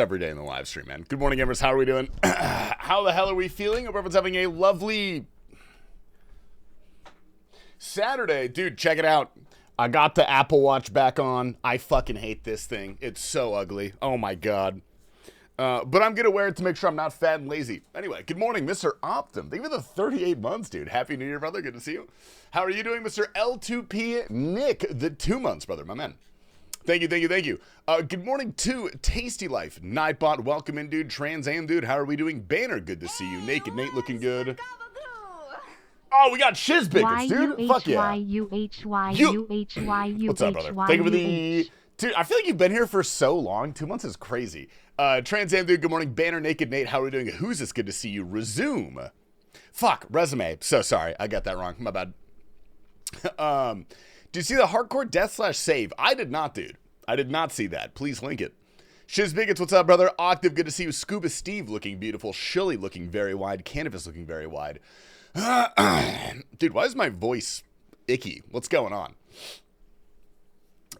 every day in the live stream, man. Good morning, gamers. How are we doing? How the hell are we feeling? Hope everyone's having a lovely Saturday. Dude, check it out. I got the Apple Watch back on. I fucking hate this thing. It's so ugly. Oh, my God. But I'm going to wear it to make sure I'm not fat and lazy. Anyway, good morning, Mr. Optum. Thank you for the 38 months, dude. Happy New Year, brother. Good to see you. How are you doing, Mr. L2P Nick? The 2 months, brother, my man. Thank you, thank you, thank you. Good morning to TastyLife. Nightbot, welcome in, dude. Trans Am, dude. How are we doing? Banner, good to see you. Naked Nate, looking good. Oh, we got shiz biggest, dude. Fuck yeah. What's up, brother? Thank you for the... Dude, I feel like you've been here for so long. 2 months is crazy. Trans Am, dude. Good morning. Banner, Naked Nate. How are we doing? Who's this? Good to see you. Resume. Fuck. Resume. So sorry. I got that wrong. My bad. Do you see the hardcore death / save? I did not, dude. I did not see that. Please link it. Shiz Bigots, what's up, brother? Octave, good to see you. Scuba Steve looking beautiful. Shilly looking very wide. Canvas looking very wide. Dude, why is my voice icky? What's going on?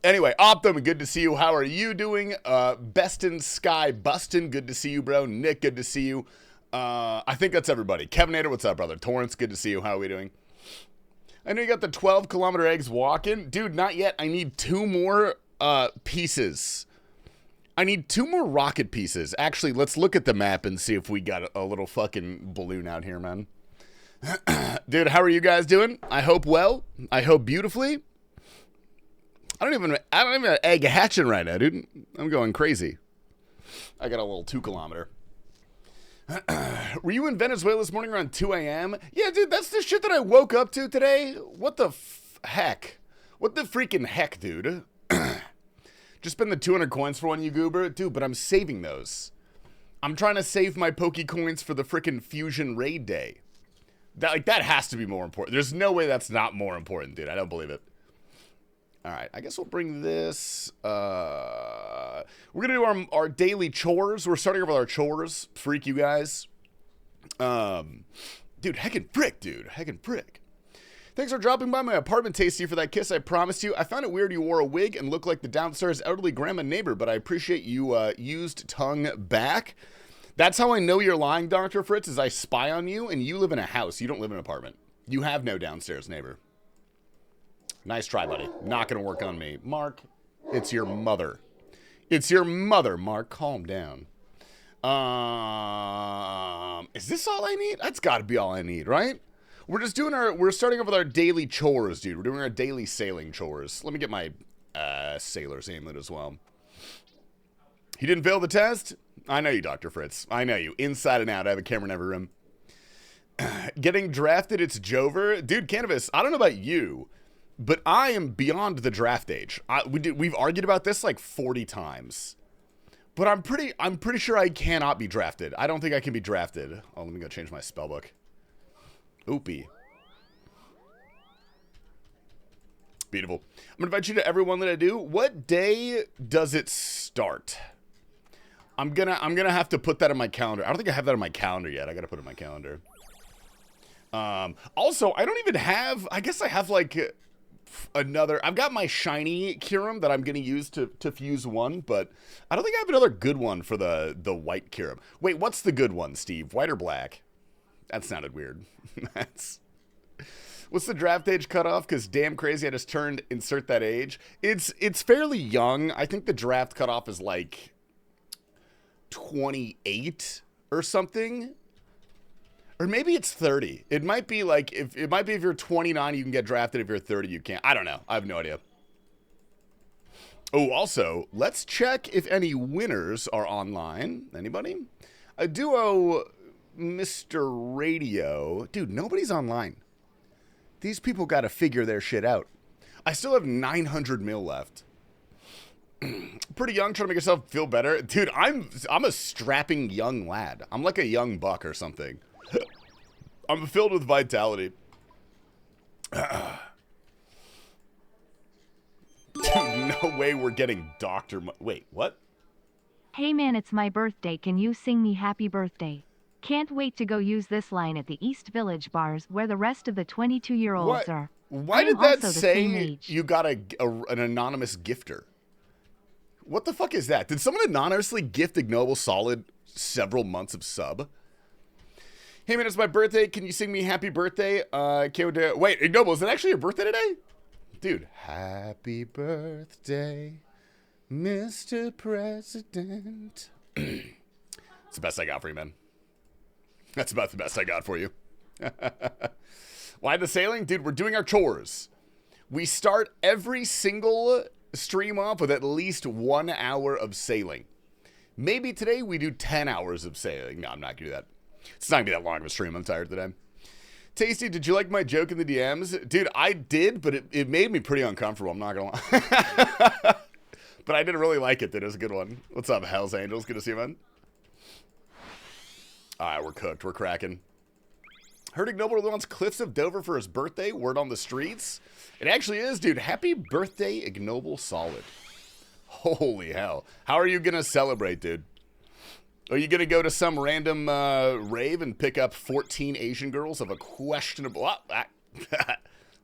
Anyway, Optum, good to see you. How are you doing? Bestin Sky Bustin, good to see you, bro. Nick, good to see you. I think that's everybody. Kevin Nader, what's up, brother? Torrance, good to see you. How are we doing? I know you got the 12-kilometer eggs walking. Dude, not yet. I need 2 more pieces. I need 2 more rocket pieces. Actually, let's look at the map and see if we got a little fucking balloon out here, man. Dude, how are you guys doing? I hope well. I hope beautifully. I don't even have egg hatching right now, dude. I'm going crazy. I got a little 2-kilometer. Were you in Venezuela this morning around 2 a.m.? Yeah, dude, that's the shit that I woke up to today. What the heck? What the freaking heck, dude? Just spend the 200 coins for one, you goober. Dude, but I'm saving those. I'm trying to save my Poke coins for the freaking Fusion Raid Day. That has to be more important. There's no way that's not more important, dude. I don't believe it. All right, I guess we'll bring this. We're going to do our daily chores. We're starting off with our chores. Freak you guys. Dude, heckin' prick, dude. Heckin' prick. Thanks for dropping by my apartment, Tasty, for that kiss I promised you. I found it weird you wore a wig and looked like the downstairs elderly grandma neighbor, but I appreciate you used tongue back. That's how I know you're lying, Dr. Fritz, is I spy on you, and you live in a house. You don't live in an apartment. You have no downstairs neighbor. Nice try, buddy. Not going to work on me. Mark, it's your mother. It's your mother, Mark. Calm down. Is this all I need? That's got to be all I need, right? We're starting off with our daily chores, dude. We're doing our daily sailing chores. Let me get my sailor's amulet as well. You didn't fail the test? I know you, Dr. Fritz. I know you. Inside and out. I have a camera in every room. Getting drafted, it's Jover. Dude, Cannabis, I don't know about you, but I am beyond the draft age. We've argued about this like 40 times. But I'm pretty sure I cannot be drafted. I don't think I can be drafted. Oh, let me go change my spellbook. Oopie. Beautiful. I'm gonna invite you to every one that I do. What day does it start? I'm gonna have to put that in my calendar. I don't think I have that in my calendar yet. I gotta put it in my calendar. Also, I don't even have, I guess I have like another, I've got my shiny Kirim that I'm gonna use to fuse one, but I don't think I have another good one for the white Kirim. Wait, what's the good one, Steve? White or black? That sounded weird. What's the draft age cutoff? Because damn crazy, I just turned insert that age. It's fairly young. I think the draft cutoff is like 28 or something. Or maybe it's 30. It might be like, if you're 29, you can get drafted. If you're 30, you can't. I don't know. I have no idea. Oh, also, let's check if any winners are online. Anybody? A duo, Mr. Radio. Dude, nobody's online. These people got to figure their shit out. I still have 900 mil left. Pretty young, trying to make yourself feel better. Dude, I'm a strapping young lad. I'm like a young buck or something. I'm filled with vitality. Dude, no way we're getting Dr. Wait, what? Hey man, it's my birthday. Can you sing me happy birthday? Can't wait to go use this line at the East Village bars where the rest of the 22-year-olds are. Why did that say you got an anonymous gifter? What the fuck is that? Did someone anonymously gift Ignoble Solid several months of sub? Hey man, it's my birthday. Can you sing me happy birthday? Wait, Ignoble, is it actually your birthday today? Dude, happy birthday, Mr. President. It's the best I got for you, man. That's about the best I got for you. Why the sailing? Dude, we're doing our chores. We start every single stream off with at least 1 hour of sailing. Maybe today we do 10 hours of sailing. No, I'm not going to do that. It's not going to be that long of a stream. I'm tired today. Tasty, did you like my joke in the DMs? Dude, I did, but it made me pretty uncomfortable. I'm not going to lie. But I didn't really like it, dude. It was a good one. What's up, Hells Angels? Good to see you, man. All right, we're cooked. We're cracking. Heard Ignoble really wants Cliffs of Dover for his birthday. Word on the streets. It actually is, dude. Happy birthday, Ignoble Solid. Holy hell. How are you going to celebrate, dude? Are you going to go to some random rave and pick up 14 Asian girls of a questionable... I'm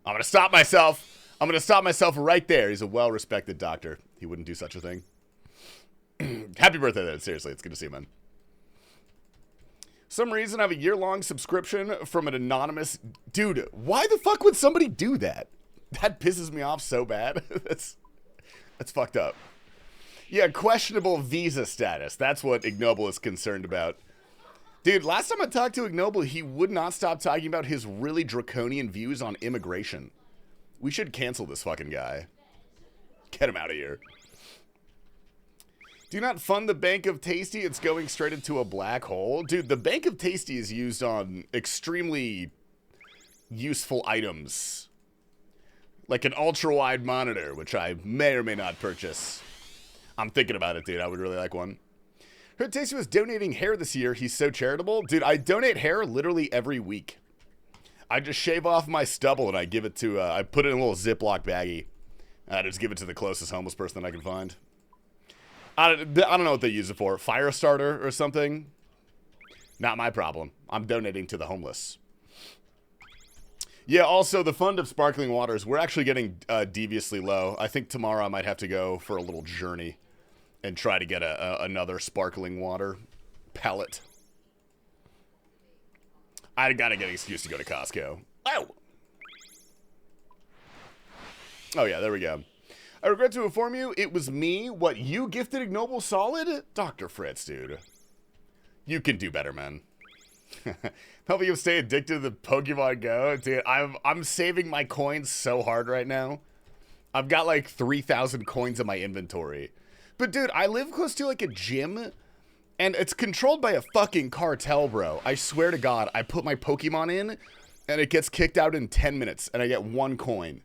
going to stop myself. I'm going to stop myself right there. He's a well-respected doctor. He wouldn't do such a thing. Happy birthday, then. Seriously, it's good to see you, man. Some reason I have a year-long subscription from an anonymous... Dude, why the fuck would somebody do that? That pisses me off so bad. That's fucked up. Yeah, questionable visa status. That's what Ignoble is concerned about. Dude, last time I talked to Ignoble, he would not stop talking about his really draconian views on immigration. We should cancel this fucking guy. Get him out of here. Do not fund the Bank of Tasty. It's going straight into a black hole. Dude, the Bank of Tasty is used on extremely useful items. Like an ultra-wide monitor, which I may or may not purchase. I'm thinking about it, dude. I would really like one. Heard Tasty was donating hair this year. He's so charitable. Dude, I donate hair literally every week. I just shave off my stubble and I give it to, I put it in a little Ziploc baggie. I just give it to the closest homeless person that I can find. I don't know what they use it for. Fire starter or something? Not my problem. I'm donating to the homeless. Yeah, also, the fund of sparkling waters, we're actually getting deviously low. I think tomorrow I might have to go for a little journey and try to get another sparkling water pellet. I gotta get an excuse to go to Costco. Oh! Oh, yeah, there we go. I regret to inform you, it was me. What, you gifted Ignoble Solid? Dr. Fritz, dude. You can do better, man. Helping you stay addicted to the Pokemon Go. Dude, I'm saving my coins so hard right now. I've got like 3,000 coins in my inventory. But dude, I live close to like a gym, and it's controlled by a fucking cartel, bro. I swear to God, I put my Pokemon in, and it gets kicked out in 10 minutes, and I get 1 coin.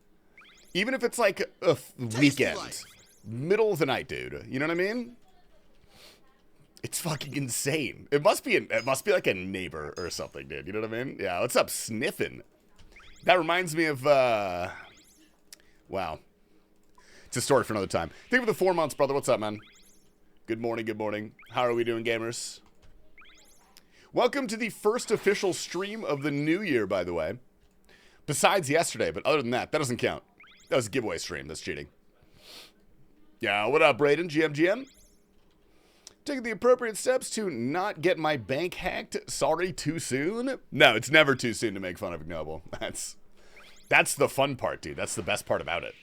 Even if it's like a weekend. Middle of the night, dude. You know what I mean? It's fucking insane. It must be like a neighbor or something, dude. You know what I mean? Yeah, what's up, Sniffin'? That reminds me of, wow. It's a story for another time. Thank you for the 4 months, brother. What's up, man? Good morning, good morning. How are we doing, gamers? Welcome to the first official stream of the new year, by the way. Besides yesterday, but other than that, that doesn't count. That was a giveaway stream. That's cheating. Yeah, what up, Brayden? GM? Taking the appropriate steps to not get my bank hacked. Sorry, too soon? No, it's never too soon to make fun of Ignoble. That's the fun part, dude. That's the best part about it.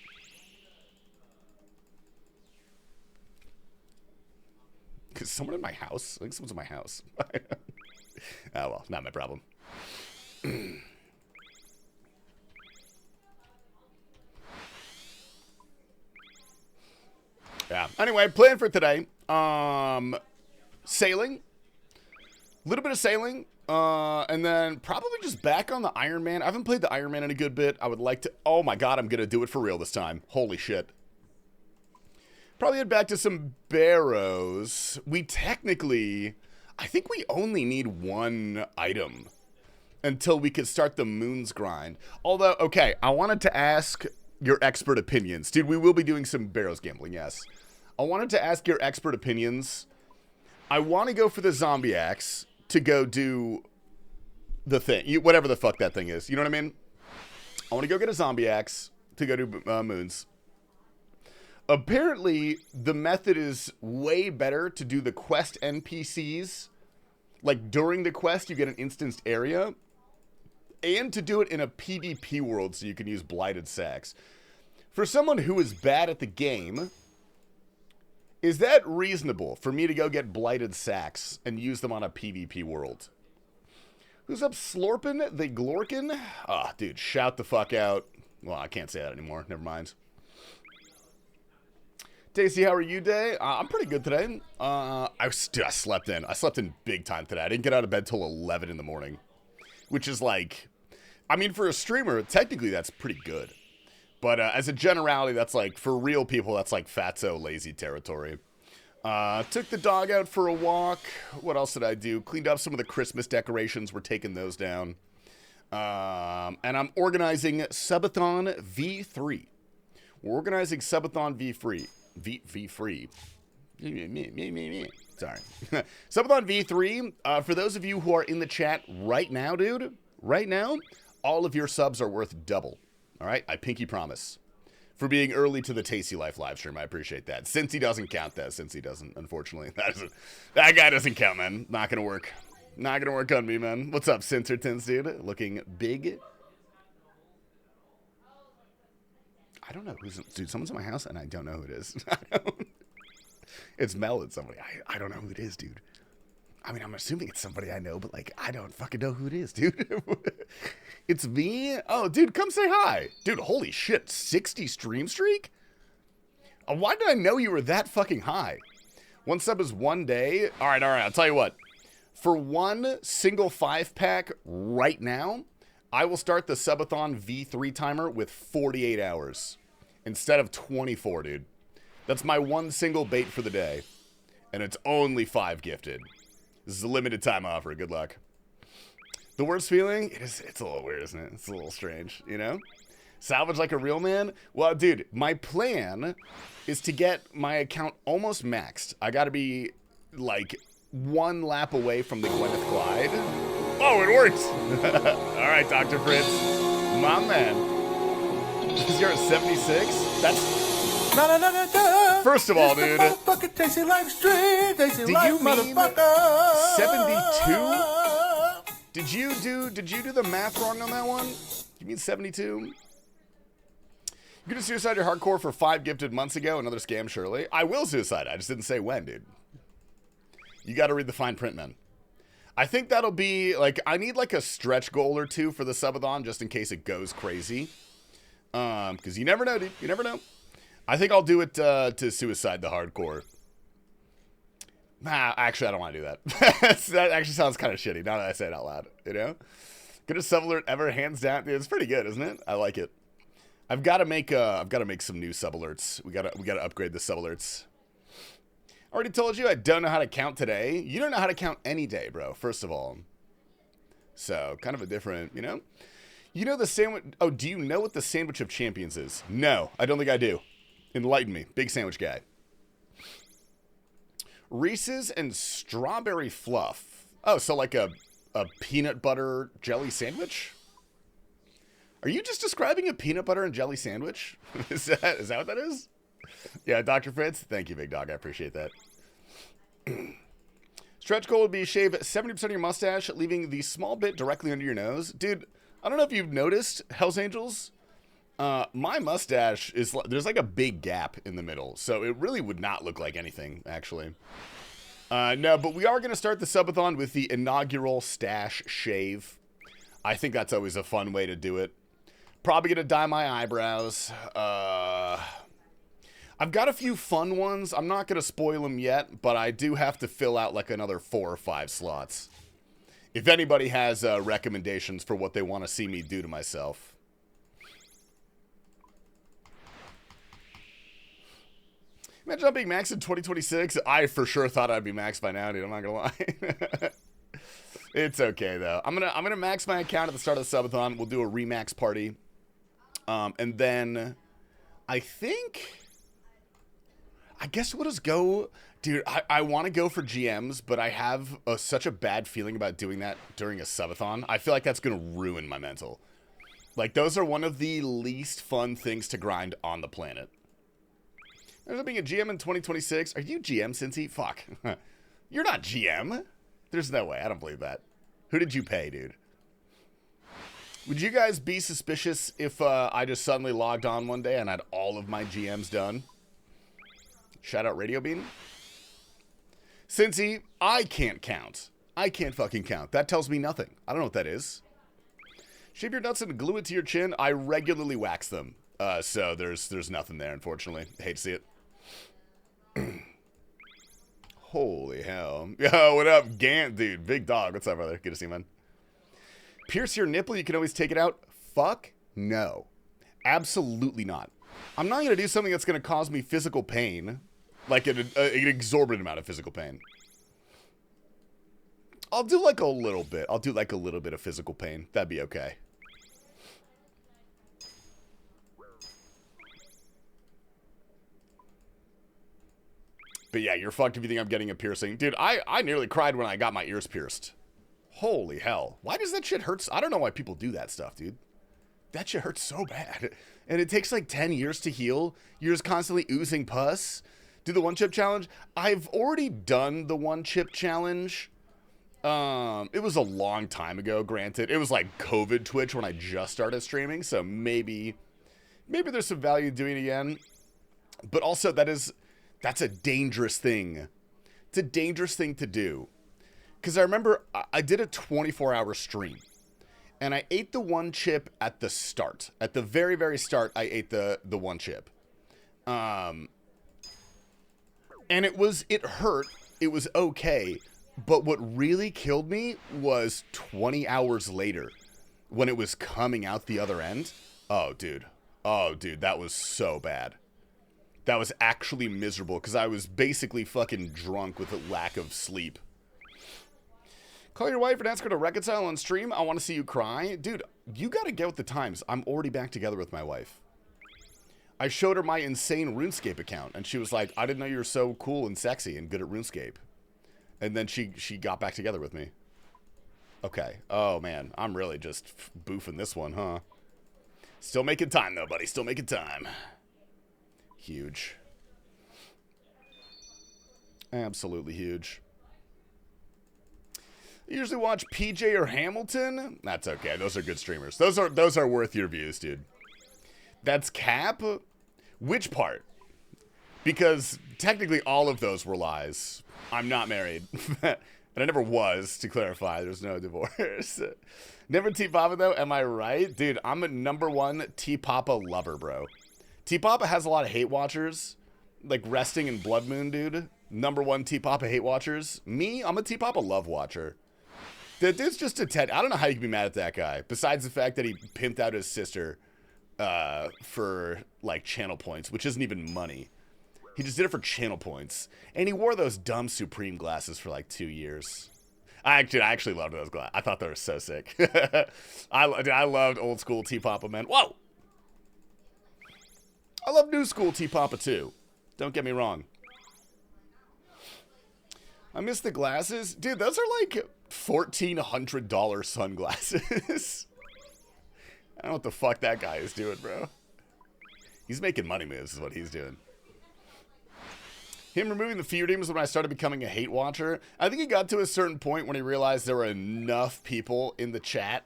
Is someone in my house? I think someone's in my house. Oh, well, not my problem. Yeah. Anyway, plan for today. Sailing. A little bit of sailing. And then probably just back on the Iron Man. I haven't played the Iron Man in a good bit. I would like to... Oh my God, I'm going to do it for real this time. Holy shit. Probably head back to some Barrows. We technically... I think we only need 1 item until we could start the Moon's grind. Although, okay, I wanted to ask your expert opinions. Dude, we will be doing some Barrows gambling, yes. I wanted to ask your expert opinions. I want to go for the zombie axe to go do the thing. Whatever the fuck that thing is. You know what I mean? I want to go get a zombie axe to go do Moons. apparently the method is way better to do the quest NPCs. Like, during the quest, you get an instanced area. And to do it in a PvP world so you can use Blighted Sacks. For someone who is bad at the game, is that reasonable for me to go get Blighted Sacks and use them on a PvP world? Who's up, Slorpin the Glorkin? Ah, dude, shout the fuck out. Well, I can't say that anymore. Never mind. Tasty, how are you today? I'm pretty good today. I slept in. I slept in big time today. I didn't get out of bed till 11 in the morning. Which is like, I mean, for a streamer, technically that's pretty good. But as a generality, that's like, for real people, that's like fatso lazy territory. Took the dog out for a walk. What else did I do? Cleaned up some of the Christmas decorations. We're taking those down. And I'm organizing Subathon V3. We're organizing Subathon V3. V3. Sorry. Subathon V3, for those of you who are in the chat right now, dude, right now, all of your subs are worth double. All right? I pinky promise. For being early to the TastyLife live stream, I appreciate that. Since he doesn't count that. Since he doesn't, unfortunately. That guy doesn't count, man. Not gonna work. Not gonna work on me, man. What's up, Sincertons, dude? Looking big. I don't know who's... Dude, someone's in my house, and I don't know who it is. It's Mel and somebody. I don't know who it is, dude. I mean, I'm assuming it's somebody I know, but, like, I don't fucking know who it is, dude. It's me? Oh, dude, come say hi. Dude, holy shit, 60 stream streak? Why did I know you were that fucking high? One sub is 1 day. All right, I'll tell you what. For one single 5-pack right now, I will start the Subathon V3 timer with 48 hours instead of 24, dude. That's my one single bait for the day. And it's only 5 gifted. This is a limited time offer. Good luck. The worst feeling? It's a little weird, isn't it? It's a little strange, you know? Salvage like a real man? Well, dude, my plan is to get my account almost maxed. I gotta be, like, 1 lap away from the Gwenith glide. Oh, it worked! All right, Dr. Fritz. My man. Because you're at 76? That's... First of all, dude. Tasty Life stream, Tasty Do Life, you mean motherfucker. 72? Did you do the math wrong on that one? You mean 72? You could have suicide your hardcore for 5 gifted months ago. Another scam, surely. I will suicide. I just didn't say when, dude. You got to read the fine print, man. I think that'll be, like, I need, like, a stretch goal or 2 for the subathon just in case it goes crazy. Because you never know, dude. You never know. I think I'll do it to suicide the hardcore. Nah, actually, I don't want to do that. That actually sounds kind of shitty now that I say it out loud, you know? Goodest sub alert ever, hands down. Dude, it's pretty good, isn't it? I like it. I've got to make some new sub alerts. We gotta upgrade the sub alerts. Already told you I don't know how to count today. You don't know how to count any day, bro, first of all. So, kind of a different, you know? You know the sandwich... Oh, do you know what the Sandwich of Champions is? No, I don't think I do. Enlighten me. Big sandwich guy. Reese's and strawberry fluff. Oh, so like a peanut butter jelly sandwich? Are you just describing a peanut butter and jelly sandwich? Is that what that is? Yeah, Dr. Fritz. Thank you, big dog. I appreciate that. Stretch goal would be shave 70% of your mustache, leaving the small bit directly under your nose. Dude, I don't know if you've noticed, Hells Angels. My mustache is, there's like a big gap in the middle, so it really would not look like anything, actually. No, but we are going to start the subathon with the inaugural stash shave. I think that's always a fun way to do it. Probably going to dye my eyebrows. I've got a few fun ones. I'm not going to spoil them yet, but I do have to fill out like another 4 or 5 slots. If anybody has recommendations for what they want to see me do to myself. Imagine not being maxed in 2026. I for sure thought I'd be maxed by now, dude. I'm not gonna lie. It's okay though. I'm gonna max my account at the start of the subathon. We'll do a remax party, and then I guess we'll just go, dude. I want to go for GMs, but I have such a bad feeling about doing that during a subathon. I feel like that's gonna ruin my mental. Like those are one of the least fun things to grind on the planet. There's being a GM in 2026. Are you GM, Cincy? Fuck. You're not GM. There's no way. I don't believe that. Who did you pay, dude? Would you guys be suspicious if I just suddenly logged on one day and had all of my GMs done? Shout out Radio Bean. Cincy, I can't count. I can't fucking count. That tells me nothing. I don't know what that is. Shave your nuts and glue it to your chin. I regularly wax them. So there's nothing there, unfortunately. Hate to see it. Holy hell. Yo, what up, Gant, dude? Big dog. What's up, brother? Good to see you, man. Pierce your nipple. You can always take it out. Fuck no. Absolutely not. I'm not going to do something that's going to cause me physical pain. Like an exorbitant amount of physical pain. I'll do like a little bit. I'll do like a little bit of physical pain. That'd be okay. But yeah, you're fucked if you think I'm getting a piercing. Dude, I nearly cried when I got my ears pierced. Holy hell. Why does that shit hurt? I don't know why people do that stuff, dude. That shit hurts so bad. And it takes like 10 years to heal. You're just constantly oozing pus. Do the one chip challenge. I've already done the one chip challenge. It was a long time ago, granted. It was like COVID Twitch when I just started streaming. So maybe there's some value in doing it again. But also that's a dangerous thing. It's a dangerous thing to do. Because I remember I did a 24-hour stream. And I ate the one chip at the start. At the very, very start, I ate the one chip. And it hurt. It was okay. But what really killed me was 20 hours later. When it was coming out the other end. Oh, dude. Oh, dude. That was so bad. That was actually miserable. Because I was basically fucking drunk with a lack of sleep. Call your wife and ask her to reconcile on stream. I want to see you cry. Dude, you got to get with the times. I'm already back together with my wife. I showed her my insane RuneScape account. And she was like, I didn't know you were so cool and sexy and good at RuneScape. And then she got back together with me. Okay. Oh, man. I'm really just boofing this one, huh? Still making time, though, buddy. Still making time. Huge. Absolutely huge. You usually watch PJ or Hamilton? That's okay. Those are good streamers. Those are worth your views, dude. That's cap? Which part? Because technically all of those were lies. I'm not married. And I never was, to clarify. There's no divorce. Never T-Papa, though. Am I right? Dude, I'm a #1 T-Papa lover, bro. T-Papa has a lot of hate watchers. Like Resting and Blood Moon, dude. #1 T-Papa hate watchers. Me, I'm a T-Papa love watcher. The dude's just a Ted. I don't know how you can be mad at that guy. Besides the fact that he pimped out his sister for, like, channel points, which isn't even money. He just did it for channel points. And he wore those dumb Supreme glasses for, like, 2 years. I actually loved those glasses. I thought they were so sick. I loved old school T-Papa, man. Whoa! I love new school T-Papa, too. Don't get me wrong. I miss the glasses. Dude, those are like $1,400 sunglasses. I don't know what the fuck that guy is doing, bro. He's making money moves is what he's doing. Him removing the feud was when I started becoming a hate watcher. I think he got to a certain point when he realized there were enough people in the chat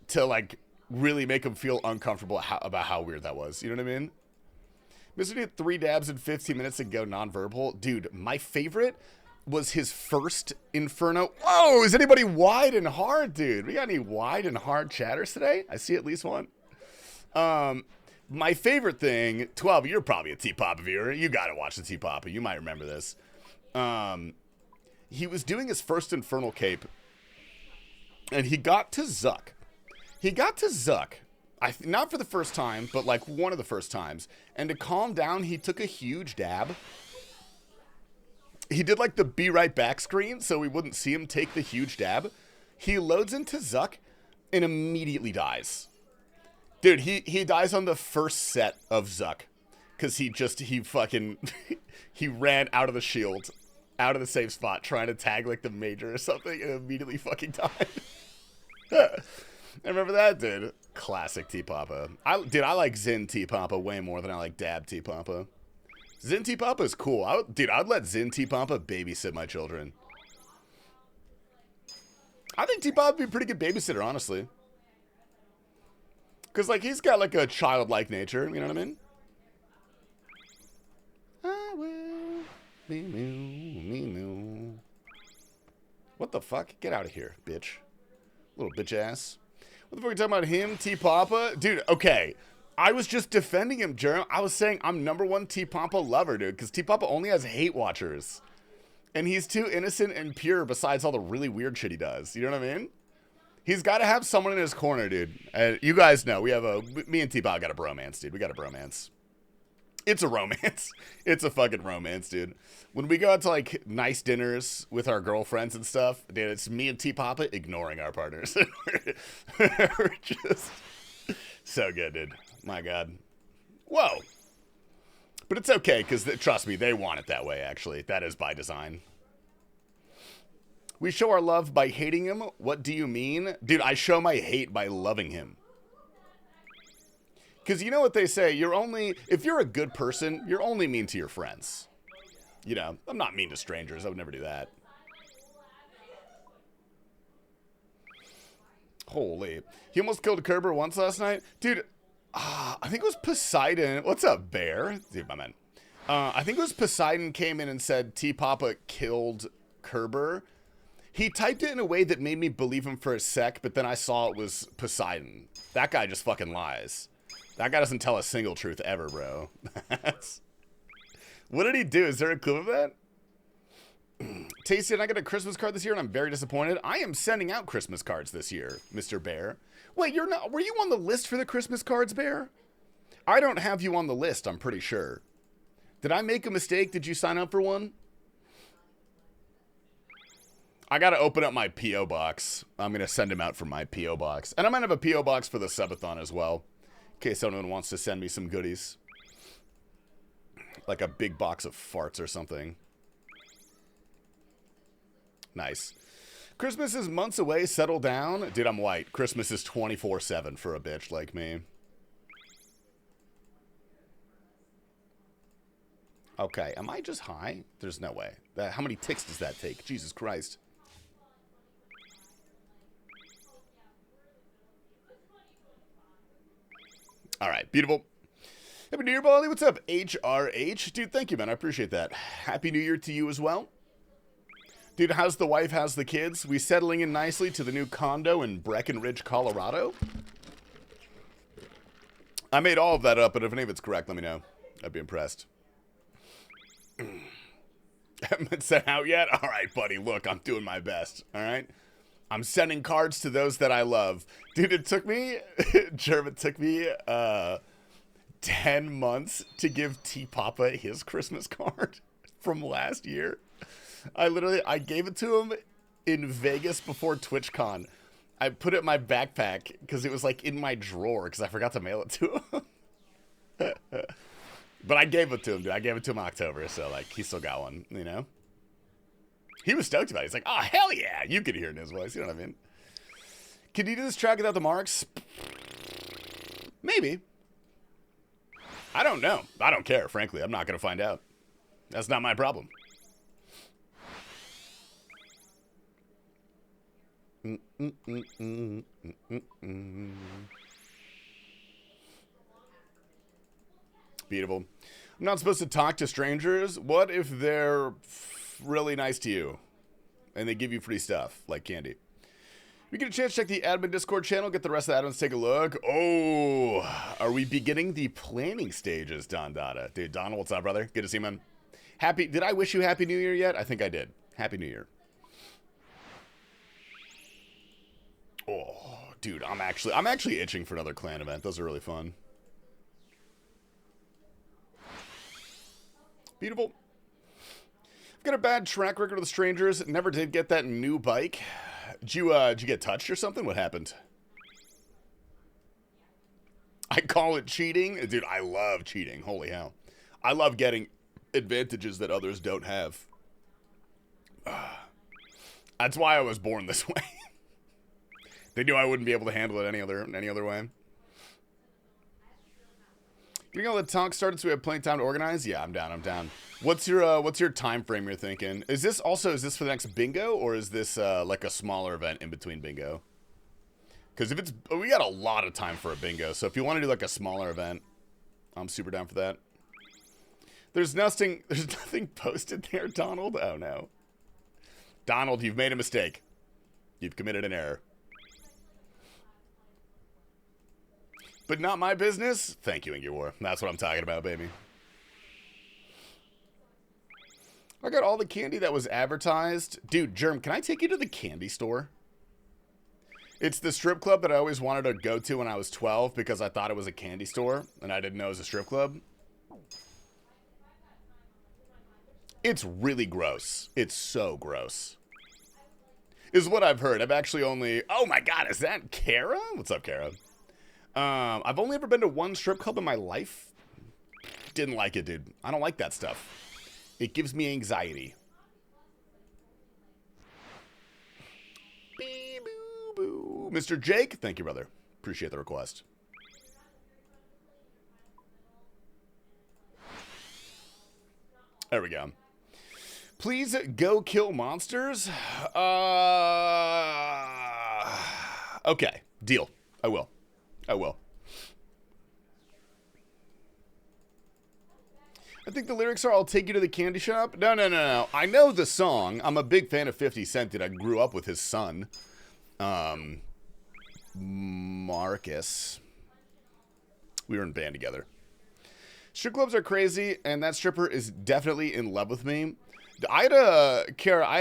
to, like, really make him feel uncomfortable about how weird that was. You know what I mean? Mr. did 3 dabs in 15 minutes and go nonverbal. Dude, my favorite was his first Inferno. Whoa, is anybody wide and hard, dude? We got any wide and hard chatters today? I see at least one. My favorite thing, 12, you're probably a T-Papa viewer. You gotta watch the T-Papa. You might remember this. He was doing his first Infernal Cape, and he got to Zuck. Not for the first time, but like one of the first times. And to calm down, he took a huge dab. He did like the be right back screen so we wouldn't see him take the huge dab. He loads into Zuck and immediately dies. Dude, he dies on the first set of Zuck. Because he ran out of the shield, out of the safe spot, trying to tag like the major or something, and immediately fucking died. I remember that, dude. Classic T-Papa. I like Zen T-Papa way more than I like Dab T-Papa. Zin T Papa is cool. Dude, I'd let Zin T Papa babysit my children. I think T Papa would be a pretty good babysitter, honestly. Because, like, he's got, like, a childlike nature. You know what I mean? I will be moo. What the fuck? Get out of here, bitch. Little bitch ass. What the fuck are you talking about him? T Papa? Dude, okay. I was just defending him, Jerem. I was saying I'm #1 T Papa lover, dude. Because T Papa only has hate watchers. And he's too innocent and pure besides all the really weird shit he does. You know what I mean? He's got to have someone in his corner, dude. And you guys know, me and T-Pop got a bromance, dude. We got a bromance. It's a romance. It's a fucking romance, dude. When we go out to, like, nice dinners with our girlfriends and stuff, dude, it's me and T-Papa ignoring our partners. We're just so good, dude. My God. Whoa. But it's okay, because, trust me, they want it that way, actually. That is by design. We show our love by hating him? What do you mean? Dude, I show my hate by loving him. Because you know what they say, if you're a good person, you're only mean to your friends. You know, I'm not mean to strangers, I would never do that. Holy. He almost killed a Kerber once last night? Dude, I think it was Poseidon. What's up, Bear? Dude, my man. I think it was Poseidon came in and said T-Papa killed Kerber. He typed it in a way that made me believe him for a sec, but then I saw it was Poseidon. That guy just fucking lies. That guy doesn't tell a single truth ever, bro. What did he do? Is there a clip of that? Tasty, did I get a Christmas card this year? And I'm very disappointed. I am sending out Christmas cards this year, Mr. Bear. Wait, you're not? Were you on the list for the Christmas cards, Bear? I don't have you on the list, I'm pretty sure. Did I make a mistake? Did you sign up for one? I gotta open up my P.O. box. I'm gonna send him out from my P.O. box. And I might have a P.O. box for the Subathon as well. In case anyone wants to send me some goodies. Like a big box of farts or something. Nice. Christmas is months away. Settle down. Dude, I'm white. Christmas is 24/7 for a bitch like me. Okay, am I just high? There's no way. How many ticks does that take? Jesus Christ. All right, beautiful. Happy New Year, Baldy. What's up, HRH? Dude, thank you, man. I appreciate that. Happy New Year to you as well. Dude, how's the wife? How's the kids? We settling in nicely to the new condo in Breckenridge, Colorado? I made all of that up, but if any of it's correct, let me know. I'd be impressed. Haven't been sent out yet? All right, buddy. Look, I'm doing my best. All right? I'm sending cards to those that I love. Dude, it took me, German, it took me 10 months to give T-Papa his Christmas card from last year. I gave it to him in Vegas before TwitchCon. I put it in my backpack because it was like in my drawer because I forgot to mail it to him. But I gave it to him, dude. I gave it to him in October, so like he still got one, you know? He was stoked about it. He's like, oh, hell yeah. You could hear it in his voice. You know what I mean? Can you do this track without the marks? Maybe. I don't know. I don't care, frankly. I'm not going to find out. That's not my problem. Beautiful. I'm not supposed to talk to strangers. What if they're really nice to you and they give you free stuff like candy? We get a chance to check the admin Discord channel, get the rest of the admins, take a look. Oh, are we beginning the planning stages, Don Dada? Dude, Donald, what's up, brother? Good to see you, man. Did I wish you Happy New Year yet? I think I did. Happy New Year. Oh, dude, I'm actually itching for another clan event. Those are really fun. Beautiful. I've got a bad track record with strangers. Never did get that new bike. Did you get touched or something? What happened? I call it cheating. Dude, I love cheating. Holy hell. I love getting advantages that others don't have. That's why I was born this way. They knew I wouldn't be able to handle it any other way. You're gonna let talk start so we have plenty of time to organize? Yeah, I'm down. I'm down. What's your time frame you're thinking? Is this for the next bingo, or is this like a smaller event in between bingo? Because if it's, we got a lot of time for a bingo. So if you want to do like a smaller event, I'm super down for that. There's nothing posted there, Donald. Oh no, Donald, you've made a mistake. You've committed an error. But not my business? Thank you, Ingy War. That's what I'm talking about, baby. I got all the candy that was advertised. Dude, Germ, can I take you to the candy store? It's the strip club that I always wanted to go to when I was 12 because I thought it was a candy store and I didn't know it was a strip club. It's really gross. It's so gross. Is what I've heard. I've actually only... Oh my god, is that Kara? What's up, Kara? I've only ever been to one strip club in my life. Didn't like it, dude. I don't like that stuff. It gives me anxiety. Bee boo boo. Mr. Jake, thank you, brother. Appreciate the request. There we go. Please go kill monsters. Okay, deal. I will. I will. I think the lyrics are, I'll take you to the candy shop. No. I know the song. I'm a big fan of 50 Cent, dude. I grew up with his son. Marcus. We were in band together. Strip clubs are crazy, and that stripper is definitely in love with me. I had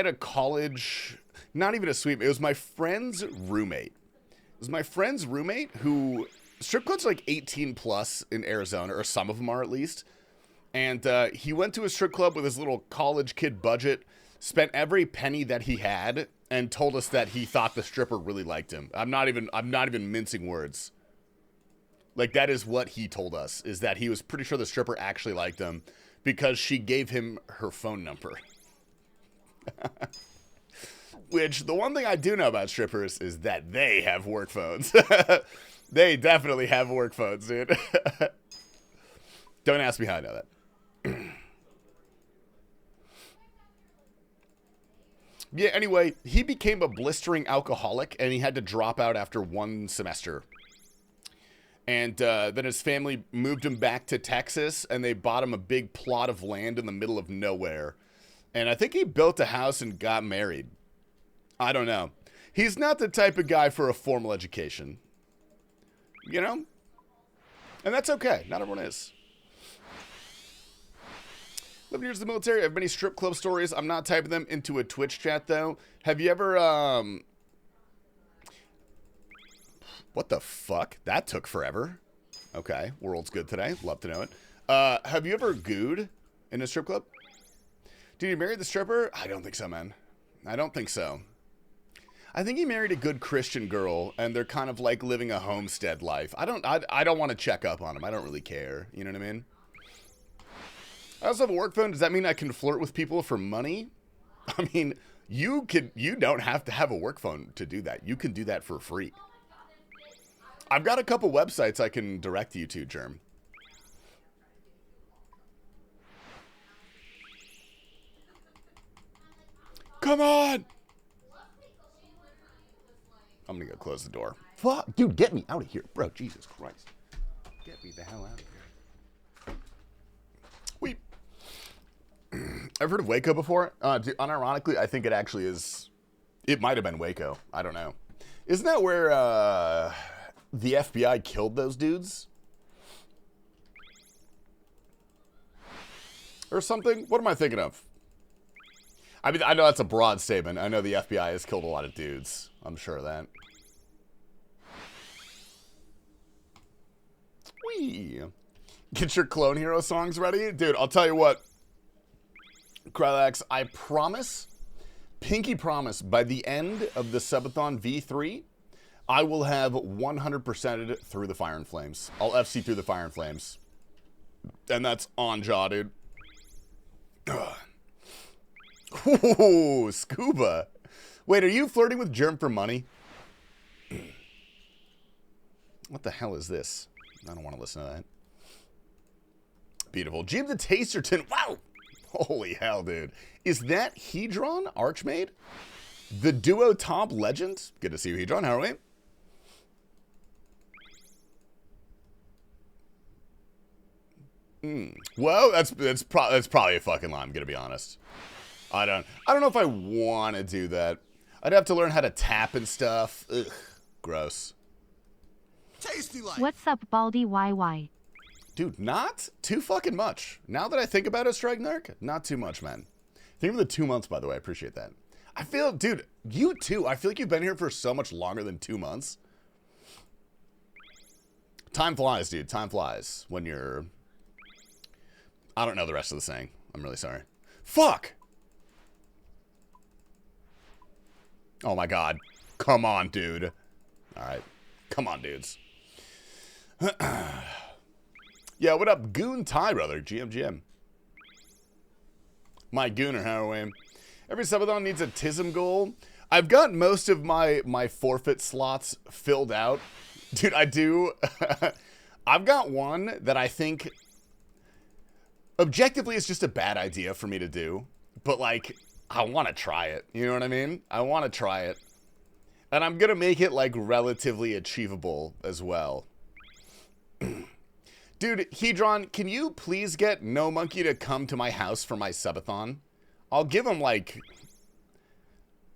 a college, not even a sweep. It was my friend's roommate. It was my friend's roommate who, strip clubs are like 18 plus in Arizona, or some of them are at least. And he went to a strip club with his little college kid budget, spent every penny that he had, and told us that he thought the stripper really liked him. I'm not even mincing words. Like, that is what he told us, is that he was pretty sure the stripper actually liked him because she gave him her phone number. Which, the one thing I do know about strippers is that they have work phones. They definitely have work phones, dude. Don't ask me how I know that. Yeah, anyway, he became a blistering alcoholic, and he had to drop out after one semester. And then his family moved him back to Texas, and they bought him a big plot of land in the middle of nowhere. And I think he built a house and got married. I don't know. He's not the type of guy for a formal education. You know? And that's okay. Not everyone is. 11 years in the military. I have many strip club stories. I'm not typing them into a Twitch chat, though. Have you ever, What the fuck? That took forever. Okay. World's good today. Love to know it. Have you ever gooed in a strip club? Did you marry the stripper? I don't think so, man. I don't think so. I think he married a good Christian girl, and they're kind of like living a homestead life. I don't want to check up on him. I don't really care. You know what I mean? I also have a work phone. Does that mean I can flirt with people for money? I mean, you don't have to have a work phone to do that. You can do that for free. I've got a couple websites I can direct you to, Germ. Come on! I'm gonna go close the door. Fuck, dude, get me out of here. Bro, Jesus Christ. Get me the hell out of here. Wait. I've heard of Waco before. Dude, unironically, I think it actually is. It might have been Waco. I don't know. Isn't that where the FBI killed those dudes? Or something? What am I thinking of? I mean, I know that's a broad statement. I know the FBI has killed a lot of dudes. I'm sure of that. Whee! Get your Clone Hero songs ready? Dude, I'll tell you what. Krylax, I promise, pinky promise, by the end of the Subathon V3, I will have 100%ed Through the Fire and Flames. I'll FC Through the Fire and Flames. And that's on jaw, dude. Ugh. Ooh, Scuba. Wait, are you flirting with Germ for money? What the hell is this? I don't want to listen to that. Beautiful. Jim the Tasterton. Wow. Holy hell, dude. Is that Hedron Archmaid? The duo top legend? Good to see you, Hedron. How are we? Whoa, that's probably a fucking lie, I'm gonna be honest. I don't know if I want to do that. I'd have to learn how to tap and stuff. Ugh, gross. TastyLife. What's up, Baldy YY? Dude, not too fucking much. Now that I think about it, Strike Narc, not too much, man. Thank you for the 2 months, by the way. I appreciate that. I feel, dude, you too. I feel like you've been here for so much longer than 2 months. Time flies, dude. Time flies when you're... I don't know the rest of the saying. I'm really sorry. Fuck! Oh my god. Come on, dude. Alright. Come on, dudes. Yeah, what up, Goon Ty, brother? GM. My Gooner, how are we? Every subathon needs a TISM goal. I've got most of my forfeit slots filled out. Dude, I do. I've got one that I think... Objectively, it's just a bad idea for me to do. But, like, I want to try it. You know what I mean? I want to try it. And I'm going to make it, like, relatively achievable as well. Dude, Hedron, can you please get No Monkey to come to my house for my subathon? I'll give him, like,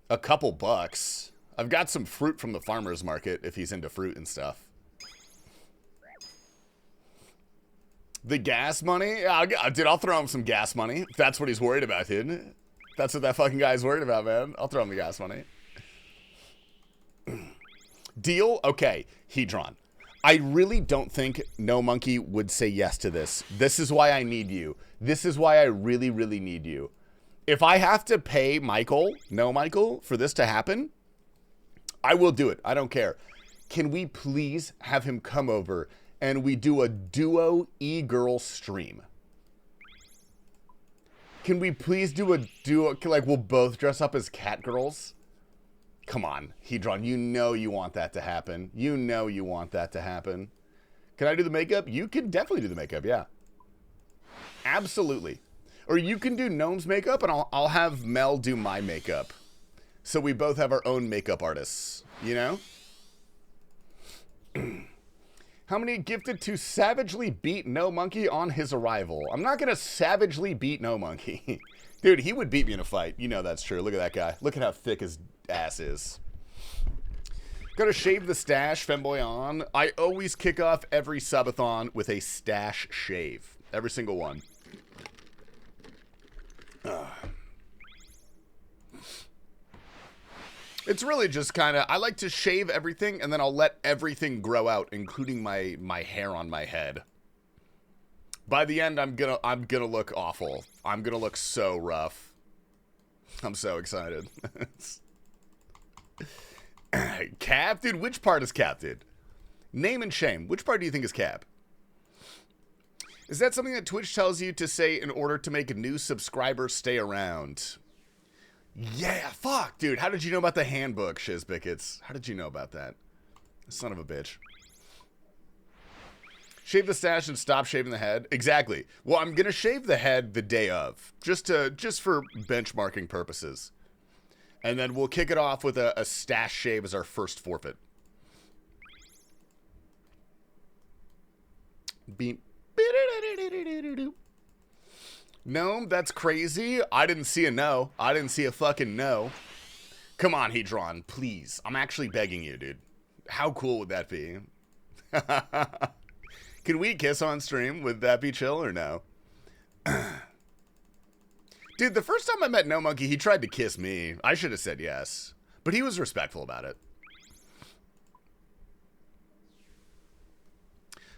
a couple bucks. I've got some fruit from the farmer's market if he's into fruit and stuff. The gas money? Yeah, dude, I'll throw him some gas money. If that's what he's worried about, dude. That's what that fucking guy's worried about, man. I'll throw him the gas money. Deal? Okay, Hedron. I really don't think No Monkey would say yes to this. This is why I need you. This is why I really, really need you. If I have to pay No Michael, for this to happen, I will do it. I don't care. Can we please have him come over and we do a duo e-girl stream? Can we please do a duo, like we'll both dress up as cat girls? Come on, Hedron, you know you want that to happen. You know you want that to happen. Can I do the makeup? You can definitely do the makeup, yeah. Absolutely. Or you can do Gnome's makeup and I'll have Mel do my makeup. So we both have our own makeup artists, you know? How many gifted to savagely beat No Monkey on his arrival? I'm not going to savagely beat No Monkey. Dude, he would beat me in a fight. You know that's true. Look at that guy. Look at how thick his ass is. Gotta shave the stash, femboy on. I always kick off every subathon with a stash shave. Every single one. It's really just kind of, I like to shave everything and then I'll let everything grow out, including my hair on my head. By the end, I'm gonna look awful. I'm gonna look so rough. I'm so excited. Cap, dude, which part is Cap, dude? Name and shame. Which part do you think is Cap? Is that something that Twitch tells you to say in order to make a new subscriber stay around? Yeah, fuck, dude. How did you know about the handbook, Shizbickets? How did you know about that? Son of a bitch. Shave the stash and stop shaving the head? Exactly. Well, I'm going to shave the head the day of, just for benchmarking purposes. And then we'll kick it off with a stash shave as our first forfeit. Beep. No, that's crazy. I didn't see a no. I didn't see a fucking no. Come on, Hedron, please. I'm actually begging you, dude. How cool would that be? Can we kiss on stream? Would that be chill or no? Dude, the first time I met No Monkey, he tried to kiss me. I should have said yes. But he was respectful about it.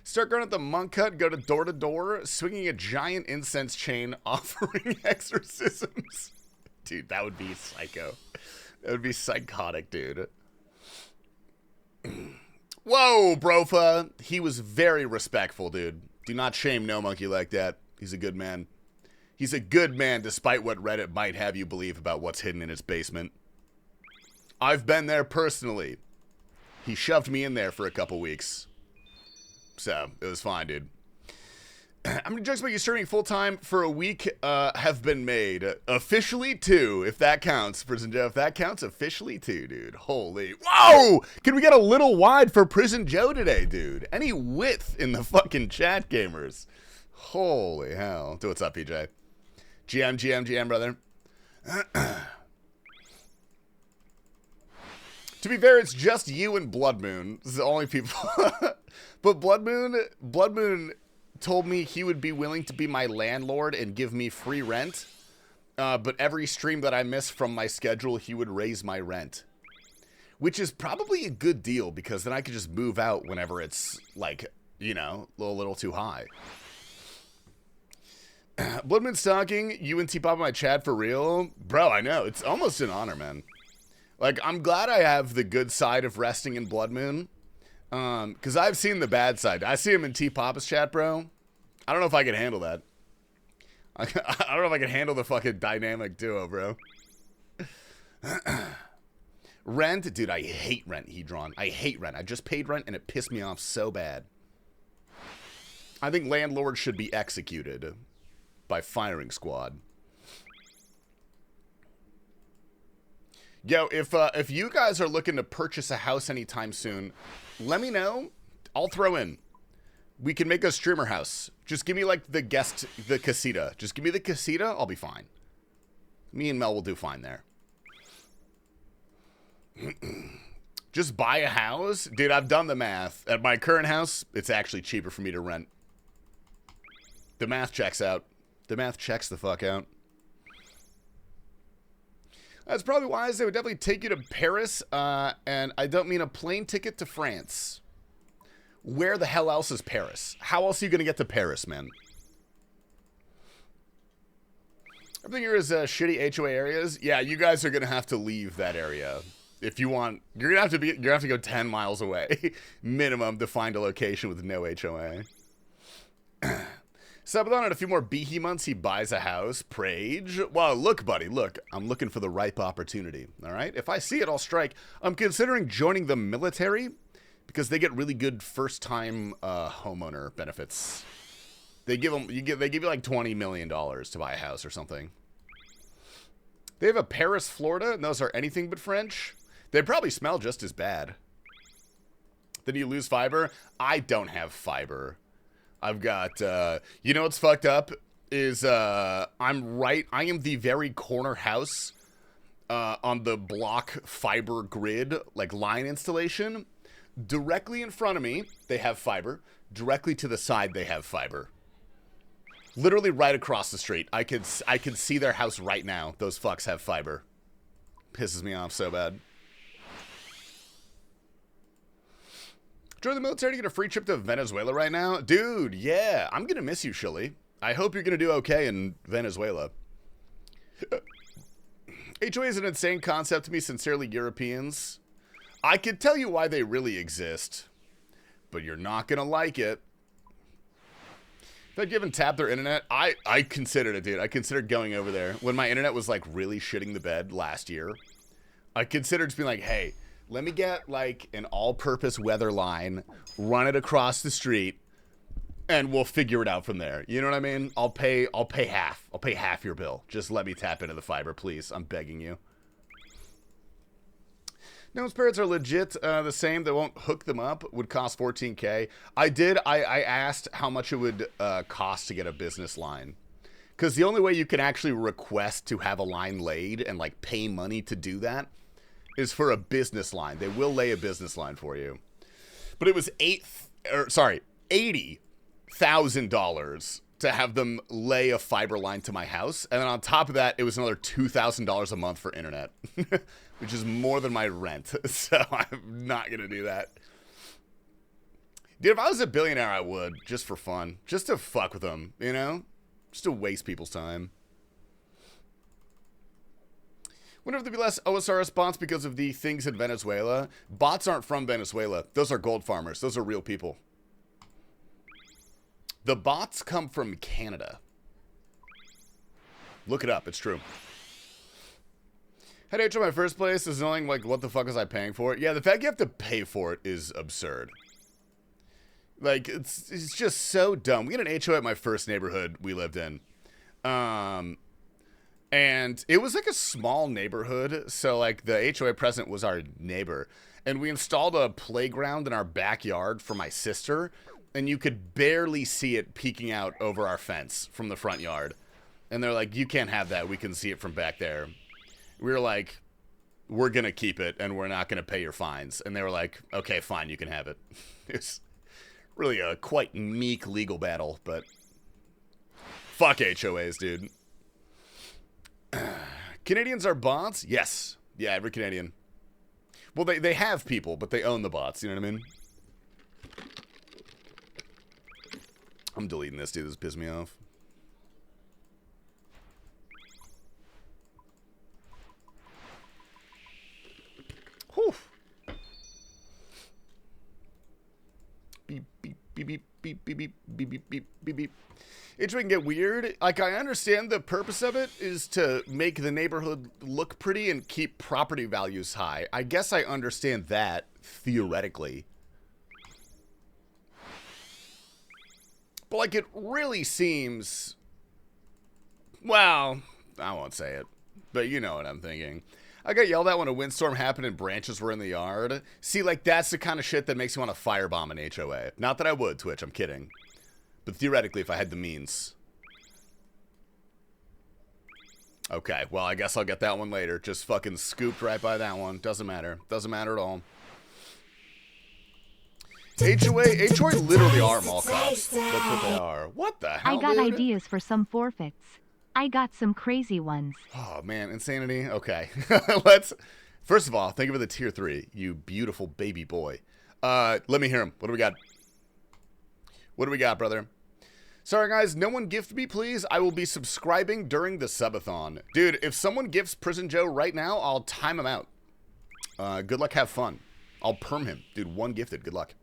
Start going at the monk cut, go to door, swinging a giant incense chain, offering exorcisms. Dude, that would be psycho. That would be psychotic, dude. Whoa, Brofa. He was very respectful, dude. Do not shame No Monkey like that. He's a good man. He's a good man despite what Reddit might have you believe about what's hidden in its basement. I've been there personally. He shoved me in there for a couple weeks. So, it was fine, dude. How many jokes about you streaming full-time for a week have been made? Officially 2, if that counts. Prison Joe, if that counts, officially 2, dude. Holy. Whoa! Can we get a little wide for Prison Joe today, dude? Any width in the fucking chat, gamers? Holy hell. Do what's up, PJ? GM, brother. To be fair, it's just you and Blood Moon. This is the only people. But Blood Moon told me he would be willing to be my landlord and give me free rent. But every stream that I miss from my schedule, he would raise my rent. Which is probably a good deal, because then I could just move out whenever it's, like, you know, a little too high. Bloodmoon stalking, you and T-Pop in my chat for real? Bro, I know. It's almost an honor, man. Like, I'm glad I have the good side of resting in Blood Moon. Because I've seen the bad side. I see him in T-Papa's chat, bro. I don't know if I can handle that. I don't know if I can handle the fucking dynamic duo, bro. Rent? Dude, I hate rent, Hedron. I hate rent. I just paid rent, and it pissed me off so bad. I think landlords should be executed by firing squad. Yo, if you guys are looking to purchase a house anytime soon, let me know. I'll throw in. We can make a streamer house. Just give me, like, the casita. Just give me the casita, I'll be fine. Me and Mel will do fine there. Just buy a house? Dude, I've done the math. At my current house, it's actually cheaper for me to rent. The math checks out. The math checks the fuck out. That's probably wise. They would definitely take you to Paris, and I don't mean a plane ticket to France. Where the hell else is Paris? How else are you going to get to Paris, man? Everything here is shitty HOA areas. Yeah, you guys are going to have to leave that area. If you want, you're going to have to go 10 miles away minimum to find a location with no HOA. Subathon in a few more BH months, he buys a house. Prage. Well, look, buddy, look. I'm looking for the ripe opportunity, all right? If I see it, I'll strike. I'm considering joining the military because they get really good first-time homeowner benefits. They give you like $20 million to buy a house or something. They have a Paris, Florida, and those are anything but French. They probably smell just as bad. Then you lose fiber. I don't have fiber. I've got, you know what's fucked up is, I am the very corner house, on the block fiber grid, like line installation. Directly in front of me, they have fiber. Directly to the side, they have fiber. Literally right across the street. I can see their house right now. Those fucks have fiber. Pisses me off so bad. Join the military to get a free trip to Venezuela right now? Dude, yeah. I'm going to miss you, Shilly. I hope you're going to do okay in Venezuela. HOA is an insane concept to me, sincerely, Europeans. I could tell you why they really exist, but you're not going to like it. If I'd given Tab their internet, I considered it, dude. I considered going over there. When my internet was, like, really shitting the bed last year, I considered just being like, hey, let me get, like, an all-purpose weather line, run it across the street, and we'll figure it out from there. You know what I mean? I'll pay half. I'll pay half your bill. Just let me tap into the fiber, please. I'm begging you. No, spirits are legit the same. They won't hook them up. Would cost $14K. I asked how much it would cost to get a business line. Because the only way you can actually request to have a line laid and, like, pay money to do that is for a business line. They will lay a business line for you. But it was $80,000 to have them lay a fiber line to my house. And then on top of that, it was another $2,000 a month for internet, which is more than my rent. So I'm not going to do that. Dude, if I was a billionaire, I would, just for fun. Just to fuck with them, you know? Just to waste people's time. Wonder if there'd be less OSR response because of the things in Venezuela. Bots aren't from Venezuela. Those are gold farmers. Those are real people. The bots come from Canada. Look it up. It's true. Had HO in my first place is annoying. Like, what the fuck was I paying for it? Yeah, the fact you have to pay for it is absurd. Like, it's just so dumb. We had an HOA at my first neighborhood we lived in. And it was like a small neighborhood. So, like, the HOA president was our neighbor. And we installed a playground in our backyard for my sister. And you could barely see it peeking out over our fence from the front yard. And they're like, you can't have that. We can see it from back there. We were like, we're going to keep it and we're not going to pay your fines. And they were like, okay, fine, you can have it. It's really a quite meek legal battle, but fuck HOAs, dude. Canadians are bots? Yes. Yeah, every Canadian. Well, they have people, but they own the bots, you know what I mean? I'm deleting this, dude. This pissed me off. Whew. Beep, beep, beep, beep, beep, beep, beep, beep, beep, beep, beep, beep. It can get weird. Like, I understand the purpose of it is to make the neighborhood look pretty and keep property values high. I guess I understand that, theoretically. But, like, it really seems... Well, I won't say it. But you know what I'm thinking. I got yelled at when a windstorm happened and branches were in the yard. See, like, that's the kind of shit that makes you want to firebomb an HOA. Not that I would, Twitch, I'm kidding. But theoretically, if I had the means. Okay, well, I guess I'll get that one later. Just fucking scooped right by that one. Doesn't matter. Doesn't matter at all. HOA literally are mall cops. That's what they are. What the hell, I got dude? ideas for some forfeits. I got some crazy ones. Oh, man, insanity. Okay. Let's... First of all, thank you for the tier 3, you beautiful baby boy. Let me hear him. What do we got? What do we got, brother? Sorry, guys, no one gift me, please. I will be subscribing during the subathon. Dude, if someone gifts Prison Joe right now, I'll time him out. Good luck, have fun. I'll perm him. Dude, one gifted. Good luck.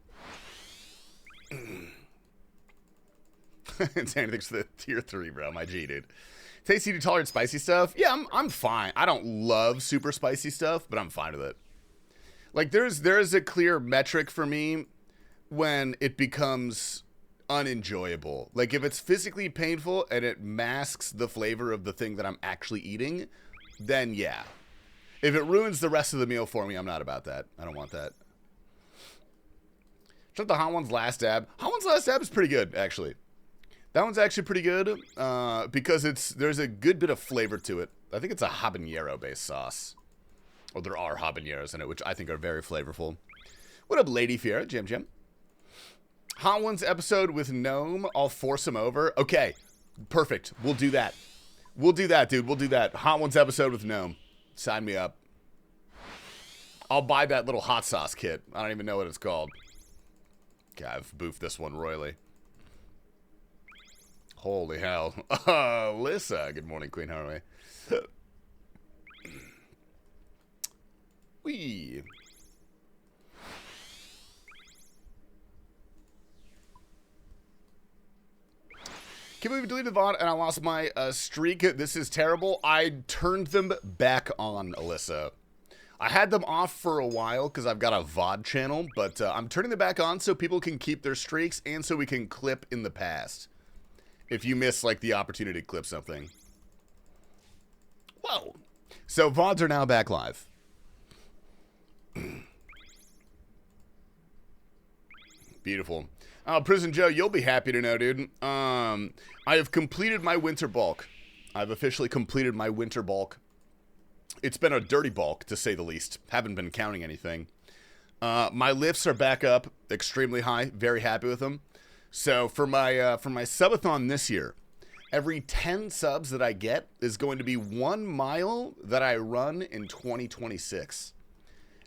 Insanity, thanks for the tier 3, bro. My G, dude. Tasty, do you tolerate spicy stuff? Yeah, I'm fine. I don't love super spicy stuff, but I'm fine with it. Like, there's a clear metric for me when it becomes unenjoyable. Like, if it's physically painful and it masks the flavor of the thing that I'm actually eating, then yeah. If it ruins the rest of the meal for me, I'm not about that. I don't want that. Check the Hot One's Last Dab. Hot One's Last Dab is pretty good, actually. That one's actually pretty good because there's a good bit of flavor to it. I think it's a habanero-based sauce. Or there are habaneros in it, which I think are very flavorful. What up, Lady Fiera? Jim Jim. Hot Ones episode with Gnome. I'll force him over. Okay, perfect. We'll do that. We'll do that, dude. We'll do that. Hot Ones episode with Gnome. Sign me up. I'll buy that little hot sauce kit. I don't even know what it's called. Okay, I've boofed this one royally. Holy hell. Alyssa. Good morning, Queen. How are we? Wee. Can't believe we deleted the VOD and I lost my streak. This is terrible. I turned them back on, Alyssa. I had them off for a while because I've got a VOD channel, but I'm turning them back on so people can keep their streaks and so we can clip in the past. If you miss, like, the opportunity to clip something. Whoa. So, VODs are now back live. Beautiful. Prison Joe, you'll be happy to know, dude. I have completed my winter bulk. I've officially completed my winter bulk. It's been a dirty bulk, to say the least. Haven't been counting anything. My lifts are back up extremely high. Very happy with them. So for my subathon this year, every 10 subs that I get is going to be 1 mile that I run in 2026.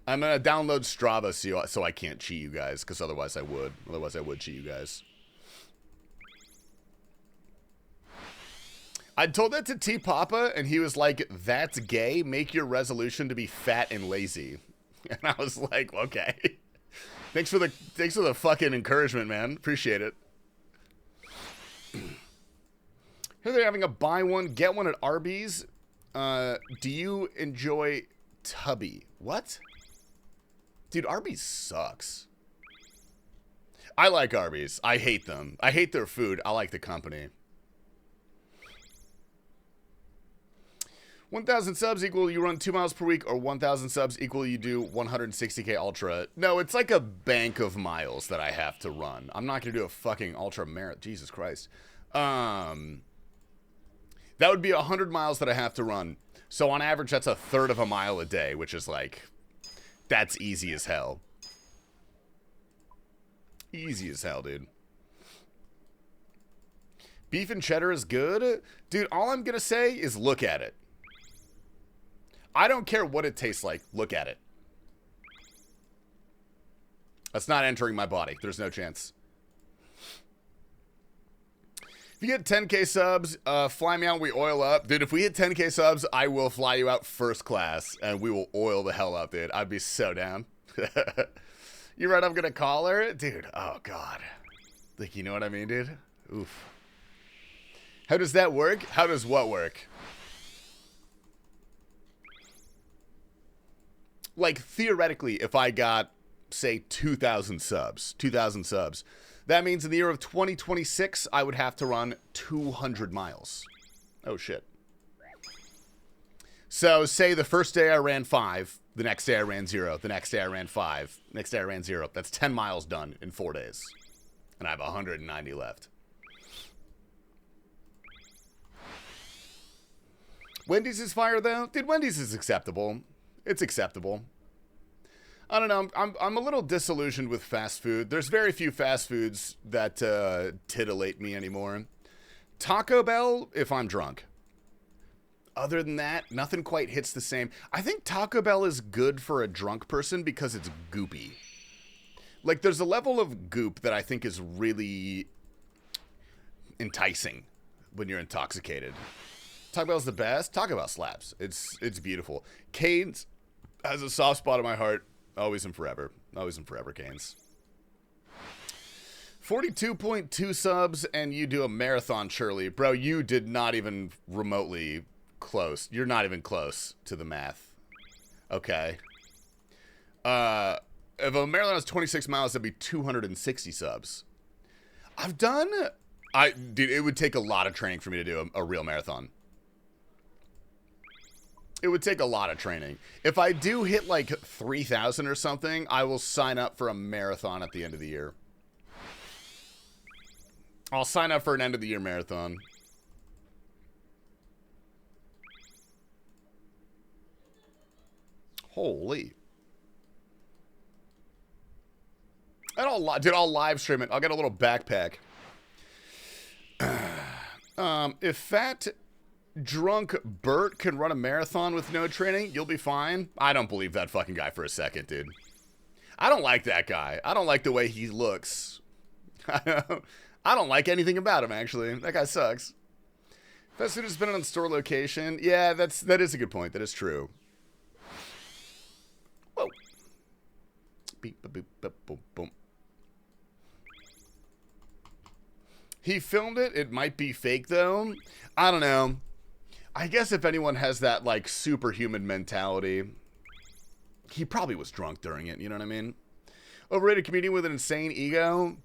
I'm going to download Strava so I can't cheat you guys, because otherwise I would. Otherwise I would cheat you guys. I told that to T Papa, and he was like, that's gay. Make your resolution to be fat and lazy. And I was like, okay. Thanks for the fucking encouragement, man. Appreciate it. Here they're having a buy one, get one at Arby's. Do you enjoy Tubby? What? Dude, Arby's sucks. I like Arby's. I hate them. I hate their food. I like the company. 1,000 subs equal you run 2 miles per week, or 1,000 subs equal you do 160k ultra. No, it's like a bank of miles that I have to run. I'm not going to do a fucking ultra marathon. Jesus Christ. That would be 100 miles that I have to run. So on average, that's a third of a mile a day, which is like, that's easy as hell. Easy as hell, dude. Beef and cheddar is good? Dude, all I'm going to say is look at it. I don't care what it tastes like. Look at it. That's not entering my body. There's no chance. If you get 10k subs, fly me out, we oil up. Dude, if we hit 10k subs, I will fly you out first class, and we will oil the hell up, dude. I'd be so down. You right, I'm gonna call her? Dude, oh god. Like, you know what I mean, dude? Oof. How does that work? How does what work? Like, theoretically, if I got, say, 2,000 subs, that means in the year of 2026, I would have to run 200 miles. Oh, shit. So, say the first day I ran 5, the next day I ran 0, the next day I ran 5, next day I ran 0. That's 10 miles done in 4 days. And I have 190 left. Wendy's is fire, though? Dude, Wendy's is acceptable. It's acceptable. I don't know. I'm a little disillusioned with fast food. There's very few fast foods that titillate me anymore. Taco Bell, if I'm drunk. Other than that, nothing quite hits the same. I think Taco Bell is good for a drunk person because it's goopy. Like, there's a level of goop that I think is really enticing when you're intoxicated. Taco Bell's the best. Taco Bell slaps. It's beautiful. Cane's has a soft spot in my heart. Always and forever. Always and forever, Cane's. 42.2 subs, and you do a marathon, Shirley. Bro, you did not even remotely close. You're not even close to the math. Okay. If a marathon is 26 miles, that'd be 260 subs. Dude, it would take a lot of training for me to do a real marathon. It would take a lot of training. If I do hit like 3,000 or something, I will sign up for a marathon at the end of the year. I'll sign up for an end of the year marathon. Holy. And I'll live stream it. I'll get a little backpack. If fat drunk Bert can run a marathon with no training, you'll be fine. I don't believe that fucking guy for a second, dude. I don't like that guy. I don't like the way he looks. I don't like anything about him, actually. That guy sucks. Fast food has been on store location. Yeah, that is a good point. That is true. Whoa. Beep, boop, boop, boom, boom. He filmed it. It might be fake, though. I don't know. I guess if anyone has that, like, superhuman mentality, he probably was drunk during it, you know what I mean? Overrated comedian with an insane ego?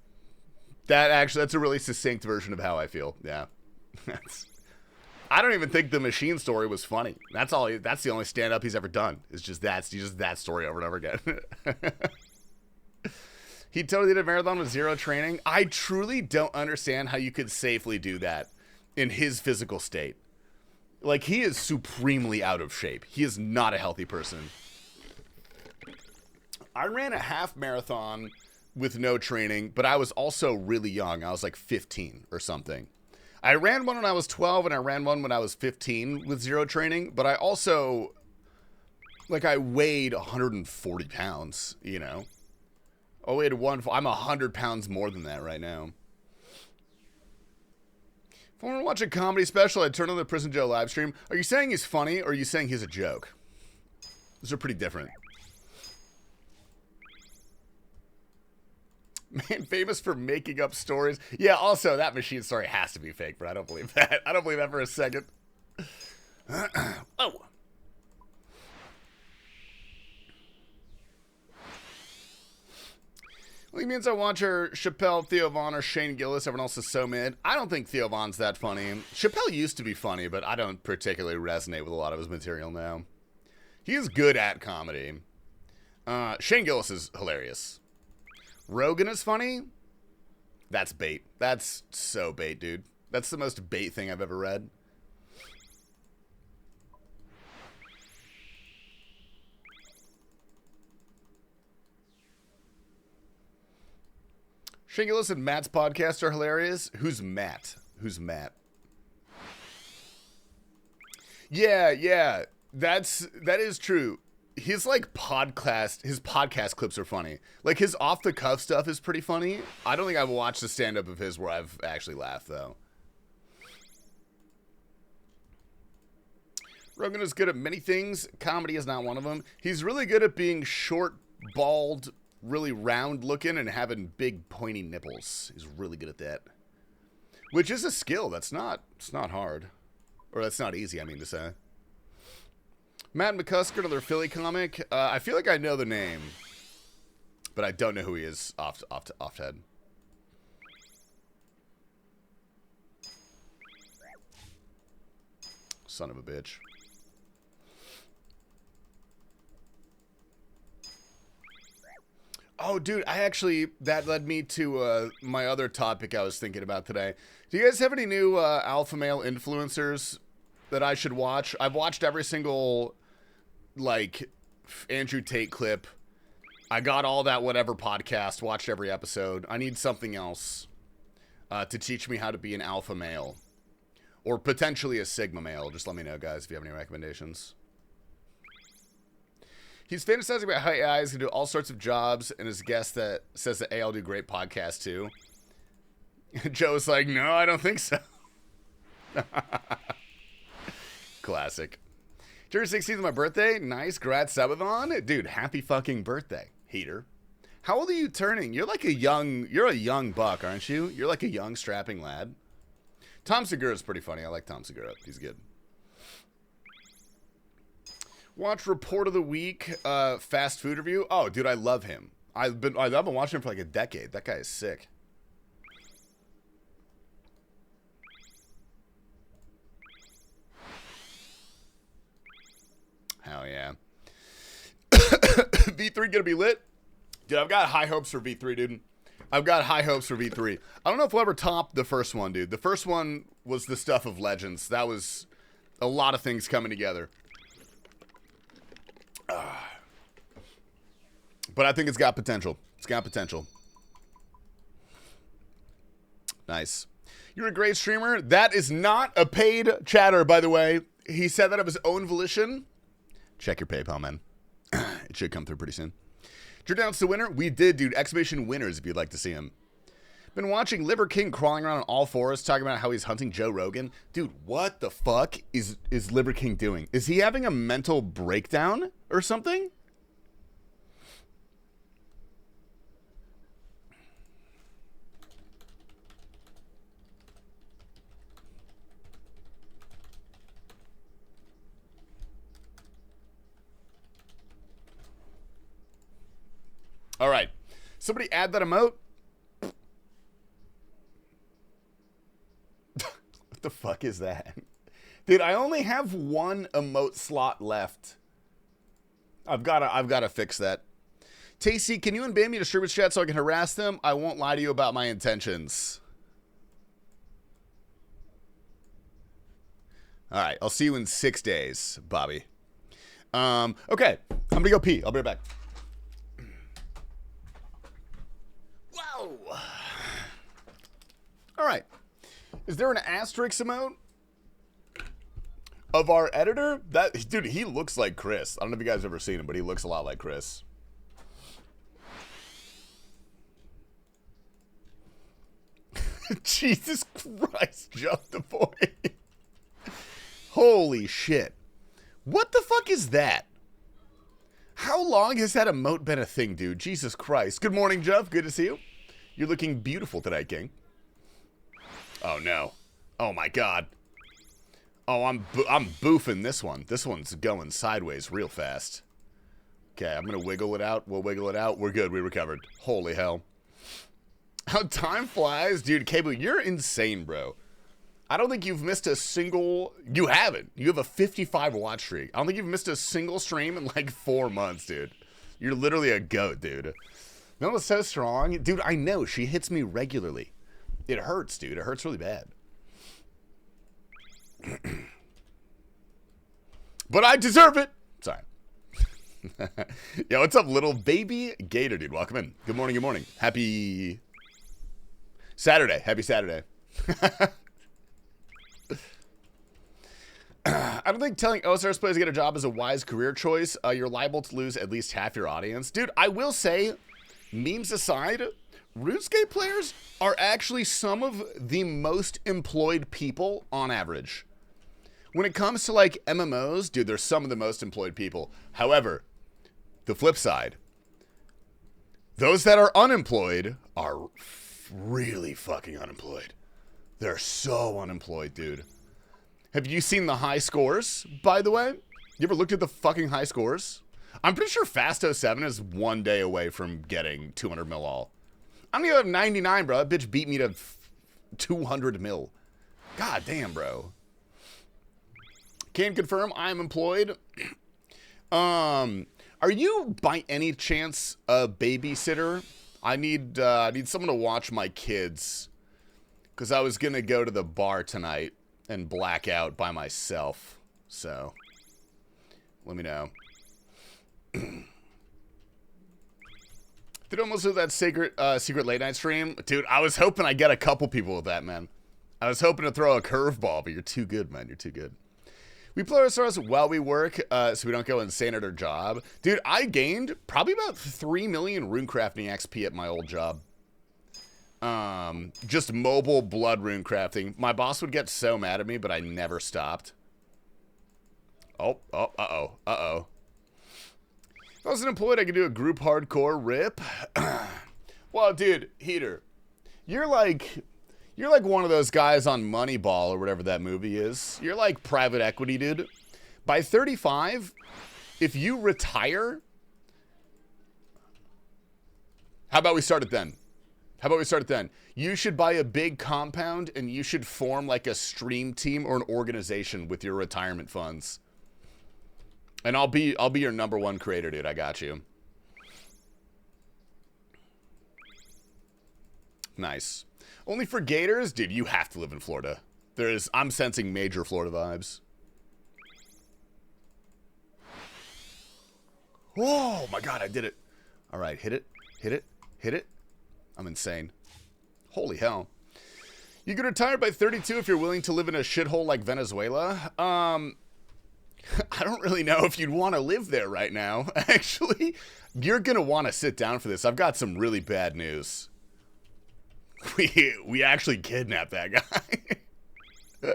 That's a really succinct version of how I feel, yeah. I don't even think the machine story was funny. That's the only stand-up he's ever done. It's just that story over and over again. He totally did a marathon with zero training. I truly don't understand how you could safely do that in his physical state. Like, he is supremely out of shape. He is not a healthy person. I ran a half marathon with no training, but I was also really young. I was like 15 or something. I ran one when I was 12, and I ran one when I was 15 with zero training, but I also, like, I weighed 140 pounds, you know? I'm 100 pounds more than that right now. If I want to watch a comedy special, I'd turn on the Prison Joe live stream. Are you saying he's funny, or are you saying he's a joke? Those are pretty different. Man, famous for making up stories. Yeah, also, that machine story has to be fake, but I don't believe that. I don't believe that for a second. Oh. Well, it means I watch her Chappelle, Theo Von, or Shane Gillis. Everyone else is so mid. I don't think Theo Von's that funny. Chappelle used to be funny, but I don't particularly resonate with a lot of his material now. He is good at comedy. Shane Gillis is hilarious. Rogan is funny. That's bait. That's so bait, dude. That's the most bait thing I've ever read. Shane Gillis and Matt's podcast are hilarious. Who's Matt? Who's Matt? Yeah. That is true. His podcast clips are funny. Like his off the cuff stuff is pretty funny. I don't think I've watched a stand up of his where I've actually laughed though. Rogan is good at many things. Comedy is not one of them. He's really good at being short, bald, really round looking and having big pointy nipples. He's really good at that. Which is a skill. It's not hard. Or that's not easy, I mean to say. Matt McCusker, another Philly comic. I feel like I know the name. But I don't know who he is off head. Son of a bitch. Oh, dude, that led me to my other topic I was thinking about today. Do you guys have any new alpha male influencers that I should watch? I've watched every single, Andrew Tate clip. I got all that whatever podcast, watched every episode. I need something else to teach me how to be an alpha male. Or potentially a sigma male. Just let me know, guys, if you have any recommendations. He's fantasizing about how AI is going to do all sorts of jobs, and his guest that says that AI will do great podcasts too. Joe's like, no, I don't think so. Classic. January 16th is my birthday. Nice. Congrats, Subathon. Dude, happy fucking birthday, heater. How old are you turning? You're a young buck, aren't you? You're like a young strapping lad. Tom Segura is pretty funny. I like Tom Segura. He's good. Watch Report of the Week, fast food review. Oh, dude, I love him. I've been watching him for like a decade. That guy is sick. Hell yeah. V3 gonna be lit? Dude, I've got high hopes for V3, dude. I've got high hopes for V3. I don't know if we'll ever top the first one, dude. The first one was the stuff of legends. That was a lot of things coming together. But I think it's got potential. It's got potential. Nice. You're a great streamer. That is not a paid chatter, by the way. He said that of his own volition. Check your PayPal, man. It should come through pretty soon. Drew announced the winner. We did, dude. Exclamation winners if you'd like to see him. Been watching Liver King crawling around on all fours, talking about how he's hunting Joe Rogan. Dude, what the fuck is Liver King doing? Is he having a mental breakdown or something? All right. Somebody add that emote. What the fuck is that? Dude, I only have one emote slot left. I've gotta fix that. Tasty, can you unban me to streamers chat so I can harass them? I won't lie to you about my intentions. All right, I'll see you in 6 days, Bobby. Okay, I'm gonna go pee. I'll be right back. Whoa. All right. Is there an asterisk emote of our editor? That dude, he looks like Chris. I don't know if you guys have ever seen him, but he looks a lot like Chris. Jesus Christ, Jeff the boy. Holy shit. What the fuck is that? How long has that emote been a thing, dude? Jesus Christ. Good morning, Jeff. Good to see you. You're looking beautiful today, King. Oh, no. Oh, my God. Oh, I'm boofing this one. This one's going sideways real fast. Okay, I'm going to wiggle it out. We'll wiggle it out. We're good. We recovered. Holy hell. How time flies. Dude, Kabu, you're insane, bro. I don't think you've missed a single... You haven't. You have a 55 watch streak. I don't think you've missed a single stream in like 4 months, dude. You're literally a goat, dude. Nona's so strong. Dude, I know. She hits me regularly. It hurts, dude. It hurts really bad. But I deserve it. Sorry. Yo, what's up, little baby gator, dude? Welcome in. Good morning, good morning. Happy Saturday. Happy Saturday. I don't think telling OSRS players to get a job is a wise career choice. You're liable to lose at least half your audience. Dude, I will say, memes aside, RuneScape players are actually some of the most employed people on average. When it comes to, like, MMOs, dude, they're some of the most employed people. However, the flip side, those that are unemployed are really fucking unemployed. They're so unemployed, dude. Have you seen the high scores, by the way? You ever looked at the fucking high scores? I'm pretty sure Fast07 is 1 day away from getting 200 mil all. I'm gonna go 99, bro. That bitch beat me to 200 mil. God damn, bro. Can confirm I'm employed. Are you by any chance a babysitter? I need someone to watch my kids. Because I was gonna go to the bar tonight and black out by myself. So, let me know. Did almost do that secret late night stream? Dude, I was hoping I'd get a couple people with that, man. I was hoping to throw a curveball, but you're too good, man. You're too good. We play ourselves while we work, so we don't go insane at our job. Dude, I gained probably about 3 million runecrafting XP at my old job. Just mobile blood runecrafting. My boss would get so mad at me, but I never stopped. Uh-oh. If I wasn't employed, I could do a group hardcore rip. Well, dude, Heater, you're like one of those guys on Moneyball or whatever that movie is. You're like private equity, dude. By 35, if you retire, how about we start it then? You should buy a big compound and you should form like a stream team or an organization with your retirement funds. And I'll be your #1 creator, dude. I got you. Nice. Only for gators? Dude, you have to live in Florida. I'm sensing major Florida vibes. Oh my god, I did it. Alright, hit it. I'm insane. Holy hell. You could retire by 32 if you're willing to live in a shithole like Venezuela. I don't really know if you'd want to live there right now. Actually, you're going to want to sit down for this. I've got some really bad news. We actually kidnapped that guy.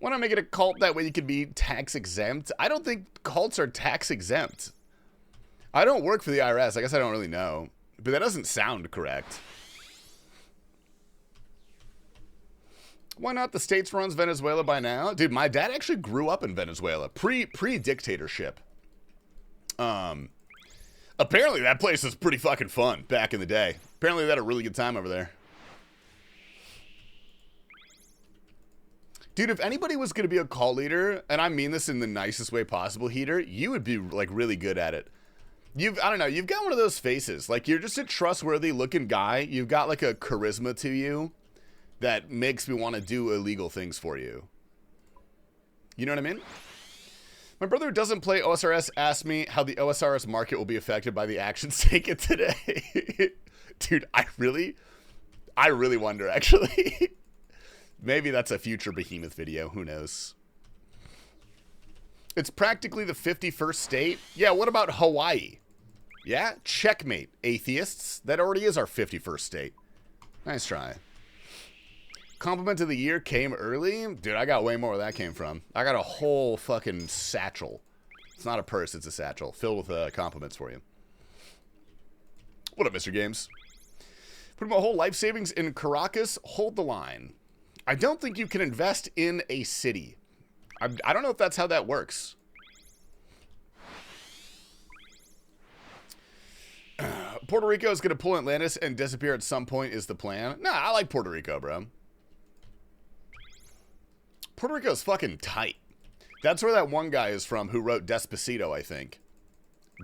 Why not make it a cult? That way you could be tax exempt. I don't think cults are tax exempt. I don't work for the IRS. I guess I don't really know. But that doesn't sound correct. Why not? The States runs Venezuela by now. Dude, my dad actually grew up in Venezuela. Pre-dictatorship. Apparently that place was pretty fucking fun back in the day. Apparently they had a really good time over there. Dude, if anybody was going to be a cult leader, and I mean this in the nicest way possible, Heater, you would be, like, really good at it. I don't know, you've got one of those faces. Like, you're just a trustworthy looking guy. You've got, like, a charisma to you that makes me want to do illegal things for you. You know what I mean? My brother who doesn't play OSRS asked me how the OSRS market will be affected by the actions taken today. Dude, I really wonder, actually. Maybe that's a future Behemoth video. Who knows? It's practically the 51st state. Yeah, what about Hawaii? Yeah, checkmate, atheists. That already is our 51st state. Nice try. Compliment of the year came early. Dude, I got way more where that came from. I got a whole fucking satchel. It's not a purse, it's a satchel. Filled with compliments for you. What up, Mr. Games? Put my whole life savings in Caracas. Hold the line. I don't think you can invest in a city. I don't know if that's how that works. Puerto Rico is going to pull Atlantis and disappear at some point is the plan. Nah, I like Puerto Rico, bro. Puerto Rico is fucking tight. That's where that one guy is from who wrote Despacito, I think.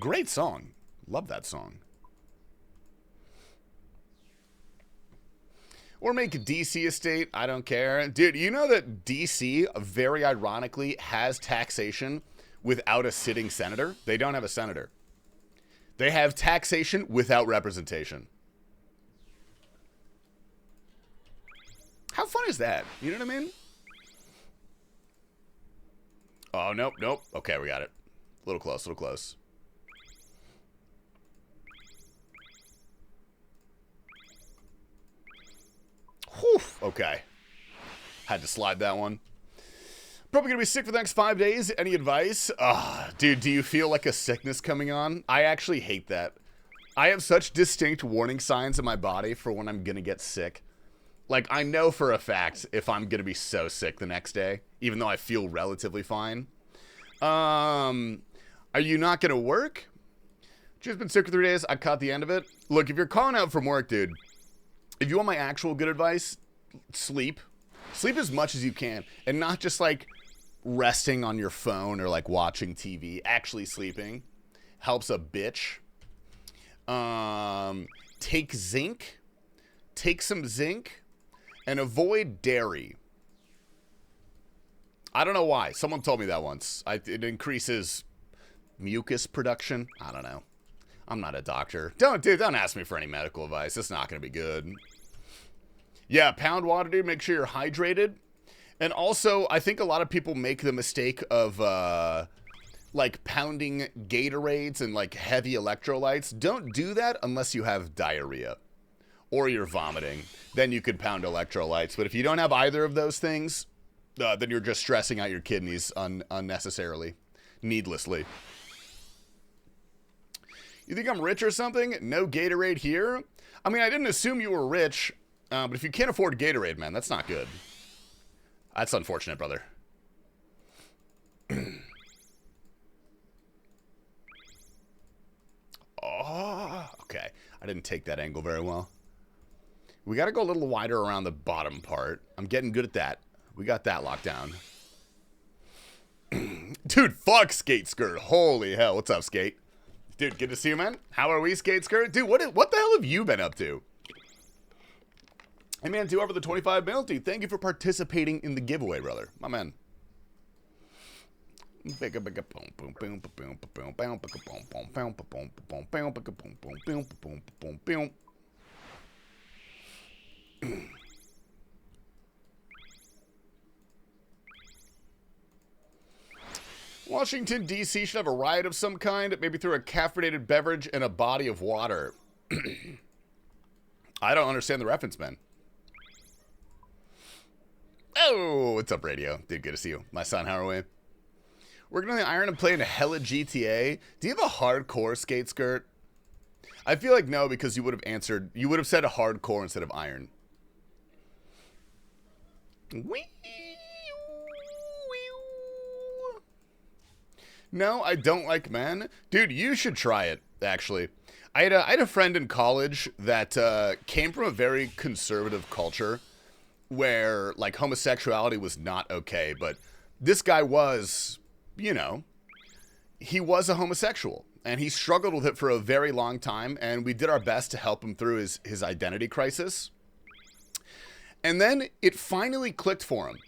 Great song. Love that song. Or make a DC a state. I don't care. Dude, you know that DC, very ironically, has taxation without a sitting senator? They don't have a senator. They have taxation without representation. How fun is that? You know what I mean? Oh, nope, nope. Okay, we got it. A little close, a little close. Whew, okay. Had to slide that one. Probably gonna be sick for the next 5 days. Any advice? Dude, do you feel like a sickness coming on? I actually hate that. I have such distinct warning signs in my body for when I'm gonna get sick. Like, I know for a fact if I'm gonna be so sick the next day, even though I feel relatively fine. Are you not gonna work? Just been sick for 3 days. I caught the end of it. Look, if you're calling out from work, dude, if you want my actual good advice, sleep. Sleep as much as you can. And not just like resting on your phone or like watching TV. Actually sleeping helps a bitch. Take zinc. Take some zinc. And avoid dairy. I don't know why. Someone told me that once. It increases mucus production. I don't know. I'm not a doctor. Don't ask me for any medical advice. It's not going to be good. Yeah, pound water, dude. Make sure you're hydrated. And also, I think a lot of people make the mistake of, like, pounding Gatorades and, like, heavy electrolytes. Don't do that unless you have diarrhea. Or you're vomiting. Then you could pound electrolytes. But if you don't have either of those things, then you're just stressing out your kidneys unnecessarily. Needlessly. You think I'm rich or something? No Gatorade here? I mean, I didn't assume you were rich. But if you can't afford Gatorade, man, that's not good. That's unfortunate, brother. Oh, okay. I didn't take that angle very well. We got to go a little wider around the bottom part. I'm getting good at that. We got that locked down. Dude, fuck Skate Skirt. Holy hell. What's up, Skate? Dude, good to see you, man. How are we, Skate Skirt? Dude, what the hell have you been up to? Hey, man, 2 over the 25 penalty. Thank you for participating in the giveaway, brother. My man. Washington, D.C. should have a riot of some kind, maybe through a caffeinated beverage and a body of water. I don't understand the reference, man. Oh, what's up, radio? Dude, good to see you. My son, how are we? Working on the iron and playing a hella GTA. Do you have a hardcore Skate Skirt? I feel like no, because you would have answered, you would have said a hardcore instead of iron. No, I don't like men. Dude, you should try it, actually. I had a friend in college that came from a very conservative culture where, like, homosexuality was not okay, but this guy was, you know, he was a homosexual, and he struggled with it for a very long time, and we did our best to help him through his identity crisis. And then it finally clicked for him,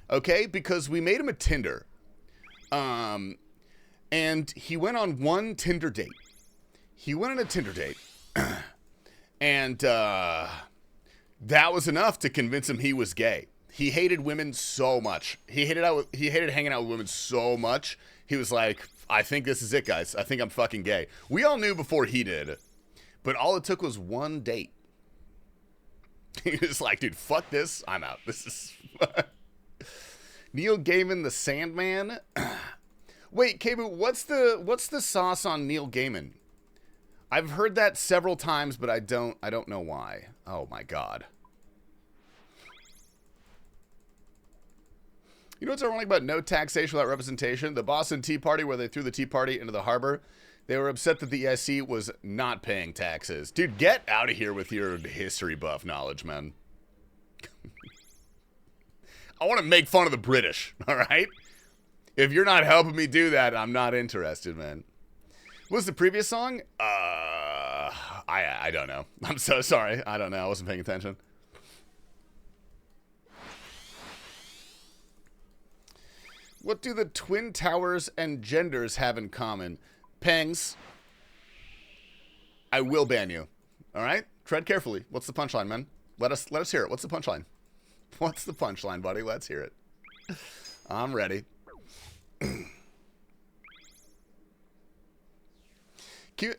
okay, because we made him a Tinder, and he went on one Tinder date. He went on a Tinder date, and that was enough to convince him he was gay. He hated women so much. He hated hanging out with women so much. He was like, I think this is it, guys. I think I'm fucking gay. We all knew before he did, but all it took was one date. He was like, dude, fuck this. I'm out. This is... Neil Gaiman, the Sandman. Wait, Kebu, what's the sauce on Neil Gaiman? I've heard that several times, but I don't know why. Oh my god. You know what's ironic about no taxation without representation? The Boston Tea Party, where they threw the Tea Party into the harbor, They were upset that the EIC was not paying taxes. Dude, get out of here with your history buff knowledge, man. I want to make fun of the British, all right? If you're not helping me do that, I'm not interested, man. What was the previous song? I don't know. I'm so sorry. I don't know. I wasn't paying attention. What do the Twin Towers and genders have in common? Pangs. I will ban you. All right? Tread carefully. What's the punchline, man? Let us hear it. What's the punchline? What's the punchline, buddy? Let's hear it. I'm ready.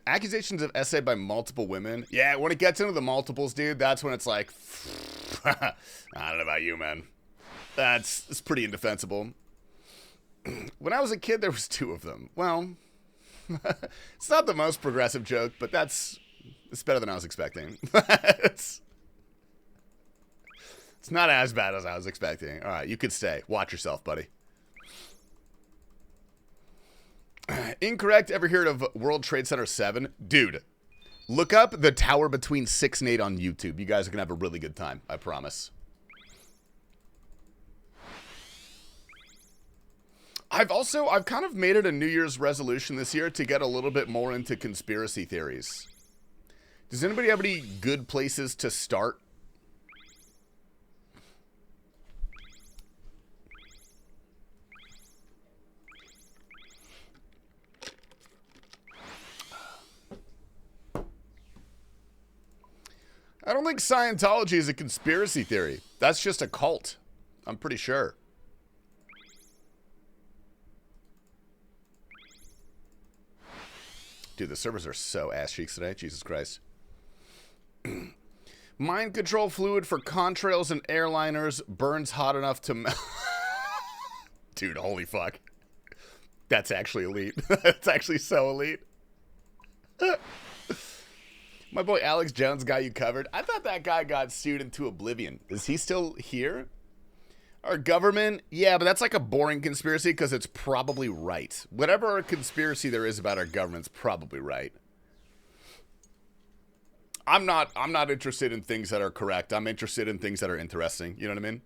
Accusations of essay by multiple women. Yeah, when it gets into the multiples, dude, that's when it's like, I don't know about you, man. It's pretty indefensible. When I was a kid, there was 2 of them. Well, it's not the most progressive joke, but it's better than I was expecting. It's not as bad as I was expecting. All right, you could stay. Watch yourself, buddy. Incorrect. Ever heard of World Trade Center 7? Dude, look up the tower between 6 and 8 on YouTube. You guys are going to have a really good time. I promise. I've kind of made it a New Year's resolution this year to get a little bit more into conspiracy theories. Does anybody have any good places to start? I don't think Scientology is a conspiracy theory. That's just a cult. I'm pretty sure. Dude, the servers are so ass cheeks today. Jesus Christ. Mind control fluid for contrails and airliners burns hot enough to melt. Dude, holy fuck. That's actually elite. That's actually so elite. My boy Alex Jones got you covered. I thought that guy got sued into oblivion. Is he still here? Our government? Yeah, but that's like a boring conspiracy because it's probably right. Whatever conspiracy there is about our government's probably right. I'm not interested in things that are correct. I'm interested in things that are interesting. You know what I mean?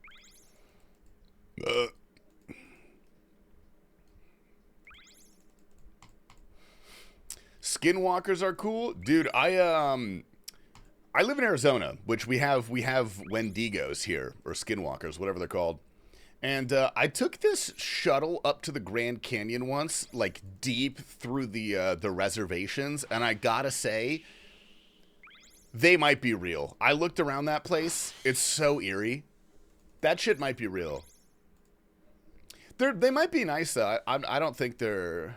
Skinwalkers are cool. Dude, I live in Arizona, which we have Wendigos here, or Skinwalkers, whatever they're called. And I took this shuttle up to the Grand Canyon once, like deep through the reservations, and I gotta say, they might be real. I looked around that place. It's so eerie. That shit might be real. They might be nice, though. I don't think they're,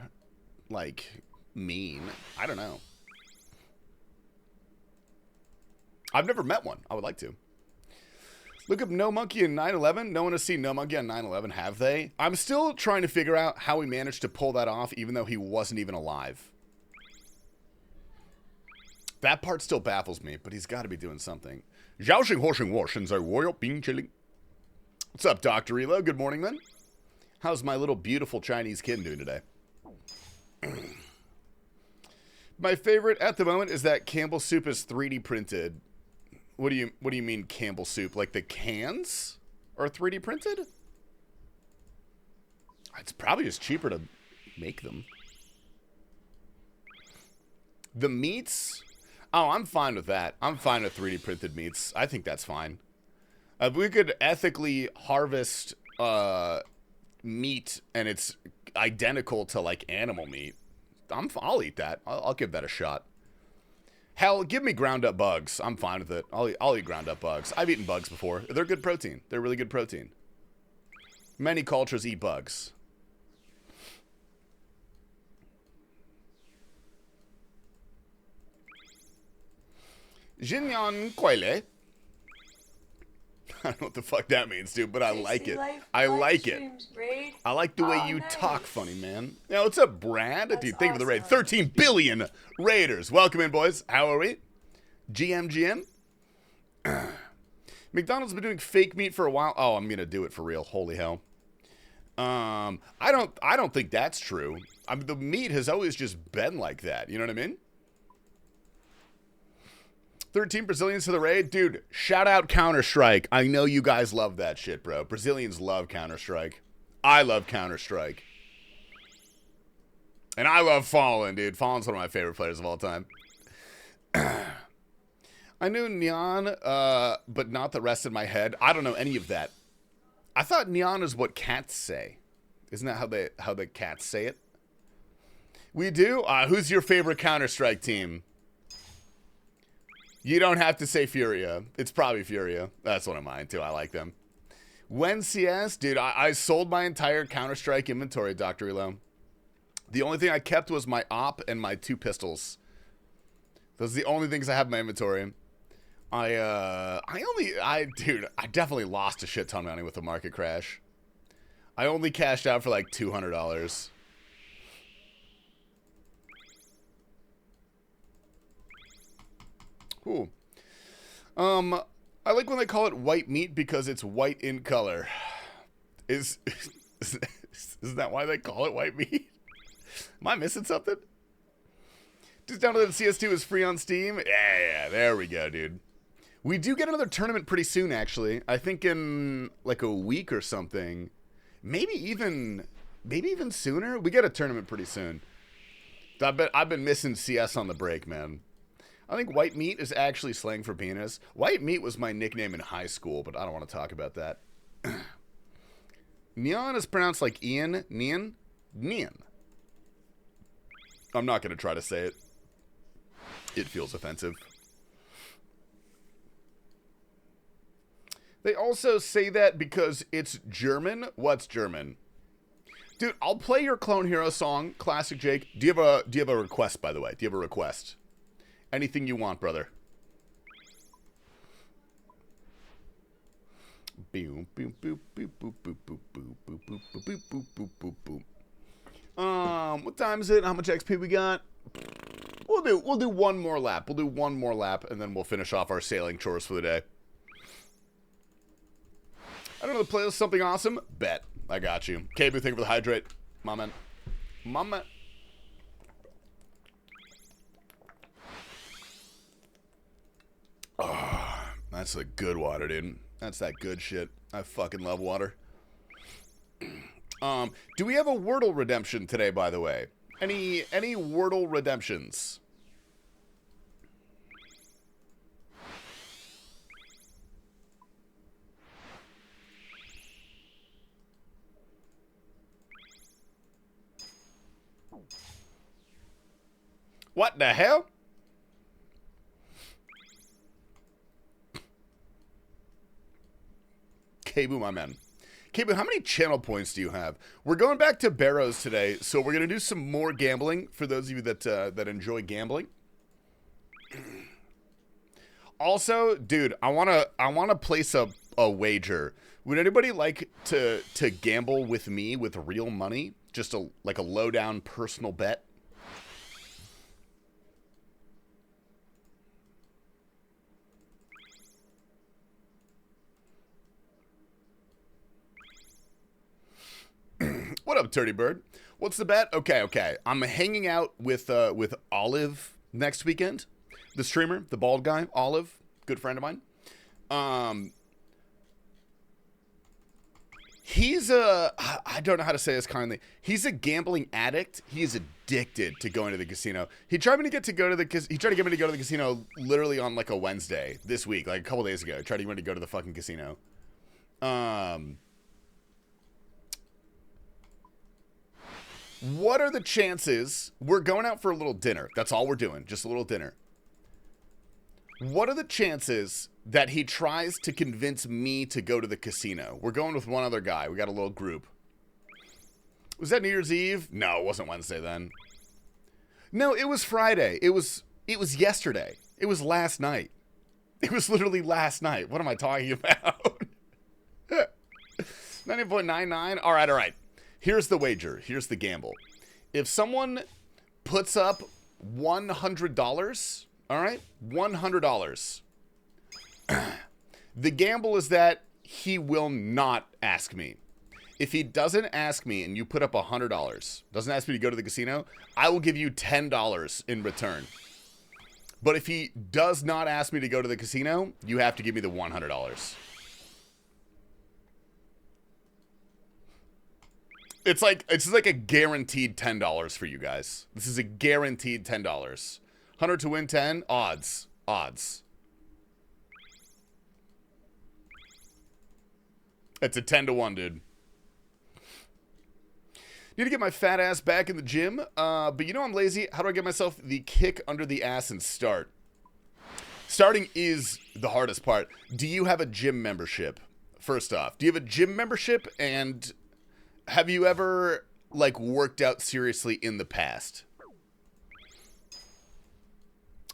like, mean. I don't know. I've never met one. I would like to. Look up No Monkey in 9/11. No one has seen No Monkey on 9/11, have they? I'm still trying to figure out how he managed to pull that off, even though he wasn't even alive. That part still baffles me, but he's got to be doing something. What's up, Dr. Elo? Good morning, man. How's my little beautiful Chinese kitten doing today? My favorite at the moment is that Campbell soup is 3D printed. What do you mean Campbell soup? Like the cans are 3D printed? It's probably just cheaper to make them. The meats? Oh, I'm fine with that. I'm fine with 3D printed meats. I think that's fine. If we could ethically harvest meat and it's identical to like animal meat, I'll eat that. I'll give that a shot. Hell, give me ground up bugs. I'm fine with it. I'll eat ground up bugs. I've eaten bugs before. They're good protein. They're really good protein. Many cultures eat bugs. Jinyan Koile. I don't know what the fuck that means, dude, but I like it. I like it. I like the way you talk, funny man. Yo, what's up, Brad? Dude, thank you for the raid. 13 billion raiders. Welcome in, boys. How are we? GM. McDonald's been doing fake meat for a while. Oh, I'm going to do it for real. Holy hell. I don't think that's true. I mean, the meat has always just been like that. You know what I mean? 13 Brazilians to the raid. Dude, shout out Counter-Strike. I know you guys love that shit, bro. Brazilians love Counter-Strike. I love Counter-Strike. And I love Fallen, dude. Fallen's one of my favorite players of all time. I knew Neon, but not the rest of my head. I don't know any of that. I thought Neon is what cats say. Isn't that how the cats say it? We do? Who's your favorite Counter-Strike team? You don't have to say Furia. It's probably Furia. That's one of mine, too. I like them. When CS? Dude, I sold my entire Counter-Strike inventory, Dr. Elo. The only thing I kept was my AWP and my 2 pistols. Those are the only things I have in my inventory. Dude, I definitely lost a shit ton of money with the market crash. I only cashed out for like $200. Ooh. I like when they call it white meat because it's white in color. Isn't that why they call it white meat? Am I missing something? Just downloaded CS2 is free on Steam. Yeah, there we go, dude. We do get another tournament pretty soon, actually. I think in like a week or something. Maybe even sooner. We get a tournament pretty soon. I've been missing CS on the break, man. I think white meat is actually slang for penis. White meat was my nickname in high school, but I don't want to talk about that. Neon is pronounced like Ian. Neon. I'm not going to try to say it. It feels offensive. They also say that because it's German. What's German? Dude, I'll play your Clone Hero song, Classic Jake. Do you have a request, by the way? Do you have a request? Anything you want, brother. What time is it? How much XP we got? We'll do one more lap. We'll do one more lap, and then we'll finish off our sailing chores for the day. I don't know the playlist something awesome. Bet. I got you. KB, thank you for the hydrate. Mama. Oh, that's the good water, dude. That's that good shit. I fucking love water. Do we have a Wordle redemption today, by the way? Any Wordle redemptions? What the hell? Kabu, my man. Kabu, how many channel points do you have? We're going back to Barrows today, so we're going to do some more gambling for those of you that enjoy gambling. Also, dude, I want to place a wager. Would anybody like to gamble with me with real money? Just like a low-down personal bet? What up, Turdy Bird? What's the bet? Okay. I'm hanging out with Olive next weekend. The streamer, the bald guy, Olive, good friend of mine. He's I don't know how to say this kindly. He's a gambling addict. He is addicted to going to the casino. He tried to get me to go to the casino literally on like a Wednesday this week, like a couple days ago. He tried to get me to go to the fucking casino. What are the chances? We're going out for a little dinner. That's all we're doing. Just a little dinner. What are the chances that he tries to convince me to go to the casino? We're going with one other guy. We got a little group. Was that New Year's Eve? No, it wasn't Wednesday then. No, it was Friday. It was yesterday. It was last night. It was literally last night. What am I talking about? 90.99. All right. Here's the wager. Here's the gamble. If someone puts up $100, all right, $100, the gamble is that he will not ask me. If he doesn't ask me and you put up $100, doesn't ask me to go to the casino, I will give you $10 in return. But if he does not ask me to go to the casino, you have to give me the $100. It's like a guaranteed $10 for you guys. This is a guaranteed $10. 100 to win 10, odds. It's a 10 to 1, dude. Need to get my fat ass back in the gym, but you know I'm lazy. How do I get myself the kick under the ass and start? Starting is the hardest part. Do you have a gym membership? First off, do you have a gym membership, and have you ever, like, worked out seriously in the past?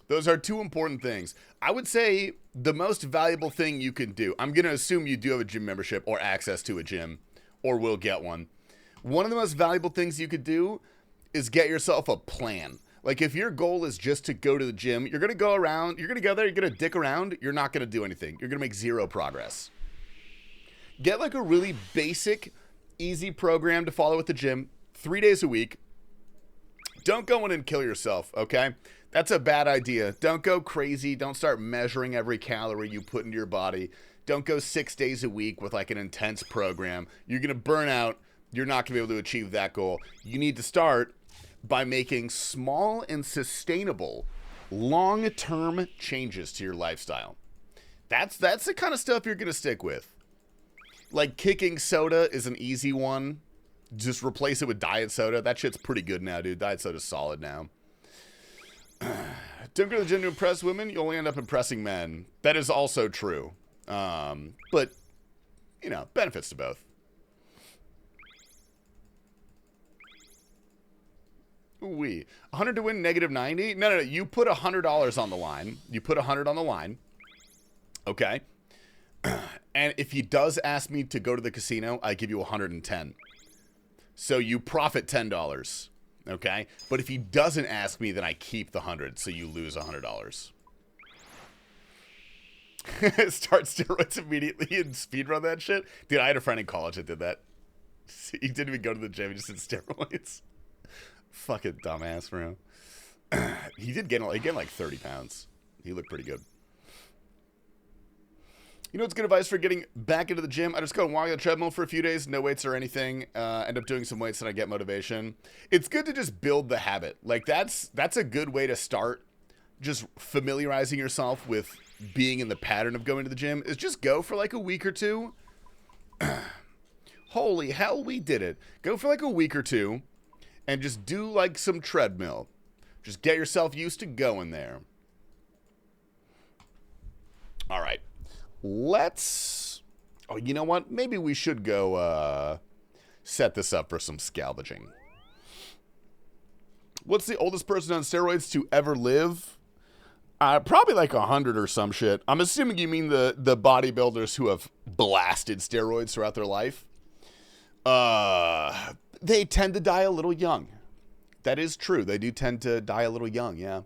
Those are two important things. I would say the most valuable thing you can do, I'm going to assume you do have a gym membership or access to a gym or will get one. One of the most valuable things you could do is get yourself a plan. Like, if your goal is just to go to the gym, you're going to go around, you're going to go there, you're going to dick around, you're not going to do anything. You're going to make zero progress. Get, like, a really basic, easy program to follow at the gym, 3 days a week. Don't go in and kill yourself, okay? That's a bad idea. Don't go crazy. Don't start measuring every calorie you put into your body. Don't go 6 days a week with, like, an intense program. You're going to burn out. You're not going to be able to achieve that goal. You need to start by making small and sustainable, long-term changes to your lifestyle. That's the kind of stuff you're going to stick with. Like, kicking soda is an easy one. Just replace it with diet soda. That shit's pretty good now, dude. Diet soda's solid now. Don't go to the gym to impress women. You only end up impressing men. That is also true. But, you know, benefits to both. Ooh-wee. 100 to win, negative 90? No. You put $100 on the line. You put 100 on the line. Okay. And if he does ask me to go to the casino, I give you 110. So you profit $10. Okay. But if he doesn't ask me, then I keep the 100. So you lose $100. Start steroids immediately and speedrun that shit. Dude, I had a friend in college that did that. He didn't even go to the gym. He just did steroids. Fucking dumbass, bro. He gained like 30 pounds. He looked pretty good. You know what's good advice for getting back into the gym? I just go and walk on the treadmill for a few days, no weights or anything. End up doing some weights and I get motivation. It's good to just build the habit. Like, that's a good way to start. Just familiarizing yourself with being in the pattern of going to the gym is just go for like a week or two. Holy hell, we did it. Go for like a week or two and just do like some treadmill. Just get yourself used to going there. All right. Oh, you know what? Maybe we should go set this up for some scavenging. What's the oldest person on steroids to ever live? Probably like 100 or some shit. I'm assuming you mean the bodybuilders who have blasted steroids throughout their life. They tend to die a little young. That is true. They do tend to die a little young, yeah.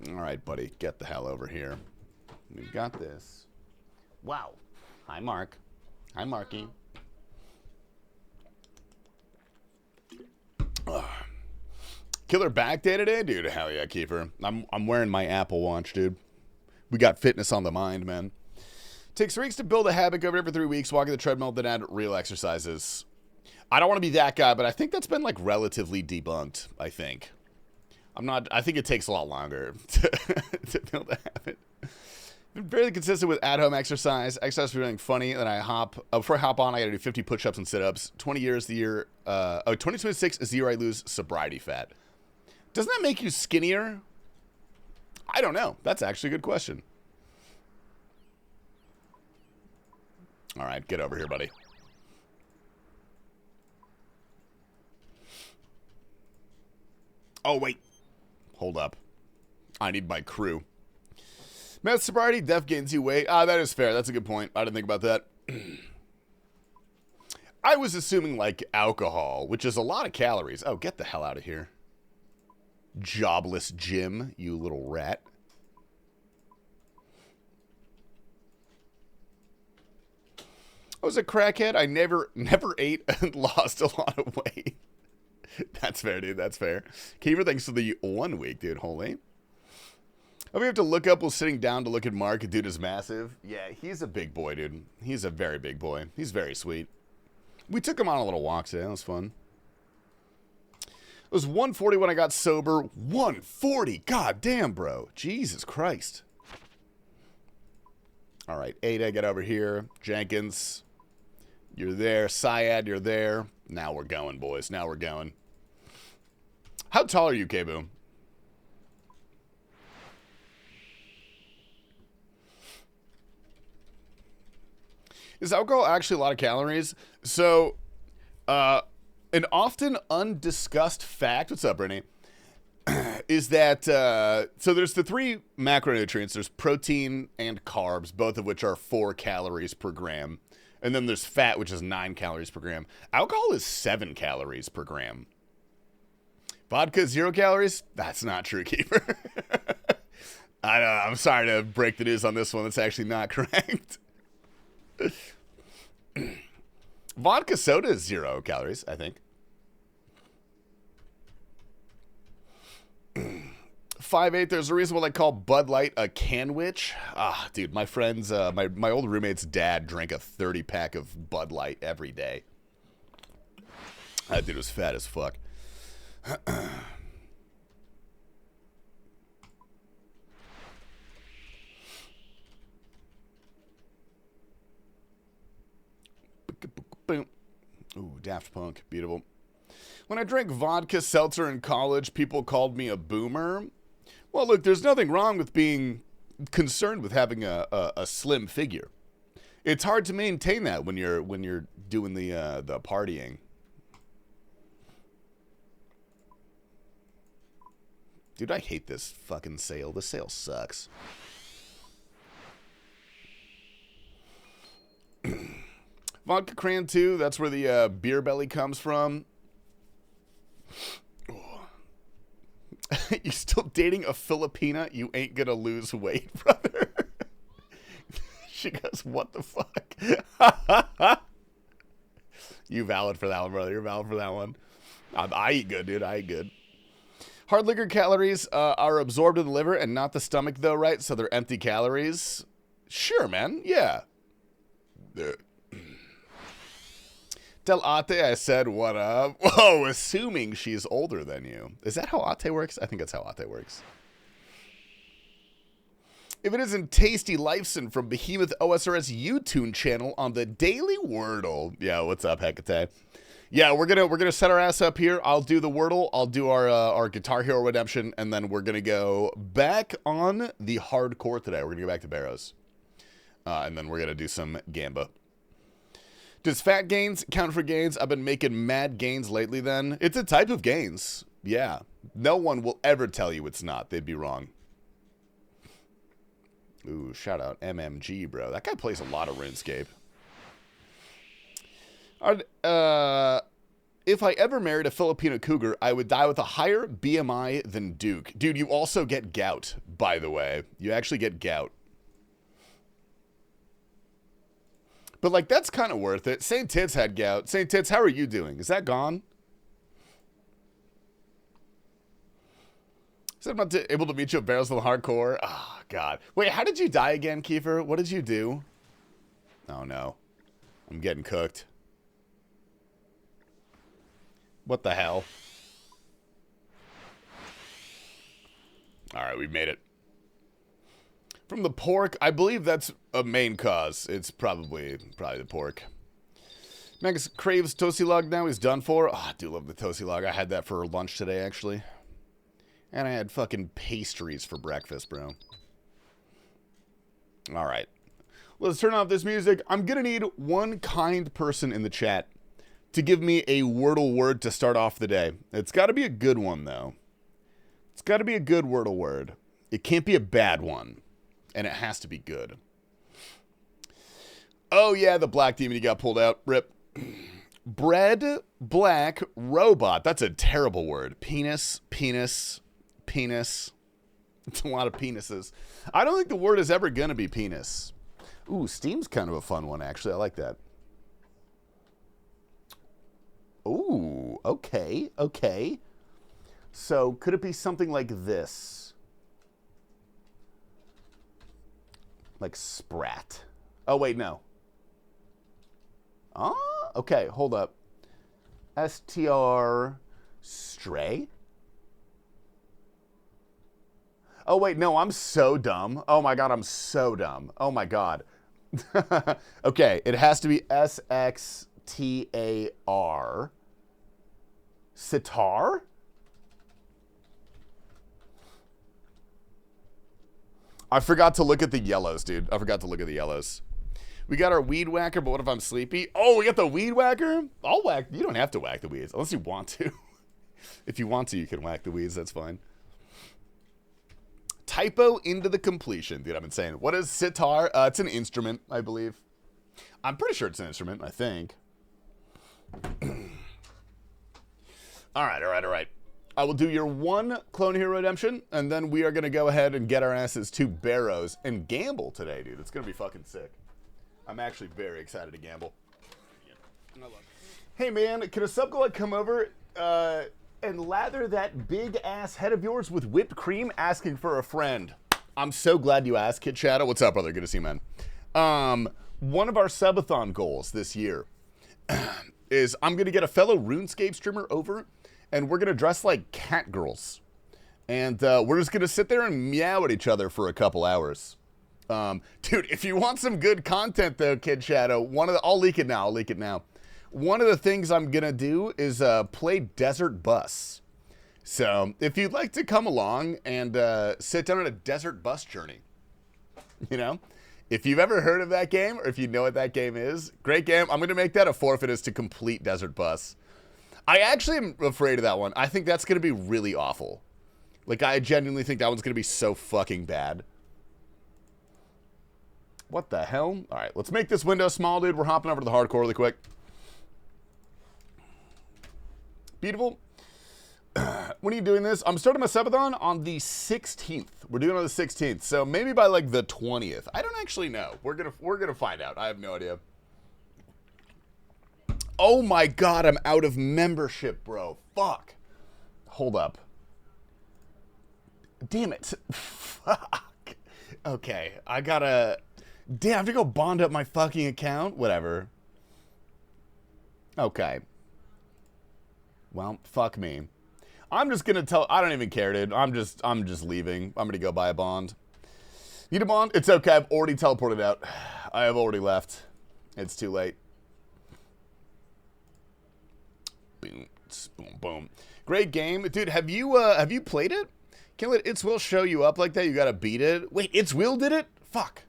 All right, buddy. Get the hell over here. We've got this. Wow. Hi, Mark. Hi, Marky. Killer back day today? Dude, hell yeah, Keeper. I'm wearing my Apple Watch, dude. We got fitness on the mind, man. Takes weeks to build a habit, go every 3 weeks, walking the treadmill, then add real exercises. I don't want to be that guy, but I think that's been like relatively debunked, I think. I think it takes a lot longer to build a habit. Been fairly consistent with at-home exercise. Exercise for doing funny, then before I hop on, I gotta do 50 push-ups and sit-ups. 2026 is the year I lose sobriety fat. Doesn't that make you skinnier? I don't know. That's actually a good question. All right, get over here, buddy. Oh, wait. Hold up. I need my crew. Meth sobriety, def gains you weight. That is fair. That's a good point. I didn't think about that. I was assuming, like, alcohol, which is a lot of calories. Oh, get the hell out of here. Jobless Jim, you little rat. I was a crackhead. I never ate and lost a lot of weight. That's fair, dude. That's fair. Keeper, thanks for the 1 week, dude. Holy. Oh, we have to look up while sitting down to look at Mark. Dude is massive. Yeah, he's a big boy, dude. He's a very big boy. He's very sweet. We took him on a little walk today. That was fun. It was 140 when I got sober. 140. God damn, bro. Jesus Christ. All right, Ada, get over here. Jenkins, you're there. Syed, you're there. Now we're going, boys. Now we're going. How tall are you, K-Boom? Is alcohol actually a lot of calories? So, an often undiscussed fact, what's up, Brittany, is that, so there's the 3 macronutrients. There's protein and carbs, both of which are 4 calories per gram. And then there's fat, which is 9 calories per gram. Alcohol is 7 calories per gram. Vodka, 0 calories? That's not true, Keeper. I know, I'm sorry to break the news on this one. That's actually not correct. Vodka soda is 0 calories, I think. 5'8", there's a reason why they call Bud Light a canwich. Ah, dude, my friend's, my old roommate's dad drank a 30-pack of Bud Light every day. That dude was fat as fuck. Ooh, Daft Punk. Beautiful. When I drank vodka seltzer in college, people called me a boomer. Well, look, there's nothing wrong with being concerned with having a slim figure. It's hard to maintain that when you're doing the partying. Dude, I hate this fucking sale. This sale sucks. Vodka Cran 2, that's where the beer belly comes from. You still dating a Filipina? You ain't gonna lose weight, brother. She goes, what the fuck? You valid for that one, brother. You're valid for that one. I eat good, dude. I eat good. Hard liquor calories are absorbed in the liver and not the stomach, though, right? So they're empty calories. Sure, man. Yeah. Tell Ate I said what up. Whoa, assuming she's older than you. Is that how Ate works? I think that's how Ate works. If it isn't Tasty Lifeson from Behemoth OSRS YouTube channel on the Daily Wordle. Yeah, what's up, Hecate? Yeah, we're gonna set our ass up here. I'll do the Wordle. I'll do our Guitar Hero Redemption, and then we're gonna go back on the hardcore today. We're gonna go back to Barrows, and then we're gonna do some Gamba. Does fat gains count for gains? I've been making mad gains lately then. It's a type of gains. Yeah. No one will ever tell you it's not. They'd be wrong. Ooh, shout out MMG, bro. That guy plays a lot of RuneScape. If I ever married a Filipino cougar, I would die with a higher BMI than Duke. Dude, you also get gout, by the way. You actually get gout. But, like, that's kind of worth it. St. Tits had gout. St. Tits, how are you doing? Is that gone? Is that not able to meet you at Barrows on the hardcore? Oh, God. Wait, how did you die again, Kiefer? What did you do? Oh, no. I'm getting cooked. What the hell? All right, we made it. From the pork, I believe that's a main cause. It's probably the pork. Max craves toasty log now. He's done for. Oh, I do love the toasty log. I had that for lunch today, actually. And I had fucking pastries for breakfast, bro. All right. Let's turn off this music. I'm going to need one kind person in the chat to give me a Wordle word to start off the day. It's got to be a good one, though. It's got to be a good Wordle word. It can't be a bad one. And it has to be good. Oh, yeah, the black demon you got pulled out. Rip. Bread, black, robot. That's a terrible word. Penis, penis, penis. It's a lot of penises. I don't think the word is ever going to be penis. Ooh, Steam's kind of a fun one, actually. I like that. Ooh, okay, okay. So could it be something like this? Like sprat. Oh, wait, no. Oh, okay, hold up. STR stray? Oh, wait, no, I'm so dumb. Oh, my God, I'm so dumb. Oh, my God. Okay, it has to be SXTAR. Sitar? I forgot to look at the yellows, dude. I forgot to look at the yellows. We got our weed whacker, but what if I'm sleepy? Oh, we got the weed whacker? I'll whack. You don't have to whack the weeds, unless you want to. If you want to, you can whack the weeds. That's fine. Typo into the completion, dude. I've been saying. What is sitar? It's an instrument, I believe. I'm pretty sure it's an instrument, I think. All right. I will do your one Clone Hero Redemption, and then we are going to go ahead and get our asses to Barrows and gamble today, dude. It's going to be fucking sick. I'm actually very excited to gamble. Hey, man, can a sub-goal come over and lather that big-ass head of yours with whipped cream asking for a friend? I'm so glad you asked, Kid Shadow. What's up, brother? Good to see you, man. One of our subathon goals this year is I'm going to get a fellow RuneScape streamer over, and we're going to dress like cat girls. And we're just going to sit there and meow at each other for a couple hours. Dude, if you want some good content, though, Kid Shadow, I'll leak it now. One of the things I'm going to do is play Desert Bus. So if you'd like to come along and sit down on a desert bus journey, you know, if you've ever heard of that game or if you know what that game is, great game. I'm going to make that a forfeit is to complete Desert Bus. I actually am afraid of that one. I think that's going to be really awful. Like, I genuinely think that one's going to be so fucking bad. What the hell? All right, let's make this window small, dude. We're hopping over to the hardcore really quick. Beautiful. When are you doing this? I'm starting my subathon on the 16th. We're doing it on the 16th, so maybe by like the 20th. I don't actually know. We're gonna find out. I have no idea. Oh my God, I'm out of membership, bro. Fuck. Hold up. Damn it. Fuck. Okay, I gotta. Damn, I have to go bond up my fucking account. Whatever. Okay. Well, fuck me. I'm just gonna tell. I don't even care, dude. I'm just leaving. I'm gonna go buy a bond. Need a bond? It's okay. I've already teleported out. I have already left. It's too late. Boom, boom, boom. Great game, dude. Have you played it? Can't let It's Will show you up like that. You gotta beat it. Wait, It's Will did it? Fuck.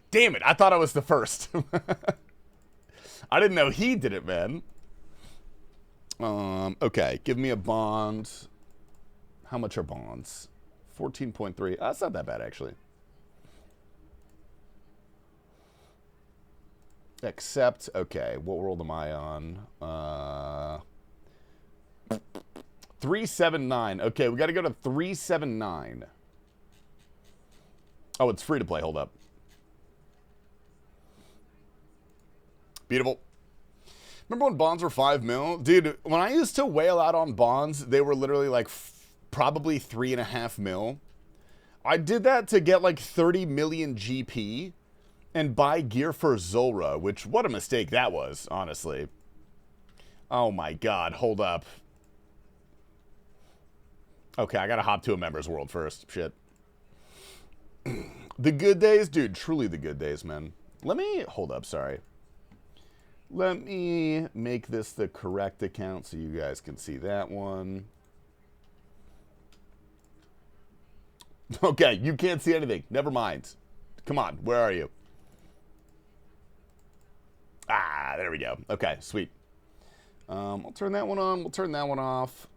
Damn it! I thought I was the first. I didn't know he did it, man. Okay, give me a bond. How much are bonds? 14.3. That's not that bad, actually. Accept. Okay, what world am I on? 379. Okay, we got to go to 379. Oh, it's free to play. Hold up. Beautiful. Remember when bonds were 5 mil? Dude, when I used to whale out on bonds, they were literally like probably 3.5 mil. I did that to get like 30 million GP and buy gear for Zulrah, which, what a mistake that was, honestly. Oh my God, hold up. Okay, I gotta hop to a members world first. Shit. The good days? Dude, truly the good days, man. Let me, hold up, sorry. Let me make this the correct account so you guys can see that one. Okay, you can't see anything. Never mind. Come on, where are you? Ah, there we go. Okay, sweet. I'll turn that one on. We'll turn that one off.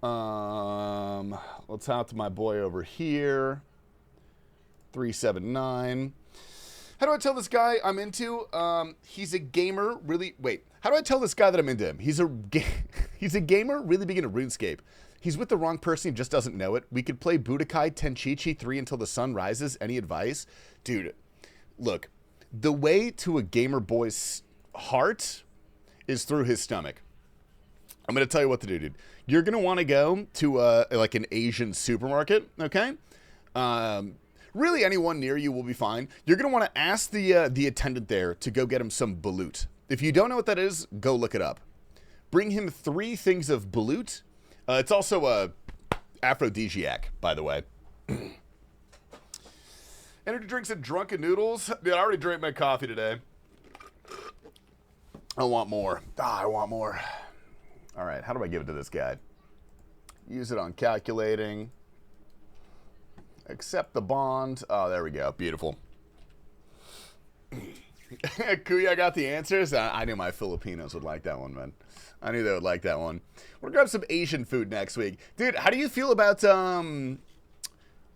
Let's hop to my boy over here. 379. How do I tell this guy I'm into? He's a gamer, really. Wait, how do I tell this guy that I'm into him? He's a gamer, really big into RuneScape. He's with the wrong person, he just doesn't know it. We could play Budokai Tenchichi 3 until the sun rises. Any advice? Dude, look, the way to a gamer boy's heart is through his stomach. I'm going to tell you what to do, dude. You're going to want to go to like an Asian supermarket, okay? Really, anyone near you will be fine. You're going to want to ask the attendant there to go get him some balut. If you don't know what that is, go look it up. Bring him 3 things of balut. It's also a aphrodisiac, by the way. Energy drinks and drunken noodles. Dude, I already drank my coffee today. I want more. I want more. All right, how do I give it to this guy? Use it on calculating. Accept the bond. Oh, there we go. Beautiful. Kuya got the answers. I knew my Filipinos would like that one, man. I knew they would like that one. We're gonna grab some Asian food next week. Dude, how do you feel about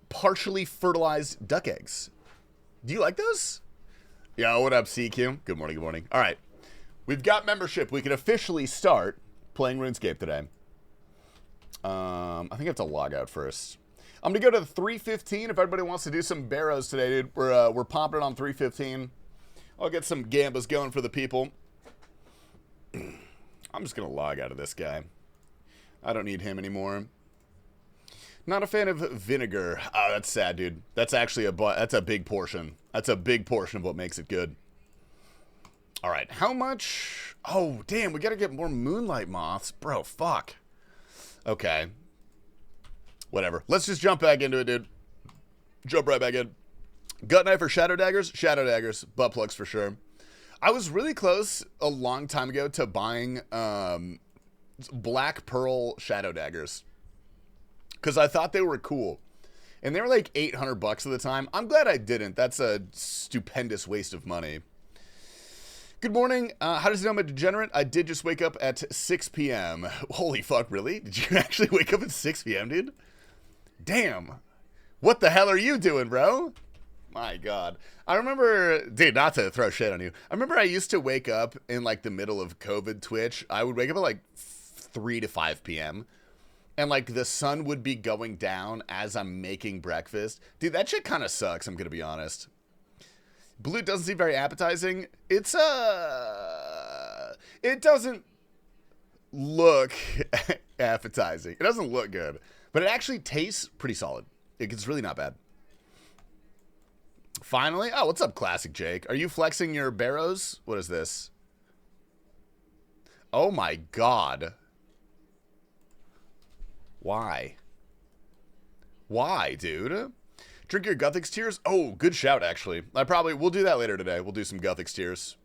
partially fertilized duck eggs? Do you like those? Yo, what up, CQ? Good morning, good morning. All right. We've got membership. We can officially start playing RuneScape today. I think I have to log out first. I'm going to go to the 315 if everybody wants to do some Barrows today, dude. We're popping it on 315. I'll get some gambas going for the people. I'm just going to log out of this guy. I don't need him anymore. Not a fan of vinegar. Oh, that's sad, dude. That's actually that's a big portion. That's a big portion of what makes it good. All right, how much? Oh, damn, we got to get more Moonlight moths. Bro, fuck. Okay. Whatever. Let's just jump back into it, dude. Jump right back in. Gut knife or shadow daggers? Shadow daggers. Butt plugs for sure. I was really close a long time ago to buying black pearl shadow daggers because I thought they were cool. And they were like $800 at the time. I'm glad I didn't. That's a stupendous waste of money. Good morning. How does it know I'm a degenerate? I did just wake up at 6 p.m. Holy fuck, really? Did you actually wake up at 6 p.m., dude? Damn. What the hell are you doing, bro? My God. I remember, dude, not to throw shit on you. I remember I used to wake up in like the middle of COVID Twitch. I would wake up at like 3 to 5 p.m. And like the sun would be going down as I'm making breakfast. Dude, that shit kind of sucks, I'm going to be honest. Blue doesn't seem very appetizing. It doesn't look appetizing. It doesn't look good, but it actually tastes pretty solid. It's really not bad. Finally, oh, what's up, Classic Jake? Are you flexing your Barrows? What is this? Oh my God. Why? Why, dude? Drink your Guthix tears? Oh, good shout, actually. We'll do that later today. We'll do some Guthix tears.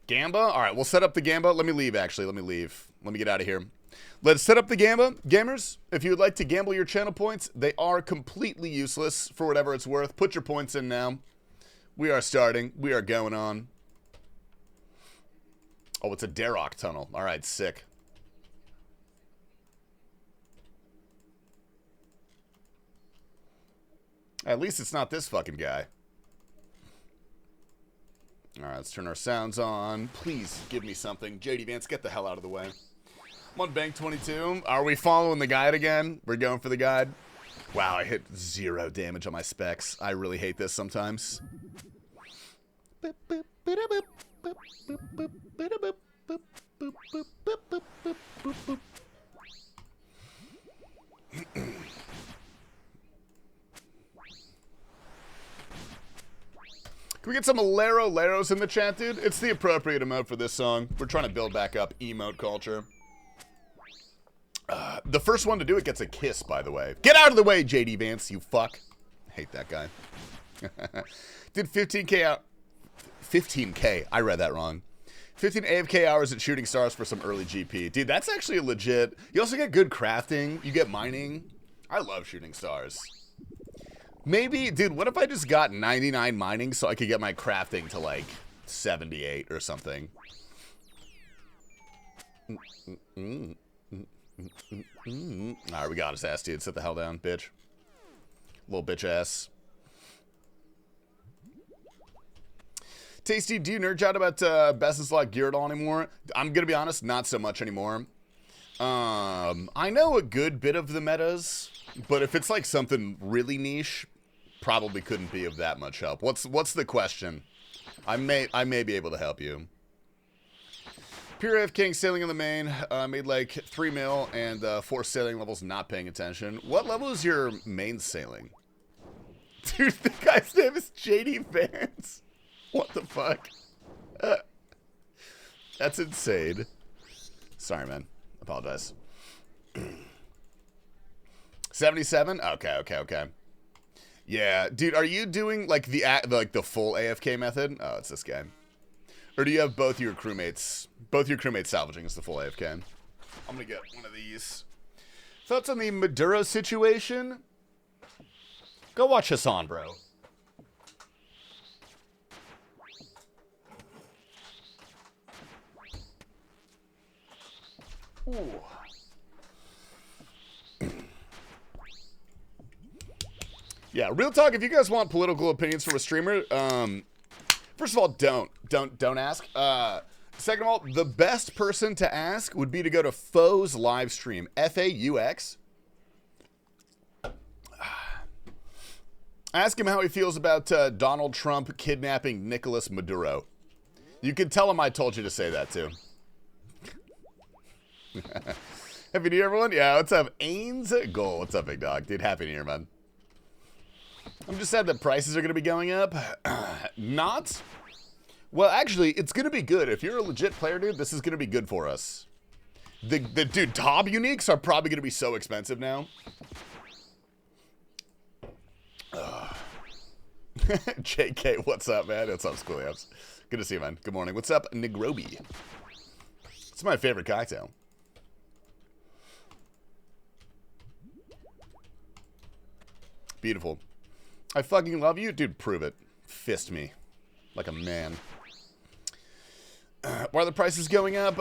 Gamba? All right, we'll set up the Gamba. Let me leave, actually. Let me leave. Let me get out of here. Let's set up the Gamba. Gamers, if you would like to gamble your channel points, they are completely useless for whatever it's worth. Put your points in now. We are starting. We are going on. Oh, it's a Darrock tunnel. All right, sick. At least it's not this fucking guy. All right, let's turn our sounds on. Please give me something. JD Vance, get the hell out of the way. I'm on bank 22. Are we following the guide again? We're going for the guide. Wow, I hit 0 damage on my specs. I really hate this sometimes. Can we get some Laros in the chat, dude? It's the appropriate emote for this song. We're trying to build back up emote culture. The first one to do it gets a kiss, by the way. Get out of the way, JD Vance, you fuck. Hate that guy. Did 15K out. 15K. I read that wrong. 15 AFK hours at Shooting Stars for some early GP. Dude, that's actually a legit. You also get good crafting. You get mining. I love Shooting Stars. Maybe, dude, what if I just got 99 mining so I could get my crafting to like 78 or something? Alright, we got his ass, dude. Sit the hell down, bitch. Little bitch ass. Tasty, do you nerd out about Best in Slot gear at all anymore? I'm gonna be honest, not so much anymore. I know a good bit of the metas, but if it's like something really niche, probably couldn't be of that much help. What's the question? I may be able to help you. Pure AFK sailing in the main. Made like 3 mil and 4 sailing levels not paying attention. What level is your main sailing? Dude, the guy's name is JD Vance. What the fuck? That's insane. Sorry, man. Apologize. 77? Okay. Yeah, dude, are you doing like the full AFK method? Oh, it's this guy. Or do you have both your crewmates? Both your crewmates salvaging is the full AFK. I'm gonna get one of these. Thoughts on the Maduro situation? Go watch Hassan, bro. Ooh. Yeah, real talk, if you guys want political opinions from a streamer, first of all, don't ask. Second of all, the best person to ask would be to go to Faux live stream, F-A-U-X. Ask him how he feels about Donald Trump kidnapping Nicolas Maduro. You can tell him I told you to say that too. Happy New Year, everyone. Yeah, what's up, Ains? Goal. What's up, big dog? Dude, happy New Year, man. I'm just sad that prices are going to be going up. Not? Well, actually, it's going to be good. If you're a legit player, dude, this is going to be good for us. Dude, top uniques are probably going to be so expensive now. JK, what's up, man? What's up, Schoolie Apps? Good to see you, man. Good morning. What's up, Negrobi? It's my favorite cocktail. Beautiful. I fucking love you. Dude, prove it. Fist me. Like a man. Why are the prices going up?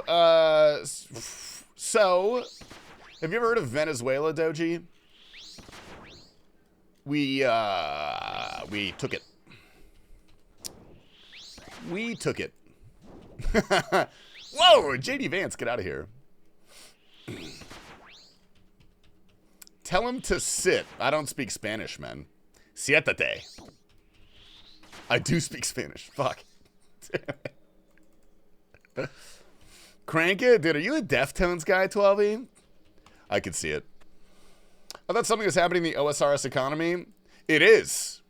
So, have you ever heard of Venezuela, Doji? We took it. We took it. Whoa! JD Vance, get out of here. Tell him to sit. I don't speak Spanish, man. Siéntate. I do speak Spanish. Fuck. Crank it? Dude, are you a Deftones guy, 12E? I could see it. I thought something was happening in the OSRS economy. It is.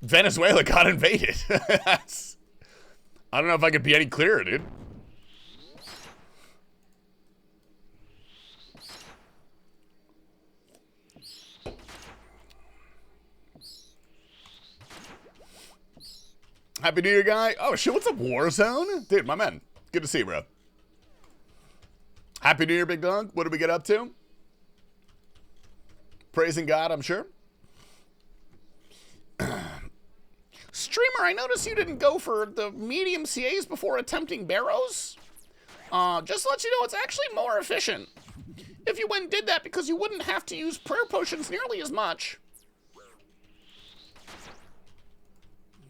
Venezuela got invaded. I don't know if I could be any clearer, dude. Happy New Year, guy. Oh, shit, what's up, Warzone? Dude, my man. Good to see you, bro. Happy New Year, big dog. What did we get up to? Praising God, I'm sure. Streamer, I noticed you didn't go for the medium CAs before attempting Barrows. Just to let you know, it's actually more efficient. If you went and did that, because you wouldn't have to use prayer potions nearly as much.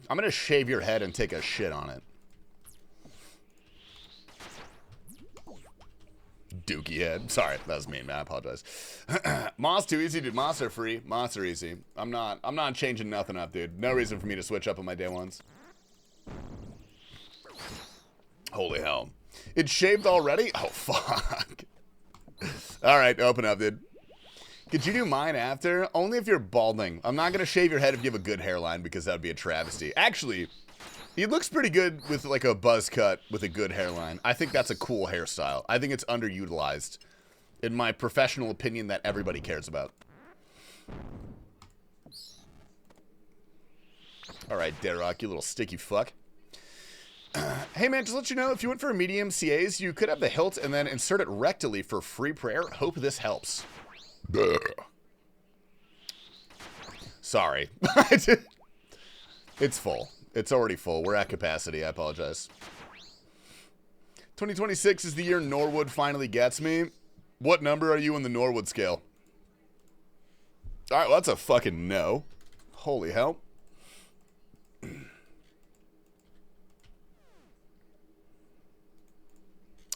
I'm gonna shave your head and take a shit on it. Dookie head. Sorry, that was mean, man. I apologize. Moths too easy, dude. Moths are free. Moths are easy. I'm not changing nothing up, dude. No reason for me to switch up on my day ones. Holy hell. It's shaved already? Oh, fuck. Alright, open up, dude. Could you do mine after? Only if you're balding. I'm not going to shave your head if you have a good hairline because that would be a travesty. Actually, he looks pretty good with like a buzz cut with a good hairline. I think that's a cool hairstyle. I think it's underutilized. In my professional opinion that everybody cares about. Alright, Derrock, you little sticky fuck. Hey man, just let you know, if you went for a medium CAs, you could have the hilt and then insert it rectally for free prayer. Hope this helps. Sorry. It's full. It's already full. We're at capacity. I apologize. 2026 is the year Norwood finally gets me. What number are you in the Norwood scale? Alright, well, that's a fucking no. Holy hell.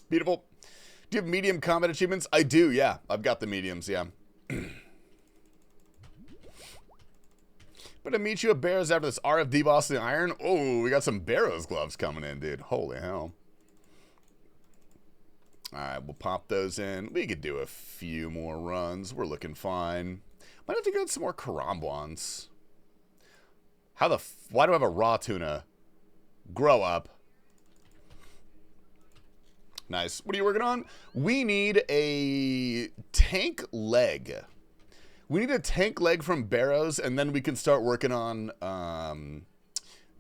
Beautiful. Do you have medium combat achievements? I do, yeah. I've got the mediums, yeah. But I meet you at Barrows after this RFD boss in the iron. Oh, we got some Barrows gloves coming in, dude. Holy hell. All right, we'll pop those in. We could do a few more runs. We're looking fine. Might have to get some more karambwans. Why do I have a raw tuna? Grow up. Nice. What are you working on? We need a tank leg. We need a tank leg from Barrows, and then we can start working on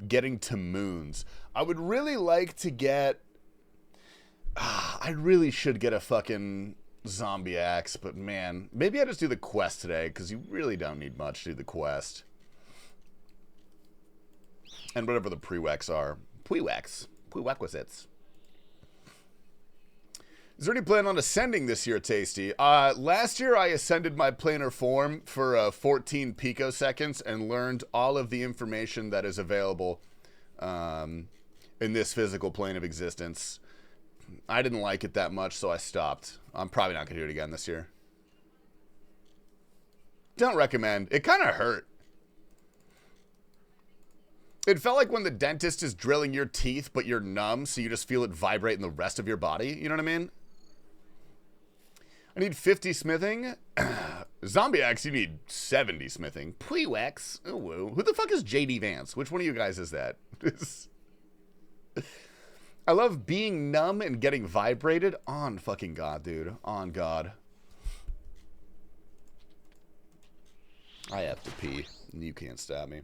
getting to moons. I would really like to get... I really should get a fucking zombie axe, but man, maybe I just do the quest today, because you really don't need much to do the quest. And whatever the prereqs are. Prerequisites. Is there any plan on ascending this year, Tasty? Last year I ascended my planar form for 14 picoseconds and learned all of the information that is available in this physical plane of existence. I didn't like it that much, so I stopped. I'm probably not going to do it again this year. Don't recommend. It kind of hurt. It felt like when the dentist is drilling your teeth, but you're numb, so you just feel it vibrate in the rest of your body. You know what I mean? I need 50 smithing. Zombie axe, you need 70 smithing. Prewex. Oh, woo. Who the fuck is JD Vance? Which one of you guys is that? I love being numb and getting vibrated. On fucking God, dude. On God. I have to pee. You can't stop me.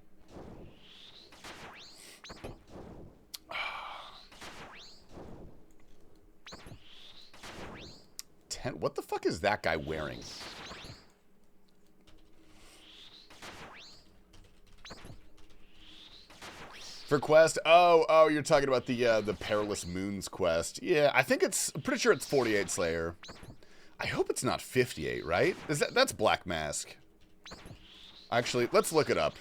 What the fuck is that guy wearing? For quest? Oh, you're talking about the Perilous Moons quest. Yeah, I'm pretty sure it's 48 Slayer. I hope it's not 58, right? That's Black Mask. Actually, let's look it up.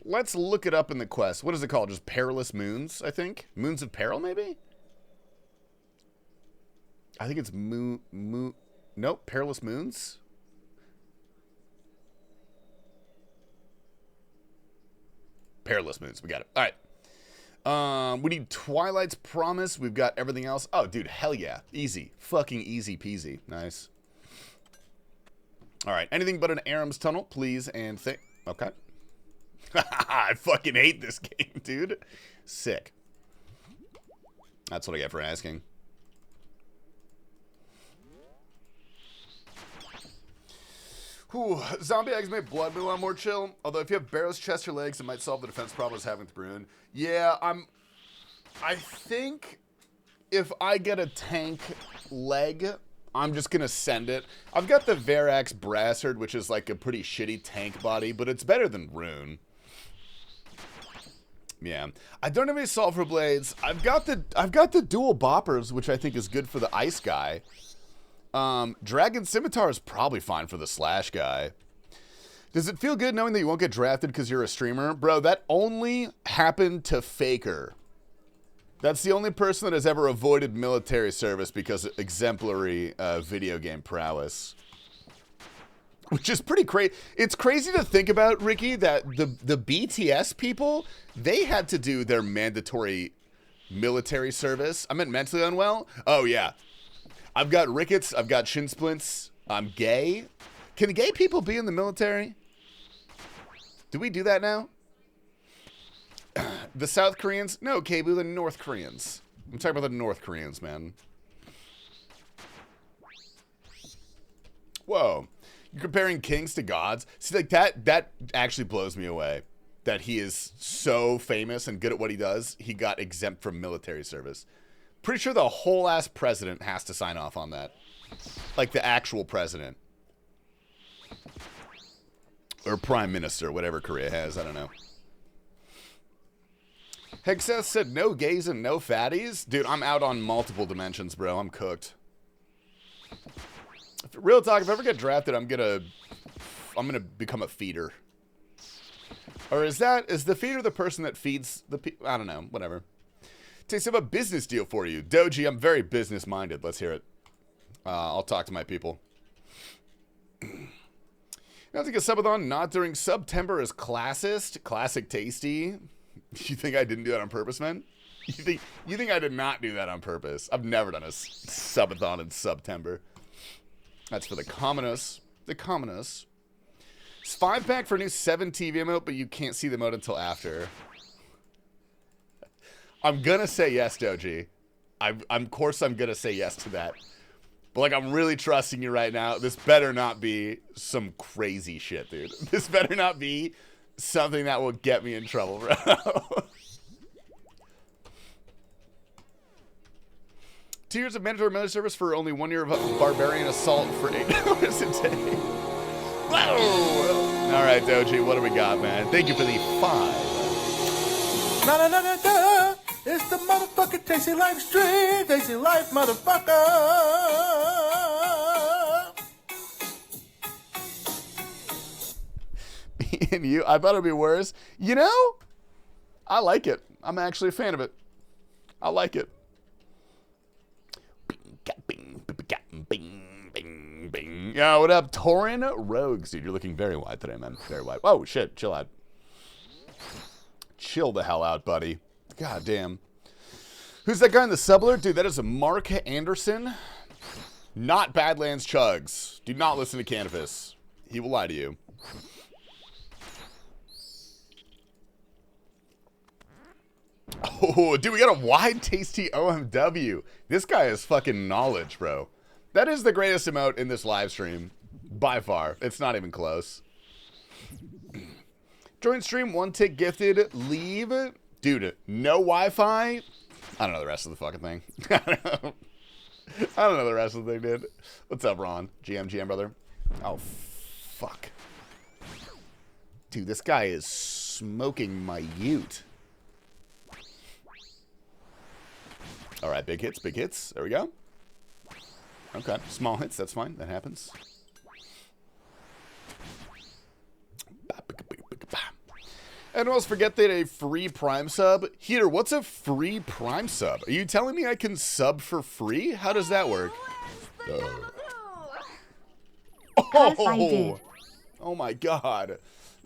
Let's look it up in the quest. What is it called? Just Perilous Moons, I think? Moons of Peril, maybe? I think it's nope, Perilous Moons. Perilous Moons, we got it. All right. We need Twilight's Promise. We've got everything else. Oh, dude, hell yeah. Easy. Fucking easy peasy. Nice. All right. Anything but an Aram's Tunnel, please, and okay. I fucking hate this game, dude. Sick. That's what I get for asking. Whew, zombie eggs make blood be a lot more chill. Although if you have Barrows chest or legs, it might solve the defense problems having with Bruin. Yeah, I think if I get a tank leg, I'm just gonna send it. I've got the Verax Brassard, which is like a pretty shitty tank body, but it's better than Rune. Yeah, I don't have any sulfur blades. I've got the dual boppers, which I think is good for the ice guy. Dragon Scimitar is probably fine for the slash guy. Does it feel good knowing that you won't get drafted because you're a streamer? Bro, that only happened to Faker. That's the only person that has ever avoided military service because of exemplary video game prowess. Which is pretty crazy. It's crazy to think about, Ricky, that the BTS people, they had to do their mandatory military service. I meant mentally unwell. Oh, yeah. I've got rickets. I've got shin splints. I'm gay. Can gay people be in the military? Do we do that now? The South Koreans? No, Kebu, the North Koreans. I'm talking about the North Koreans, man. Whoa. You're comparing kings to gods? See, like, that actually blows me away. That he is so famous and good at what he does, he got exempt from military service. Pretty sure the whole ass president has to sign off on that. Like the actual president. Or prime minister, whatever Korea has, I don't know. Hexeth said no gays and no fatties. Dude, I'm out on multiple dimensions, bro. I'm cooked. Real talk, if I ever get drafted, I'm gonna become a feeder. Or is the feeder the person that feeds the people? I don't know, whatever. Tasty, I have a business deal for you. Doji, I'm very business minded. Let's hear it. I'll talk to my people. I think a subathon not during September is classist. Classic Tasty. You think I didn't do that on purpose, man? You think I did not do that on purpose? I've never done a subathon in September. That's for the commoners. The commoners. It's 5-pack for a new 7 TV emote, but you can't see the emote until after. I'm gonna say yes, Doji. Of course I'm gonna say yes to that. But like, I'm really trusting you right now. This better not be some crazy shit, dude. This better not be something that will get me in trouble, bro. 2 years of mandatory military service for only 1 year of barbarian assault for 8 hours a day. Whoa! All right, Doji, what do we got, man? Thank you for the 5. Na na na na na! It's the motherfucking TastyLife stream! TastyLife, motherfucker! Me and you, I thought it'd be worse. You know, I like it. I'm actually a fan of it. I like it. Yo, what up, Torin Rogues? Dude, you're looking very wide today, man. Very wide. Oh, shit. Chill out. Chill the hell out, buddy. God damn. Who's that guy in the subler? Dude, that is a Mark Anderson. Not Badlands Chugs. Do not listen to Canvas. He will lie to you. Oh, dude, we got a wide, tasty OMW. This guy is fucking knowledge, bro. That is the greatest emote in this live stream. By far. It's not even close. Join stream, 1 tick gifted, leave. Dude, no Wi-Fi? I don't know the rest of the fucking thing. I don't know the rest of the thing, dude. What's up, Ron? GM, brother. Oh, fuck. Dude, this guy is smoking my ute. All right, big hits, big hits. There we go. Okay, small hits, that's fine. That happens. And almost forget that a free Prime sub. Heater, what's a free Prime sub? Are you telling me I can sub for free? How does that work? Oh, oh my god.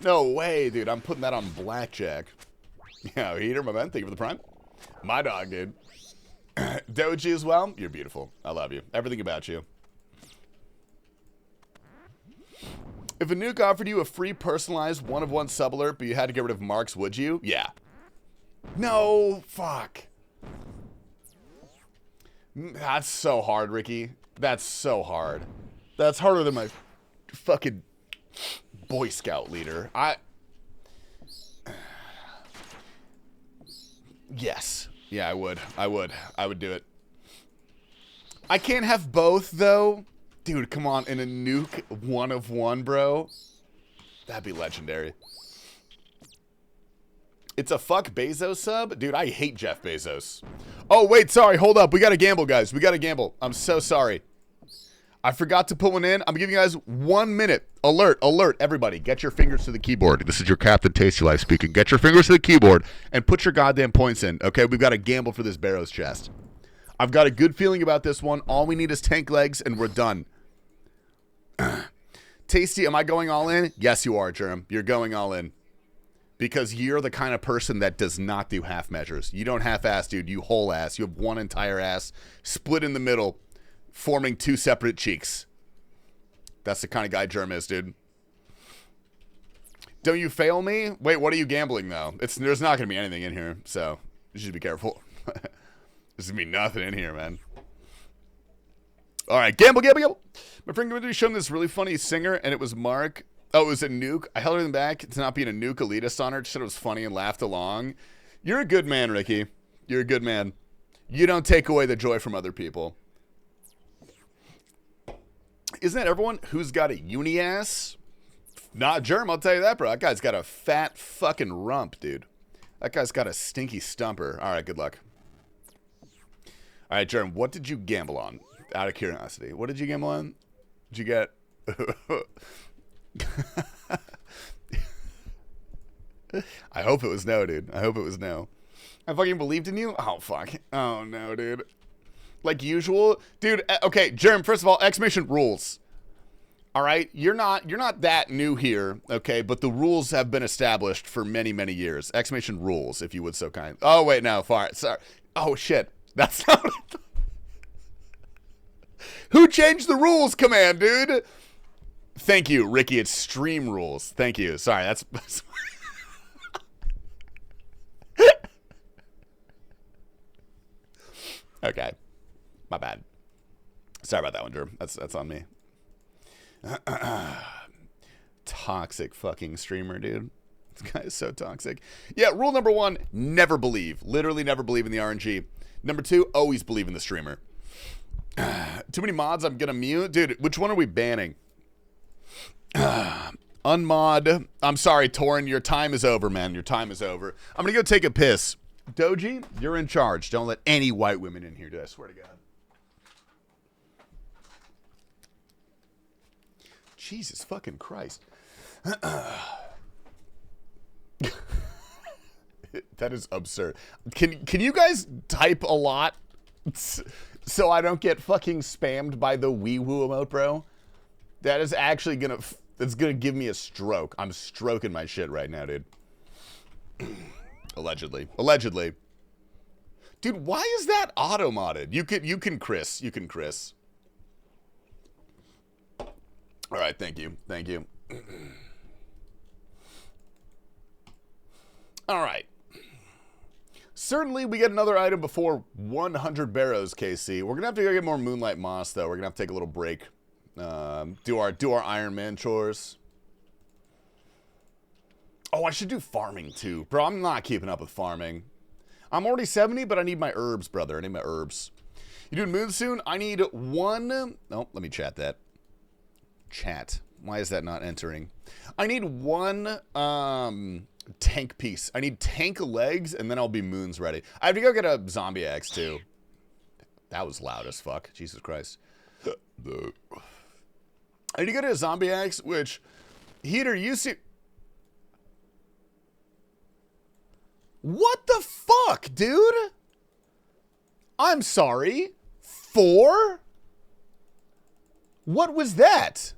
No way, dude. I'm putting that on blackjack. Yeah, Heater, my man. Thank you for the Prime. My dog, dude. Doji as well. You're beautiful. I love you. Everything about you. If a nuke offered you a free personalized 1-of-1 sub alert, but you had to get rid of marks, would you? Yeah. No, fuck. That's so hard, Ricky. That's so hard. That's harder than my fucking Boy Scout leader. Yes. Yeah, I would. I would do it. I can't have both, though. Dude, come on. In a nuke 1-of-1, bro. That'd be legendary. It's a fuck Bezos sub? Dude, I hate Jeff Bezos. Oh, wait, sorry. Hold up. We got to gamble, guys. We got to gamble. I'm so sorry. I forgot to put one in. I'm giving you guys 1 minute. Alert, alert. Everybody, get your fingers to the keyboard. This is your Captain TastyLife speaking. Get your fingers to the keyboard and put your goddamn points in, okay? We've got to gamble for this Barrows chest. I've got a good feeling about this one. All we need is tank legs, and we're done. Tasty, am I going all in? Yes, you are, Germ. You're going all in. Because you're the kind of person that does not do half measures. You don't half-ass, dude. You whole ass. You have one entire ass split in the middle, forming 2 separate cheeks. That's the kind of guy Germ is, dude. Don't you fail me? Wait, what are you gambling, though? There's not going to be anything in here, so you should be careful. There's going to be nothing in here, man. All right, gamble, gamble, gamble. My friend Gwenith showed me this really funny singer, and it was Mark. Oh, it was a nuke. I held her in the back to not being a nuke elitist on her. She said it was funny and laughed along. You're a good man, Ricky. You're a good man. You don't take away the joy from other people. Isn't that everyone who's got a uni ass? Not Germ, I'll tell you that, bro. That guy's got a fat fucking rump, dude. That guy's got a stinky stumper. All right, good luck. All right, Germ, what did you gamble on? Out of curiosity. What did you gamble on? Did you get... I hope it was no, dude. I hope it was no. I fucking believed in you? Oh, fuck. Oh, no, dude. Like usual? Dude, okay, Germ, first of all, X-Mission rules. All right, you're not that new here, okay? But the rules have been established for many, many years. Exclamation rules, if you would so kind. Oh wait, no, far. Sorry. Oh shit, that's not. What I thought. Who changed the rules command, dude? Thank you, Ricky. It's stream rules. Thank you. Sorry, that's. Okay, my bad. Sorry about that one, Drew. That's on me. Toxic fucking streamer, dude. This guy is so toxic. Yeah, rule number 1, never believe. Literally never believe in the RNG. Number 2, always believe in the streamer. Too many mods, I'm gonna mute. Dude, which one are we banning? Unmod. I'm sorry, Torin, your time is over, man. Your time is over. I'm gonna go take a piss. Doji, you're in charge. Don't let any white women in here, dude. I swear to God. Jesus fucking Christ. That is absurd. Can you guys type a lot so I don't get fucking spammed by the wee woo emote, bro? That is actually that's gonna give me a stroke. I'm stroking my shit right now, dude. Allegedly. Dude, why is that auto-modded? You can Chris. You can Chris. All right, thank you. All right. Certainly, we get another item before 100 Barrows, KC. We're going to have to go get more Moonlight Moths, though. We're going to have to take a little break. Do our Iron Man chores. Oh, I should do farming, too. Bro, I'm not keeping up with farming. I'm already 70, but I need my herbs, brother. I need my herbs. You doing moon soon? I need 1... Oh, let me chat that. Chat. Why is that not entering? I need 1... tank piece. I need tank legs, and then I'll be moons ready. I have to go get a zombie axe, too. That was loud as fuck. Jesus Christ. I need to go to a zombie axe, which... Heater, you see... What the fuck, dude? I'm sorry. 4? What was that?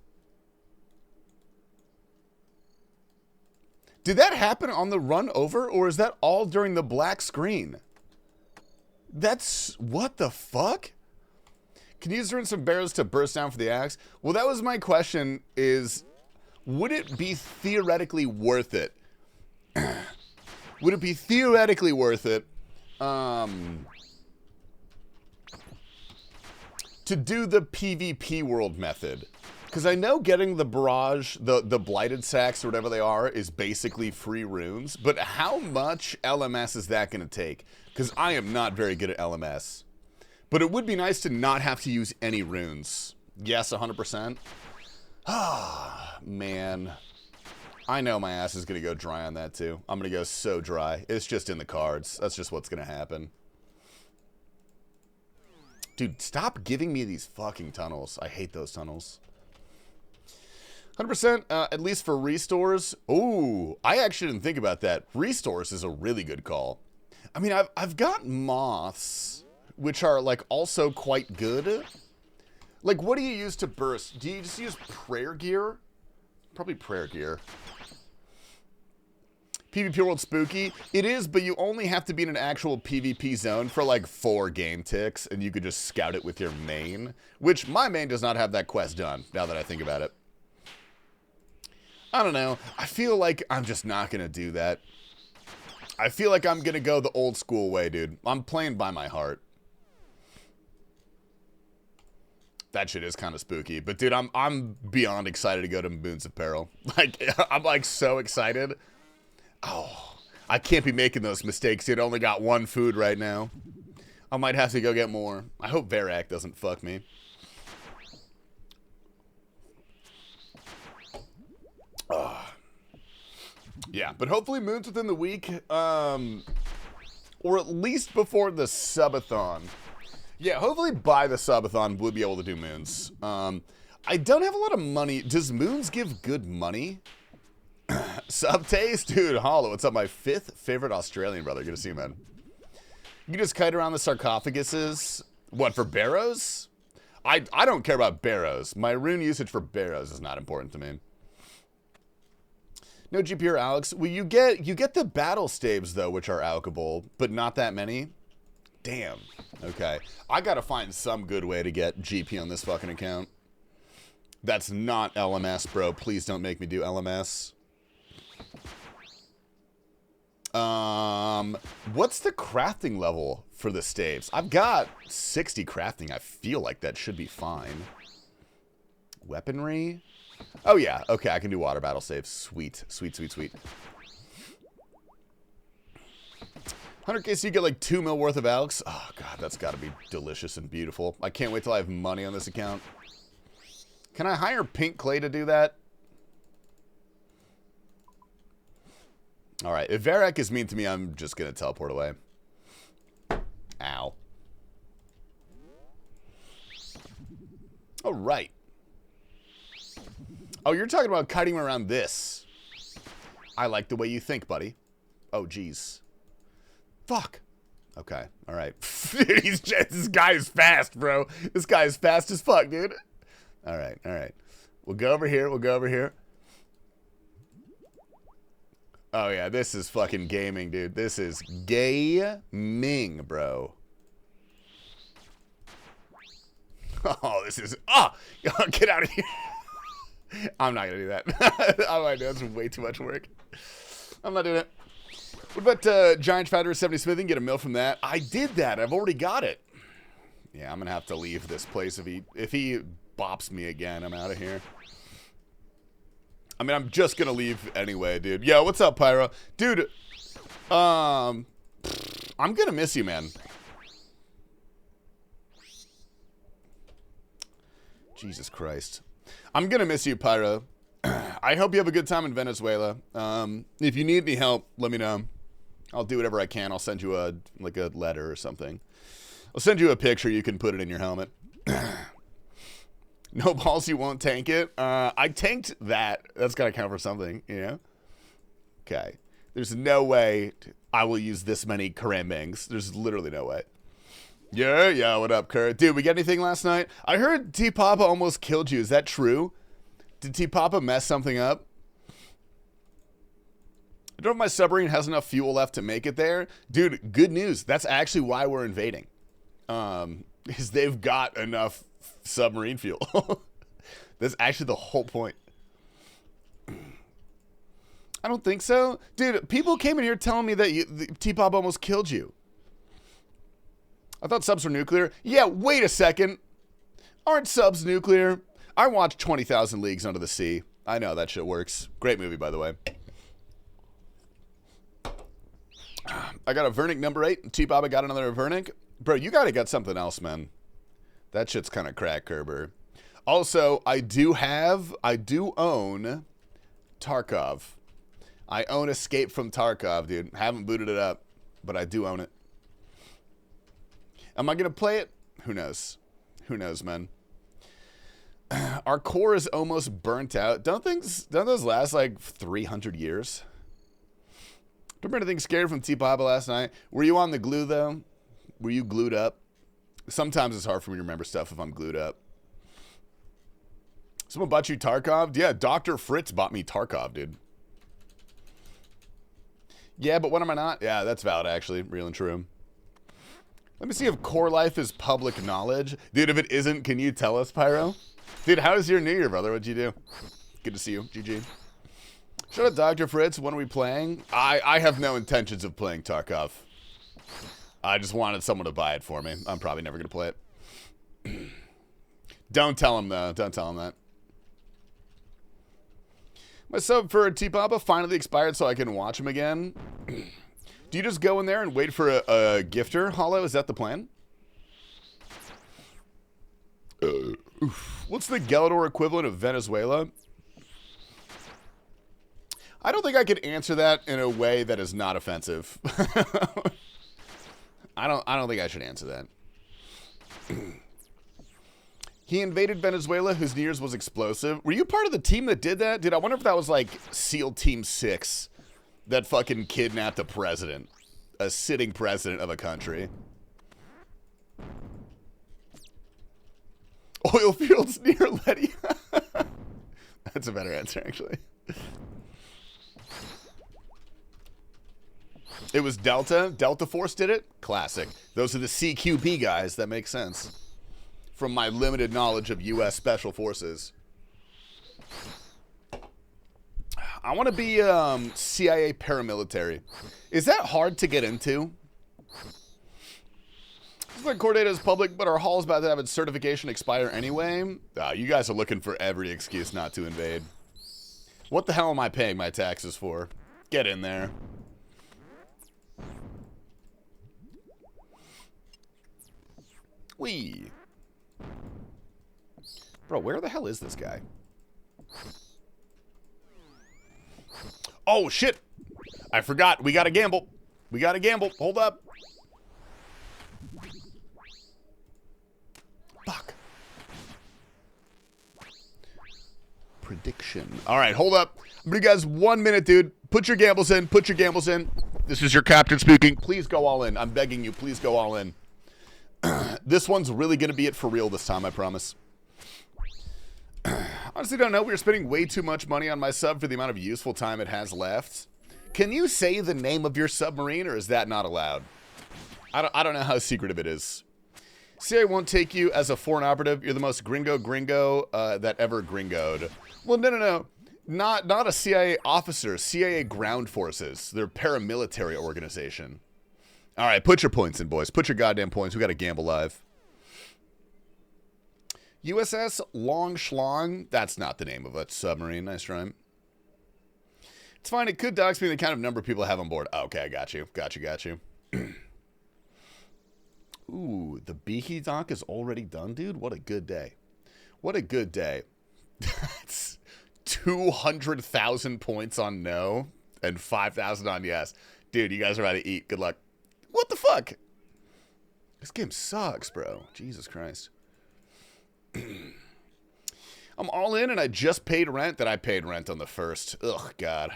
Did that happen on the run over, or is that all during the black screen? That's... What the fuck? Can you turn some barrows to burst down for the axe? Well, that was my question, is... Would it be theoretically worth it? Would it be theoretically worth it to do the PvP world method? Because I know getting the barrage, the blighted sacks or whatever they are, is basically free runes. But how much LMS is that going to take? Because I am not very good at LMS. But it would be nice to not have to use any runes. Yes, 100%. Ah, man. I know my ass is going to go dry on that, too. I'm going to go so dry. It's just in the cards. That's just what's going to happen. Dude, stop giving me these fucking tunnels. I hate those tunnels. 100%, at least for restores. Ooh, I actually didn't think about that. Restores is a really good call. I mean, I've got moths, which are, like, also quite good. Like, what do you use to burst? Do you just use prayer gear? Probably prayer gear. PvP World spooky. It is, but you only have to be in an actual PvP zone for like 4 game ticks, and you could just scout it with your main, which my main does not have that quest done, now that I think about it. I don't know. I feel like I'm just not going to do that. I feel like I'm going to go the old school way, dude. I'm playing by my heart. That shit is kind of spooky. But, dude, I'm beyond excited to go to Moons of Peril. Like, I'm, like, so excited. Oh, I can't be making those mistakes, dude. I only got 1 food right now. I might have to go get more. I hope Varak doesn't fuck me. Yeah, but hopefully Moons within the week. Or at least before the Subathon. Yeah, hopefully by the Subathon we'll be able to do Moons. I don't have a lot of money. Does Moons give good money? Subtaste? Dude, Hollow, what's up? My 5th favorite Australian brother. Good to see you, man. You can just kite around the sarcophaguses. What, for Barrows? I don't care about Barrows. My rune usage for Barrows is not important to me. No GP or Alex. Well, you get the battle staves though, which are alchable, but not that many. Damn. Okay. I gotta find some good way to get GP on this fucking account. That's not LMS, bro. Please don't make me do LMS. What's the crafting level for the staves? I've got 60 crafting. I feel like that should be fine. Weaponry? Oh, yeah. Okay, I can do water battle saves. Sweet. Sweet, sweet, sweet. 100k so you get like 2 mil worth of Alex. Oh, God, that's got to be delicious and beautiful. I can't wait till I have money on this account. Can I hire Pink Clay to do that? All right. If Varek is mean to me, I'm just going to teleport away. Ow. All right. Oh, you're talking about kiting around this. I like the way you think, buddy. Oh, geez. Fuck. Okay. All right. Dude, this guy is fast, bro. This guy is fast as fuck, dude. All right. All right. We'll go over here. We'll go over here. Oh, yeah. This is fucking gaming, dude. This is gaming, bro. Oh, this is... Ah! Oh, get out of here. I'm not going to do that. I'm not doing that. That's way too much work. I'm not doing it. What about Giant Founder 70 Smithing? Get a mill from that. I did that. I've already got it. Yeah, I'm going to have to leave this place. If he bops me again, I'm out of here. I mean, I'm just going to leave anyway, dude. Yo, what's up, Pyro? Dude, I'm going to miss you, man. Jesus Christ. I'm going to miss you, Pyro. I hope you have a good time in Venezuela. If you need any help, let me know. I'll do whatever I can. I'll send you a letter or something. I'll send you a picture. You can put it in your helmet. No balls, you won't tank it. I tanked that. That's got to count for something, you know? Okay. There's no way I will use this many Karambangs. There's literally no way. Yeah, what up, Kurt? Dude, we get anything last night? I heard T-Papa almost killed you. Is that true? Did T-Papa mess something up? I don't know if my submarine has enough fuel left to make it there. Dude, good news. That's actually why we're invading. Is they've got enough submarine fuel. That's actually the whole point. I don't think so. Dude, people came in here telling me that T-Pop almost killed you. I thought subs were nuclear. Yeah, wait a second. Aren't subs nuclear? I watched 20,000 Leagues Under the Sea. I know that shit works. Great movie, by the way. I got a Vernick number 8. T-Bob, I got another Vernick. Bro, you gotta get something else, man. That shit's kind of crack, Kerber. Also, I do own Tarkov. I own Escape from Tarkov, dude. Haven't booted it up, but I do own it. Am I gonna play it? Who knows? Who knows, man? Our core is almost burnt out. Don't those last like 300 years? Don't remember anything scary from T-Papa last night. Were you on the glue though? Were you glued up? Sometimes it's hard for me to remember stuff if I'm glued up. Someone bought you Tarkov? Yeah, Dr. Fritz bought me Tarkov, dude. Yeah, but when am I not? Yeah, that's valid, actually. Real and true. Let me see if core life is public knowledge. Dude, if it isn't, can you tell us, Pyro? Dude, how was your New Year, brother? What'd you do? Good to see you. GG. Shout out Dr. Fritz. When are we playing? I have no intentions of playing Tarkov. I just wanted someone to buy it for me. I'm probably never going to play it. Don't tell him, though. Don't tell him that. My sub for T-Papa finally expired so I can watch him again. Do you just go in there and wait for a gifter, Hollow? Is that the plan? What's the Gelador equivalent of Venezuela? I don't think I could answer that in a way that is not offensive. I don't think I should answer that. He invaded Venezuela, whose New Year's was explosive. Were you part of the team that did that? Dude, I wonder if that was like SEAL Team 6 that fucking kidnapped a president. A sitting president of a country. Oil fields near Letty. That's a better answer, actually. It was Delta. Delta Force did it. Classic. Those are the CQB guys. That makes sense. From my limited knowledge of U.S. Special Forces. I want to be CIA paramilitary. Is that hard to get into? It's like core data is public, but our hall is about to have its certification expire anyway. You guys are looking for every excuse not to invade. What the hell am I paying my taxes for? Get in there. Wee. Bro, where the hell is this guy? Oh, shit. I forgot. We gotta gamble. We gotta gamble. Hold up. Fuck. Prediction. All right, hold up. I'm gonna give you guys 1 minute, dude. Put your gambles in. Put your gambles in. This is your captain speaking. Please go all in. I'm begging you. Please go all in. This one's really gonna be it for real this time, I promise. Honestly, don't know. We're spending way too much money on my sub for the amount of useful time it has left. Can you say the name of your submarine, or is that not allowed? I don't know how secretive it is. CIA won't take you as a foreign operative. You're the most gringo that ever gringoed. Well, no. Not a CIA officer. CIA ground forces. They're a paramilitary organization. All right, put your points in, boys. Put your goddamn points. We got to gamble live. USS Long Schlong. That's not the name of a submarine. Nice rhyme. It's fine. It could dox me the kind of number of people I have on board. Oh, okay, I got you. Got you. Ooh, the Beaky dock is already done, dude. What a good day. What a good day. That's 200,000 points on no and 5,000 on yes. Dude, you guys are about to eat. Good luck. What the fuck? This game sucks, bro. Jesus Christ. I'm all in and I just paid rent. That I paid rent on the first. Ugh, God.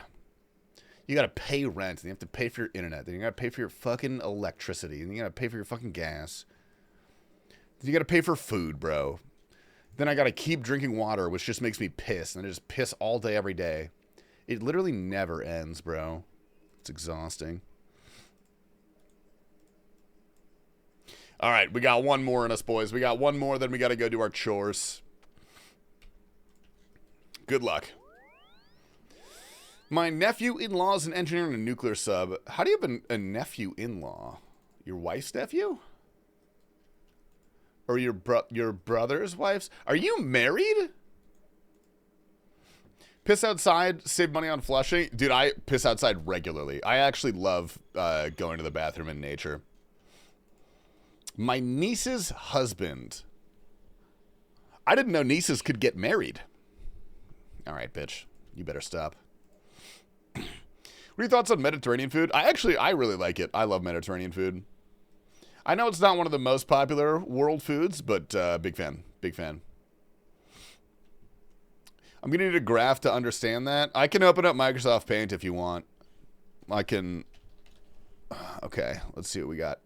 You gotta pay rent, and you have to pay for your internet, then you gotta pay for your fucking electricity, and you gotta pay for your fucking gas. Then you gotta pay for food, bro. Then I gotta keep drinking water, which just makes me piss, and I just piss all day, every day. It literally never ends, bro. It's exhausting. All right, we got one more in us, boys. We got one more, then we gotta go do our chores. Good luck. My nephew-in-law is an engineer in a nuclear sub. How do you have a nephew-in-law? Your wife's nephew? Or your brother's wife's? Are you married? Piss outside, save money on flushing. Dude, I piss outside regularly. I actually love going to the bathroom in nature. My niece's husband. I didn't know nieces could get married. All right, bitch. You better stop. What are your thoughts on Mediterranean food? I really like it. I love Mediterranean food. I know it's not one of the most popular world foods, but big fan. Big fan. I'm going to need a graph to understand that. I can open up Microsoft Paint if you want. I can... Okay, let's see what we got.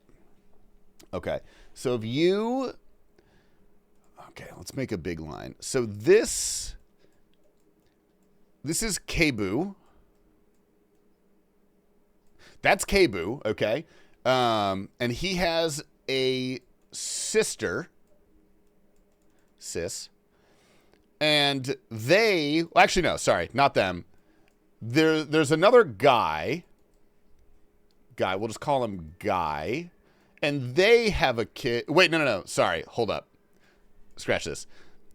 Okay, so if you... Okay, let's make a big line. So this is Cebu. That's Cebu, okay? And he has a sister. Sis. And they... Well, actually, no, sorry, not them. There's another guy. We'll just call him Guy. And they have a kid... Wait, no. Sorry, hold up. Scratch this.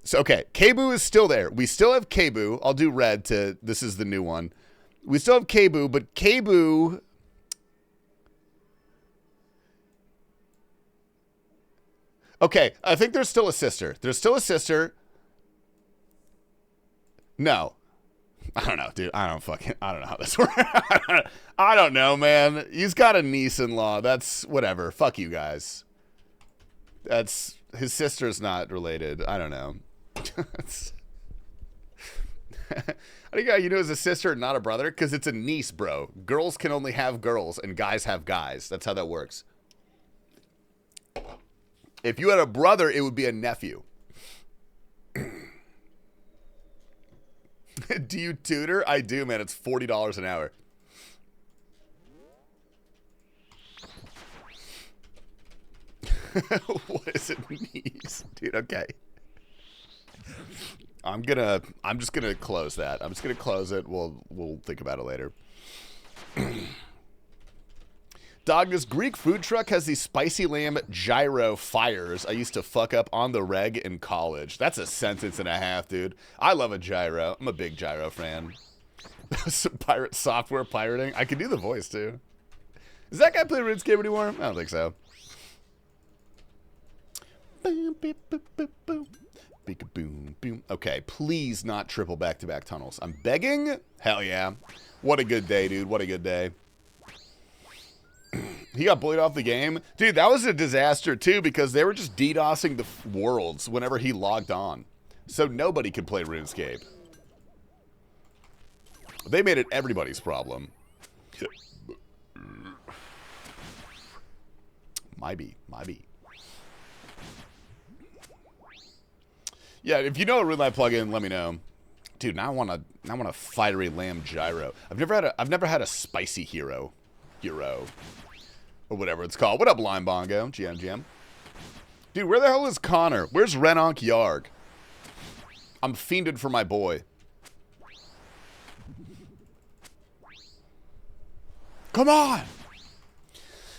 So, okay, Cebu is still there. We still have Cebu. I'll do red to... This is the new one. We still have Cebu, but Cebu... Okay, I think there's still a sister. There's still a sister. No. I don't know, dude. I don't know how this works. I don't know, man. He's got a niece-in-law. That's whatever. Fuck you guys. That's... His sister's not related. I don't know. How do you know it's a sister and not a brother? Because it's a niece, bro. Girls can only have girls, and guys have guys. That's how that works. If you had a brother, it would be a nephew. Do you tutor? I do, man. It's $40 an hour. What is it, knees? Dude, okay. I'm just gonna close that. I'm just gonna close it. We'll think about it later. Dog, this Greek food truck has these spicy lamb gyro fires I used to fuck up on the reg in college. That's a sentence and a half, dude. I love a gyro. I'm a big gyro fan. Some pirate software pirating. I can do the voice, too. Does that guy play RuneScape anymore? I don't think so. Boom, beep, boop, boop, boom. Boom, boom. Okay, please not triple back-to-back tunnels. I'm begging? Hell yeah. What a good day, dude. What a good day. He got bullied off the game. Dude, that was a disaster, too, because they were just DDoSing the worlds whenever he logged on. So nobody could play RuneScape. They made it everybody's problem. Might be. Yeah, if you know a Moonlight plugin, let me know. Dude, now I want a fiery lamb gyro. I've never had a spicy hero. Or whatever it's called. What up, Lime Bongo? GM. Dude, where the hell is Connor? Where's Renonk Yarg? I'm fiended for my boy. Come on!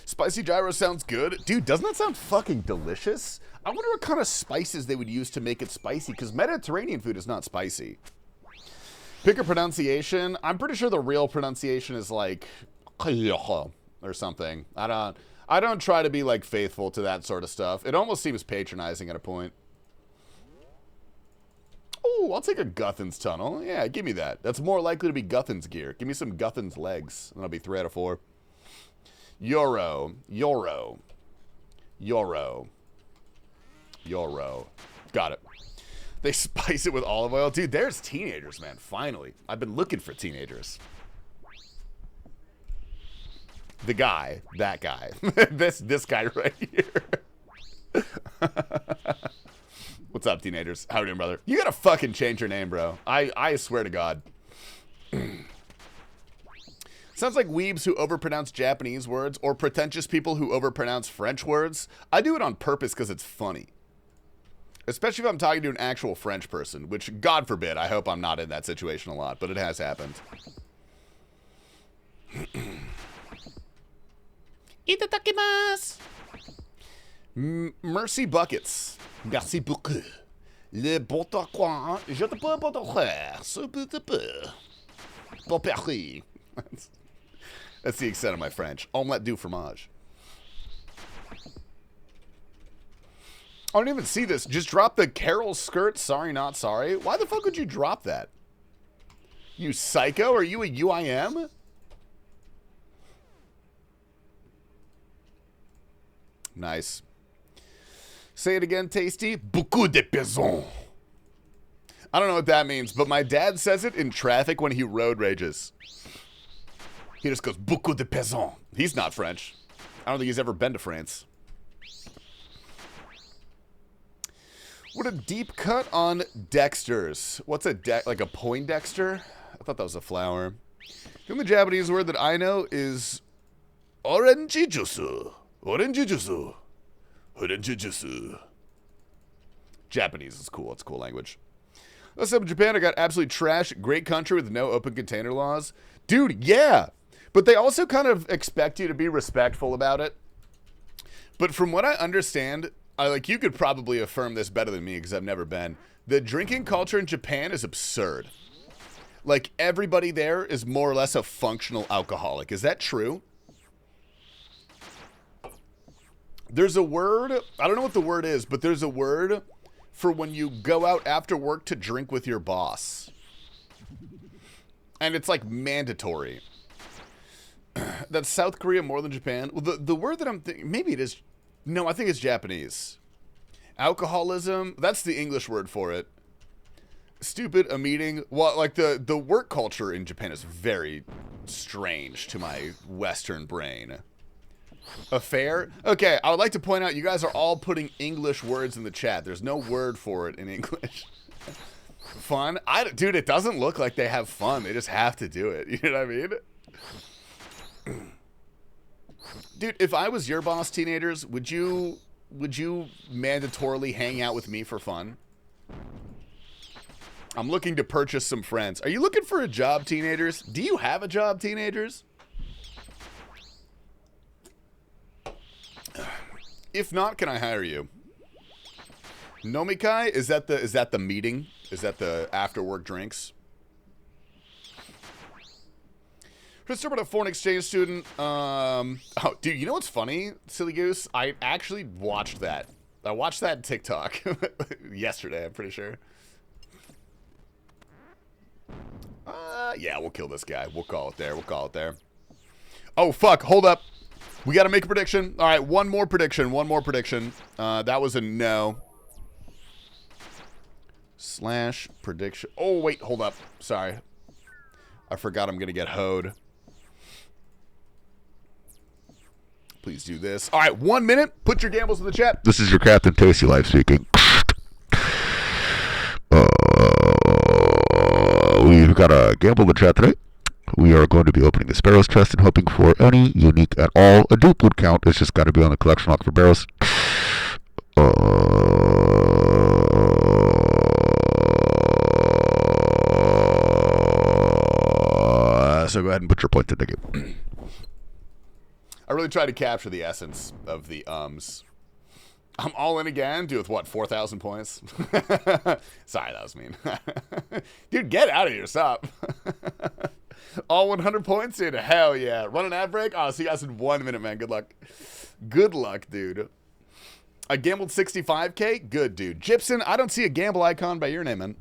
Spicy gyro sounds good. Dude, doesn't that sound fucking delicious? I wonder what kind of spices they would use to make it spicy, because Mediterranean food is not spicy. Pick a pronunciation. I'm pretty sure the real pronunciation is like or something. I don't try to be like faithful to that sort of stuff. It almost seems patronizing at a point. Oh, I'll take a Guthin's tunnel. Yeah, give me that. That's more likely to be Guthin's gear. Give me some Guthin's legs. That'll be 3 out of 4. Euro. Got it. They spice it with olive oil. Dude, there's teenagers, man. Finally. I've been looking for teenagers. The guy. That guy. this guy right here. What's up, teenagers? How are you doing, brother? You gotta fucking change your name, bro. I swear to God. Sounds like weebs who overpronounce Japanese words or pretentious people who overpronounce French words. I do it on purpose because it's funny. Especially if I'm talking to an actual French person, which, God forbid, I hope I'm not in that situation a lot, but it has happened. Itadakimasu! Mercy Buckets. Merci beaucoup. Le bon quoi, je te peux pas faire, ce peu. Bon perris. That's the extent of my French. Omelette du fromage. I don't even see this. Just drop the Carol skirt. Sorry, not sorry. Why the fuck would you drop that? You psycho? Are you a UIM? Nice. Say it again, Tasty. Beaucoup de pesant. I don't know what that means, but my dad says it in traffic when he road rages. He just goes, beaucoup de pesant. He's not French. I don't think he's ever been to France. What a deep cut on Dexter's. What's a like a Poindexter? I thought that was a flower. The only Japanese word that I know is orange juice. Orange juice. Orange juice. Japanese is cool. It's a cool language. What's up in Japan? I got absolutely trash. Great country with no open container laws. Dude, yeah. But they also kind of expect you to be respectful about it. But from what I understand, you could probably affirm this better than me because I've never been. The drinking culture in Japan is absurd. Like, everybody there is more or less a functional alcoholic. Is that true? There's a word, I don't know what the word is, but there's a word for when you go out after work to drink with your boss. And it's like mandatory. That's South Korea more than Japan. Well, the word that I'm thinking, maybe it is, no, I think it's Japanese. Alcoholism, that's the English word for it. Stupid, a meeting. Well, like the work culture in Japan is very strange to my Western brain. Affair? Okay, I would like to point out you guys are all putting English words in the chat. There's no word for it in English. Fun? Dude, it doesn't look like they have fun. They just have to do it. You know what I mean? Dude, if I was your boss, teenagers, would you mandatorily hang out with me for fun? I'm looking to purchase some friends. Are you looking for a job, teenagers? Do you have a job, teenagers? If not, can I hire you? Nomikai? Is that the meeting? Is that the after work drinks? Christopher, a foreign exchange student. Oh, dude, you know what's funny, Silly Goose? I actually watched that. I watched that TikTok yesterday, I'm pretty sure. Yeah, we'll kill this guy. We'll call it there. We'll call it there. Oh, fuck. Hold up. We got to make a prediction. All right, one more prediction. One more prediction. That was a no. Slash prediction. Oh, wait. Hold up. Sorry. I forgot I'm going to get hoed. Please do this. All right, 1 minute. Put your gambles in the chat. This is your Captain TastyLife speaking. We've got a gamble in the chat today. We are going to be opening the Barrows chest and hoping for any unique at all. A dupe would count. It's just got to be on the collection lock for Barrows. So go ahead and put your points in the game. I really tried to capture the essence of the ums. I'm all in again, dude, with what, 4,000 points? Sorry, that was mean. Dude, get out of here, stop. All 100 points, dude, hell yeah. Run an ad break? Oh, see you guys in 1 minute, man, good luck. Good luck, dude. I gambled 65K? Good, dude. Gypsum, I don't see a gamble icon by your name, man.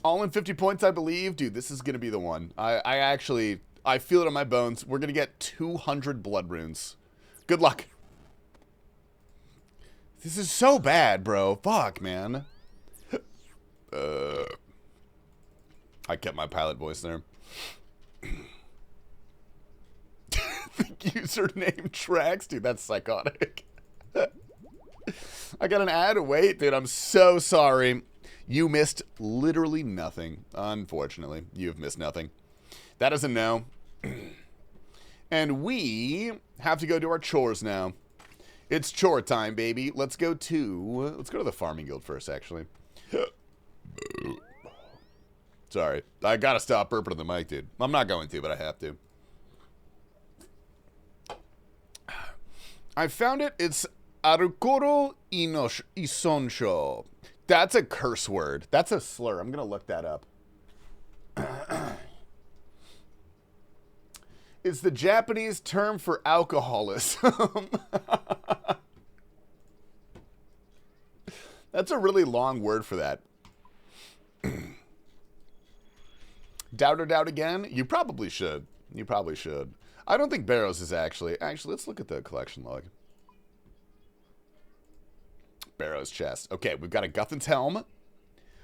All in 50 points, I believe. Dude, this is going to be the one. I feel it in my bones. We're going to get 200 blood runes. Good luck. This is so bad, bro. Fuck, man. I kept my pilot voice there. The username tracks? Dude, that's psychotic. I got an ad? Wait, dude, I'm so sorry. You missed literally nothing. Unfortunately, you've missed nothing. That is a no. And we have to go do our chores now. It's chore time, baby. Let's go to the farming guild first, actually. Sorry. I gotta stop burping on the mic, dude. I'm not going to, but I have to. I found it. It's Arukoro Isonsho. That's a curse word. That's a slur. I'm gonna look that up. It's the Japanese term for alcoholism. That's a really long word for that. Doubt or doubt again? You probably should. You probably should. I don't think Barrows is actually... Actually, let's look at the collection log. Barrows chest. Okay, we've got a Guthan's helm.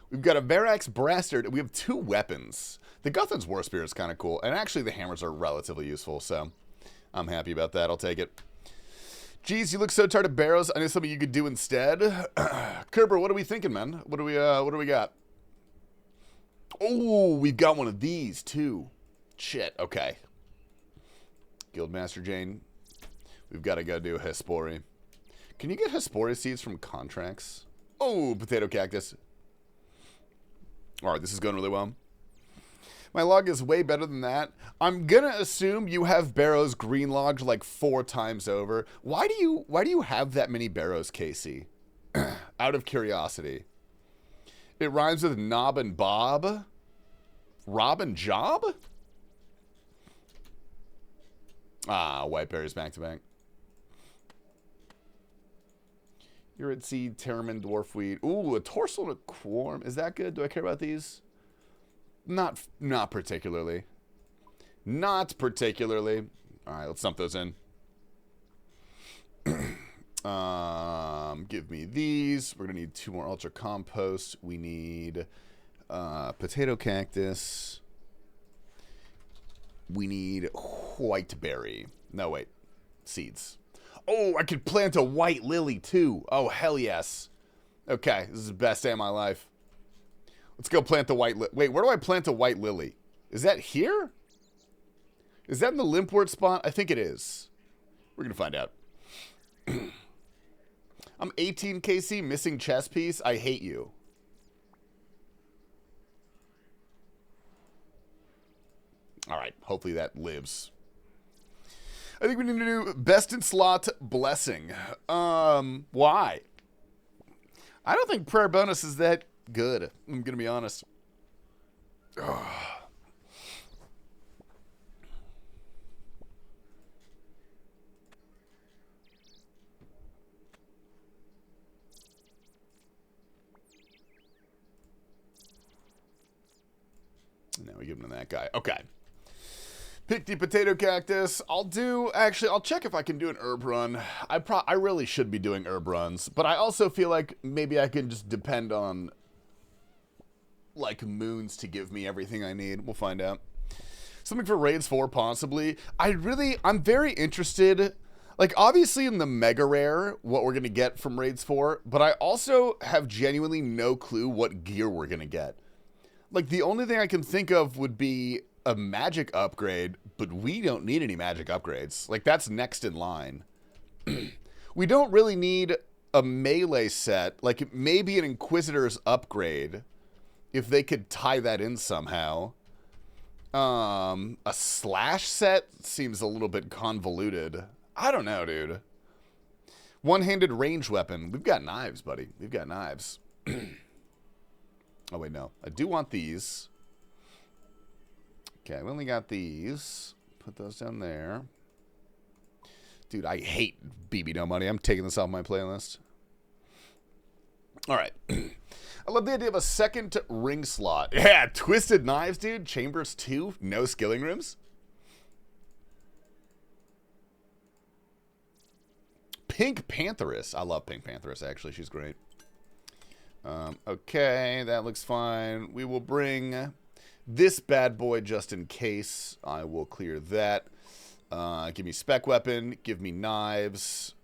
We've got a Verax Bastard. We have 2 weapons. The Guthan's War Spear is kind of cool. And actually, the hammers are relatively useful, so I'm happy about that. I'll take it. Geez, you look so tired of Barrows. I know something you could do instead. Kerber, what are we thinking, man? What do we got? Oh, we've got one of these, too. Shit, okay. Guildmaster Jane. We've got to go do Hespori. Can you get Hespori seeds from contracts? Oh, potato cactus. All right, this is going really well. My log is way better than that. I'm going to assume you have Barrows green logged like 4 times over. Why do you have that many Barrows, Casey? Out of curiosity. It rhymes with knob and bob. Rob and job? Ah, white berries back to back. You're at seed, Terramin, dwarf wheat. Ooh, a torsal and a quorum. Is that good? Do I care about these? Not particularly. Not particularly. All right, let's dump those in. Give me these. We're gonna need 2 more ultra compost. We need potato cactus. We need white berry. No, wait. Seeds. Oh, I could plant a white lily too. Oh, hell yes. Okay, this is the best day of my life. Let's go plant the white lily. Wait, where do I plant a white lily? Is that here? Is that in the Limport spot? I think it is. We're going to find out. I'm 18 KC, missing chess piece. I hate you. All right, hopefully that lives. I think we need to do best in slot blessing. Why? I don't think prayer bonus is that good. I'm going to be honest. Ugh. Now we give him to that guy. Okay. Pick the potato cactus. I'll check if I can do an herb run. I really should be doing herb runs, but I also feel like maybe I can just depend on like moons to give me everything I need. We'll find out. Something for raids 4 possibly. I'm very interested, like obviously in the mega rare what we're gonna get from raids 4, but I also have genuinely no clue what gear we're gonna get. Like the only thing I can think of would be a magic upgrade, but we don't need any magic upgrades. Like that's next in line. We don't really need a melee set, like maybe an Inquisitor's upgrade, if they could tie that in somehow. A slash set seems a little bit convoluted. I don't know, dude. One-handed range weapon. We've got knives, buddy. We've got knives. Oh, wait, no. I do want these. Okay, we only got these. Put those down there. Dude, I hate BB No Money. I'm taking this off my playlist. All right. I love the idea of a second ring slot. Yeah, twisted knives, dude. Chambers 2. No skilling rooms. Pink Pantheress. I love Pink Pantheress, actually. She's great. Okay, that looks fine. We will bring this bad boy just in case. I will clear that. Give me spec weapon. Give me knives.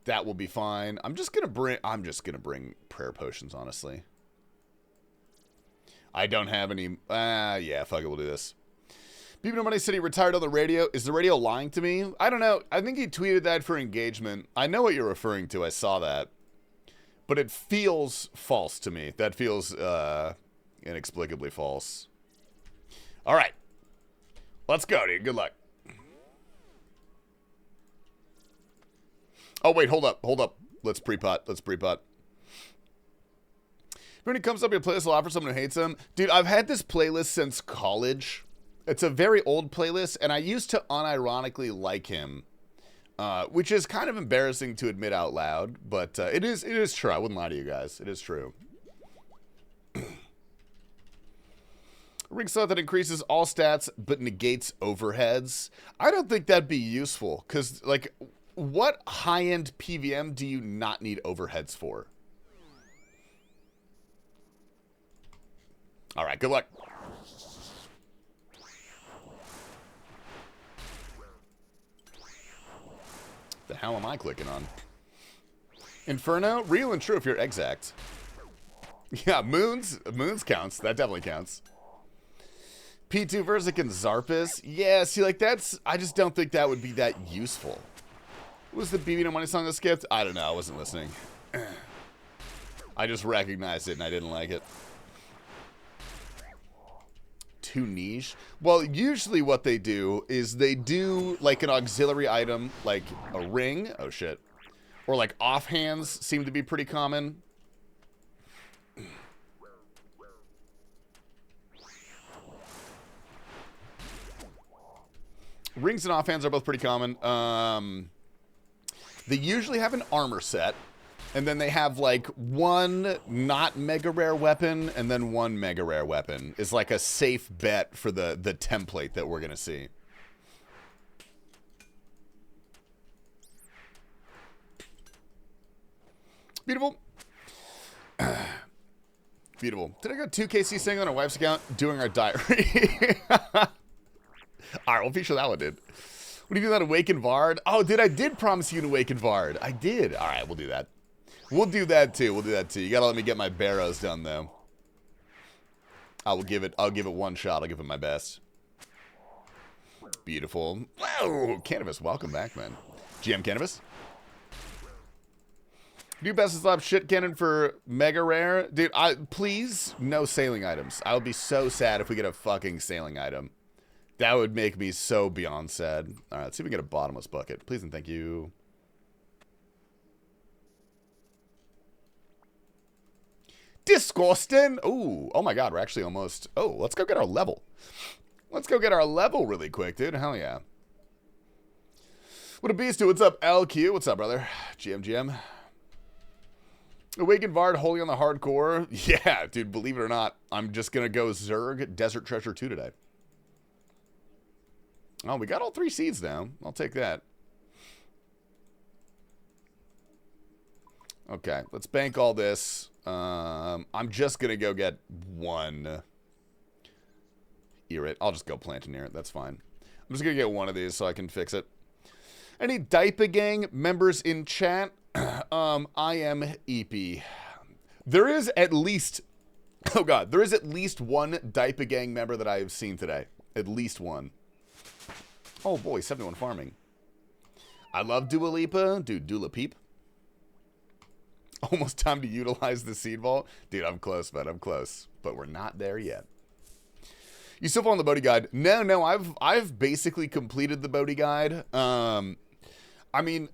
That will be fine. I'm just gonna bring prayer potions, honestly. I don't have any. Yeah, fuck it. We'll do this. BB No Money said he retired on the radio. Is the radio lying to me? I don't know. I think he tweeted that for engagement. I know what you're referring to. I saw that. But it feels false to me. That feels inexplicably false. All right. Let's go, dude. Good luck. Oh, wait. Hold up. Hold up. Let's pre-pot. Let's pre-pot. When it comes up, your playlist will offer someone who hates them. Dude, I've had this playlist since college. It's a very old playlist, and I used to unironically like him. Which is kind of embarrassing to admit out loud, but it is true. I wouldn't lie to you guys. It is true. Ring slot that increases all stats but negates overheads. I don't think that'd be useful, because, like, what high-end PVM do you not need overheads for? All right, good luck. The hell am I clicking on? Inferno? Real and true if you're exact. Yeah, Moons counts. That definitely counts. P2 Verzik and Zarpus? Yeah, see, like, I just don't think that would be that useful. What was the BB No Money song that skipped? I don't know. I wasn't listening. I just recognized it and I didn't like it. Too niche? Well, usually what they do is they do like an auxiliary item, like a ring. Oh shit. Or like offhands seem to be pretty common. Rings and offhands are both pretty common. They usually have an armor set. And then they have, like, one not mega rare weapon, and then one mega rare weapon is like a safe bet for the template that we're going to see. Beautiful. Beautiful. Did I go 2KC sing on our wife's account doing our diary? All right, we'll feature that one, dude. What do you do that Awakened Vard? Oh, dude, I did promise you an Awakened Vard. I did. All right, we'll do that. We'll do that too. We'll do that too. You gotta let me get my Barrows done though. I'll give it one shot. I'll give it my best. Beautiful. Whoa! Cannabis, welcome back, man. GM Cannabis. New best slap shit cannon for mega rare. Dude, please, no sailing items. I would be so sad if we get a fucking sailing item. That would make me so beyond sad. Alright, let's see if we can get a bottomless bucket. Please and thank you. Disgusting. Ooh, oh my god, we're actually almost... Oh, let's go get our level. Let's go get our level really quick, dude. Hell yeah. What a beast, dude. What's up, LQ? What's up, brother? GM. Awakened Vard, holding on the hardcore. Yeah, dude, believe it or not, I'm just going to go Zerg Desert Treasure 2 today. Oh, we got all 3 seeds now. I'll take that. Okay, let's bank all this. I'm just going to go get 1 Erit. I'll just go plant an Erit. That's fine. I'm just going to get 1 of these so I can fix it. Any Diaper Gang members in chat? I am EP. There is at least... Oh, God. There is at least 1 Diaper Gang member that I have seen today. At least 1. Oh, boy. 71 farming. I love Dua Lipa. Dude, Dula Peep. Almost time to utilize the seed vault. Dude, I'm close, man. I'm close. But we're not there yet. You still follow the Bodhi Guide? No. I've basically completed the Bodhi Guide. I mean,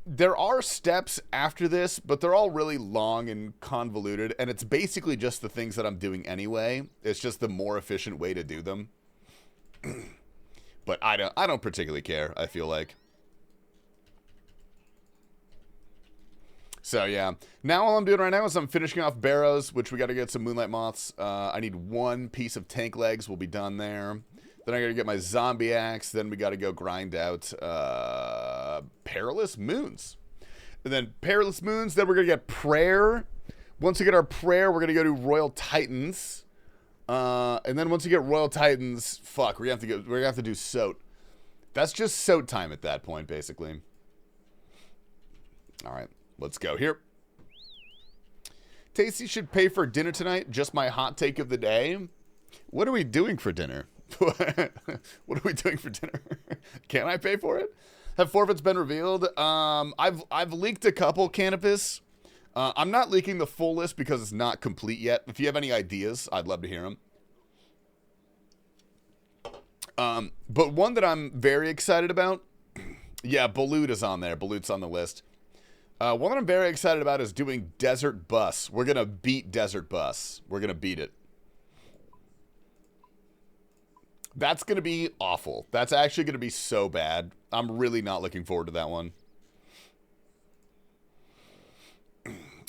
there are steps after this, but they're all really long and convoluted, and it's basically just the things that I'm doing anyway. It's just the more efficient way to do them. But I don't particularly care, I feel like. So, yeah. Now all I'm doing right now is I'm finishing off Barrows, which we got to get some Moonlight Moths. I need 1 piece of tank legs. We'll be done there. Then I got to get my zombie axe. Then we got to go grind out Perilous Moons. And then Perilous Moons. Then we're going to get Prayer. Once we get our Prayer, we're going to go to Royal Titans. And then once we get Royal Titans, fuck, we're going to have to do Soat. That's just Soat time at that point, basically. All right. Let's go here. Tasty should pay for dinner tonight. Just my hot take of the day. What are we doing for dinner? What are we doing for dinner? Can I pay for it? Have forfeits been revealed? I've leaked a couple, Canopus. I'm not leaking the full list because it's not complete yet. If you have any ideas, I'd love to hear them. But one that I'm very excited about. Yeah, Balut is on there. Balut's on the list. One that I'm very excited about is doing Desert Bus. We're going to beat Desert Bus. We're going to beat it. That's going to be awful. That's actually going to be so bad. I'm really not looking forward to that one.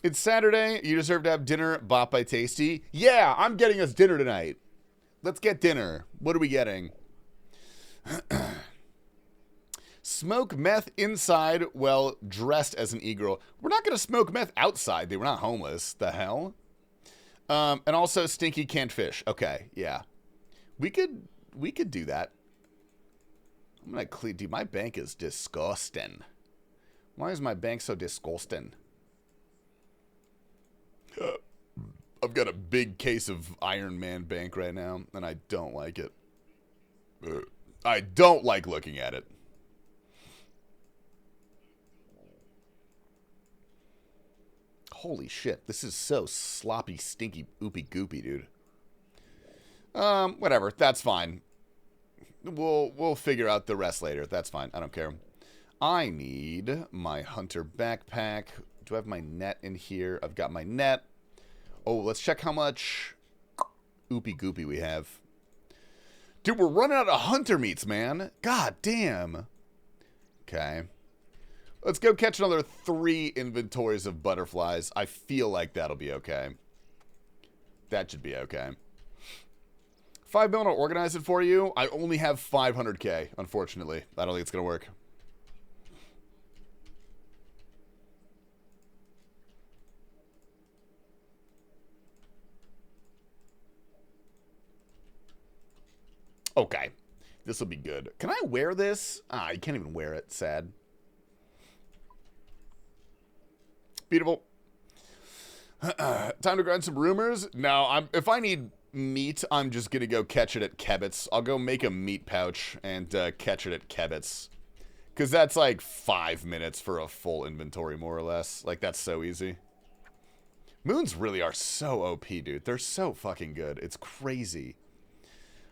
It's Saturday. You deserve to have dinner bought by Tasty. Yeah, I'm getting us dinner tonight. Let's get dinner. What are we getting? Smoke meth inside while dressed as an e-girl. We're not going to smoke meth outside. We're not homeless. The hell? And also stinky canned fish. Okay, yeah. We could do that. I'm going to clean. Dude, my bank is disgusting. Why is my bank so disgusting? I've got a big case of Iron Man Bank right now, and I don't like it. I don't like looking at it. Holy shit, this is so sloppy, stinky, oopy goopy, dude. Whatever, that's fine. We'll figure out the rest later. That's fine, I don't care. I need my hunter backpack. Do I have my net in here? I've got my net. Oh, let's check how much oopy goopy we have. Dude, we're running out of hunter meats, man. God damn. Okay. Let's go catch another 3 inventories of butterflies. I feel like that'll be okay. That should be okay. 5 million, I'll organize it for you. I only have 500k, unfortunately. I don't think it's going to work. Okay. This will be good. Can I wear this? Ah, you can't even wear it. Sad. Beautiful. Time to grind some rumors? No, if I need meat, I'm just gonna go catch it at Kebbits. I'll go make a meat pouch and catch it at Kebbits. Because that's like 5 minutes for a full inventory, more or less. Like, that's so easy. Moons really are so OP, dude. They're so fucking good. It's crazy.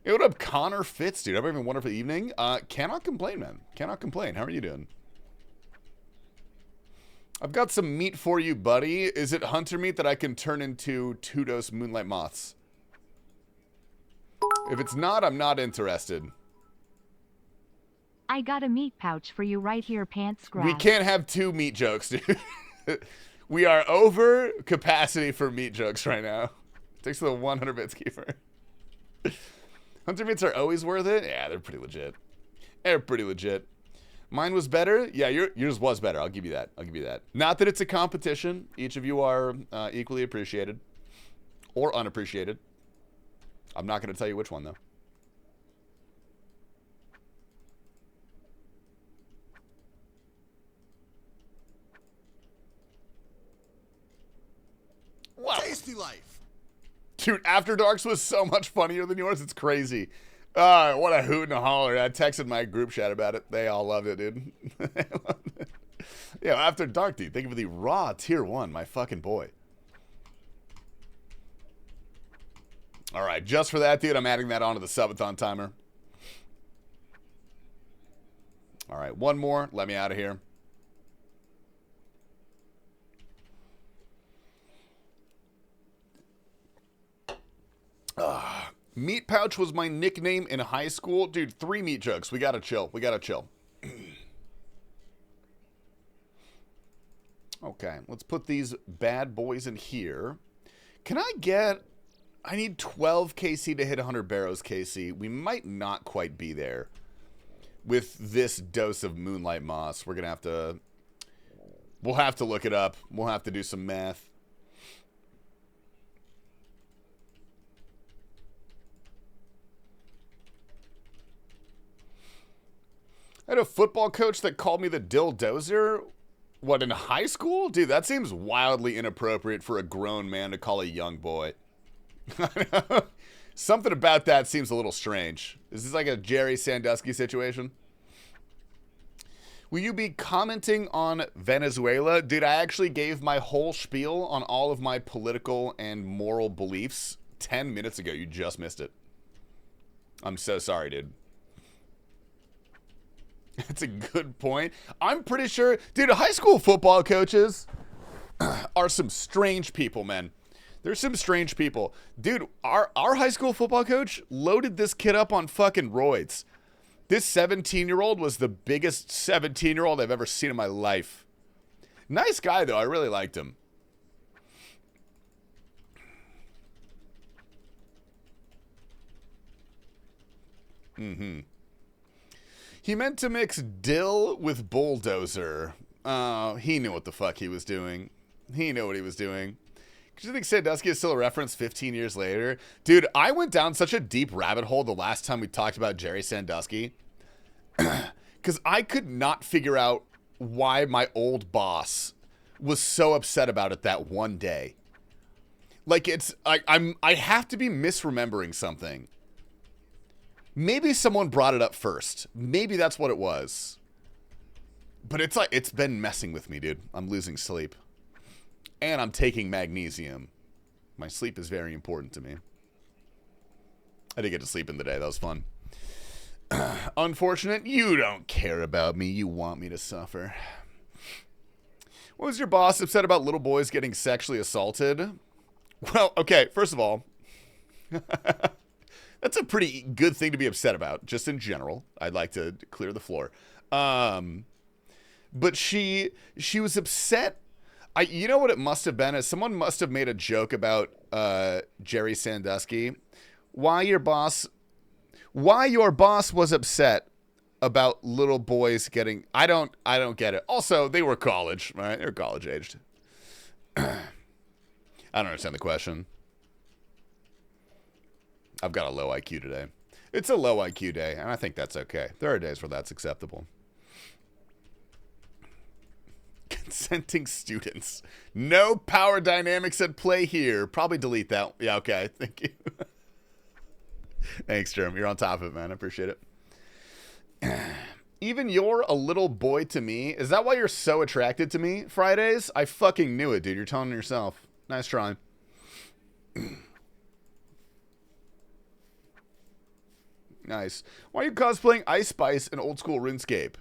Hey, what up, Connor Fitz, dude? Have a wonderful evening. Cannot complain, man. Cannot complain. How are you doing? I've got some meat for you, buddy. Is it hunter meat that I can turn into 2-dose Moonlight Moths? If it's not, I'm not interested. I got a meat pouch for you right here, pants grass. We can't have 2 meat jokes, dude. We are over capacity for meat jokes right now. Thanks for the 100 bits, Kiefer. Hunter meats are always worth it? Yeah, they're pretty legit. They're pretty legit. Mine was better? Yeah, yours was better. I'll give you that. I'll give you that. Not that it's a competition. Each of you are equally appreciated. Or unappreciated. I'm not going to tell you which one, though. Wow. TastyLife. Dude, After Darks was so much funnier than yours. It's crazy. What a hoot and a holler. I texted my group chat about it. They all loved it, dude. They loved it. Yeah, After Dark, dude. Think of the raw tier 1, my fucking boy. All right, just for that, dude, I'm adding that onto the subathon timer. All right, one more. Let me out of here. Meat pouch was my nickname in high school. Dude, 3 meat jokes. We gotta chill. We gotta chill. Okay, let's put these bad boys in here. Can I get... I need 12 KC to hit 100 Barrows KC. We might not quite be there with this dose of Moonlight Moss. We're gonna have to... We'll have to look it up. We'll have to do some math. I had a football coach that called me the Dildozer. What, in high school? Dude, that seems wildly inappropriate for a grown man to call a young boy. Something about that seems a little strange. Is this like a Jerry Sandusky situation? Will you be commenting on Venezuela? Dude, I actually gave my whole spiel on all of my political and moral beliefs 10 minutes ago. You just missed it. I'm so sorry, dude. That's a good point. I'm pretty sure... Dude, high school football coaches are some strange people, man. There's some strange people. Dude, our high school football coach loaded this kid up on fucking roids. This 17-year-old was the biggest 17-year-old I've ever seen in my life. Nice guy, though. I really liked him. Mm-hmm. He meant to mix dill with bulldozer. He knew what the fuck he was doing. He knew what he was doing. Do you think Sandusky is still a reference 15 years later? Dude, I went down such a deep rabbit hole the last time we talked about Jerry Sandusky. Because I could not figure out why my old boss was so upset about it that one day. Like, it's... I have to be misremembering something. Maybe someone brought it up first. Maybe that's what it was. But it's like, it's been messing with me, dude. I'm losing sleep. And I'm taking magnesium. My sleep is very important to me. I did get to sleep in the day. That was fun. Unfortunate. You don't care about me. You want me to suffer. What was your boss upset about little boys getting sexually assaulted? Well, okay, first of all... That's a pretty good thing to be upset about, just in general. I'd like to clear the floor. But she was upset. You know what it must have been? Is someone must have made a joke about Jerry Sandusky. Why your boss was upset about little boys getting... I don't get it. Also, they were college, right? They were college aged. I don't understand the question. I've got a low IQ today. It's a low IQ day, and I think that's okay. There are days where that's acceptable. Consenting students. No power dynamics at play here. Probably delete that. Yeah, okay. Thank you. Thanks, Jeremy. You're on top of it, man. I appreciate it. Even you're a little boy to me. Is that why you're so attracted to me, Fridays? I fucking knew it, dude. You're telling yourself. Nice try. Nice. Why are you cosplaying Ice Spice in old school RuneScape?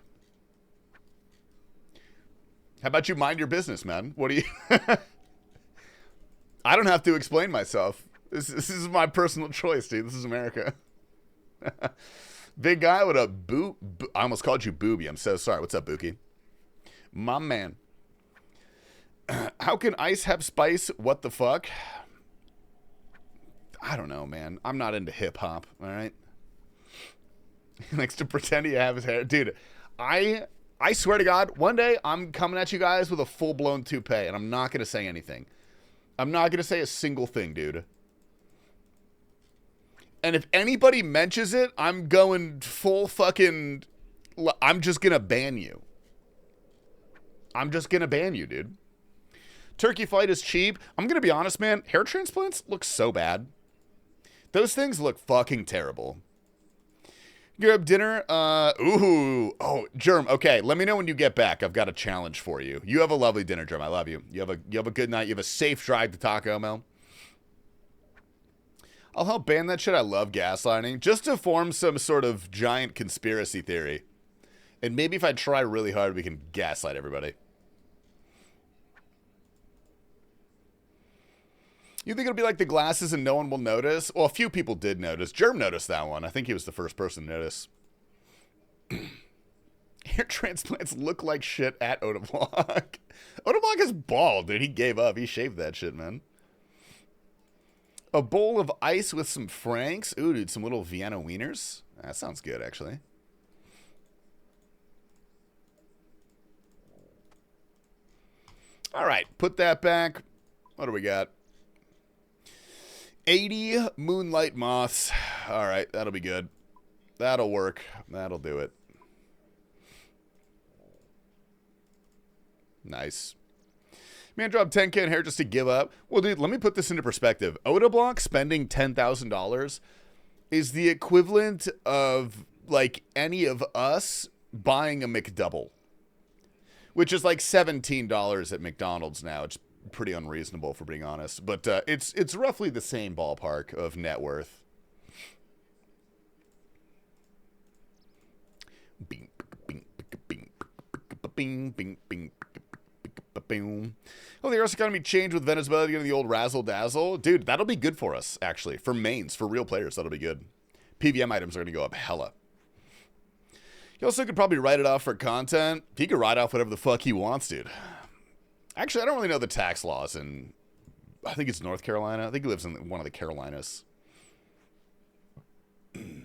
How about you mind your business, man? What do you... I don't have to explain myself. This is my personal choice, dude. This is America. Big guy with a I almost called you Booby. I'm so sorry. What's up, Buki? My man. How can ice have spice? What the fuck? I don't know, man. I'm not into hip hop, all right? He likes to pretend he have his hair. Dude, I swear to God, one day I'm coming at you guys with a full-blown toupee, and I'm not going to say anything. I'm not going to say a single thing, dude. And if anybody mentions it, I'm going full fucking... I'm just going to ban you. I'm just going to ban you, dude. Turkey flight is cheap. I'm going to be honest, man. Hair transplants look so bad. Those things look fucking terrible. Grab dinner. Ooh. Oh, Germ. Okay, let me know when you get back. I've got a challenge for you. You have a lovely dinner, Germ. I love you. You have a good night. You have a safe drive to Taco Bell. I'll help ban that shit. I love gaslighting. Just to form some sort of giant conspiracy theory. And maybe if I try really hard, we can gaslight everybody. You think it'll be like the glasses and no one will notice? Well, a few people did notice. Germ noticed that one. I think he was the first person to notice. Hair transplants look like shit at Odablock. Odablock is bald, dude. He gave up. He shaved that shit, man. A bowl of ice with some Franks. Ooh, dude, some little Vienna wieners. That sounds good, actually. All right, put that back. What do we got? 80 Moonlight Moths. All right, that'll be good. That'll work. That'll do it. Nice. Man dropped 10K in hair just to give up. Well, dude, let me put this into perspective. Odablock spending $10,000 is the equivalent of, like, any of us buying a McDouble, which is like $17 at McDonald's now. It's pretty unreasonable, for being honest. But it's roughly the same ballpark of net worth. Bing, bing, bing, bing, bing, bing. Oh, the Earth's economy changed with Venezuela getting the old razzle dazzle. Dude, that'll be good for us, actually. For mains, for real players, that'll be good. PVM items are going to go up hella. He also could probably write it off for content. He could write off whatever the fuck he wants, dude. Actually, I don't really know the tax laws in, I think it's North Carolina. I think he lives in one of the Carolinas. Yeah,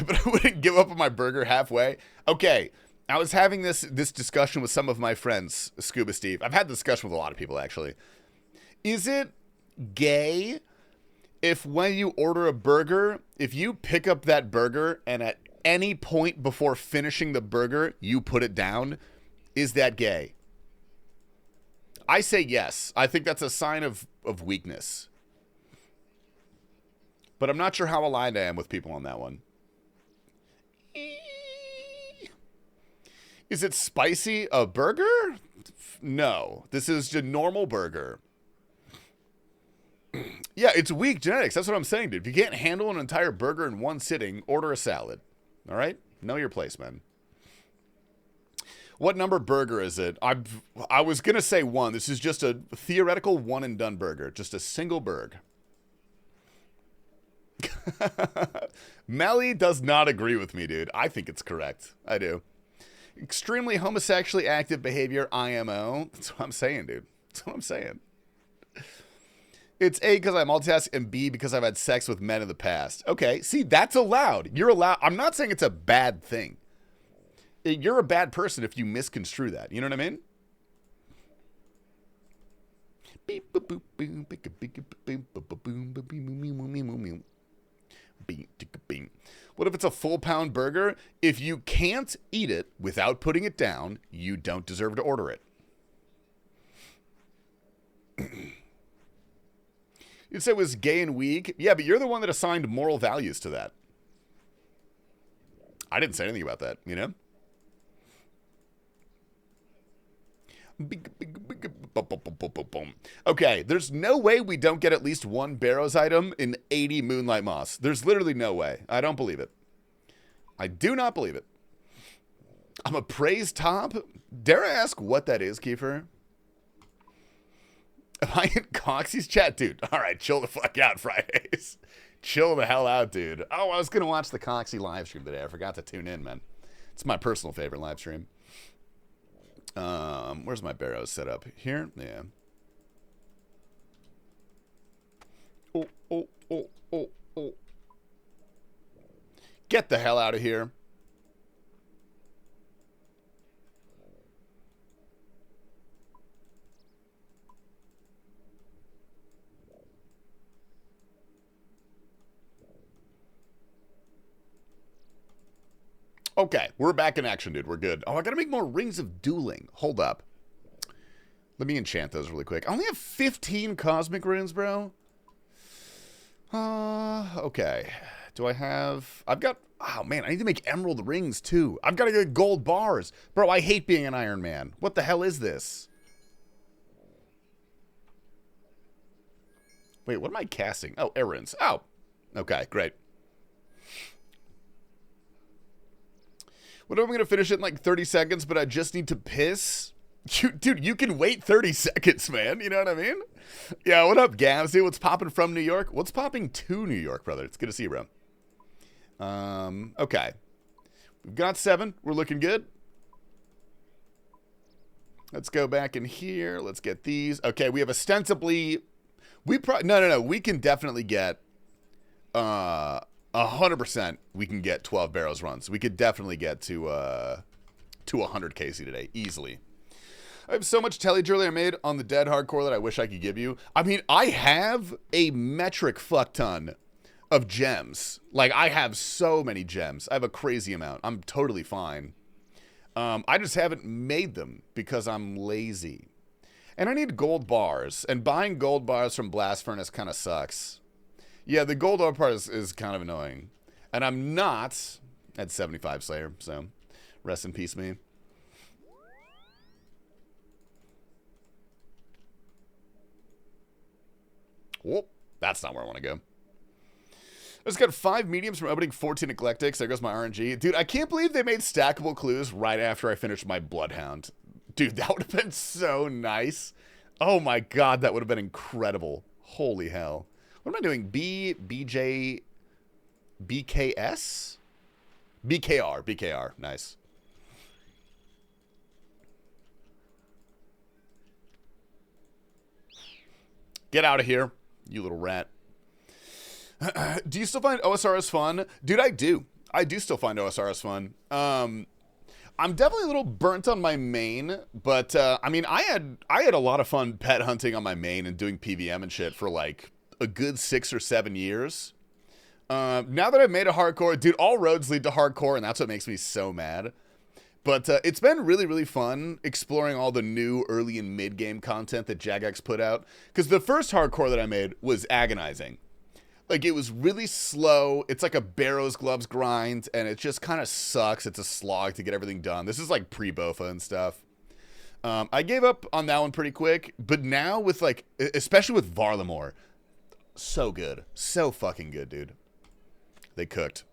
but I wouldn't give up on my burger halfway. Okay. I was having this discussion with some of my friends, Scuba Steve. I've had this discussion with a lot of people, actually. Is it gay if when you order a burger, if you pick up that burger and at any point before finishing the burger, you put it down? Is that gay? I say yes. I think that's a sign of weakness. But I'm not sure how aligned I am with people on that one. Is it spicy? A burger? No. This is a normal burger. Yeah, it's weak genetics. That's what I'm saying, dude. If you can't handle an entire burger in one sitting, order a salad. All right? Know your place, man. What number burger is it? I was going to say 1. This is just a theoretical one and done burger. Just a single burger. Melly does not agree with me, dude. I think it's correct. I do. Extremely homosexually active behavior, IMO. That's what I'm saying, dude. That's what I'm saying. It's A, because I multitask, and B, because I've had sex with men in the past. Okay, see, that's allowed. You're allowed. I'm not saying it's a bad thing. You're a bad person if you misconstrue that. You know what I mean? What if it's it's a full pound burger, if you can't eat it without putting it down, you don't deserve to order it. You said it was gay and weak. Yeah, but you're the one that assigned moral values to that. I didn't say anything about that, you know? Okay, there's no way we don't get at least one Barrows item in 80 Moonlight Moths. There's literally no way. I don't believe it. I do not believe it. I'm a praise top? Dare I ask what that is, Kiefer? Am I in Coxie's chat? Dude, all right, chill the fuck out, Fridays. Chill the hell out, dude. Oh, I was going to watch the Coxie live stream today. I forgot to tune in, man. It's my personal favorite live stream. Where's my Barrows set up? Here? Yeah. Oh. Get the hell out of here. Okay, we're back in action, dude. We're good. Oh, I gotta make more rings of dueling. Hold up. Let me enchant those really quick. I only have 15 cosmic runes, bro. Okay. Do I have... I've got... Oh, man, I need to make emerald rings, too. I've got to get gold bars. Bro, I hate being an Iron Man. What the hell is this? Wait, what am I casting? Oh, errands. Oh, okay, great. What am I going to finish it in like 30 seconds, but I just need to piss? Dude, you can wait 30 seconds, man. You know what I mean? Yeah, what up, Gams? Dude, what's popping from New York? What's popping to New York, brother? It's good to see you, bro. Okay. We've got 7. We're looking good. Let's go back in here. Let's get these. Okay, we have ostensibly... No. We can definitely get... 100% we can get 12 Barrows runs. We could definitely get to 100 KC today, easily. I have so much telly jewelry I made on the dead hardcore that I wish I could give you. I mean, I have a metric fuck ton of gems. Like, I have so many gems. I have a crazy amount. I'm totally fine. I just haven't made them because I'm lazy. And I need gold bars. And buying gold bars from Blast Furnace kind of sucks. Yeah, the gold ore part is kind of annoying. And I'm not at 75 Slayer, so rest in peace, me. Whoop, that's not where I want to go. I just got 5 mediums from opening 14 eclectics. There goes my RNG. Dude, I can't believe they made stackable clues right after I finished my Bloodhound. Dude, that would have been so nice. Oh my god, that would have been incredible. Holy hell. What am I doing? BJ, BKS? BKR. Nice. Get out of here, you little rat. Do you still find OSRS fun? Dude, I do. I do still find OSRS fun. I'm definitely a little burnt on my main, but I mean, I had a lot of fun pet hunting on my main and doing PVM and shit for like a good 6 or 7 years. Now that I've made a hardcore, dude, all roads lead to hardcore, and that's what makes me so mad. But it's been really, really fun exploring all the new early and mid-game content that Jagex put out. Because the first hardcore that I made was agonizing. Like, it was really slow. It's like a Barrows Gloves grind, and it just kind of sucks. It's a slog to get everything done. This is like pre-BOFA and stuff. I gave up on that one pretty quick, but now with like, especially with Varlamore, so good. So fucking good, dude. They cooked.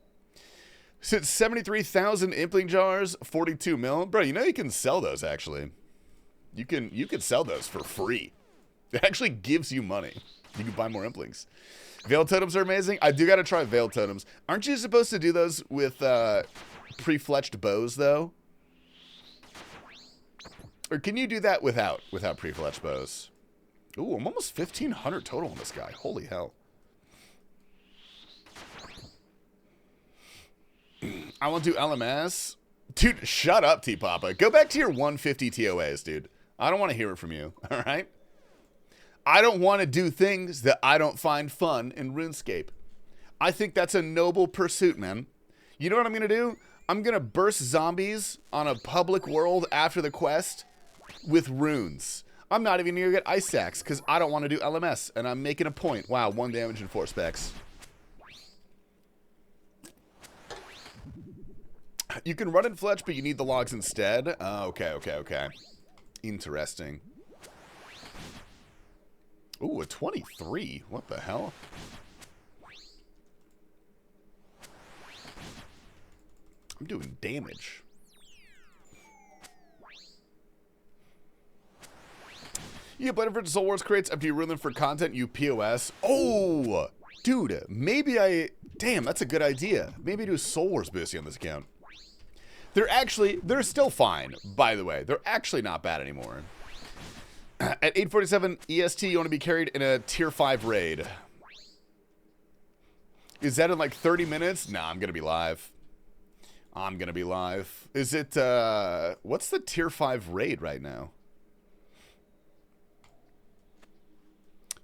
Since 73,000 impling jars, 42 mil. Bro, you know you can sell those, actually. You can sell those for free. It actually gives you money. You can buy more implings. Veil totems are amazing. I do got to try veil totems. Aren't you supposed to do those with pre-fletched bows, though? Or can you do that without pre-fletched bows? Ooh, I'm almost 1,500 total on this guy. Holy hell. I won't do LMS. Dude, shut up, T-Papa. Go back to your 150 TOAs, dude. I don't want to hear it from you, all right? I don't want to do things that I don't find fun in RuneScape. I think that's a noble pursuit, man. You know what I'm going to do? I'm going to burst zombies on a public world after the quest with runes. I'm not even going to get ice sacks because I don't want to do LMS, and I'm making a point. Wow, 1 damage and 4 specs. You can run and fletch, but you need the logs instead. Okay. Interesting. Ooh, a 23. What the hell? I'm doing damage. You get Blade for Soul Wars crates after you ruin them for content you POS. Oh, dude, damn, that's a good idea. Maybe do a Soul Wars boosty on this account. They're still fine, by the way. They're actually not bad anymore. At 847 EST, you want to be carried in a tier 5 raid. Is that in like 30 minutes? Nah, I'm going to be live. Is it, what's the tier 5 raid right now?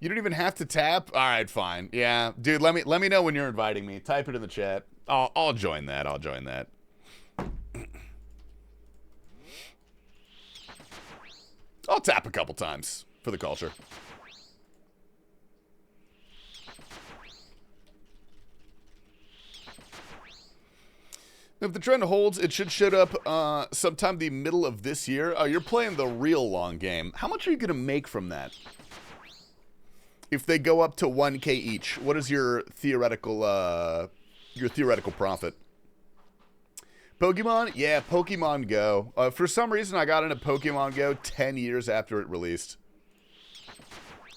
You don't even have to tap? All right, fine. Yeah, dude, let me know when you're inviting me. Type it in the chat. I'll join that. I'll tap a couple times for the culture. If the trend holds, it should show up sometime the middle of this year. Oh, you're playing the real long game. How much are you going to make from that? If they go up to 1K each, what is your theoretical profit? Pokemon? Yeah, Pokemon Go. For some reason, I got into Pokemon Go 10 years after it released.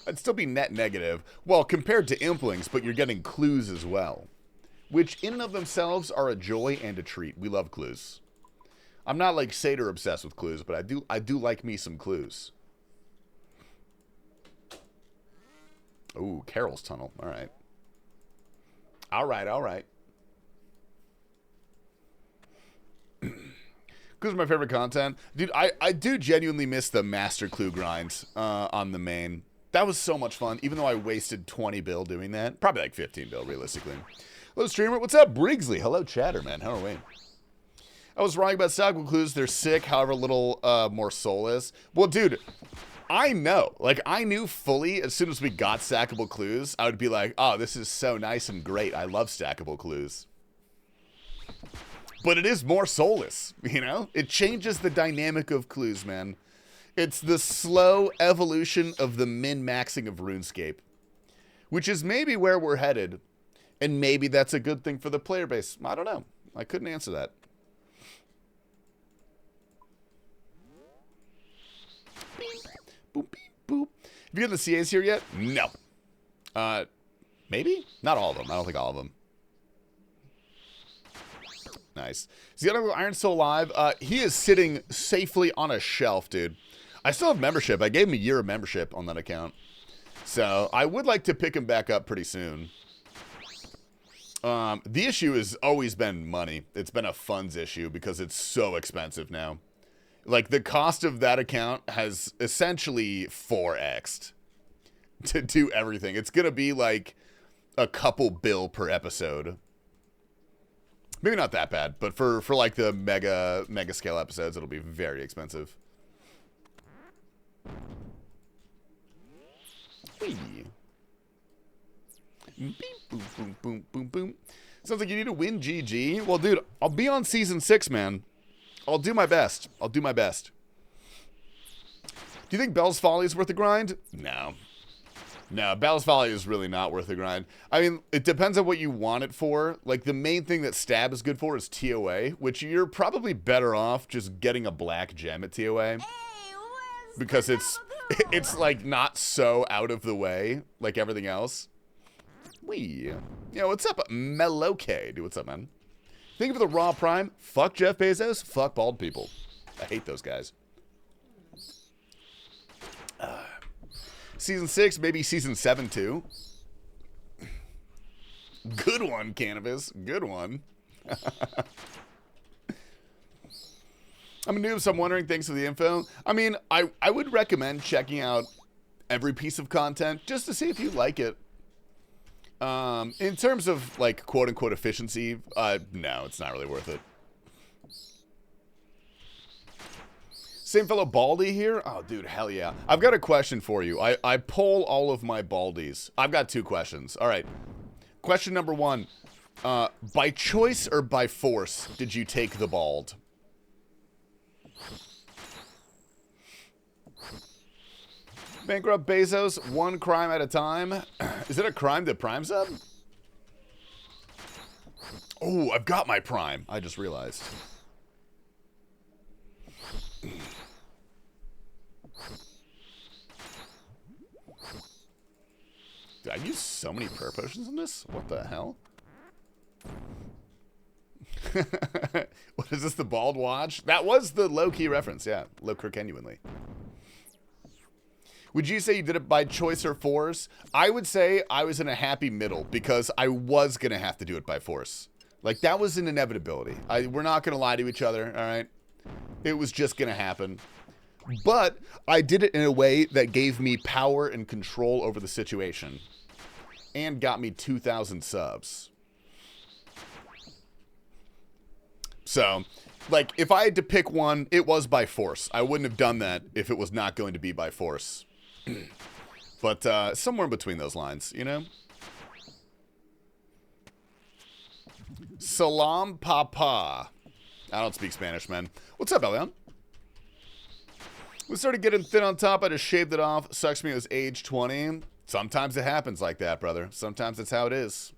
I'd still be net negative. Well, compared to Implings, but you're getting clues as well. Which, in and of themselves, are a joy and a treat. We love clues. I'm not like Seder obsessed with clues, but I do like me some clues. Ooh, Carol's Tunnel. All right. Clues are my favorite content. Dude, I do genuinely miss the master clue grind on the main. That was so much fun, even though I wasted 20 bill doing that. Probably like 15 bill, realistically. Hello, streamer. What's up, Brigsley? Hello, chatter, man. How are we? I was wrong about stackable clues. They're sick, however little more soul is. Well, dude, I know. Like, I knew fully as soon as we got stackable clues, I would be like, oh, this is so nice and great. I love stackable clues. But it is more soulless, you know? It changes the dynamic of clues, man. It's the slow evolution of the min-maxing of RuneScape. Which is maybe where we're headed. And maybe that's a good thing for the player base. I don't know. I couldn't answer that. Boop, beep, boop. Have you got the CAs here yet? No. Maybe? Not all of them. I don't think all of them. Nice. Is the other Iron still alive? He is sitting safely on a shelf, dude. I still have membership. I gave him a year of membership on that account. So I would like to pick him back up pretty soon. The issue has always been money. It's been a funds issue because it's so expensive now. Like, the cost of that account has essentially 4x'd to do everything. It's going to be like a couple bill per episode. Maybe not that bad, but for like the mega scale episodes, it'll be very expensive. Whee. Beep, boom, boom, boom, boom, boom. Sounds like you need to win GG. Well, dude, I'll be on season 6, man. I'll do my best. Do you think Bell's Folly is worth the grind? No. No, Bell's Folly is really not worth the grind. I mean, it depends on what you want it for. Like, the main thing that Stab is good for is TOA, which you're probably better off just getting a black gem at TOA. Because it's like not so out of the way like everything else. Wee. Yeah, what's up, Meloke? Dude, what's up, man? Think of the Raw Prime. Fuck Jeff Bezos. Fuck bald people. I hate those guys. Season 6, maybe Season 7 too. Good one, Cannabis. Good one. I'm a noob, so I'm wondering, thanks for the info. I mean, I would recommend checking out every piece of content just to see if you like it. In terms of, like, quote-unquote efficiency, no, it's not really worth it. Same fellow Baldy here? Oh, dude, hell yeah. I've got a question for you. I poll all of my Baldies. I've got 2 questions. All right. Question number 1. By choice or by force did you take the bald? Bankrupt Bezos, 1 crime at a time. Is it a crime to prime sub? Oh, I've got my prime. I just realized. Did I use so many prayer potions in this? What the hell? What is this, the bald watch? That was the low-key reference, yeah. Genuinely. Would you say you did it by choice or force? I would say I was in a happy middle because I was going to have to do it by force. Like, that was an inevitability. We're not going to lie to each other, all right? It was just going to happen. But I did it in a way that gave me power and control over the situation. And got me 2,000 subs. So, like, if I had to pick one, it was by force. I wouldn't have done that if it was not going to be by force. But somewhere in between those lines, you know? Salam papa. I don't speak Spanish, man. What's up, Elion? We started getting thin on top. I just shaved it off. Sucks me. It was age 20. Sometimes it happens like that, brother. Sometimes that's how it is.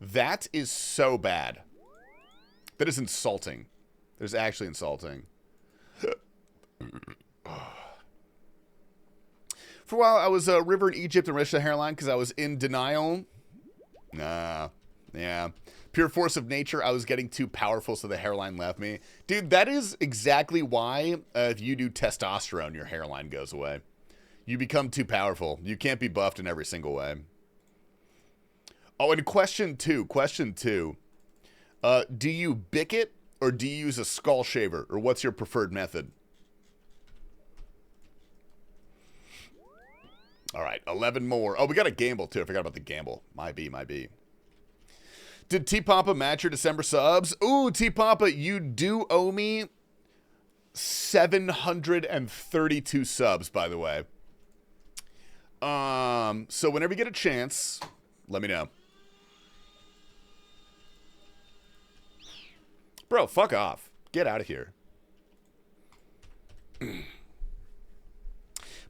That is so bad. That is insulting. That is actually insulting. For a while, I was a river in Egypt and enriched the hairline because I was in denial. Nah. Yeah. Pure force of nature, I was getting too powerful, so the hairline left me. Dude, that is exactly why if you do testosterone, your hairline goes away. You become too powerful. You can't be buffed in every single way. Oh, and question two. Do you bick it, or do you use a skull shaver, or what's your preferred method? All right, 11 more. Oh, we got a gamble, too. I forgot about the gamble. Might be. Did T-Papa match your December subs? Ooh, T-Papa, you do owe me 732 subs, by the way. So whenever you get a chance, let me know. Bro, fuck off. Get out of here.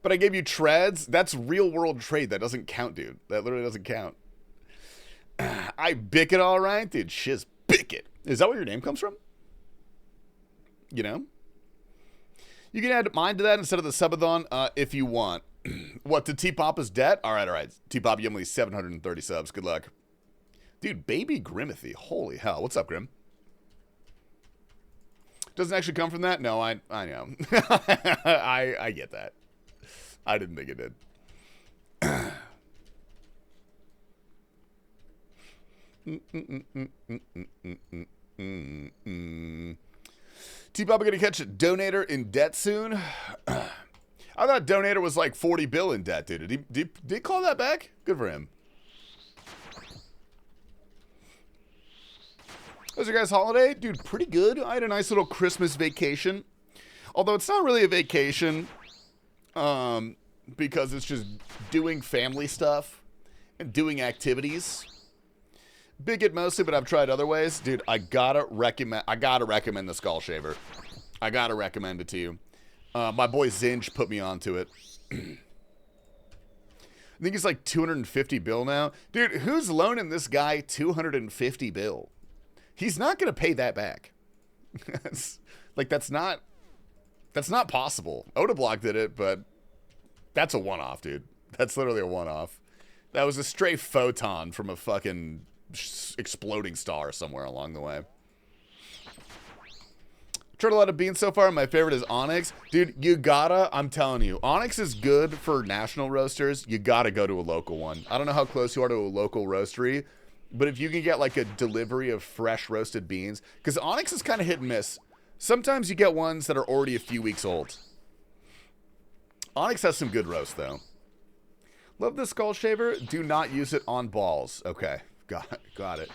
But I gave you treads. That's real world trade. That doesn't count, dude. That literally doesn't count. I bick it all right, dude. Shiz bick it. Is that where your name comes from? You know? You can add mine to that instead of the subathon if you want. What, to T-Papa's debt? All right. T-Papa, you only 730 subs. Good luck. Dude, baby Grimithy. Holy hell. What's up, Grim? Doesn't actually come from that? No, I know. I get that. I didn't think it did. T-Papa gonna catch a donator in debt soon? I thought donator was like 40 bill in debt, dude. Did he call that back? Good for him. How's your guys' holiday? Dude, pretty good. I had a nice little Christmas vacation. Although it's not really a vacation. Because it's just doing family stuff and doing activities. Bigot mostly, but I've tried other ways. Dude, I gotta recommend the skull shaver. I gotta recommend it to you. My boy Zinj put me onto it. I think he's like 250 bill now. Dude, who's loaning this guy 250 bill? He's not gonna pay that back. That's not possible. Odablock did it, but that's a one-off, dude. That's literally a one-off. That was a stray photon from a fucking exploding star somewhere along the way. Tried a lot of beans so far. My favorite is Onyx. Dude, I'm telling you, Onyx is good for national roasters. You gotta go to a local one. I don't know how close you are to a local roastery, but if you can get like a delivery of fresh roasted beans, because Onyx is kind of hit and miss. Sometimes you get ones that are already a few weeks old. Onyx has some good roast, though. Love the skull shaver. Do not use it on balls. Okay, got it.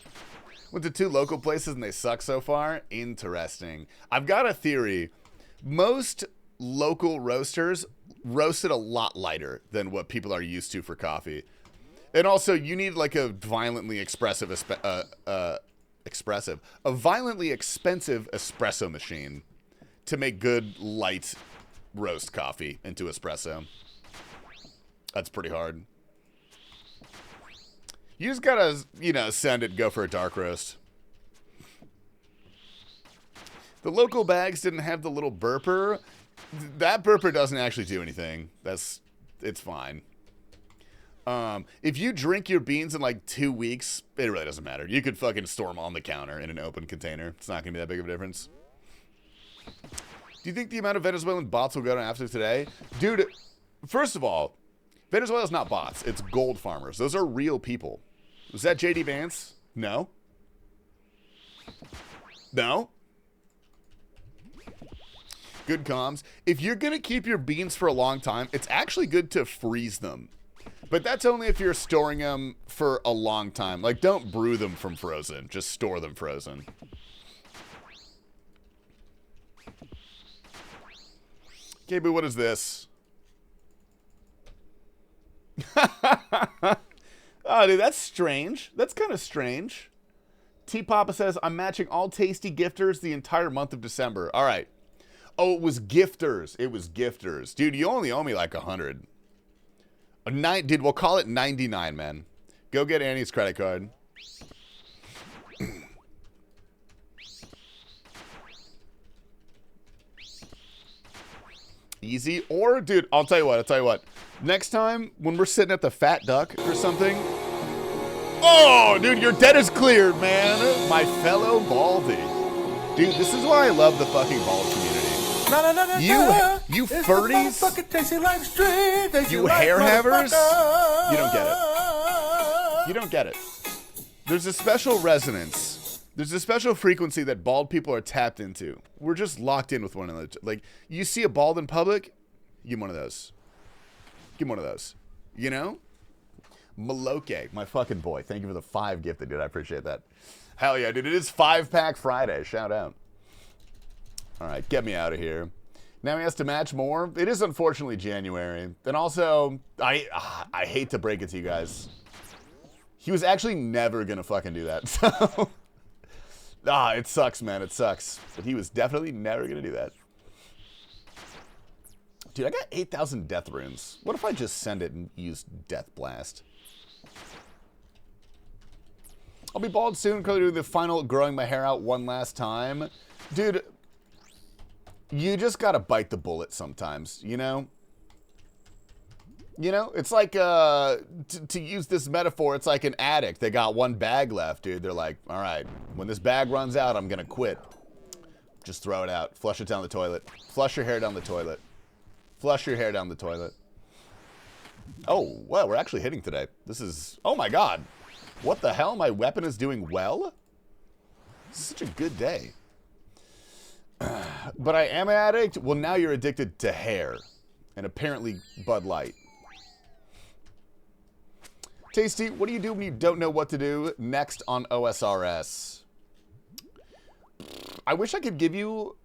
Went to 2 local places and they suck so far. Interesting. I've got a theory. Most local roasters roast it a lot lighter than what people are used to for coffee. And also, you need like a violently expensive espresso machine to make good light roast coffee into espresso. That's pretty hard. You just gotta, send it, go for a dark roast. The local bags didn't have the little burper. That burper doesn't actually do anything. It's fine. If you drink your beans in like 2 weeks, it really doesn't matter. You could fucking store them on the counter in an open container. It's not gonna be that big of a difference. Do you think the amount of Venezuelan bots will go down after today? Dude, first of all, Venezuela's not bots. It's gold farmers. Those are real people. Was that JD Vance? No. No? Good comms. If you're going to keep your beans for a long time, it's actually good to freeze them. But that's only if you're storing them for a long time. Like, don't brew them from frozen. Just store them frozen. Okay, but what is this? Oh, dude, that's strange. That's kind of strange. T Papa says, I'm matching all tasty gifters the entire month of December. All right. Oh, it was gifters. It was gifters. Dude, you only owe me like 100. Dude, we'll call it 99, man. Go get Annie's credit card. Easy. Or, dude, I'll tell you what. Next time, when we're sitting at the Fat Duck or something. Oh, dude, your debt is cleared, man. My fellow Baldy. Dude, this is why I love the fucking bald community. You furries, you hair havers, you don't get it. You don't get it. There's a special resonance. There's a special frequency that bald people are tapped into. We're just locked in with one another. Like, you see a bald in public, give him one of those. Give him one of those. You know? Maloke, my fucking boy. Thank you for the 5 gifted, dude. I appreciate that. Hell yeah, dude. It is 5-pack Friday. Shout out. All right, get me out of here. Now he has to match more. It is unfortunately January. And also, I hate to break it to you guys. He was actually never going to fucking do that. So, it sucks, man. It sucks. But he was definitely never going to do that. Dude, I got 8,000 death runes. What if I just send it and use Death Blast? I'll be bald soon, currently doing the final growing my hair out one last time. Dude, you just gotta bite the bullet sometimes, you know? You know, it's like, to use this metaphor, it's like an addict. They got 1 bag left, dude. They're like, all right, when this bag runs out, I'm gonna quit. Just throw it out. Flush it down the toilet. Flush your hair down the toilet. Flush your hair down the toilet. Oh, well, we're actually hitting today. This is, oh my god. What the hell? My weapon is doing well? This is such a good day. But I am an addict? Well, now you're addicted to hair. And apparently Bud Light. Tasty, what do you do when you don't know what to do next on OSRS? I wish I could give you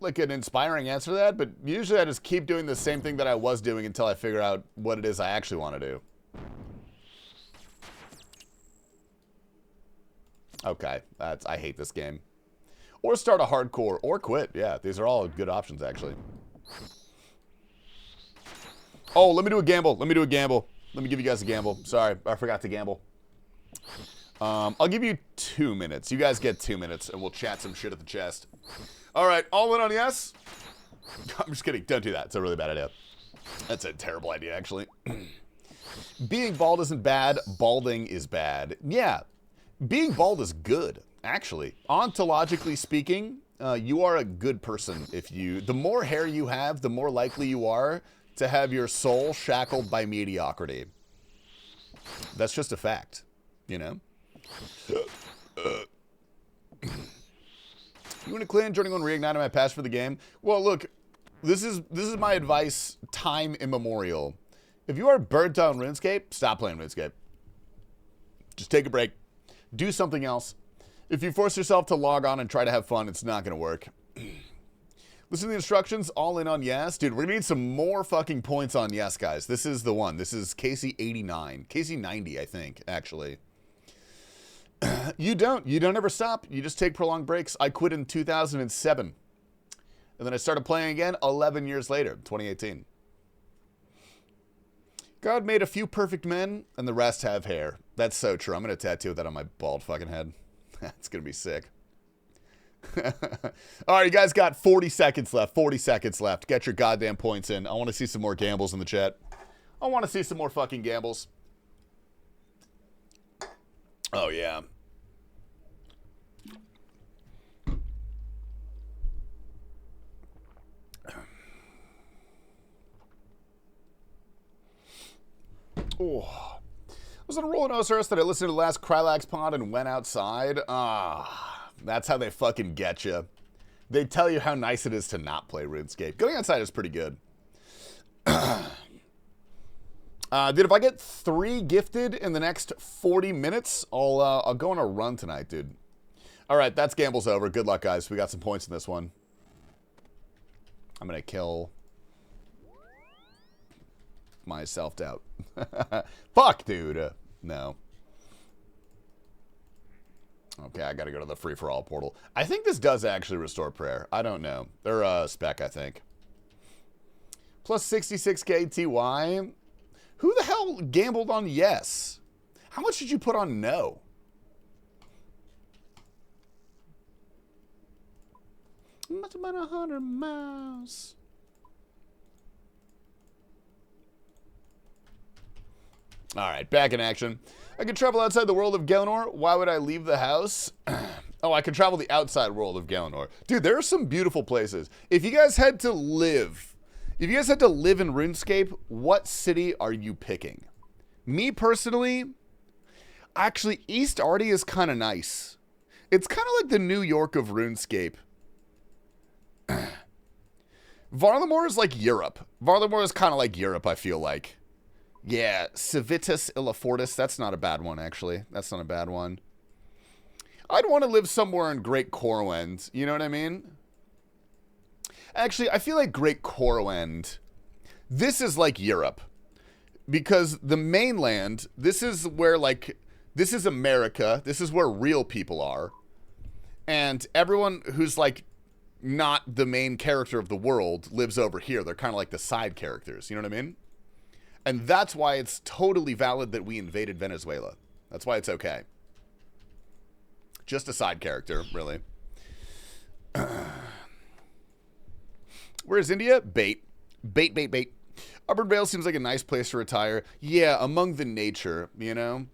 like an inspiring answer to that, but usually I just keep doing the same thing that I was doing until I figure out what it is I actually want to do. Okay, I hate this game. Or start a hardcore, or quit. Yeah, these are all good options, actually. Oh, let me do a gamble. Let me do a gamble. Let me give you guys a gamble. Sorry, I forgot to gamble. I'll give you 2 minutes. You guys get 2 minutes, and we'll chat some shit at the chest. All right, all in on yes? I'm just kidding. Don't do that. It's a really bad idea. That's a terrible idea, actually. Being bald isn't bad. Balding is bad. Yeah, being bald is good, actually. Ontologically speaking, you are a good person if you... The more hair you have, the more likely you are to have your soul shackled by mediocrity. That's just a fact, you know? You want to clean joining on Reigniting my passion for the game? Well, look, this is my advice time immemorial. If you are burnt on RuneScape, stop playing RuneScape. Just take a break. Do something else. If you force yourself to log on and try to have fun, it's not going to work. Listen to the instructions, all in on yes. Dude, we're going to need some more fucking points on yes, guys. This is the one. This is Casey89. Casey90, I think, actually. You don't ever stop. You just take prolonged breaks. I quit in 2007. And then I started playing again 11 years later, 2018. God made a few perfect men, and the rest have hair. That's so true. I'm going to tattoo that on my bald fucking head. That's going to be sick. All right, you guys got 40 seconds left. 40 seconds left. Get your goddamn points in. I want to see some more gambles in the chat. I want to see some more fucking gambles. Oh, yeah. Oh. I was on a roller coaster that I listened to the last Krylax pod and went outside. That's how they fucking get you. They tell you how nice it is to not play RuneScape. Going outside is pretty good. Dude, if I get 3 gifted in the next 40 minutes, I'll go on a run tonight, dude. All right, that's Gamble's over. Good luck, guys. We got some points in this one. I'm going to kill my self-doubt. Fuck, dude. No. Okay, I gotta go to the free-for-all portal. I think this does actually restore prayer. I don't know. They're spec, I think. Plus 66k TY. Who the hell gambled on yes? How much did you put on no? Much about 100 miles. All right, back in action. I can travel outside the world of Galenor. Why would I leave the house? Oh, I can travel the outside world of Galenor. Dude, there are some beautiful places. If you guys had to live in RuneScape, what city are you picking? Me personally, actually, East Arty is kind of nice. It's kind of like the New York of RuneScape. Varlamore is like Europe. Varlamore is kind of like Europe, I feel like. Yeah, Civitas Illifortis, that's not a bad one, actually. That's not a bad one. I'd want to live somewhere in Great Corwend, you know what I mean? Actually, I feel like Great Corwend, this is like Europe. Because the mainland, this is where, like, this is America. This is where real people are. And everyone who's, like, not the main character of the world lives over here. They're kind of like the side characters, you know what I mean? And that's why it's totally valid that we invaded Venezuela. That's why it's okay. Just a side character, really. Where's India? Bait. Bait, bait, bait. Upper Vale seems like a nice place to retire. Yeah, among the nature, you know?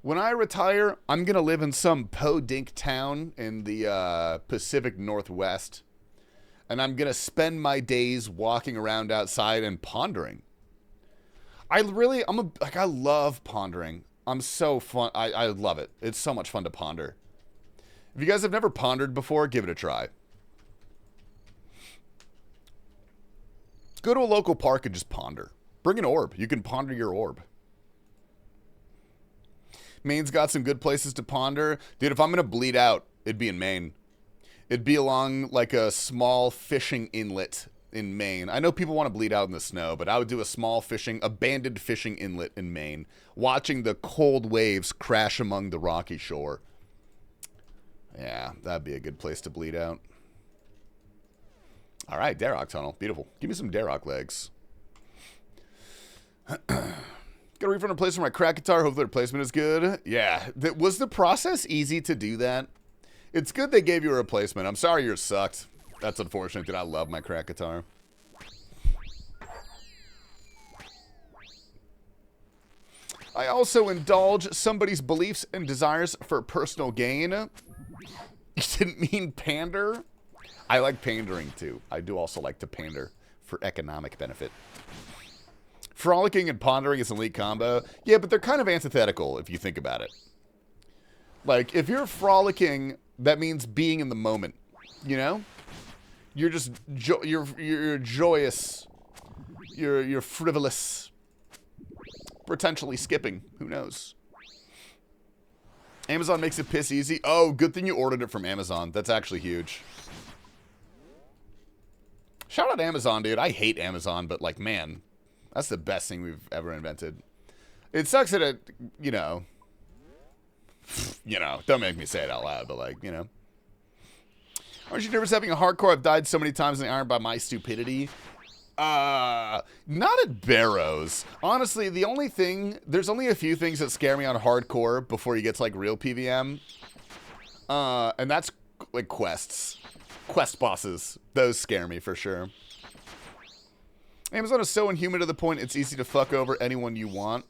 When I retire, I'm going to live in some podink town in the Pacific Northwest. And I'm going to spend my days walking around outside and pondering. I love pondering. I'm so fun. I love it. It's so much fun to ponder. If you guys have never pondered before, give it a try. Go to a local park and just ponder. Bring an orb. You can ponder your orb. Maine's got some good places to ponder. Dude, if I'm going to bleed out, it'd be in Maine. It'd be along like a small fishing inlet in Maine. I know people want to bleed out in the snow, but I would do a small abandoned fishing inlet in Maine, watching the cold waves crash among the rocky shore. Yeah, that'd be a good place to bleed out. All right, Darrock Tunnel. Beautiful. Give me some Darrock legs. Got a refund replacement for my crack guitar. Hopefully the replacement is good. Yeah. Was the process easy to do that? It's good they gave you a replacement. I'm sorry yours sucked. That's unfortunate, dude. I love my crack guitar. I also indulge somebody's beliefs and desires for personal gain. You didn't mean pander? I like pandering, too. I do also like to pander for economic benefit. Frolicking and pondering is an elite combo. Yeah, but they're kind of antithetical if you think about it. Like, if you're frolicking, that means being in the moment, you know? You're just you're joyous. You're frivolous. potentially skipping. Who knows? Amazon makes it piss easy. Oh, good thing you ordered it from Amazon. That's actually huge. Shout out Amazon, dude. I hate Amazon, but like, man, that's the best thing we've ever invented. It sucks that it, don't make me say it out loud, but like, Aren't you nervous having a hardcore? I've died so many times in the iron by my stupidity. Not at Barrows. Honestly, there's only a few things that scare me on hardcore before you get to like real PVM. And that's like quests. Quest bosses. Those scare me for sure. Amazon is so inhuman to the point it's easy to fuck over anyone you want.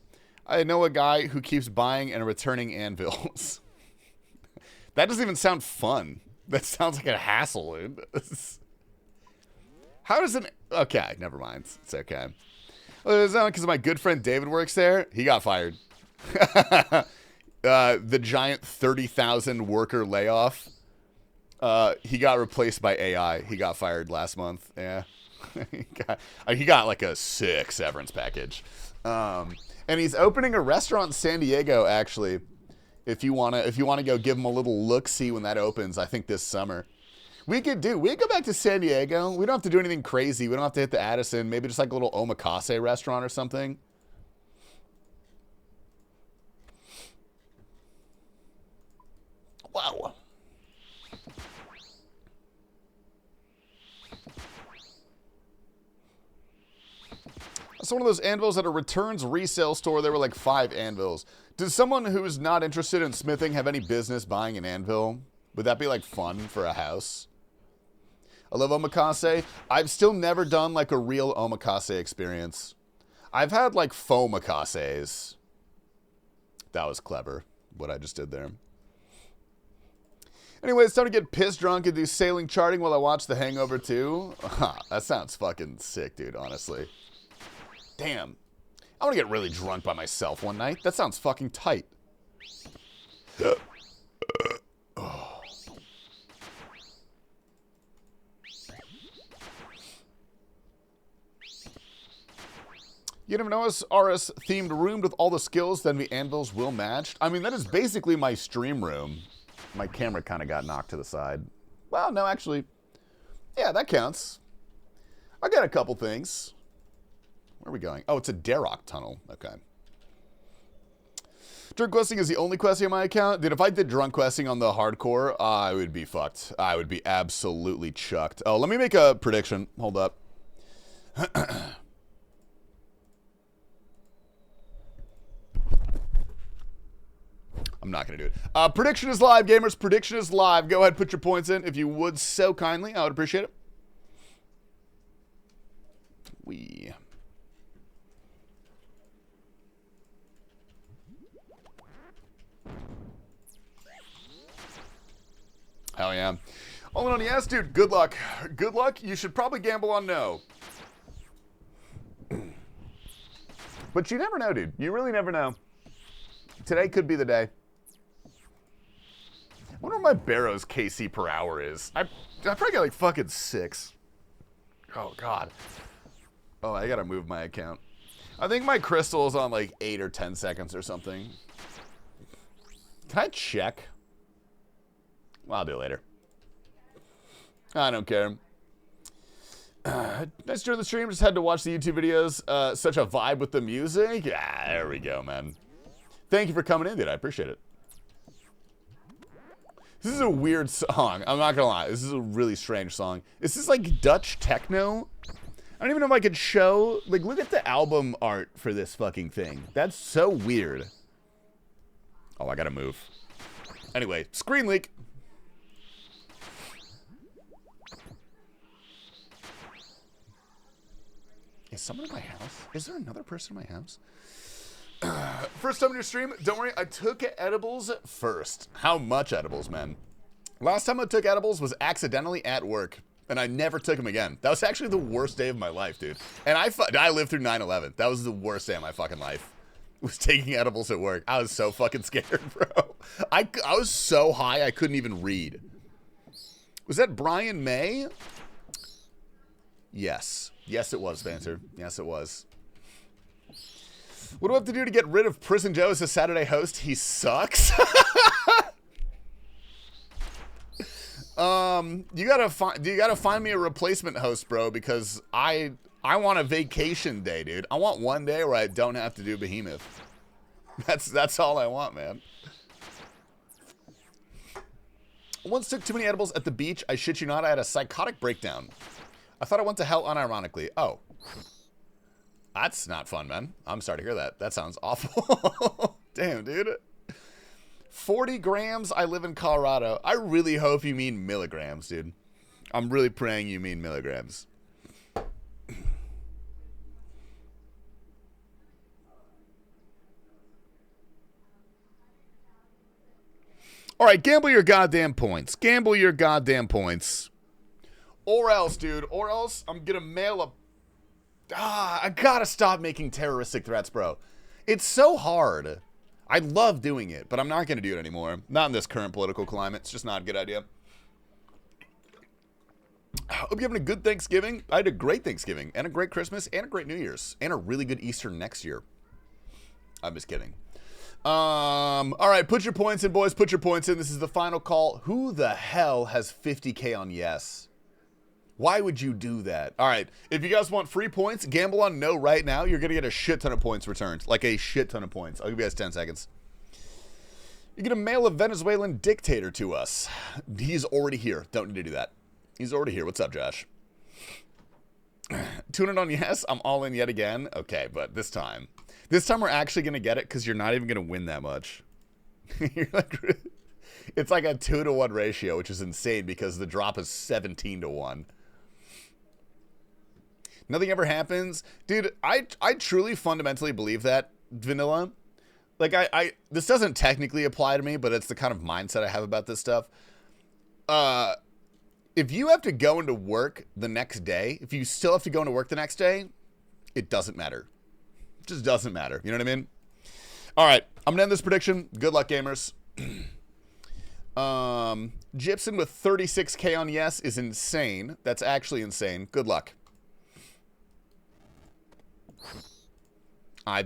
I know a guy who keeps buying and returning anvils. That doesn't even sound fun. That sounds like a hassle, dude. How does okay, never mind. It's okay. Well, it's not because my good friend David works there. He got fired. The giant 30,000 worker layoff. He got replaced by AI. He got fired last month. Yeah. he got like a sick severance package. And he's opening a restaurant in San Diego, actually. If you wanna go give him a little look-see when that opens, I think this summer. We could go back to San Diego. We don't have to do anything crazy. We don't have to hit the Addison. Maybe just like a little omakase restaurant or something. Wow. It's one of those anvils at a returns resale store. There were like 5 anvils. Does someone who's not interested in smithing have any business buying an anvil? Would that be like fun for a house? I love omakase. I've still never done like a real omakase experience. I've had like fomakases. That was clever, what I just did there. Anyway, it's time to get pissed drunk and do sailing charting while I watch The Hangover 2. That sounds fucking sick, dude, honestly. Damn. I want to get really drunk by myself one night. That sounds fucking tight. You never notice RS-themed room with all the skills then the anvils will match? I mean, that is basically my stream room. My camera kind of got knocked to the side. Well, no, actually. Yeah, that counts. I got a couple things. Where are we going? Oh, it's a Darrock tunnel. Okay. Drunk questing is the only questing on my account. Dude, if I did drunk questing on the hardcore, I would be fucked. I would be absolutely chucked. Oh, let me make a prediction. Hold up. I'm not going to do it. Prediction is live, gamers. Prediction is live. Go ahead, put your points in if you would so kindly. I would appreciate it. Hell yeah. Only on yes, dude. Good luck. Good luck. You should probably gamble on no. But you never know, dude. You really never know. Today could be the day. I wonder what my Barrows KC per hour is. I probably got like fucking 6. Oh, God. Oh, I gotta move my account. I think my crystal is on like 8 or 10 seconds or something. Can I check? Well, I'll do it later. I don't care. Nice during the stream. Just had to watch the YouTube videos. Such a vibe with the music. Yeah, there we go, man. Thank you for coming in, dude. I appreciate it. This is a weird song. I'm not gonna lie. This is a really strange song. Is this like Dutch techno? I don't even know if I could show. Like, look at the album art for this fucking thing. That's so weird. Oh, I gotta move. Anyway, screen leak. Is someone in my house? Is there another person in my house? First time in your stream, don't worry, I took edibles first. How much edibles, man? Last time I took edibles was accidentally at work, and I never took them again. That was actually the worst day of my life, dude. And I lived through 9/11. That was the worst day of my fucking life. Was taking edibles at work. I was so fucking scared, bro. I was so high I couldn't even read. Was that Brian May? Yes. Yes, it was, Vanter. Yes, it was. What do I have to do to get rid of Prison Joe as a Saturday host? He sucks. You gotta find me a replacement host, bro, because I want a vacation day, dude. I want one day where I don't have to do Behemoth. That's all I want, man. I once took too many edibles at the beach. I shit you not, I had a psychotic breakdown. I thought I went to hell unironically. Oh. That's not fun, man. I'm sorry to hear that. That sounds awful. Damn, dude. 40 grams, I live in Colorado. I really hope you mean milligrams, dude. I'm really praying you mean milligrams. All right, gamble your goddamn points. Gamble your goddamn points. Or else, dude. Or else I'm going to mail a... I gotta stop making terroristic threats, bro. It's so hard. I love doing it, but I'm not going to do it anymore. Not in this current political climate. It's just not a good idea. I hope you're having a good Thanksgiving. I had a great Thanksgiving, and a great Christmas, and a great New Year's, and a really good Easter next year. I'm just kidding. All right, put your points in, boys. Put your points in. This is the final call. Who the hell has 50K on yes? Why would you do that? All right, if you guys want free points, gamble on no right now. You're going to get a shit ton of points returned. Like a shit ton of points. I'll give you guys 10 seconds. You're going to mail a Venezuelan dictator to us. He's already here. Don't need to do that. He's already here. What's up, Josh? 200 on yes. I'm all in yet again. Okay, but this time we're actually going to get it because you're not even going to win that much. You're like, it's like a 2-to-1 ratio, which is insane because the drop is 17-to-1. Nothing ever happens. Dude, I truly fundamentally believe that, Vanilla. Like, this doesn't technically apply to me, but it's the kind of mindset I have about this stuff. If you have to go into work the next day, if you still have to go into work the next day, it doesn't matter. It just doesn't matter. You know what I mean? All right, I'm going to end this prediction. Good luck, gamers. Gypsum with 36K on yes is insane. That's actually insane. Good luck. I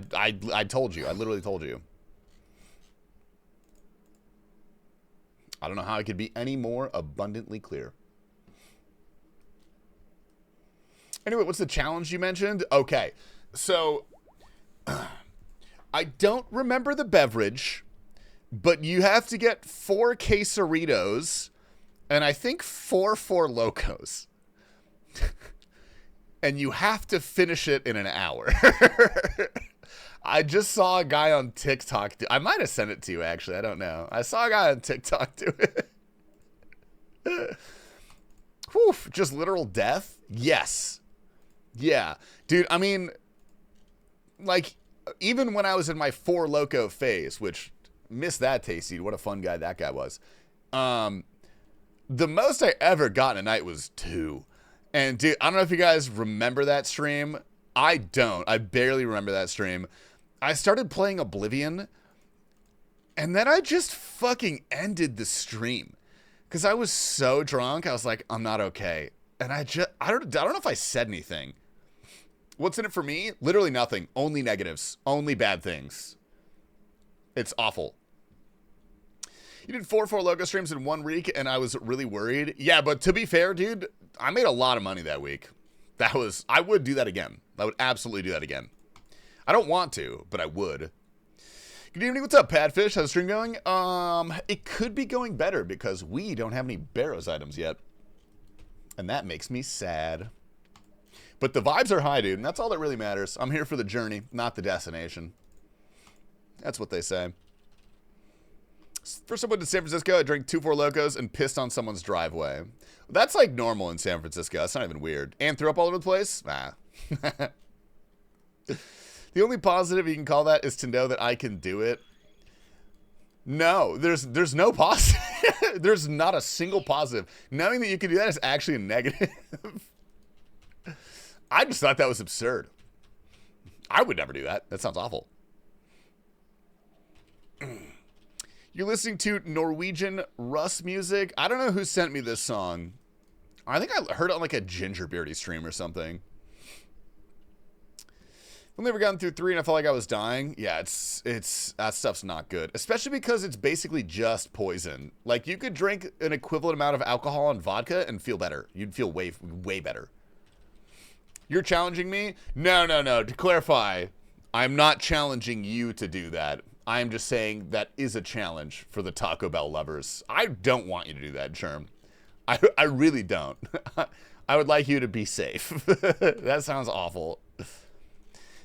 told you. I literally told you. I don't know how I could be any more abundantly clear. Anyway, what's the challenge you mentioned? Okay, so I don't remember the beverage, but you have to get 4 quesaritos and I think 4 Four Locos. And you have to finish it in an hour. I just saw a guy on TikTok. I might have sent it to you, actually. I don't know. I saw a guy on TikTok do it. Whew, just literal death? Yes. Yeah. Dude, I mean, like, even when I was in my Four Loco phase, which, missed that, Tasty. What a fun guy that guy was. The most I ever got in a night was 2. And, dude, I don't know if you guys remember that stream. I don't. I barely remember that stream. I started playing Oblivion, and then I just fucking ended the stream. Because I was so drunk, I was like, I'm not okay. And I don't know if I said anything. What's in it for me? Literally nothing. Only negatives. Only bad things. It's awful. You did 4 Logo streams in 1 week, and I was really worried. Yeah, but to be fair, dude, I made a lot of money that week. I would do that again. I would absolutely do that again. I don't want to, but I would. Good evening. What's up, Padfish? How's the stream going? It could be going better because we don't have any Barrows items yet. And that makes me sad. But the vibes are high, dude, and that's all that really matters. I'm here for the journey, not the destination. That's what they say. First I went to San Francisco, I drank 2 Four Locos and pissed on someone's driveway. That's like normal in San Francisco. That's not even weird. And threw up all over the place? Nah. The only positive you can call that is to know that I can do it. No, there's no positive. There's not a single positive. Knowing that you can do that is actually a negative. I just thought that was absurd. I would never do that. That sounds awful. You're listening to Norwegian Russ music. I don't know who sent me this song. I think I heard it on like a Gingerbeardy stream or something. Only ever gotten through 3 and I felt like I was dying. Yeah, that stuff's not good. Especially because it's basically just poison. Like, you could drink an equivalent amount of alcohol and vodka and feel better. You'd feel way better. You're challenging me? No. To clarify, I'm not challenging you to do that. I'm just saying that is a challenge for the Taco Bell lovers. I don't want you to do that, Germ. I really don't. I would like you to be safe. That sounds awful.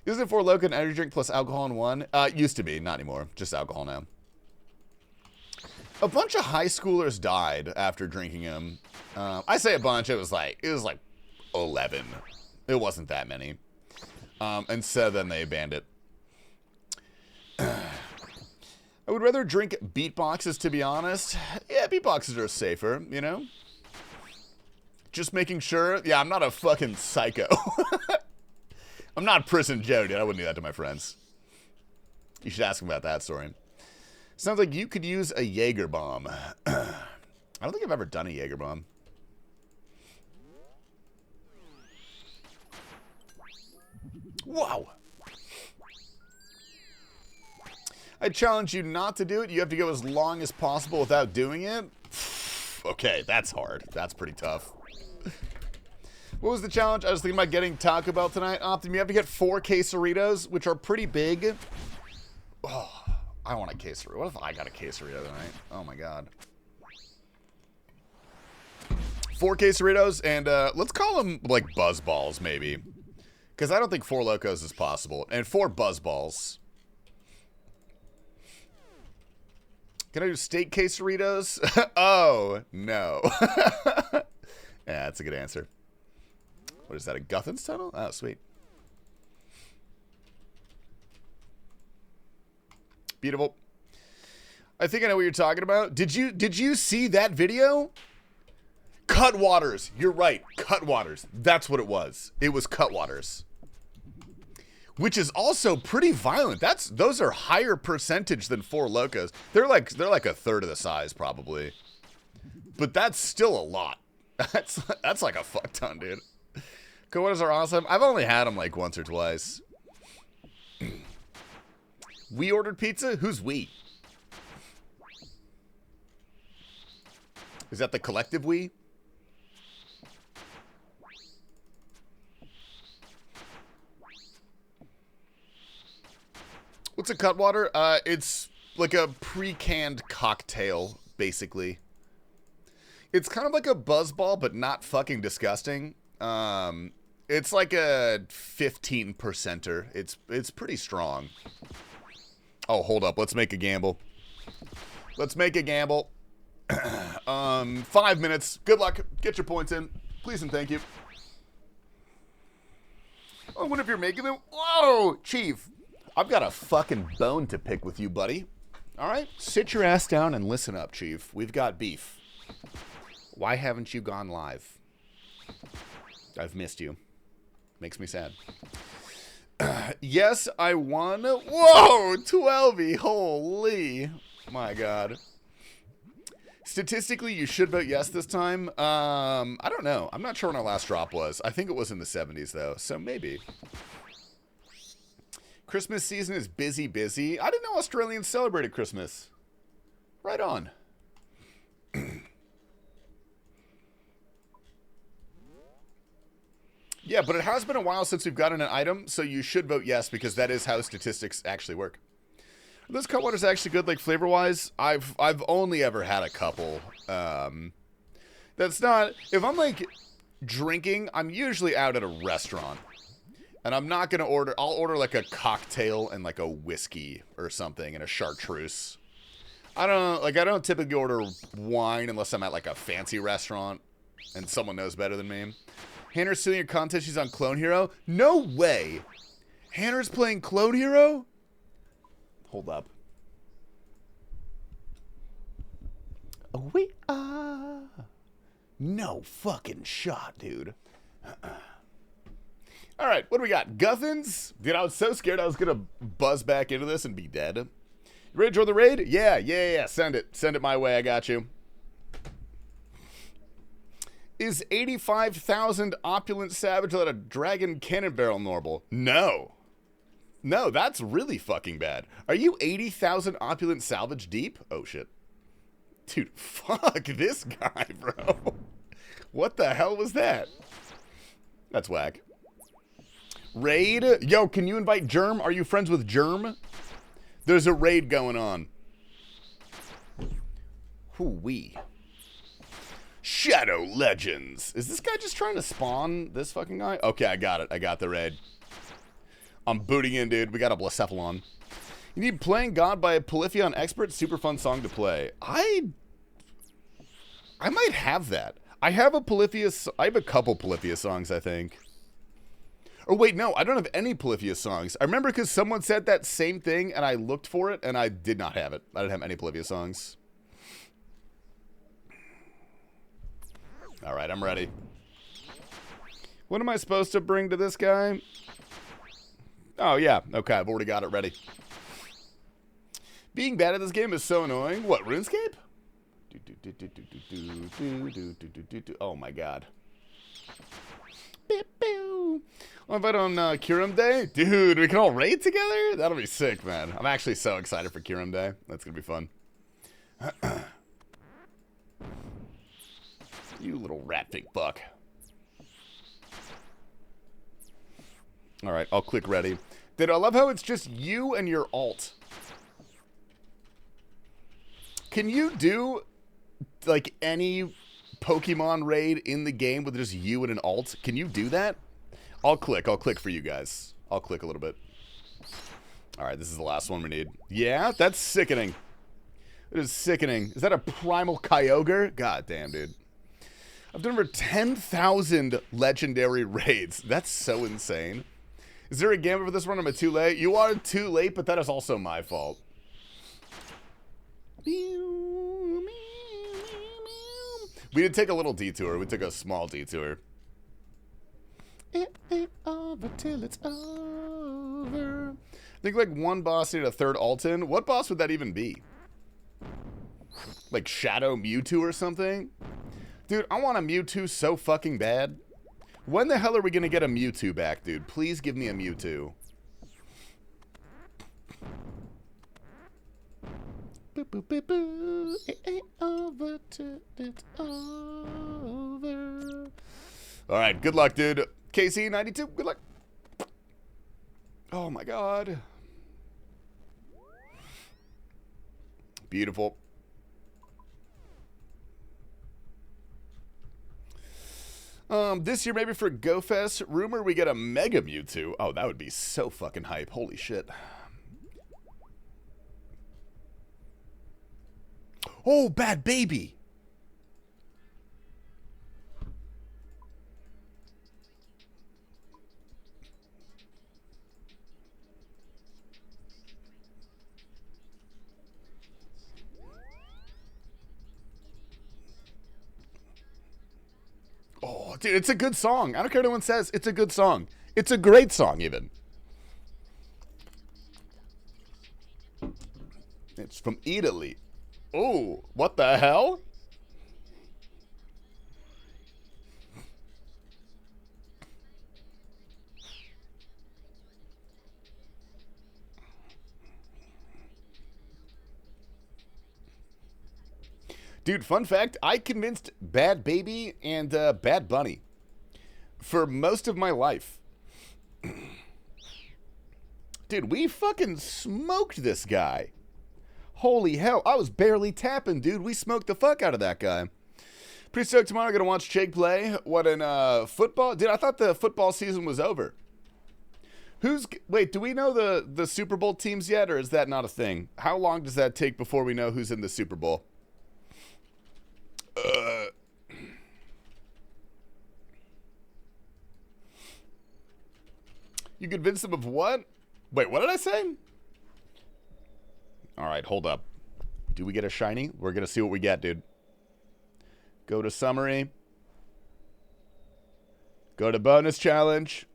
Is it for Loco an energy drink plus alcohol in one? Used to be, not anymore. Just alcohol now. A bunch of high schoolers died after drinking them. I say a bunch. It was like 11. It wasn't that many. And so then they banned it. I would rather drink beatboxes, to be honest. Yeah, beatboxes are safer, you know? Just making sure. Yeah, I'm not a fucking psycho. I'm not Prison Joe, dude. I wouldn't do that to my friends. You should ask him about that story. Sounds like you could use a Jaeger bomb. I don't think I've ever done a Jaeger bomb. Wow. I challenge you not to do it. You have to go as long as possible without doing it. Okay, that's hard. That's pretty tough. What was the challenge? I was thinking about getting Taco Bell tonight. Optim, you have to get 4 quesadillas, which are pretty big. Oh, I want a quesadilla. What if I got a quesadilla tonight? Oh my god. 4 quesadillas, and let's call them like buzz balls, maybe. Because I don't think 4 Locos is possible. And 4 buzz balls. Can I do steak quesadillas? Oh, no. Yeah, that's a good answer. What is that, a Guffin's tunnel? Oh, sweet. Beautiful. I think I know what you're talking about. Did you see that video? Cutwaters. You're right. Cutwaters. That's what it was. It was Cutwaters. Which is also pretty violent. Those are higher percentage than 4 Locos. They're like a third of the size probably. But that's still a lot. That's like a fuck ton, dude. Cutwaters are awesome. I've only had them like once or twice. We ordered pizza? Who's we? Is that the collective we? What's a Cutwater? It's like a pre-canned cocktail, basically. It's kind of like a buzzball, but not fucking disgusting. It's like a 15%er. It's pretty strong. Oh, hold up. Let's make a gamble. Let's make a gamble. 5 minutes. Good luck. Get your points in. Please and thank you. I wonder if you're making them. Whoa, Chief. I've got a fucking bone to pick with you, buddy. All right? Sit your ass down and listen up, Chief. We've got beef. Why haven't you gone live? I've missed you. Makes me sad. Yes, I won. Whoa, 12. Holy. My God. Statistically, you should vote yes this time. I don't know. I'm not sure when our last drop was. I think it was in the 70s, though. So maybe. Christmas season is busy. I didn't know Australians celebrated Christmas. Right on. Yeah, but it has been a while since we've gotten an item, so you should vote yes, because that is how statistics actually work. Are those Cutwaters actually good, like, flavor-wise? I've only ever had a couple. That's not... If I'm, like, drinking, I'm usually out at a restaurant. And I'm not going to order... I'll order, like, a cocktail and, like, a whiskey or something and a chartreuse. I don't typically order wine unless I'm at, like, a fancy restaurant and someone knows better than me. Hannah's stealing your contest. She's on Clone Hero. No way. Hannah's playing Clone Hero? Hold up. Oh, we are. No fucking shot, dude. All right, what do we got? Guffins? Dude, I was so scared I was going to buzz back into this and be dead. You ready to join the raid? Yeah. Send it. Send it my way. I got you. Is 85,000 opulent savage let a dragon cannon barrel normal? No. No, that's really fucking bad. Are you 80,000 opulent salvage deep? Oh, shit. Dude, fuck this guy, bro. What the hell was that? That's whack. Raid? Yo, can you invite Germ? Are you friends with Germ? There's a raid going on. Hoo-wee. Shadow Legends. Is this guy just trying to spawn this fucking guy? Okay, I got it. I got the raid. I'm booting in, dude. We got a Blacephalon. You need Playing God by a Polyphion Expert. Super fun song to play. I might have that. I have a Polypheus. I have a couple Polypheus songs, I think. Oh, wait, no. I don't have any Polypheus songs. I remember because someone said that same thing, and I looked for it, and I did not have it. I didn't have any Polypheus songs. All right, I'm ready. What am I supposed to bring to this guy? Oh, yeah. Okay, I've already got it ready. Being bad at this game is so annoying. What, RuneScape? Oh, my God. I'll invite on Kirim Day. Dude, we can all raid together? That'll be sick, man. I'm actually so excited for Kirim Day. That's going to be fun. You little rat-pig fuck. All right, I'll click ready. Dude, I love how it's just you and your alt. Can you do, like, any Pokemon raid in the game with just you and an alt? Can you do that? I'll click for you guys. I'll click a little bit. All right, this is the last one we need. Yeah, that's sickening. It is sickening. Is that a Primal Kyogre? God damn, dude. I've done over 10,000 legendary raids. That's so insane. Is there a game for this run? Am I too late? You are too late, but that is also my fault. We did take a little detour. We took a small detour. It ain't over till it's over. I think like one boss needed a third Alton. What boss would that even be? Like Shadow Mewtwo or something? Dude, I want a Mewtwo so fucking bad. When the hell are we gonna get a Mewtwo back, dude? Please give me a Mewtwo. Boo, boo, boo, boo. It ain't over till it's over. Alright, good luck, dude. KC92, good luck. Oh my god. Beautiful. This year, maybe for GoFest, rumor we get a Mega Mewtwo. Oh, that would be so fucking hype. Holy shit. Oh, Bad Baby. Oh, dude, it's a good song. I don't care what anyone says. It's a good song. It's a great song, even. It's from Italy. Oh, what the hell? Dude, fun fact, I convinced Bad Baby and Bad Bunny for most of my life. Dude, we fucking smoked this guy. Holy hell, I was barely tapping, dude. We smoked the fuck out of that guy. Pretty stoked tomorrow, gonna watch Chig play. What in football? Dude, I thought the football season was over. Wait, do we know the Super Bowl teams yet, or is that not a thing? How long does that take before we know who's in the Super Bowl? You convinced them of what? Wait, what did I say? All right, hold up. Do we get a shiny? We're going to see what we get, dude. Go to summary. Go to bonus challenge.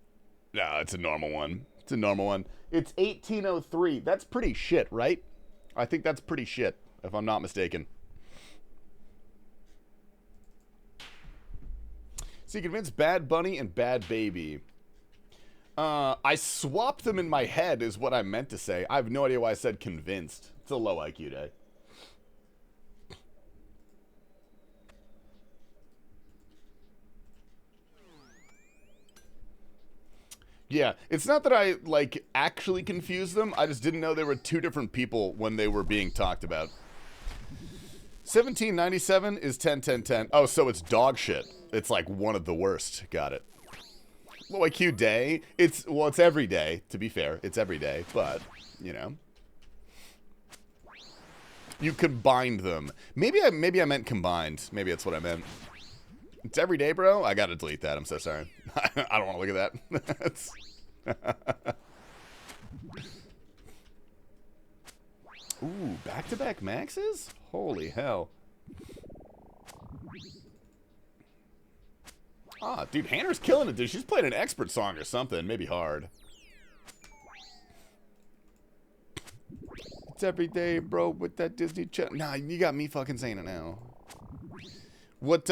No, it's a normal one. It's a normal one. It's 1803. That's pretty shit, right? I think that's pretty shit, if I'm not mistaken. So you convinced Bad Bunny and Bad Baby. I swapped them in my head is what I meant to say. I have no idea why I said convinced. It's a low IQ day. Yeah, it's not that I, like, actually confused them. I just didn't know they were two different people when they were being talked about. 1797 is 10-10-10. Oh, so it's dog shit. It's, like, one of the worst. Got it. Low IQ day. It's every day, to be fair. It's every day, but, you know. You combined them. Maybe I meant combined. Maybe that's what I meant. It's every day, bro? I gotta delete that. I'm so sorry. I don't want to look at that. Ooh, back-to-back maxes? Holy hell. Ah, dude, Hannah's killing it, dude. She's playing an expert song or something. Maybe hard. It's every day, bro, with that Disney channel. Nah, you got me fucking saying it now. What,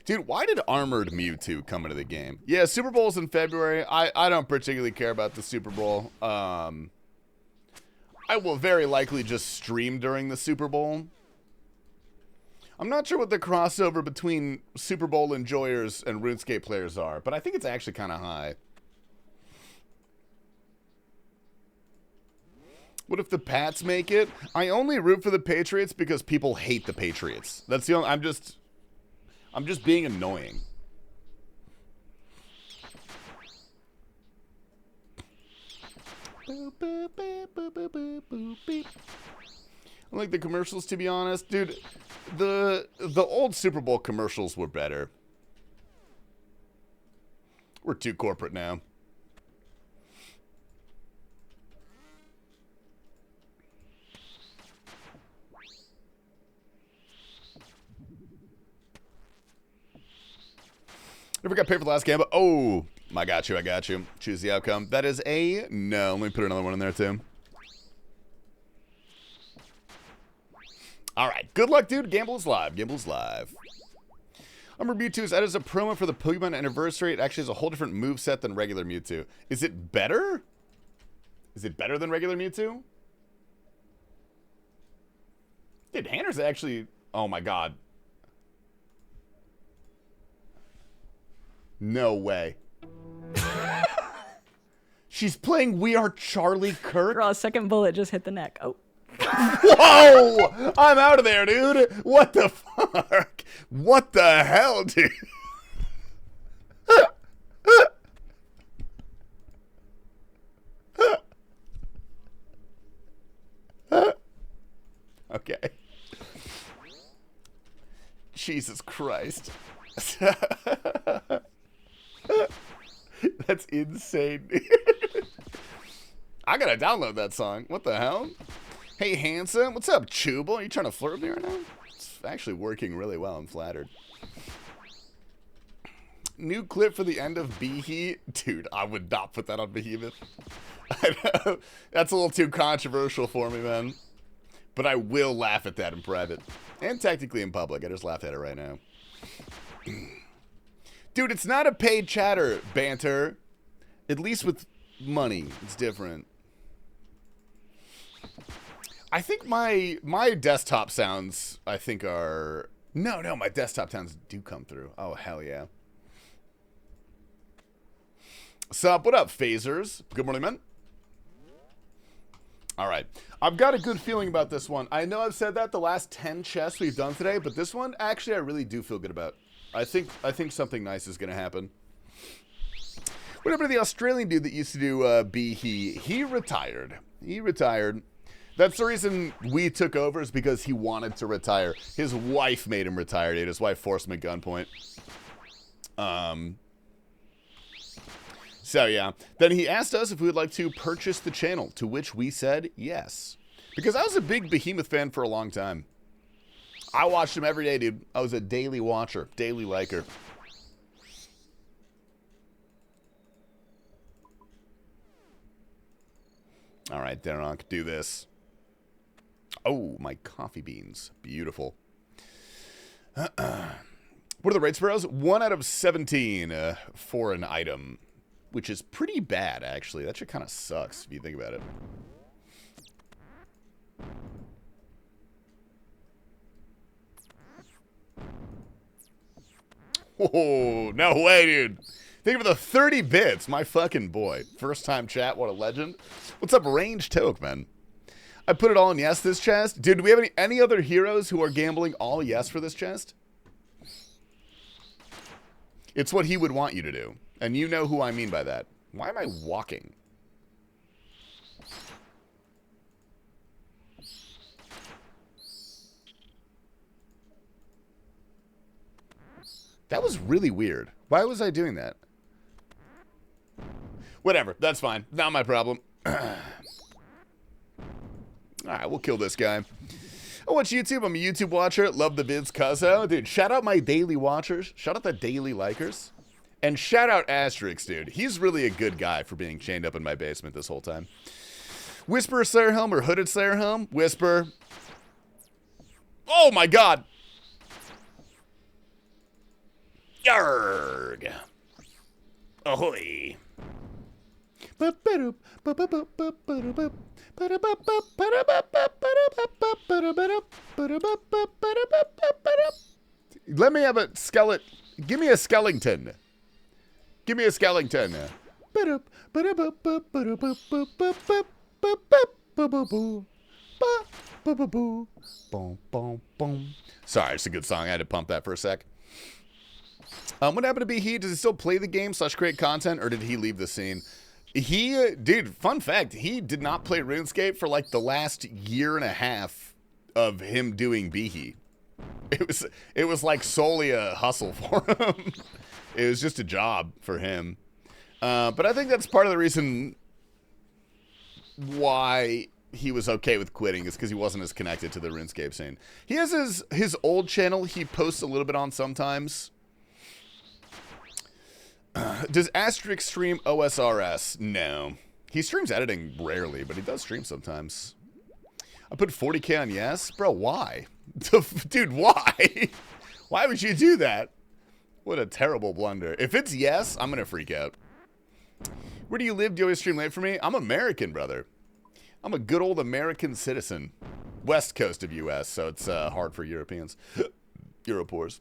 dude, why did Armored Mewtwo come into the game? Yeah, Super Bowl's in February. I don't particularly care about the Super Bowl. I will very likely just stream during the Super Bowl. I'm not sure what the crossover between Super Bowl enjoyers and RuneScape players are, but I think it's actually kind of high. What if the Pats make it? I only root for the Patriots because people hate the Patriots. That's the only... I'm just being annoying. I like the commercials, to be honest. Dude, the old Super Bowl commercials were better. We're too corporate now. Never got paid for the last game, but oh, I got you. Choose the outcome. That is a no. Let me put another one in there too. All right, good luck, dude. Gamble is live. I'm Mewtwo is added as a promo for the Pokemon anniversary. It actually has a whole different move set than regular Mewtwo. Is it better? Is it better than regular Mewtwo? Dude, Hannah's actually... Oh, my God. No way. She's playing We Are Charlie Kirk? Raw, second bullet just hit the neck. Oh. Whoa! I'm out of there, dude. What the fuck? What the hell, dude? Okay. Jesus Christ. That's insane. I gotta download that song. What the hell? Hey, handsome. What's up, Chubel? Are you trying to flirt with me right now? It's actually working really well. I'm flattered. New clip for the end of Behemoth. Dude, I would not put that on Behemoth. I know. That's a little too controversial for me, man. But I will laugh at that in private. And technically in public. I just laughed at it right now. Dude, it's not a paid chatter, Banter. At least with money. It's different. I think my desktop sounds, I think, are... No, my desktop sounds do come through. Oh, hell yeah. Sup, what up, phasers? Good morning, man. All right. I've got a good feeling about this one. I know I've said that the last 10 chests we've done today, but this one, actually, I really do feel good about. I think something nice is going to happen. Whatever the Australian dude that used to do he retired. He retired. That's the reason we took over, is because he wanted to retire. His wife made him retire, dude. His wife forced him at gunpoint. So, yeah. Then he asked us if we would like to purchase the channel, to which we said yes. Because I was a big Behemoth fan for a long time. I watched him every day, dude. I was a daily watcher, daily liker. All right, Daronk, do this. Oh, my coffee beans. Beautiful. What are the rates for us? 1 out of 17 for an item. which is pretty bad, actually. That shit kind of sucks if you think about it. Oh, no way, dude. Think of the 30 bits, my fucking boy. First time chat, what a legend. What's up, Range Toke, man? I put it all in yes this chest. Dude, do we have any other heroes who are gambling all yes for this chest? It's what he would want you to do. And you know who I mean by that. Why am I walking? That was really weird. Why was I doing that? Whatever, that's fine. Not my problem. Alright, we'll kill this guy. I watch YouTube. I'm a YouTube watcher. Love the vids, cuzzo. Dude, shout out my daily watchers. Shout out the daily likers. And shout out Asterix, dude. He's really a good guy for being chained up in my basement this whole time. Whisper Slayer Helm or Hooded Slayer Helm? Whisper. Oh my god! Yarg! Ahoy! Let me have a skeleton. Give me a skeleton. Give me a skeleton. Sorry, it's a good song. I had to pump that for a sec. What happened to be he? Does he still play the game / create content, or did he leave the scene? He, dude, fun fact, he did not play RuneScape for like the last year and a half of him doing Behe. It was like solely a hustle for him. It was just a job for him. But I think that's part of the reason why he was okay with quitting is because he wasn't as connected to the RuneScape scene. He has his old channel he posts a little bit on sometimes. Does Asterix stream OSRS? No. He streams editing rarely, but he does stream sometimes. I put 40k on yes? Bro, why? Dude, why? Why would you do that? What a terrible blunder. If it's yes, I'm going to freak out. Where do you live? Do you always stream late for me? I'm American, brother. I'm a good old American citizen. West coast of US, so it's hard for Europeans. Europors.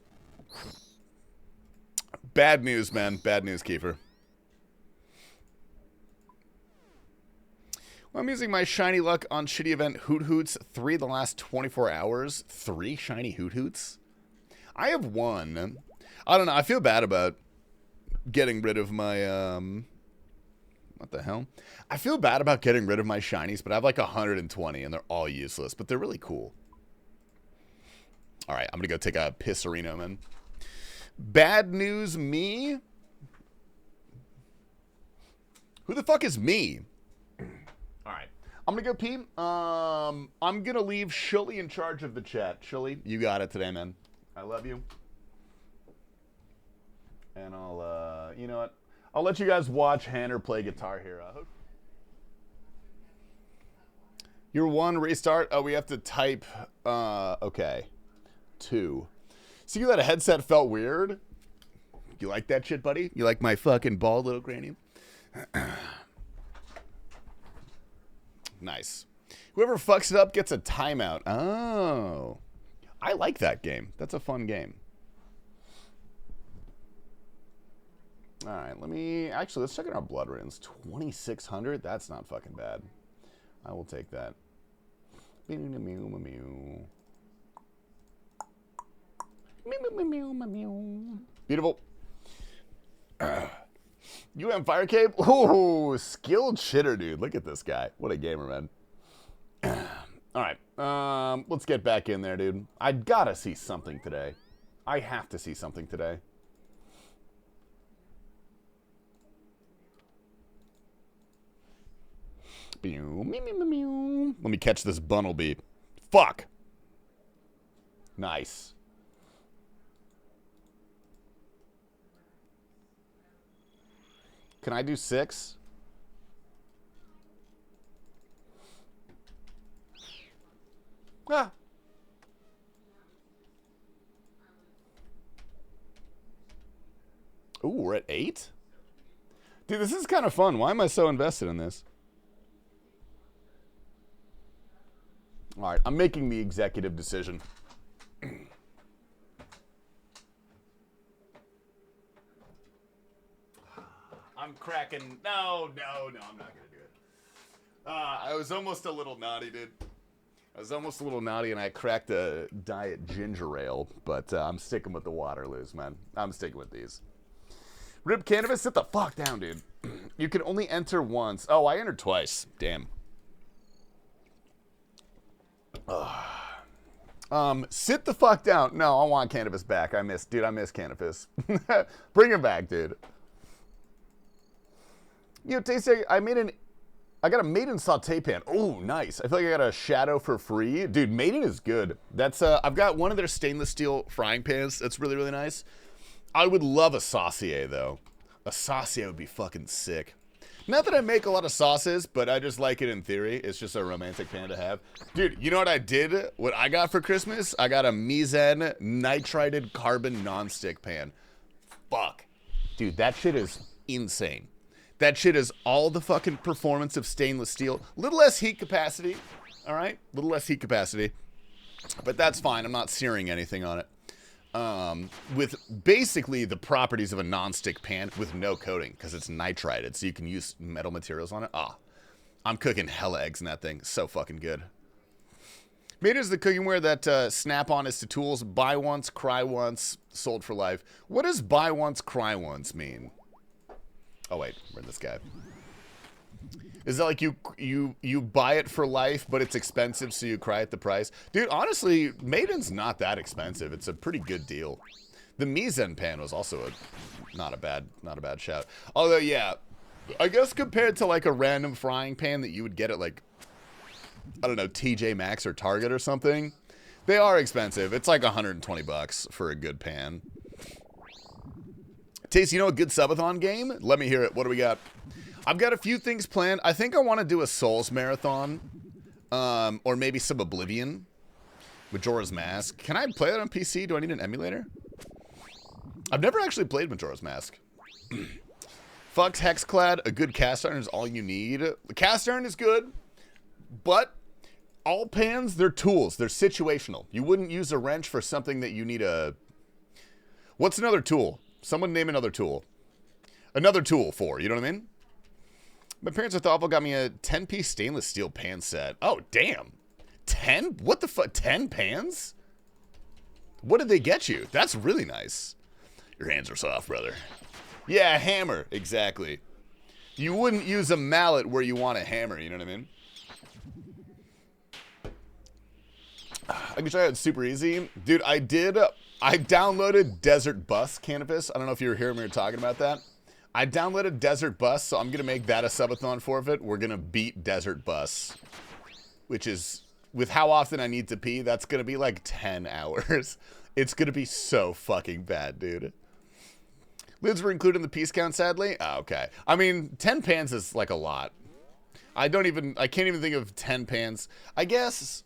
Bad news, man. Bad news, Kiefer. Well, I'm using my shiny luck on shitty event Hoot Hoots 3 the last 24 hours. 3 shiny Hoot Hoots? I have 1. I don't know. I feel bad about getting rid of my, what the hell? I feel bad about getting rid of my shinies, but I have like 120 and they're all useless, but they're really cool. All right, I'm going to go take a pisserino, man. Bad news me? Who the fuck is me? Alright. I'm gonna go pee. I'm gonna leave Shully in charge of the chat. Shully, you got it today, man. I love you. And I'll, you know what? I'll let you guys watch Hanner play Guitar Hero. Your 1 restart? Oh, we have to type, okay. 2. See that a headset felt weird? You like that shit, buddy? You like my fucking bald little granny? Nice. Whoever fucks it up gets a timeout. Oh. I like that game. That's a fun game. Alright, let's check out our blood runes. 2,600? That's not fucking bad. I will take that. Beautiful. UM Fire Cape? Oh, skilled shitter, dude. Look at this guy. What a gamer, man. Alright. Let's get back in there, dude. I gotta see something today. I have to see something today. Let me catch this Bunnelby. Fuck. Nice. Can I do 6? Ah. Ooh, we're at 8? Dude, this is kind of fun. Why am I so invested in this? All right, I'm making the executive decision. I'm cracking. No, I'm not gonna do it. I was almost a little naughty, dude. I was almost a little naughty, and I cracked a diet ginger ale, but I'm sticking with the Waterloos, man. I'm sticking with these. Rip Cannabis, sit the fuck down, dude. You can only enter once. Oh, I entered twice. Damn. Sit the fuck down. No, I want Cannabis back. I miss Cannabis. Bring him back, dude. You know, Tasty, I got a Maiden saute pan. Oh, nice. I feel like I got a Shadow for free. Dude, Maiden is good. That's I've got one of their stainless steel frying pans. That's really, really nice. I would love a saucier, though. A saucier would be fucking sick. Not that I make a lot of sauces, but I just like it in theory. It's just a romantic pan to have. Dude, you know what I did? What I got for Christmas? I got a Mizzen nitrided carbon nonstick pan. Fuck. Dude, that shit is insane. That shit is all the fucking performance of stainless steel. Little less heat capacity, all right? Little less heat capacity. But that's fine. I'm not searing anything on it. With basically the properties of a nonstick pan with no coating because it's nitrided, so you can use metal materials on it. I'm cooking hella eggs in that thing. So fucking good. Made is the cookware that Snap-on is to tools. Buy once, cry once, sold for life. What does buy once, cry once mean? Oh wait, where's this guy? Is that like you buy it for life, but it's expensive, so you cry at the price? Dude, honestly, Maiden's not that expensive. It's a pretty good deal. The Mizzen pan was also not a bad shout. Although, yeah, I guess compared to like a random frying pan that you would get at like, I don't know, TJ Maxx or Target or something, they are expensive. It's like $120 for a good pan. Taste, you know a good Subathon game? Let me hear it. What do we got? I've got a few things planned. I think I want to do a Souls marathon, or maybe some Oblivion, Majora's Mask. Can I play that on PC? Do I need an emulator? I've never actually played Majora's Mask. Fuck's Hexclad, a good cast iron is all you need. The cast iron is good, but all pans, they're tools. They're situational. You wouldn't use a wrench for something that you need a... What's another tool? Someone name another tool. Another tool for, you know what I mean? My parents are thoughtful, got me a 10-piece stainless steel pan set. Oh, damn. 10? What the fuck? 10 pans? What did they get you? That's really nice. Your hands are soft, brother. Yeah, hammer. Exactly. You wouldn't use a mallet where you want a hammer, you know what I mean? I can try it super easy. Dude, I downloaded Desert Bus Cannabis. I don't know if you were hearing me talking about that. I downloaded Desert Bus, so I'm going to make that a subathon forfeit. We're going to beat Desert Bus, which is, with how often I need to pee, that's going to be like 10 hours. It's going to be so fucking bad, dude. Lids were included in the piece count, sadly. Oh, okay. I mean, 10 pans is like a lot. I can't even think of 10 pans. I guess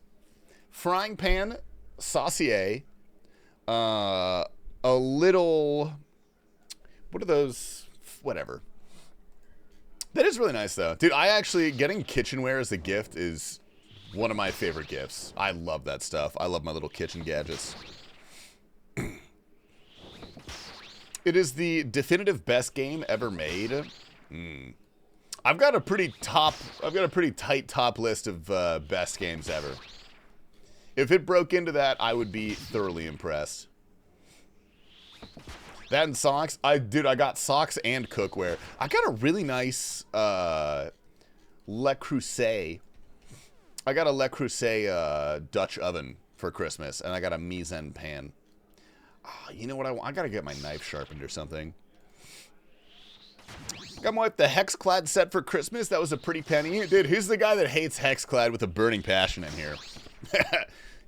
frying pan, saucier, a little, what are those? Whatever. That is really nice, though. Dude, getting kitchenware as a gift is one of my favorite gifts. I love that stuff. I love my little kitchen gadgets. It is the definitive best game ever made. I've got a pretty tight top list of best games ever. If it broke into that, I would be thoroughly impressed. That and socks. I got socks and cookware. I got a really nice Le Creuset. I got a Le Creuset Dutch oven for Christmas, and I got a Mizzen pan. Oh, you know what I want? I gotta get my knife sharpened or something. Got my wife the Hexclad set for Christmas. That was a pretty penny. Dude, who's the guy that hates Hexclad with a burning passion in here?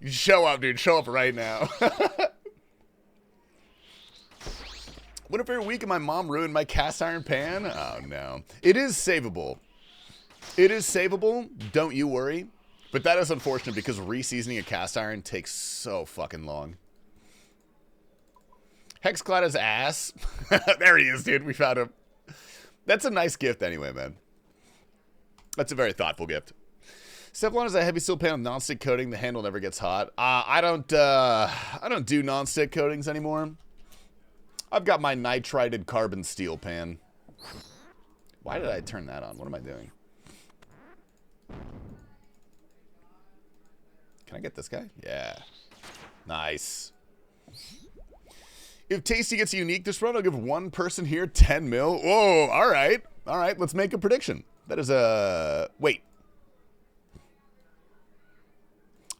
You show up, dude. Show up right now. Went up every week and my mom ruined my cast iron pan? Oh, no. It is savable. It is savable. Don't you worry. But that is unfortunate because reseasoning a cast iron takes so fucking long. Hexclad is ass. There he is, dude. We found him. That's a nice gift anyway, man. That's a very thoughtful gift. Step1 is a heavy steel pan with non-stick coating. The handle never gets hot. I don't do non-stick coatings anymore. I've got my nitrided carbon steel pan. Why did I turn that on? What am I doing? Can I get this guy? Yeah. Nice. If Tasty gets unique this run, I'll give one person here 10 mil. Whoa, all right. All right, let's make a prediction. That is a... Wait.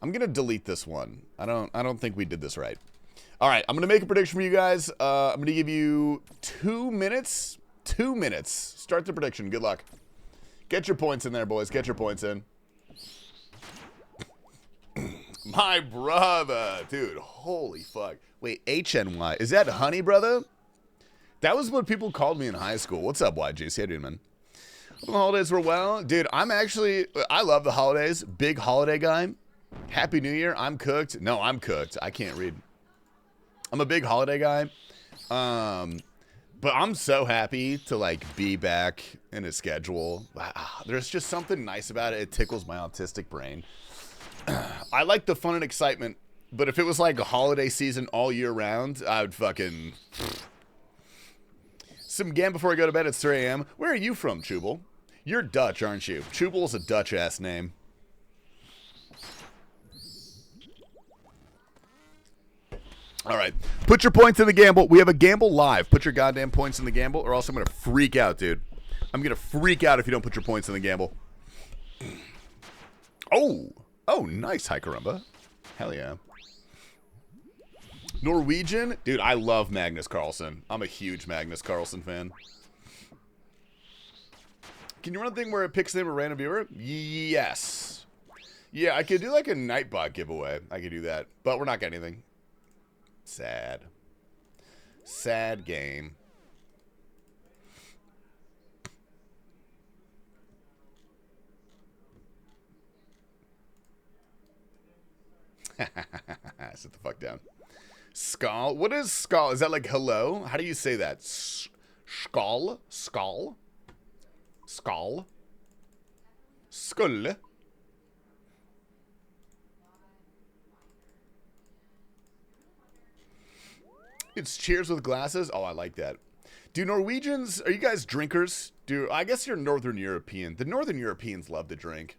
I'm going to delete this one. I don't think we did this right. All right, I'm going to make a prediction for you guys. I'm going to give you 2 minutes. 2 minutes. Start the prediction. Good luck. Get your points in there, boys. Get your points in. My brother. Dude, holy fuck. Wait, HNY. Is that honey, brother? That was what people called me in high school. What's up, YG? How you doing, man? The holidays were well. Dude, I love the holidays. Big holiday guy. Happy New Year. I'm cooked. No, I'm cooked. I can't read. I'm a big holiday guy. But I'm so happy to, like, be back in a schedule. There's just something nice about it. It tickles my autistic brain. I like the fun and excitement, but if it was like a holiday season all year round, I would fucking... Some game before I go to bed. It's 3 a.m. Where are you from, Chubel? You're Dutch, aren't you? Chubel's a Dutch-ass name. All right. Put your points in the gamble. We have a gamble live. Put your goddamn points in the gamble, or else I'm going to freak out, dude. I'm going to freak out if you don't put your points in the gamble. Oh, nice, Hikarumba. Hell yeah. Norwegian? Dude, I love Magnus Carlsen. I'm a huge Magnus Carlsen fan. Can you run a thing where it picks the name of a random viewer? Yes. Yeah, I could do like a Nightbot giveaway. I could do that. But we're not getting anything. Sad. Sad game. Sit the fuck down. Skull? What is skull? Is that like hello? How do you say that? Skull? Skull? Skull? Skull? It's cheers with glasses? Oh, I like that. Do Norwegians, are you guys drinkers? I guess you're Northern European. The Northern Europeans love to drink.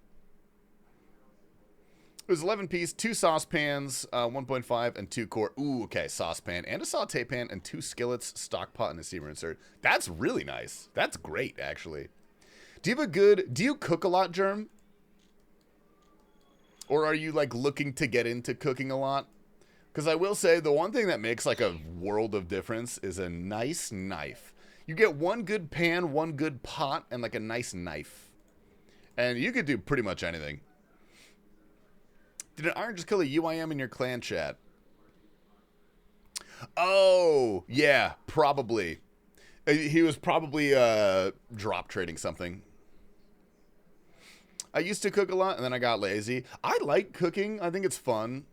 It was 11 piece, 2 saucepans, 1.5, and 2 quart. Ooh, okay, saucepan and a saute pan and 2 skillets, stock pot, and a steamer insert. That's really nice. That's great, actually. Do you cook a lot, Germ? Or are you, like, looking to get into cooking a lot? Because I will say, the one thing that makes, like, a world of difference is a nice knife. You get one good pan, one good pot, and, like, a nice knife. And you could do pretty much anything. Did an iron just kill a UIM in your clan chat? Oh, yeah, probably. He was probably drop trading something. I used to cook a lot, and then I got lazy. I like cooking. I think it's fun.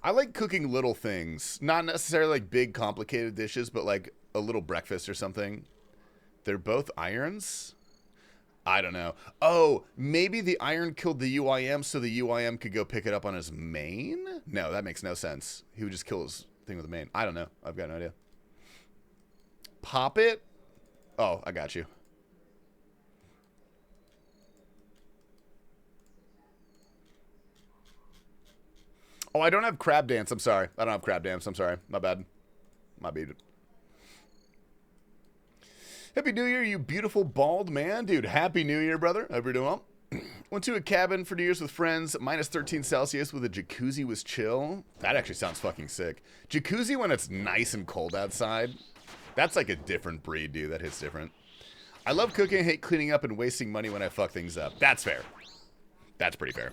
I like cooking little things. Not necessarily like big, complicated dishes, but like a little breakfast or something. They're both irons? I don't know. Oh, maybe the iron killed the UIM so the UIM could go pick it up on his main? No, that makes no sense. He would just kill his thing with the main. I don't know. I've got no idea. Pop it? Oh, I got you. Oh, I don't have crab dance. I'm sorry. I don't have crab dance. I'm sorry. My bad. My bad. Happy New Year, you beautiful bald man. Dude, Happy New Year, brother. Hope you're doing well. Went to a cabin for New Year's with friends. Minus 13 Celsius with a jacuzzi was chill. That actually sounds fucking sick. Jacuzzi when it's nice and cold outside. That's like a different breed, dude. That hits different. I love cooking. I hate cleaning up and wasting money when I fuck things up. That's fair. That's pretty fair.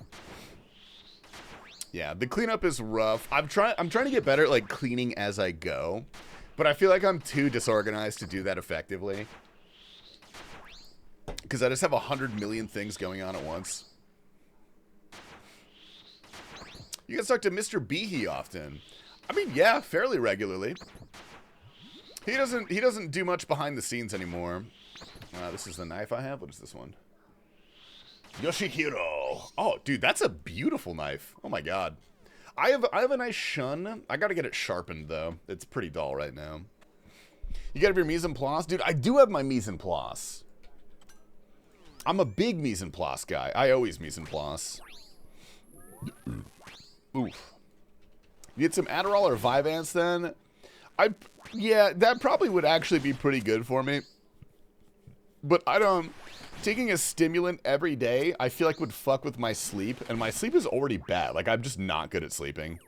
Yeah, the cleanup is rough. I'm trying to get better at like cleaning as I go. But I feel like I'm too disorganized to do that effectively. Because I just have 100 million things going on at once. You guys talk to Mr. Behe often. I mean, yeah, fairly regularly. He doesn't do much behind the scenes anymore. This is the knife I have. What is this one? Yoshihiro. Oh, dude, that's a beautiful knife. Oh my god. I have a nice shun. I gotta get it sharpened though. It's pretty dull right now. You gotta have your mise en place, dude. I do have my mise en place. I'm a big mise en place guy. I always mise en place. Oof. You get some Adderall or Vyvanse then? Yeah, that probably would actually be pretty good for me. But I don't... Taking a stimulant every day, I feel like would fuck with my sleep. And my sleep is already bad. Like, I'm just not good at sleeping.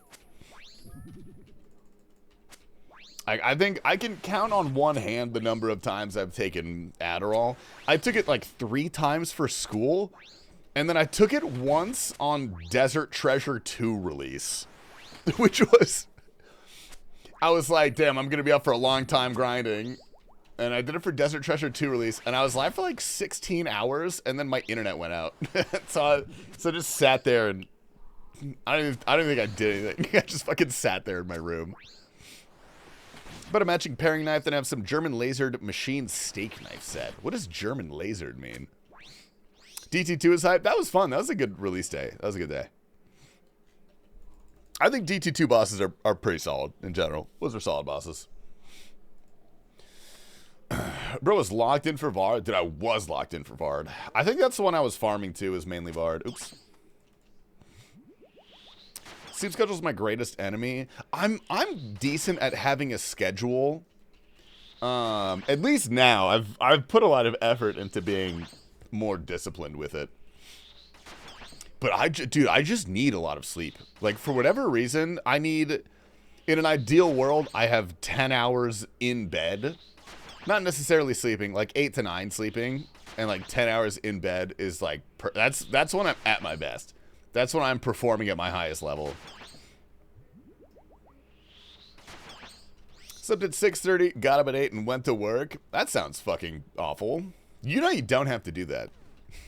I think I can count on one hand the number of times I've taken Adderall. I took it like 3 times for school. And then I took it once on Desert Treasure 2 release. Which was... I was like, damn, I'm going to be up for a long time grinding. And I did it for Desert Treasure 2 release. And I was live for like 16 hours. And then my internet went out. so I just sat there and... I don't even think I did anything. I just fucking sat there in my room. But a matching paring knife, then I have some German lasered machine steak knife set. What does German lasered mean? DT2 is hype. That was fun. That was a good release day. That was a good day. I think DT2 bosses are pretty solid in general. Those are solid bosses. Bro was locked in for Vard. Dude, I was locked in for Vard. I think that's the one I was farming to, is mainly Vard. Oops. Sleep schedule is my greatest enemy. I'm decent at having a schedule. At least now, I've put a lot of effort into being more disciplined with it. But dude, I just need a lot of sleep. Like, for whatever reason, I need... In an ideal world, I have 10 hours in bed. Not necessarily sleeping, like 8 to 9 sleeping. And like 10 hours in bed is like... That's when I'm at my best. That's when I'm performing at my highest level. Slept at 6:30, got up at 8, and went to work. That sounds fucking awful. You know you don't have to do that.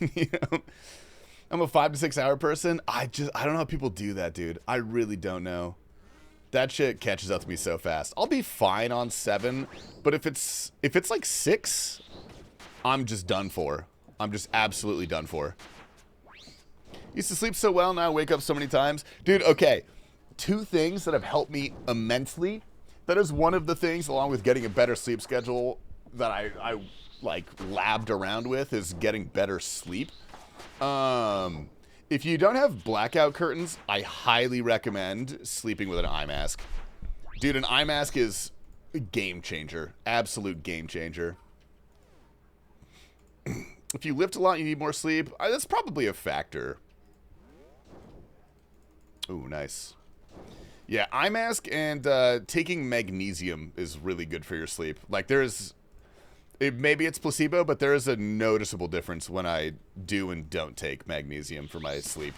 You know? I'm a 5 to 6 hour person. I don't know how people do that, dude. I really don't know. That shit catches up to me so fast. I'll be fine on 7, but if it's like 6, I'm just done for. I'm just absolutely done for. Used to sleep so well, now I wake up so many times. Dude, okay. 2 things that have helped me immensely. That is one of the things, along with getting a better sleep schedule, that I like labbed around with, is getting better sleep. If you don't have blackout curtains, I highly recommend sleeping with an eye mask. Dude, an eye mask is a game changer. Absolute game changer. If you lift a lot, you need more sleep. That's probably a factor. Ooh, nice. Yeah, eye mask and taking magnesium is really good for your sleep. Like, maybe it's placebo, but there is a noticeable difference when I do and don't take magnesium for my sleep.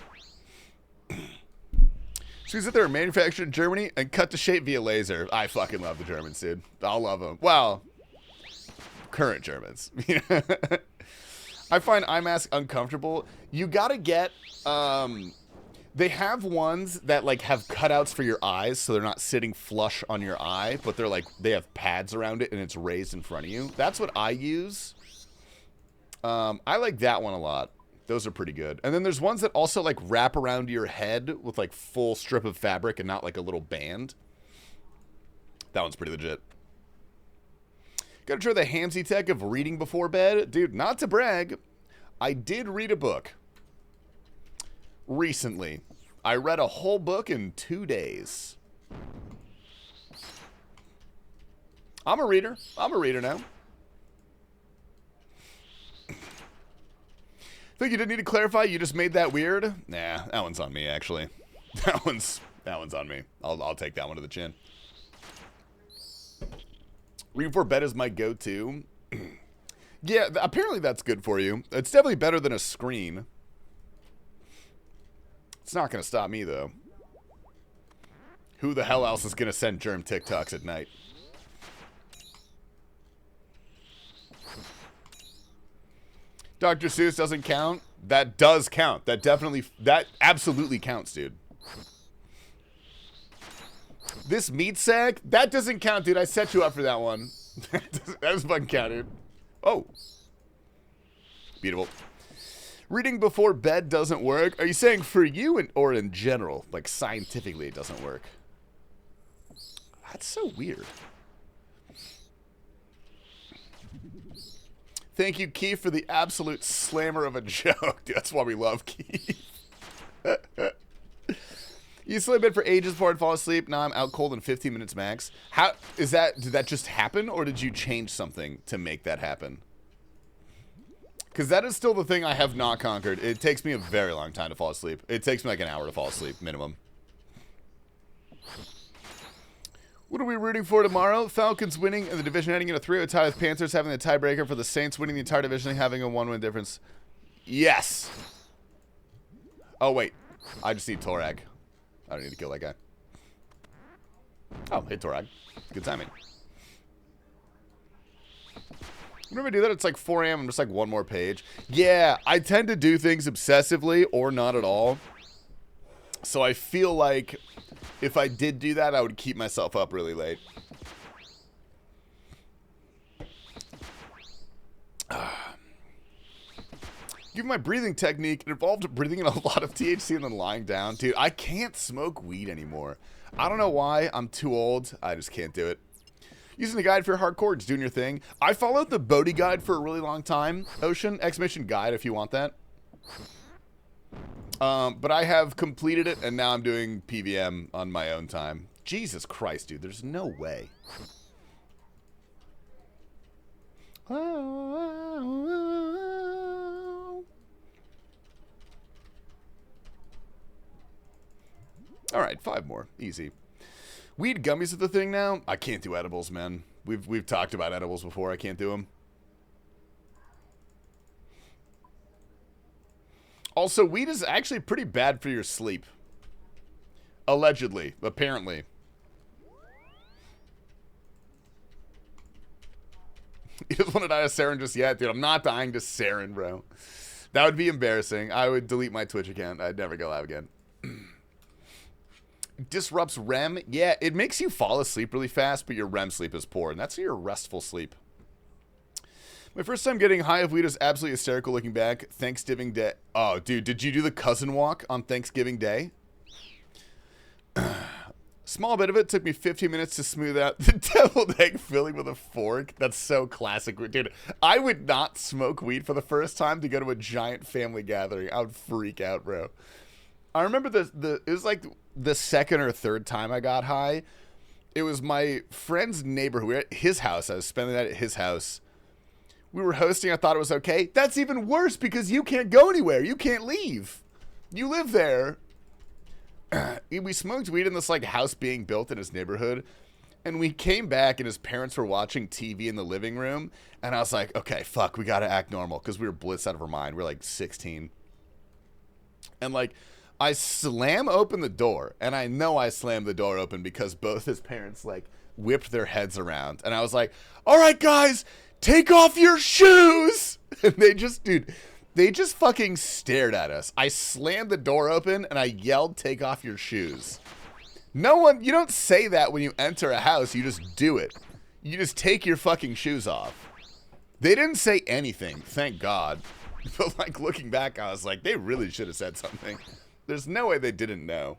So that they're manufactured in Germany and cut to shape via laser. I fucking love the Germans, dude. I'll love them. Well, current Germans. I find eye mask uncomfortable. You gotta get... They have ones that, like, have cutouts for your eyes, so they're not sitting flush on your eye, but they're, like, they have pads around it, and it's raised in front of you. That's what I use. I like that one a lot. Those are pretty good. And then there's ones that also, like, wrap around your head with, like, full strip of fabric and not, like, a little band. That one's pretty legit. Gotta try the hamsy tech of reading before bed. Dude, not to brag, I did read a book. Recently. I read a whole book in 2 days. I'm a reader. I'm a reader now. Think you didn't need to clarify? You just made that weird? Nah, that one's on me, actually. That one's on me. I'll take that one to the chin. Reading before bed is my go-to. Yeah, apparently that's good for you. It's definitely better than a screen. It's not going to stop me, though. Who the hell else is going to send germ TikToks at night? Dr. Seuss doesn't count? That does count. That absolutely counts, dude. This meat sack? That doesn't count, dude. I set you up for that one. That doesn't fucking count, dude. Oh. Beautiful. Reading before bed doesn't work. Are you saying for you or in general? Like scientifically it doesn't work? That's so weird. Thank you, Keith, for the absolute slammer of a joke. Dude, that's why we love Keith. You sleep in for ages before I'd fall asleep. Now I'm out cold in 15 minutes max. How is that? Did that just happen, or did you change something to make that happen? Because that is still the thing I have not conquered. It takes me a very long time to fall asleep. It takes me like an hour to fall asleep, minimum. What are we rooting for tomorrow? Falcons winning and the division heading in a 3-0 tie with Panthers having the tiebreaker for the Saints winning the entire division and having a 1-win difference. Yes. Oh, wait. I just need Torag. I don't need to kill that guy. Oh, hey, Torag. Good timing. Whenever I do that, it's like 4 a.m. I'm just like one more page. Yeah, I tend to do things obsessively or not at all. So I feel like if I did do that, I would keep myself up really late. Given my breathing technique, it involved breathing in a lot of THC and then lying down. Dude, I can't smoke weed anymore. I don't know why. I'm too old. I just can't do it. Using the guide for hardcore, it's doing your thing. I followed the Bodhi guide for a really long time. Ocean, exclamation guide if you want that. But I have completed it, and now I'm doing PVM on my own time. Jesus Christ, dude. There's no way. All right, 5 more. Easy. Weed gummies are the thing now. I can't do edibles, man. We've talked about edibles before. I can't do them. Also, weed is actually pretty bad for your sleep. Allegedly. Apparently. You don't want to die to sarin just yet? Dude, I'm not dying to sarin, bro. That would be embarrassing. I would delete my Twitch account. I'd never go live again. Disrupts REM. Yeah, it makes you fall asleep really fast, but your REM sleep is poor, and that's your restful sleep. My first time getting high of weed was absolutely hysterical looking back. Thanksgiving Day. Oh, dude, did you do the cousin walk on Thanksgiving Day? Small bit of it took me 15 minutes to smooth out the deviled egg filling with a fork. That's so classic. Dude, I would not smoke weed for the first time to go to a giant family gathering. I would freak out, bro. I remember it was like the second or third time I got high. It was my friend's neighborhood. We were at his house. I was spending that at his house. We were hosting. I thought it was okay. That's even worse because you can't go anywhere. You can't leave. You live there. We smoked weed in this like house being built in his neighborhood. And we came back and his parents were watching TV in the living room. And I was like, okay, fuck, we got to act normal because we were blitzed out of our mind. We were like 16. And like, I slam open the door, and I know I slammed the door open because both his parents, like, whipped their heads around. And I was like, all right, guys, take off your shoes! And they just fucking stared at us. I slammed the door open, and I yelled, take off your shoes. You don't say that when you enter a house, you just do it. You just take your fucking shoes off. They didn't say anything, thank God. But, like, looking back, I was like, they really should have said something. There's no way they didn't know.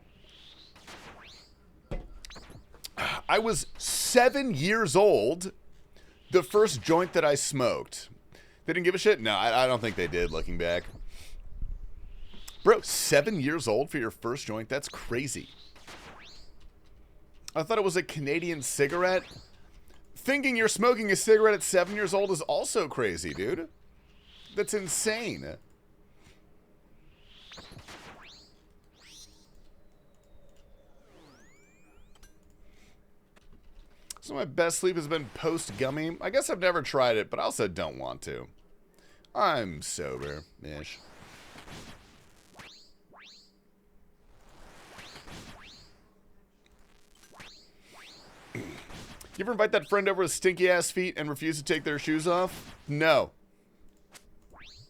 I was 7 years old the first joint that I smoked. They didn't give a shit? No, I don't think they did, looking back. Bro, 7 years old for your first joint? That's crazy. I thought it was a Canadian cigarette. Thinking you're smoking a cigarette at 7 years old is also crazy, dude. That's insane. So my best sleep has been post-gummy. I guess I've never tried it, but I also don't want to. I'm sober-ish. You ever invite that friend over with stinky-ass feet and refuse to take their shoes off? No.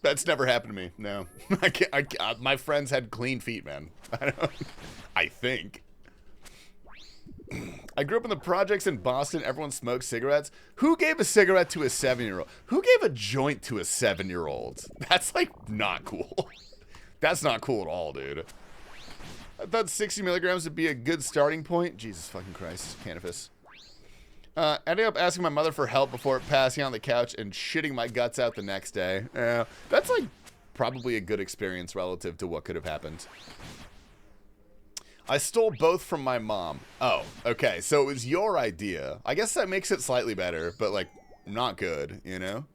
That's never happened to me. No. My friends had clean feet, man. I think. I grew up in the projects in Boston. Everyone smoked cigarettes. Who gave a cigarette to a 7-year-old? Who gave a joint to a 7-year-old? That's, like, not cool. That's not cool at all, dude. I thought 60 milligrams would be a good starting point. Jesus fucking Christ. Cannabis. Ended up asking my mother for help before passing on the couch and shitting my guts out the next day. That's, like, probably a good experience relative to what could have happened. I stole both from my mom. Oh, okay. So it was your idea. I guess that makes it slightly better, but, like, not good, you know?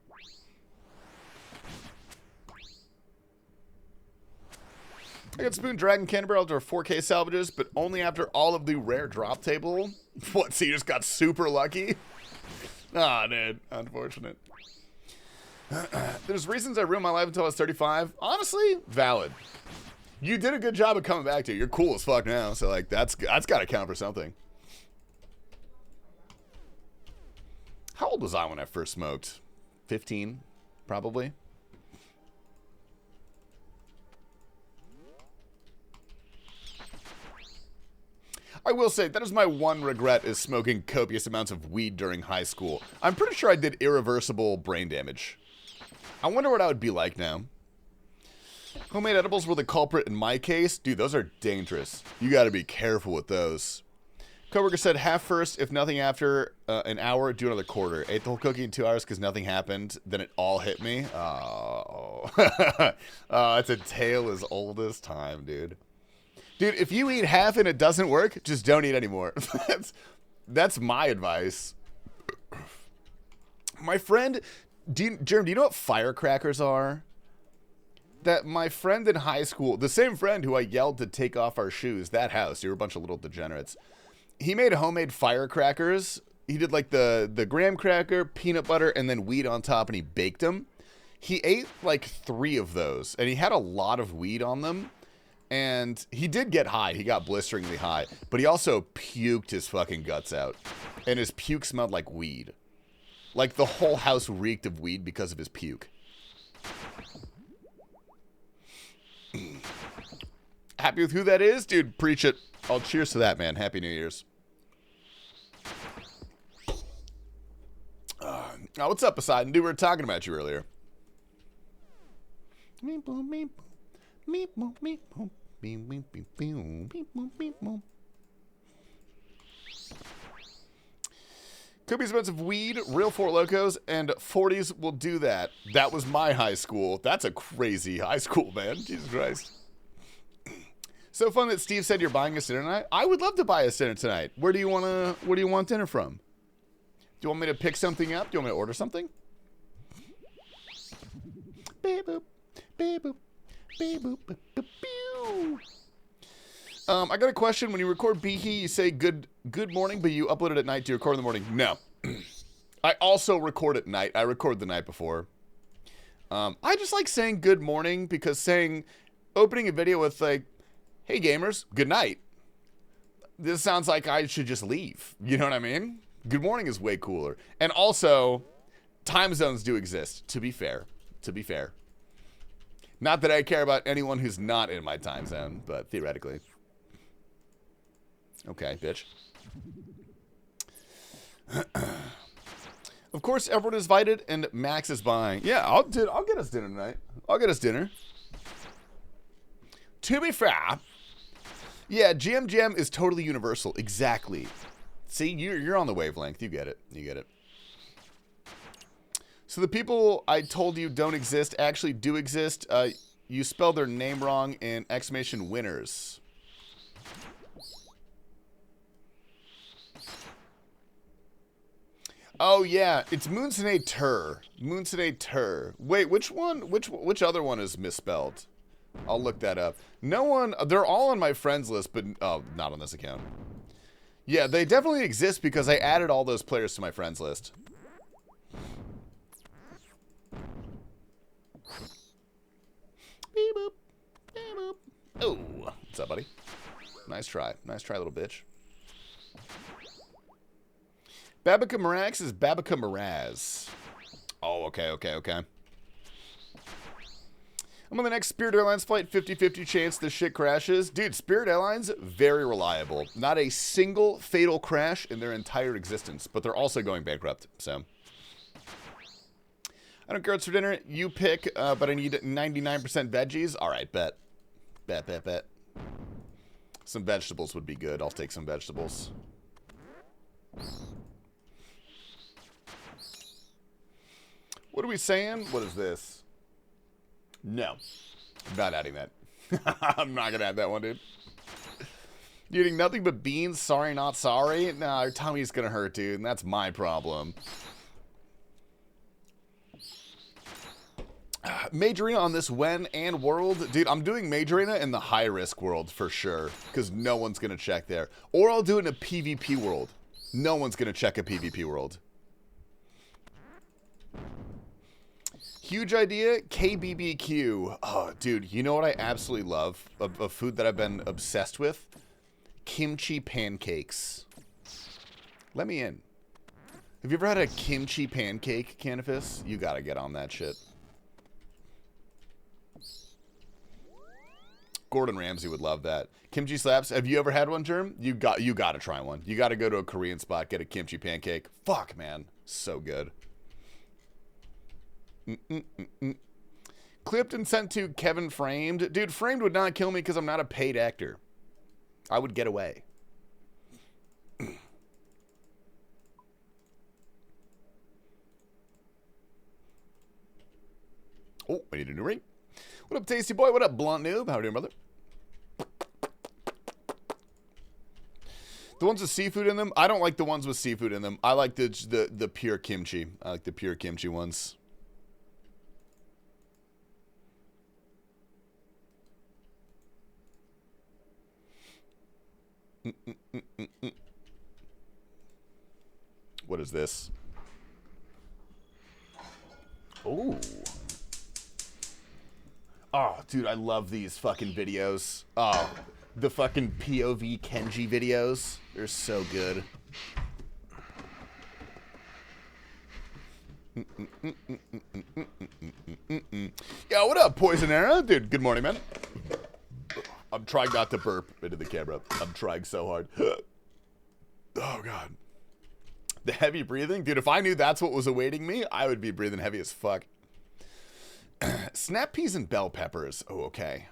I got Spoon Dragon Candy Barrel to 4K salvages, but only after all of the rare drop table. What, so you just got super lucky? Ah, dude. Unfortunate. There's reasons I ruined my life until I was 35. Honestly, valid. You did a good job of coming back to it. You're cool as fuck now, so, like, that's got to count for something. How old was I when I first smoked? 15, probably. I will say, that is my one regret, is smoking copious amounts of weed during high school. I'm pretty sure I did irreversible brain damage. I wonder what I would be like now. Homemade edibles were the culprit in my case. Dude, those are dangerous. You gotta be careful with those. Coworker said, half first, if nothing after an hour, do another quarter. Ate the whole cookie in 2 hours because nothing happened. Then it all hit me. Oh. It's a tale as old as time, dude. Dude, if you eat half and it doesn't work, just don't eat anymore. That's my advice. My friend, Jeremy, do you know what firecrackers are? That my friend in high school, the same friend who I yelled to take off our shoes, that house, you're a bunch of little degenerates. He made homemade firecrackers. He did like the graham cracker, peanut butter, and then weed on top, and he baked them. He ate like 3 of those, and he had a lot of weed on them. And he did get high. He got blisteringly high. But he also puked his fucking guts out. And his puke smelled like weed. Like the whole house reeked of weed because of his puke. Happy with who that is? Dude, preach it. Oh, cheers to that, man. Happy New Year's. Oh, what's up, Poseidon? Dude, we were talking about you earlier. Meep, boop, meep, boop. Meep, boop, meep, boop. Beep, beep, beep, beep, beep, boop, beep, boop. Copious amounts of weed, real Four Locos, and 40s will do that. That was my high school. That's a crazy high school, man. Jesus Christ. So fun that Steve said you're buying us dinner tonight. I would love to buy us dinner tonight. Where do you want dinner from? Do you want me to pick something up? Do you want me to order something? Beep boop, beep boop, beep boop, beep boop, pew. I got a question. When you record Beehee, you say good morning, but you upload it at night. Do you record in the morning? No. I also record at night. I record the night before. I just like saying good morning because opening a video with like, hey gamers, good night. This sounds like I should just leave. You know what I mean? Good morning is way cooler. And also, time zones do exist, to be fair. To be fair. Not that I care about anyone who's not in my time zone, but theoretically. Okay, bitch. Of course, everyone is invited, and Max is buying. Yeah, I'll get us dinner tonight. I'll get us dinner. To be fair, yeah, GM is totally universal. Exactly. See, you're on the wavelength. You get it. You get it. So the people I told you don't exist actually do exist. You spelled their name wrong in exclamation winners. Oh yeah, it's Moonsineator. Moonsineator. Wait, which one? Which other one is misspelled? I'll look that up. No one. They're all on my friends list, but not on this account. Yeah, they definitely exist because I added all those players to my friends list. Beep boop. Beep boop. Oh, what's up, buddy? Nice try. Nice try, little bitch. Babica Marax is Babica Miraz. Oh, okay. I'm I'm on the next Spirit Airlines flight, 50-50 chance this shit crashes. Dude, Spirit Airlines, very reliable. Not a single fatal crash in their entire existence, but they're also going bankrupt, so. I don't care what's for dinner. You pick, but I need 99% veggies. All right, bet. Bet. Some vegetables would be good. I'll take some vegetables. What are we saying? What is this? No. I'm not adding that. I'm not going to add that one, dude. You eating nothing but beans? Sorry, not sorry? Nah, your tummy's going to hurt, dude, and that's my problem. Majorina on this when and world. Dude, I'm doing Majorina in the high-risk world for sure, because no one's going to check there. Or I'll do it in a PvP world. No one's going to check a PvP world. Huge idea, KBBQ. Oh, dude, you know what I absolutely love? A food that I've been obsessed with? Kimchi pancakes. Let me in. Have you ever had a kimchi pancake, Canifus? You gotta get on that shit. Gordon Ramsay would love that. Kimchi slaps. Have you ever had one, Germ? You gotta try one. You gotta go to a Korean spot, get a kimchi pancake. Fuck, man. So good. Clipped and sent to Kevin Framed. Dude, Framed would not kill me because I'm not a paid actor. I would get away. Oh, I need a new ring. What up, Tasty Boy? What up, Blunt Noob? How are you doing, brother? The ones with seafood in them, I don't like the ones with seafood in them. I like the pure kimchi. I like the pure kimchi ones. What is this? Oh. Oh, dude, I love these fucking videos. Oh, the fucking POV Kenji videos. They're so good. Yo, what up, Poison Arrow? Dude, good morning, man. I'm trying not to burp into the camera. I'm trying so hard. Oh, God. The heavy breathing? Dude, if I knew that's what was awaiting me, I would be breathing heavy as fuck. Snap peas and bell peppers. Oh, okay.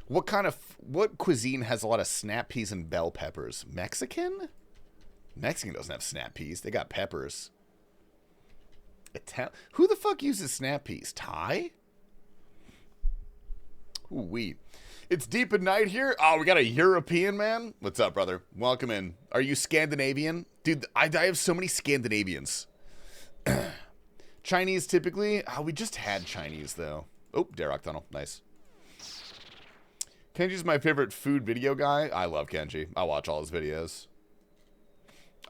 What cuisine has a lot of snap peas and bell peppers? Mexican? Mexican doesn't have snap peas. They got peppers. Who the fuck uses snap peas? Thai? Ooh, wee. It's deep at night here. Oh, we got a European man. What's up, brother? Welcome in. Are you Scandinavian? Dude, I have so many Scandinavians. Chinese typically. Oh, we just had Chinese, though. Oh, Darrock Tunnel. Nice. Kenji's my favorite food video guy. I love Kenji. I watch all his videos.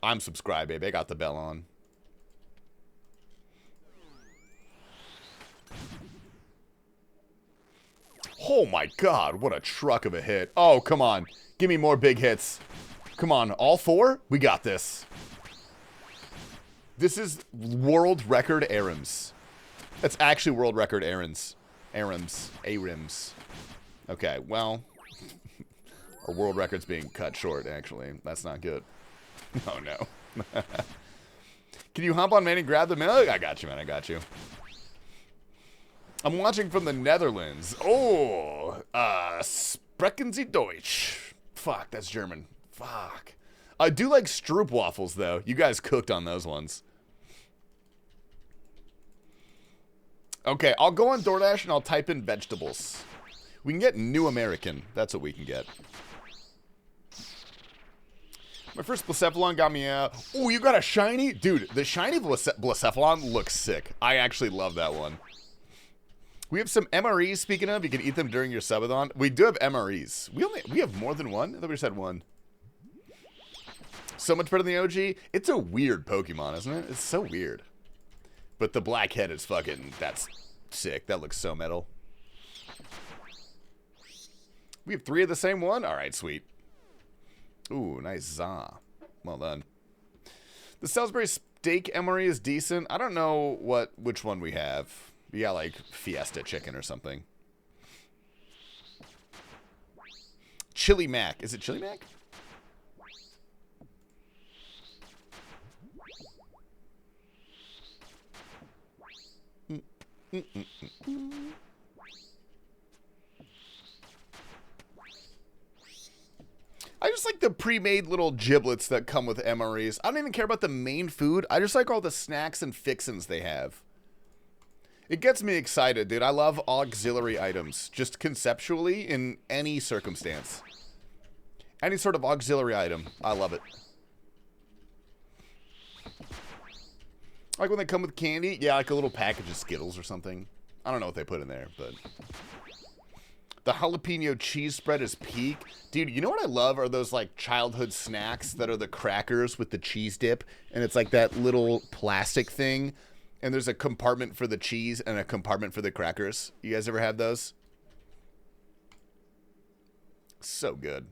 I'm subscribed, baby. I got the bell on. Oh my God, what a truck of a hit. Oh, come on. Give me more big hits. Come on, all four? We got this. This is world record ARIMS. That's actually world record ARIMS. ARIMS. Okay, well, our world record's being cut short, actually. That's not good. Oh, no. Can you hop on, man, and grab the milk? I got you, man. I got you. I'm watching from the Netherlands. Oh, sprechen Sie Deutsch. Fuck, that's German. Fuck. I do like Stroopwafels, though. You guys cooked on those ones. Okay, I'll go on DoorDash and I'll type in vegetables. We can get New American. That's what we can get. My first Blacephalon got me a... Oh, you got a shiny? Dude, the shiny Blacephalon looks sick. I actually love that one. We have some MREs, speaking of. You can eat them during your subathon. We do have MREs. We have more than one? I thought we just had one. So much better than the OG. It's a weird Pokemon, isn't it? It's so weird. But the black head is fucking... That's sick. That looks so metal. We have 3 of the same one? Alright, sweet. Ooh, nice za. Well done. The Salisbury steak MRE is decent. I don't know which one we have. We got like Fiesta chicken or something. Chili Mac. Is it Chili Mac? I just like the pre-made little giblets that come with MREs. I don't even care about the main food. I just like all the snacks and fixins they have. It gets me excited, dude. I love auxiliary items, just conceptually in any circumstance. Any sort of auxiliary item, I love it. Like when they come with candy, yeah, like a little package of Skittles or something. I don't know what they put in there, but... The jalapeno cheese spread is peak. Dude, you know what I love are those like childhood snacks that are the crackers with the cheese dip. And it's like that little plastic thing. And there's a compartment for the cheese and a compartment for the crackers. You guys ever have those? So good.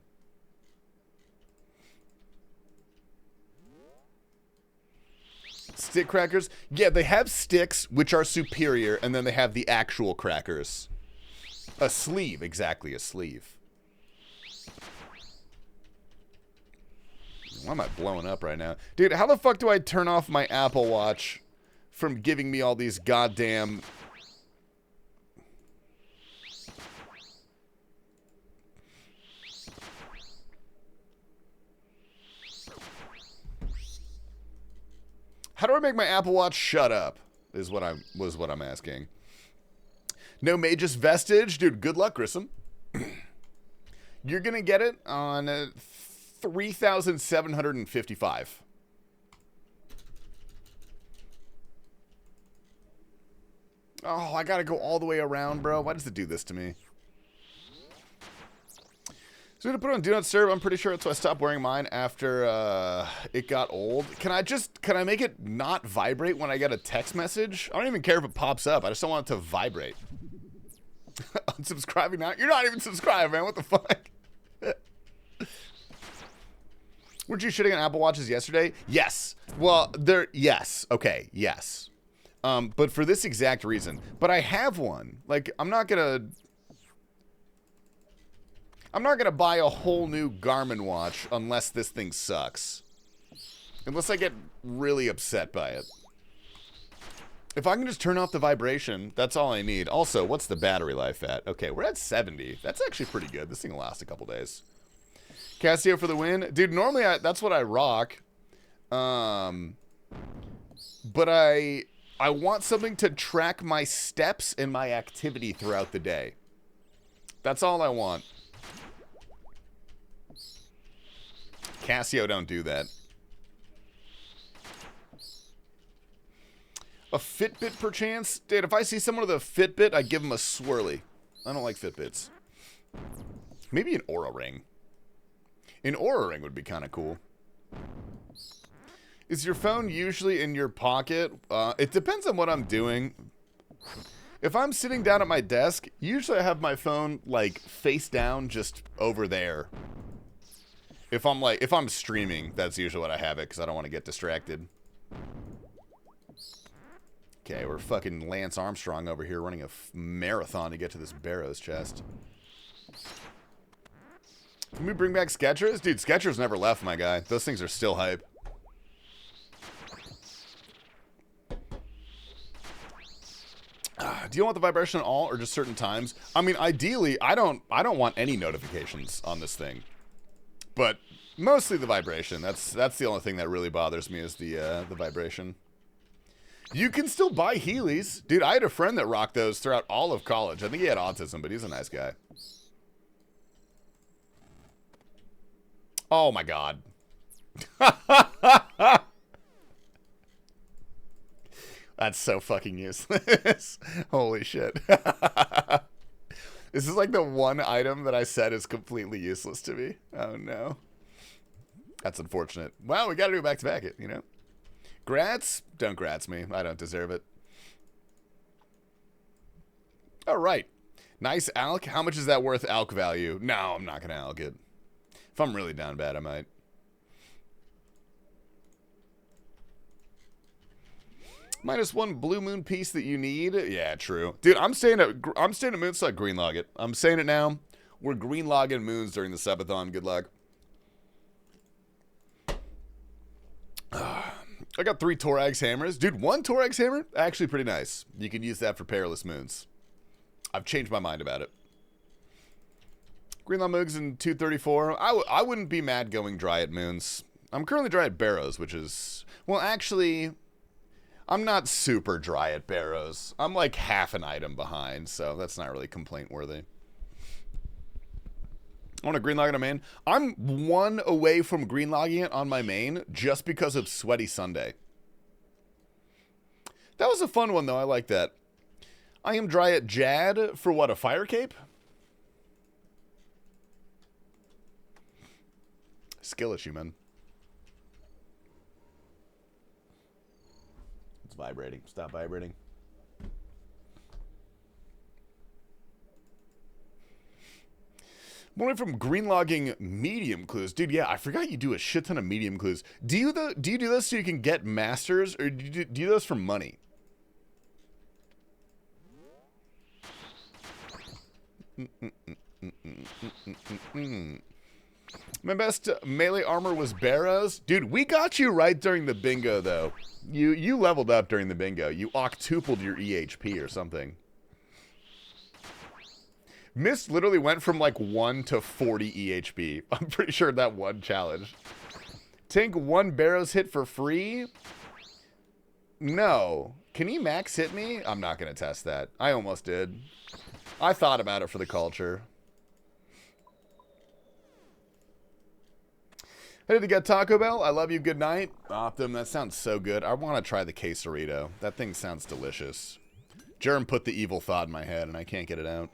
Stick crackers? Yeah, they have sticks, which are superior. And then they have the actual crackers. A sleeve, exactly, a sleeve. Why am I blowing up right now? Dude, how the fuck do I turn off my Apple Watch from giving me all these goddamn... How do I make my Apple Watch shut up? Is what I'm asking. No Magus Vestige. Dude, good luck, Grissom. You're going to get it on 3,755. Oh, I got to go all the way around, bro. Why does it do this to me? So I'm going to put it on Do Not Disturb. I'm pretty sure that's why I stopped wearing mine after it got old. Can I make it not vibrate when I get a text message? I don't even care if it pops up. I just don't want it to vibrate. Unsubscribing now? You're not even subscribed, man. What the fuck? Weren't you shitting on Apple Watches yesterday? Yes. Well, yes. Okay, yes. But for this exact reason. But I have one. Like, I'm not gonna buy a whole new Garmin watch unless this thing sucks. Unless I get really upset by it. If I can just turn off the vibration, that's all I need. Also, what's the battery life at? Okay, we're at 70. That's actually pretty good. This thing will last a couple days. Casio for the win. Dude, normally that's what I rock. But I want something to track my steps and my activity throughout the day. That's all I want. Casio don't do that. A Fitbit, perchance? Dude, if I see someone with a Fitbit, I give them a swirly. I don't like Fitbits. Maybe an Oura Ring. An Oura Ring would be kind of cool. Is your phone usually in your pocket? It depends on what I'm doing. If I'm sitting down at my desk, usually I have my phone, like, face down just over there. If I'm streaming, that's usually what I have it, because I don't want to get distracted. Okay, we're fucking Lance Armstrong over here running a marathon to get to this Barrows chest. Can we bring back Skechers? Dude, Skechers never left, my guy. Those things are still hype. Do you want the vibration at all or just certain times? I mean, ideally, I don't want any notifications on this thing. But mostly the vibration. That's the only thing that really bothers me is the vibration. You can still buy Heelys. Dude, I had a friend that rocked those throughout all of college. I think he had autism, but he's a nice guy. Oh, my God. That's so fucking useless. Holy shit. This is like the one item that I said is completely useless to me. Oh, no. That's unfortunate. Well, we got to do back-to-back it, you know? Grats? Don't grats me. I don't deserve it. All right. Nice alk. How much is that worth alk value? No, I'm not going to alk it. If I'm really down bad, I might. Minus one blue moon piece that you need. Yeah, true. Dude, I'm staying at Moonlight Greenlog it. I'm saying it now. We're green logging moons during the Subathon. Good luck. I got 3 Torax hammers. Dude, 1 Torax hammer? Actually pretty nice. You can use that for perilous moons. I've changed my mind about it. Greenlaw Moogs in 234. I wouldn't be mad going dry at moons. I'm currently dry at Barrows, which is... Well, actually, I'm not super dry at Barrows. I'm like half an item behind, so that's not really complaint worthy. I want to green log on a main. I'm 1 away from green logging it on my main just because of Sweaty Sunday. That was a fun one, though. I like that. I am dry at Jad for what, a fire cape? Skill issue, man. It's vibrating. Stop vibrating. More from green logging medium clues. Dude, yeah, I forgot you do a shit ton of medium clues. Do you do this so you can get masters, or do you do this for money? My best melee armor was Barrows. Dude, we got you right during the bingo, though. You leveled up during the bingo. You octupled your EHP or something. Mist literally went from like 1 to 40 EHP. I'm pretty sure that one challenge. Tank 1 Barrows hit for free? No. Can he max hit me? I'm not going to test that. I almost did. I thought about it for the culture. Headed to get Taco Bell. I love you. Good night. Optim, that sounds so good. I want to try the quesarito. That thing sounds delicious. Germ put the evil thought in my head, and I can't get it out.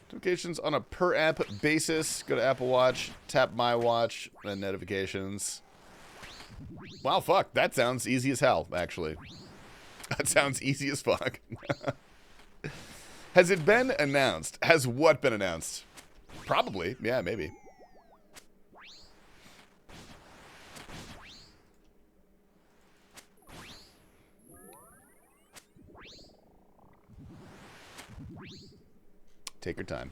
Notifications on a per app basis. Go to Apple Watch, tap My Watch, and notifications. Wow, fuck. That sounds easy as hell, actually. That sounds easy as fuck. Has it been announced? Has what been announced? Probably. Yeah, maybe. Take your time.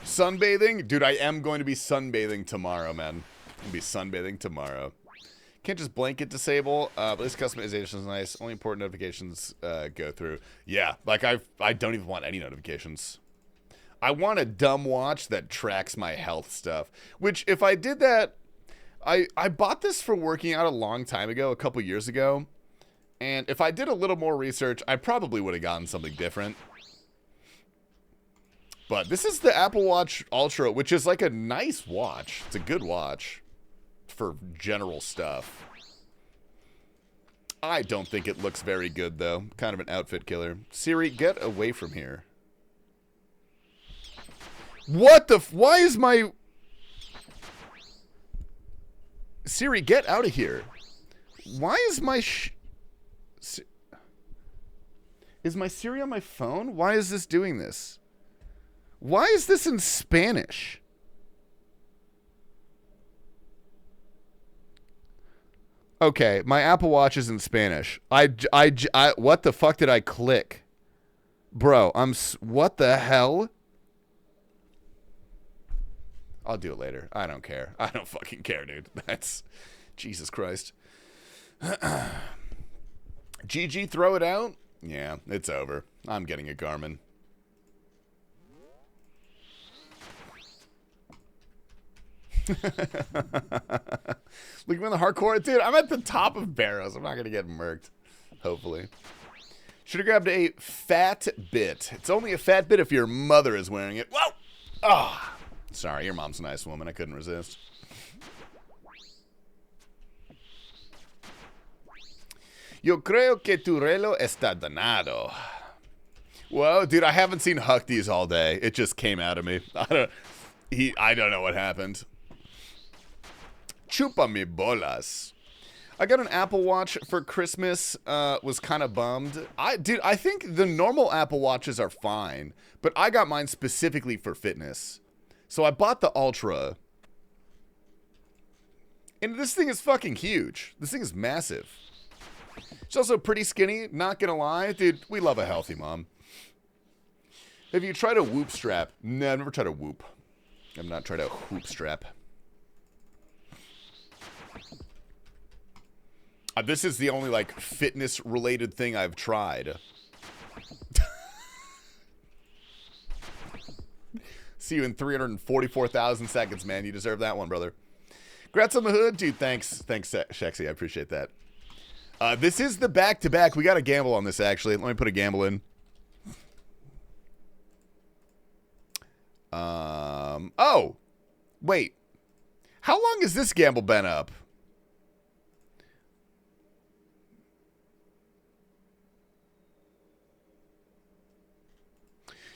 Sunbathing? Dude, I am going to be sunbathing tomorrow, man. I'm going to be sunbathing tomorrow. Can't just blanket disable, but this customization is nice. Only important notifications go through. Yeah, like I don't even want any notifications. I want a dumb watch that tracks my health stuff. Which, if I did that... I bought this for working out a long time ago, a couple years ago. And if I did a little more research, I probably would have gotten something different. But this is the Apple Watch Ultra, which is like a nice watch. It's a good watch for general stuff. I don't think it looks very good, though. Kind of an outfit killer. Siri, get away from here. What the why is my... Siri, get out of here. Why is my Is my Siri on my phone? Why is this doing this? Why is this in Spanish? Okay, my Apple Watch is in Spanish. What the fuck did I click? Bro, what the hell? I'll do it later. I don't care. I don't fucking care, dude. That's... Jesus Christ. GG, throw it out? Yeah, it's over. I'm getting a Garmin. Look at me in the hardcore. Dude, I'm at the top of Barrows. I'm not going to get murked. Hopefully. Should have grabbed a fat bit. It's only a fat bit if your mother is wearing it. Whoa! Ah! Oh, sorry, your mom's a nice woman. I couldn't resist. Yo creo que tu reloj está danado. Whoa, dude, I haven't seen Huck these all day. It just came out of me. I don't know what happened. Chupa mi bolas. I got an Apple Watch for Christmas. Was kind of bummed. I think the normal Apple Watches are fine, but I got mine specifically for fitness. So I bought the Ultra. And this thing is fucking huge. This thing is massive. She's also pretty skinny, not gonna lie. Dude, we love a healthy mom. Have you tried a whoop strap? No, I've never tried a whoop. I've not tried a whoop strap. This is the only, like, fitness-related thing I've tried. See you in 344,000 seconds, man. You deserve that one, brother. Congrats on the hood, dude. Thanks, Shexy. I appreciate that. This is the back-to-back. We got to gamble on this, actually. Let me put a gamble in. Oh, wait. How long has this gamble been up?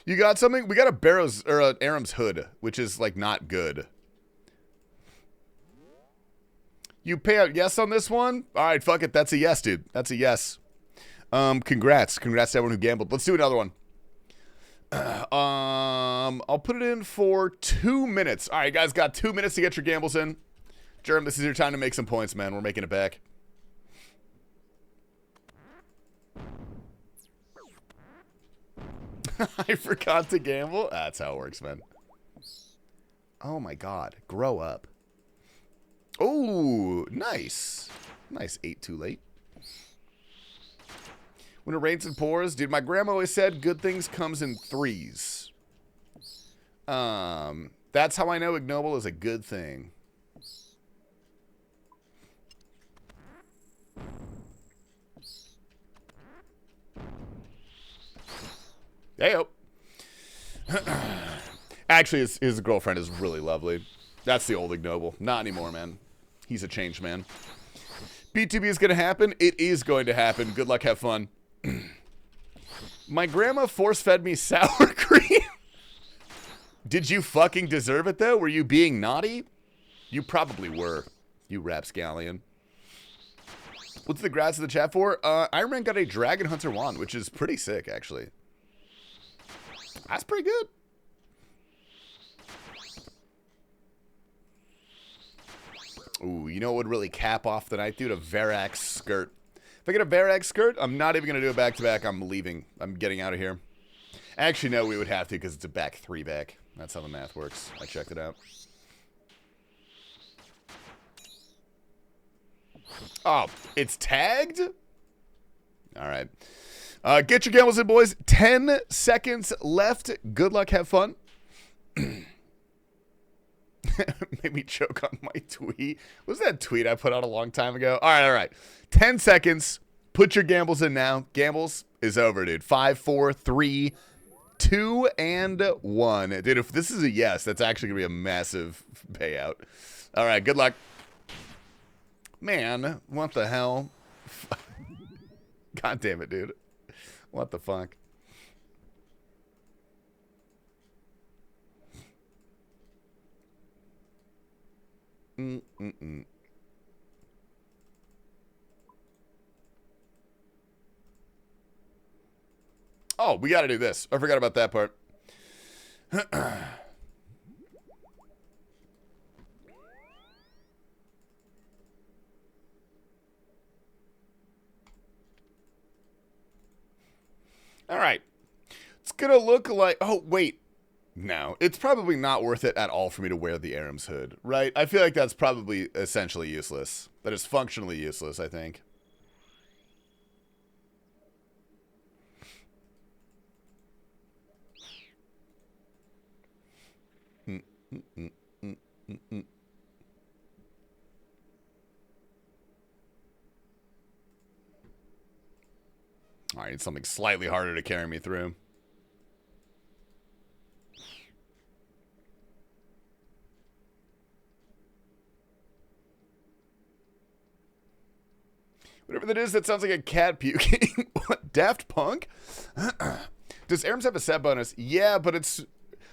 You got something? We got a Barrows or a Aram's hood, which is like not good. You pay out yes on this one? All right, fuck it. That's a yes, dude. That's a yes. Congrats to everyone who gambled. Let's do another one. I'll put it in for 2 minutes. All right, guys, got 2 minutes to get your gambles in. Jerem, this is your time to make some points, man. We're making it back. I forgot to gamble. That's how it works, man. Oh my god. Grow up. Oh, nice. Nice 8 too late. When it rains and pours, dude, my grandma always said good things comes in threes. That's how I know ignoble is a good thing. Heyo. Actually, his girlfriend is really lovely. That's the old ignoble. Not anymore, man. He's a changed man. B2B is going to happen. It is going to happen. Good luck. Have fun. My grandma force-fed me sour cream. Did you fucking deserve it, though? Were you being naughty? You probably were. You rapscallion. What's the grass of the chat for? Iron Man got a Dragon Hunter wand, which is pretty sick, actually. That's pretty good. Ooh, you know what would really cap off the night, dude? A Verax skirt. If I get a Verax skirt, I'm not even going to do a back-to-back. I'm leaving. I'm getting out of here. Actually, no, we would have to because it's a back 3-back. That's how the math works. I checked it out. Oh, it's tagged? All right. Get your gambles in, boys. 10 seconds left. Good luck. Have fun. Made me choke on my tweet. What was that tweet I put out a long time ago? All right. 10 seconds. Put your gambles in now. Gambles is over, dude. 5, 4, 3, 2, and 1. Dude, if this is a yes, that's actually going to be a massive payout. All right. Good luck. Man, what the hell? God damn it, dude. What the fuck? Oh, we got to do this. I forgot about that part. All right. It's going to look like... Oh, wait. No. It's probably not worth it at all for me to wear the Aram's hood, right? I feel like that's probably essentially useless. That is functionally useless, I think. All right, something slightly harder to carry me through. Whatever that is, that sounds like a cat puking. What, Daft Punk? Does Aram's have a set bonus? Yeah, but it's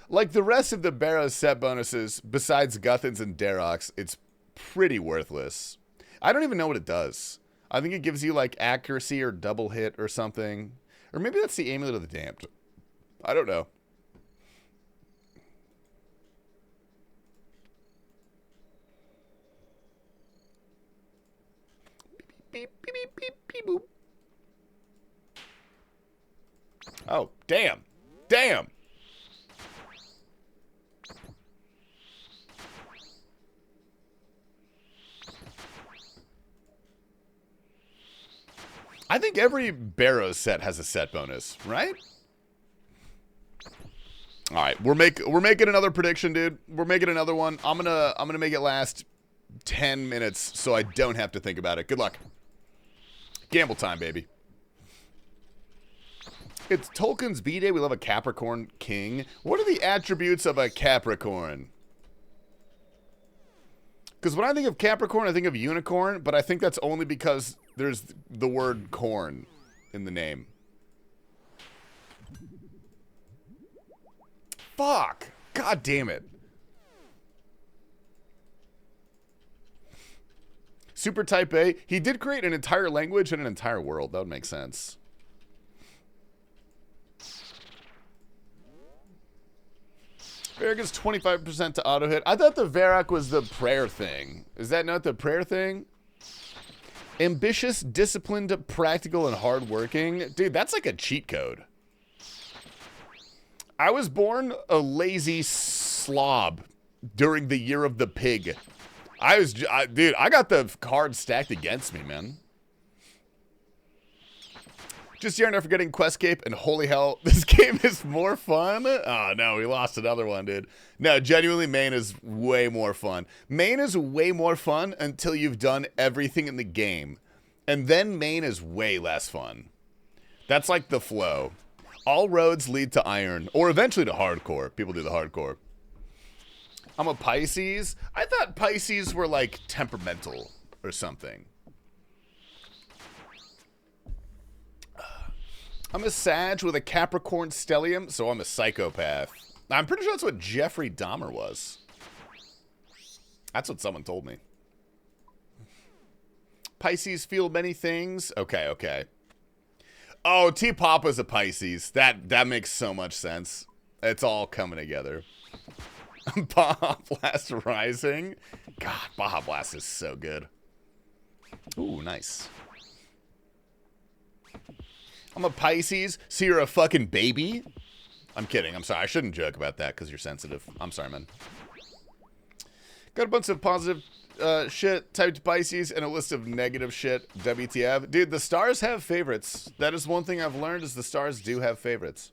like the rest of the Barrows set bonuses, besides Guthans and Darox, it's pretty worthless. I don't even know what it does. I think it gives you, like, accuracy or double hit or something. Or maybe that's the Amulet of the Damned. I don't know. beep, beep, beep, beep, beep, boop. Oh, damn. Damn. I think every Barrows set has a set bonus, right? All right, we're making another prediction, dude. We're making another one. I'm gonna make it last 10 minutes so I don't have to think about it. Good luck. Gamble time, baby. It's Tolkien's B-Day. We love a Capricorn king. What are the attributes of a Capricorn? Because when I think of Capricorn, I think of unicorn, but I think that's only because there's the word corn in the name. Fuck. God damn it. Super type A. He did create an entire language and an entire world. That would make sense. Varrock is 25% to auto hit. I thought the Varrock was the prayer thing. Is that not the prayer thing? Ambitious, disciplined, practical, and hardworking. Dude, that's like a cheat code. I was born a lazy slob during the year of the pig. Dude, I got the cards stacked against me, man. Just here for getting Questcape, and holy hell, this game is more fun. Oh, no, we lost another one, dude. No, genuinely, Maine is way more fun. Maine is way more fun until you've done everything in the game. And then Maine is way less fun. That's like the flow. All roads lead to iron, or eventually to hardcore. People do the hardcore. I'm a Pisces. I thought Pisces were like temperamental or something. I'm a Sag with a Capricorn stellium, so I'm a psychopath. I'm pretty sure that's what Jeffrey Dahmer was. That's what someone told me. Pisces feel many things. Okay, okay. Oh, T-Papa's a Pisces. That makes so much sense. It's all coming together. Baja Blast Rising. God, Baja Blast is so good. Ooh, nice. I'm a Pisces, so you're a fucking baby? I'm kidding. I'm sorry. I shouldn't joke about that because you're sensitive. I'm sorry, man. Got a bunch of positive shit typed Pisces and a list of negative shit. WTF. Dude, the stars have favorites. That is one thing I've learned is the stars do have favorites.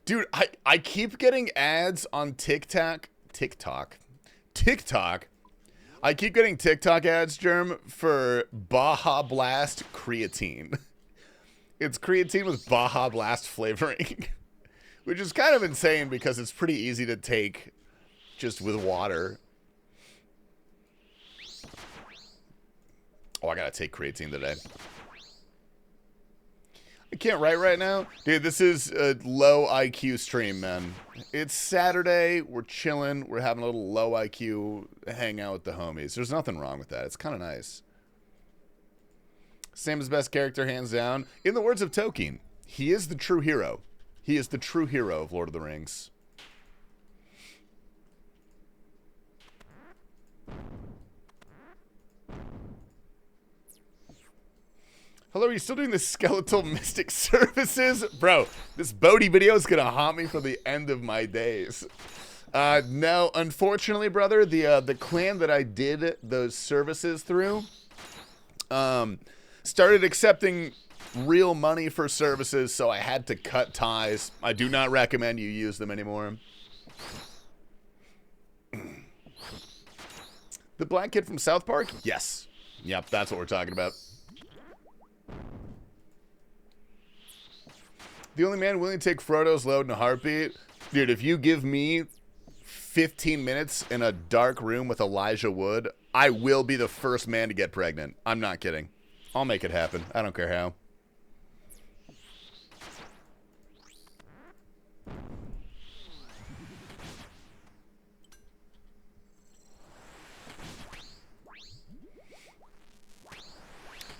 Dude, I keep getting ads on TikTok. I keep getting TikTok ads, Germ, for Baja Blast creatine. It's creatine with Baja Blast flavoring, which is kind of insane because it's pretty easy to take just with water. Oh, I gotta take creatine today. I can't write right now. Dude, this is a low IQ stream, man. It's Saturday. We're chilling. We're having a little low IQ hangout with the homies. There's nothing wrong with that. It's kind of nice. Sam is best character, hands down. In the words of Tolkien, he is the true hero. He is the true hero of Lord of the Rings. Hello, are you still doing the skeletal mystic services? Bro, this Bodhi video is going to haunt me for the end of my days. No, unfortunately, brother, the clan that I did those services through started accepting real money for services, so I had to cut ties. I do not recommend you use them anymore. The black kid from South Park? Yes. Yep, that's what we're talking about. The only man willing to take Frodo's load in a heartbeat? Dude, if you give me 15 minutes in a dark room with Elijah Wood, I will be the first man to get pregnant. I'm not kidding. I'll make it happen. I don't care how.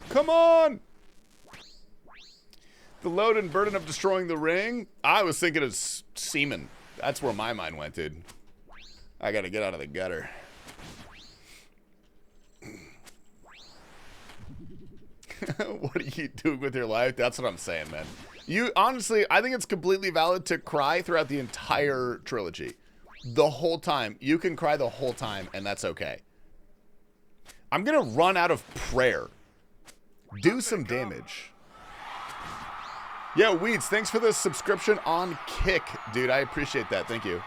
Come on! The load and burden of destroying the ring? I was thinking of semen. That's where my mind went, dude. I gotta get out of the gutter. What are you doing with your life? That's what I'm saying, man. You honestly, I think it's completely valid to cry throughout the entire trilogy. The whole time. You can cry the whole time, and that's okay. I'm going to run out of prayer. Do some damage. Yeah, Weeds, thanks for the subscription on Kick. Dude, I appreciate that. Thank you.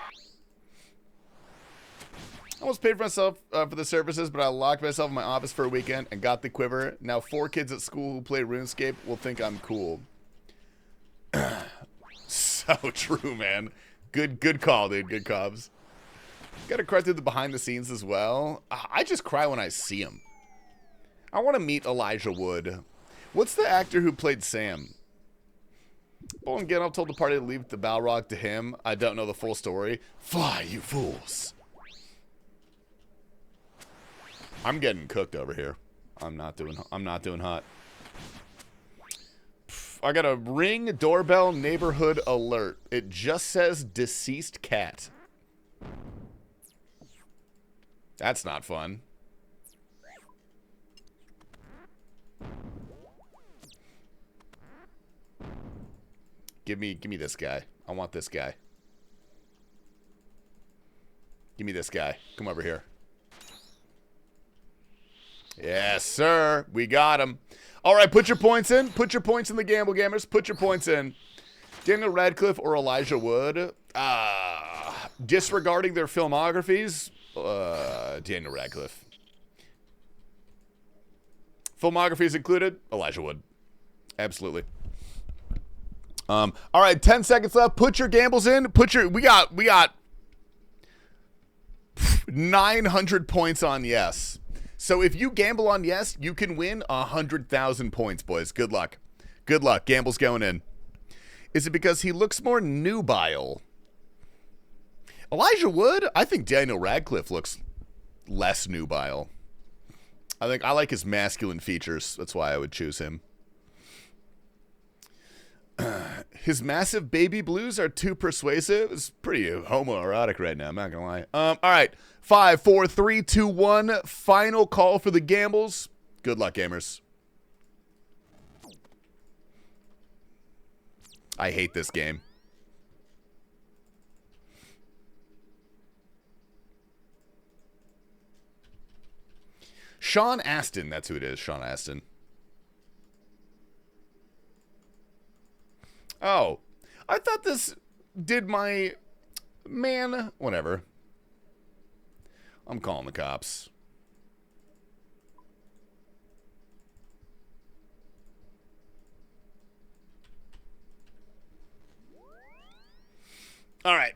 I almost paid for myself for the services, but I locked myself in my office for a weekend and got the quiver. Now 4 kids at school who play RuneScape will think I'm cool. So true, man. Good call, dude. Good cobs. Gotta cry through the behind the scenes as well. I just cry when I see him. I want to meet Elijah Wood. What's the actor who played Sam? Bull and Gandalf told the party to leave the Balrog to him. I don't know the full story. Fly, you fools. I'm getting cooked over here. I'm not doing hot. I got a Ring doorbell neighborhood alert. It just says deceased cat. That's not fun. Give me this guy. I want this guy. Give me this guy. Come over here. Yes, sir. We got him. All right, put your points in. Put your points in the Gamble Gamers. Put your points in. Daniel Radcliffe or Elijah Wood? Disregarding their filmographies, Daniel Radcliffe. Filmographies included, Elijah Wood. Absolutely. All right, 10 seconds left. Put your gambles in. We got 900 points on yes. So if you gamble on yes, you can win 100,000 points, boys. Good luck. Good luck. Gamble's going in. Is it because he looks more nubile? Elijah Wood? I think Daniel Radcliffe looks less nubile. I like his masculine features. That's why I would choose him. His massive baby blues are too persuasive. It's pretty homoerotic right now, I'm not gonna lie. All right. 5, 4, 3, 2, 1. Final call for the gambles. Good luck, gamers. I hate this game. Sean Astin, that's who it is, Sean Astin. Oh, I thought this did my... Man, whatever. I'm calling the cops. All right.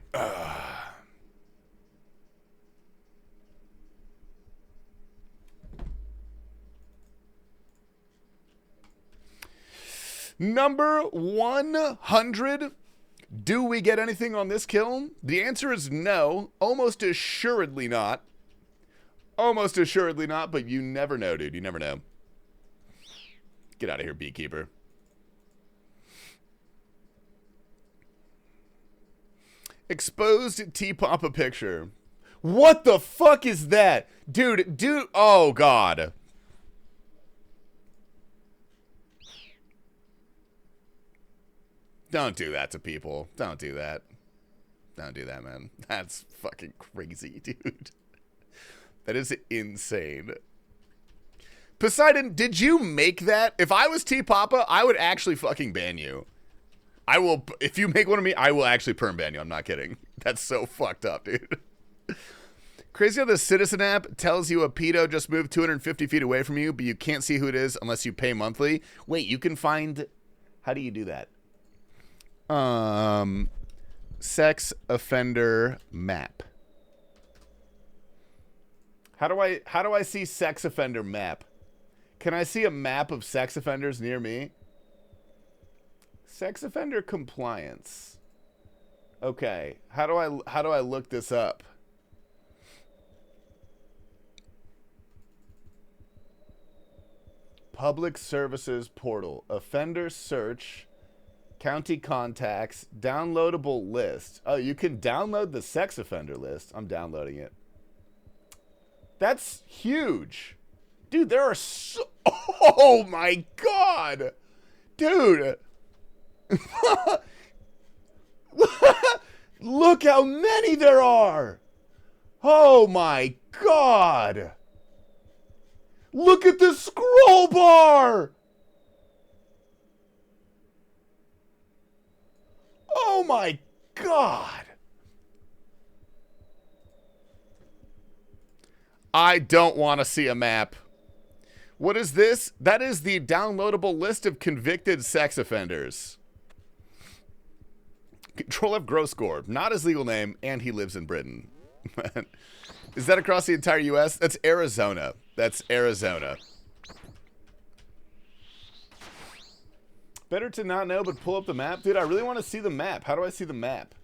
Number 100. Do we get anything on this kill? The answer is no. Almost assuredly not. Almost assuredly not, but you never know, dude. You never know. Get out of here, beekeeper. Exposed T-Papa picture. What the fuck is that? Dude, oh God. Don't do that to people. Don't do that. Don't do that, man. That's fucking crazy, dude. That is insane. Poseidon, did you make that? If I was T-Papa, I would actually fucking ban you. I will, if you make one of me, I will actually perm ban you. I'm not kidding. That's so fucked up, dude. Crazy how the Citizen app tells you a pedo just moved 250 feet away from you, but you can't see who it is unless you pay monthly. Wait, you can find, how do you do that? Sex offender map. How do I see sex offender map? Can I see a map of sex offenders near me? Sex offender compliance. Okay. How do I look this up? Public services portal. Offender search. County contacts. Downloadable list. Oh, you can download the sex offender list. I'm downloading it. That's huge. Dude, there are so... Oh, my God. Dude. Look how many there are. Oh, my God. Look at the scroll bar. Oh, my God. I don't want to see a map. What is this? That is the downloadable list of convicted sex offenders. Control F gross score. Not his legal name, and he lives in Britain. Is that across the entire U.S.? That's Arizona. That's Arizona. Better to not know, but pull up the map. Dude, I really want to see the map. How do I see the map?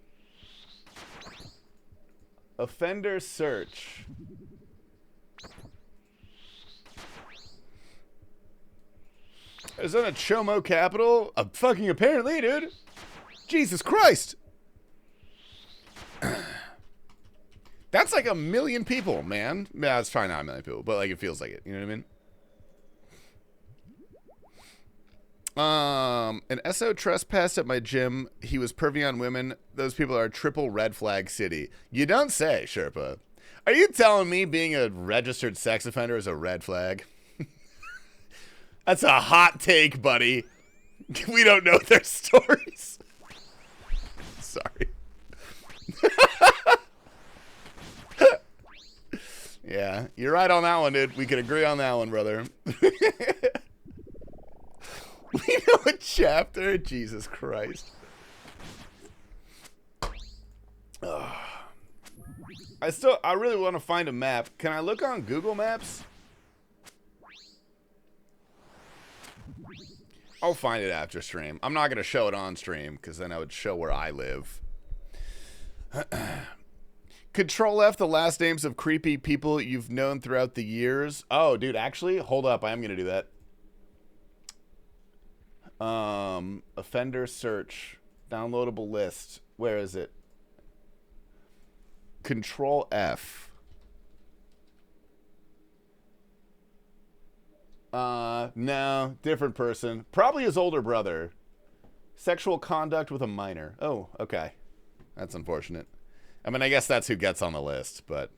Offender search. Arizona Chomo capital? Fucking apparently, dude. Jesus Christ. That's like 1 million people, man. Yeah, it's probably not 1 million people, but like it feels like it. You know what I mean? An SO trespassed at my gym. He was pervy on women. Those people are triple red flag city. You don't say, Sherpa. Are you telling me being a registered sex offender is a red flag? That's a hot take, buddy. We don't know their stories. Sorry. Yeah, you're right on that one, dude. We could agree on that one, brother. We know a chapter? Jesus Christ. Ugh. I really want to find a map. Can I look on Google Maps? I'll find it after stream. I'm not going to show it on stream because then I would show where I live. Control F the last names of creepy people you've known throughout the years. Oh, dude, actually, hold up. I am going to do that. Offender search. Downloadable list. Where is it? Control F. No, different person. Probably his older brother. Sexual conduct with a minor. Oh, okay. That's unfortunate. I mean, I guess that's who gets on the list, but...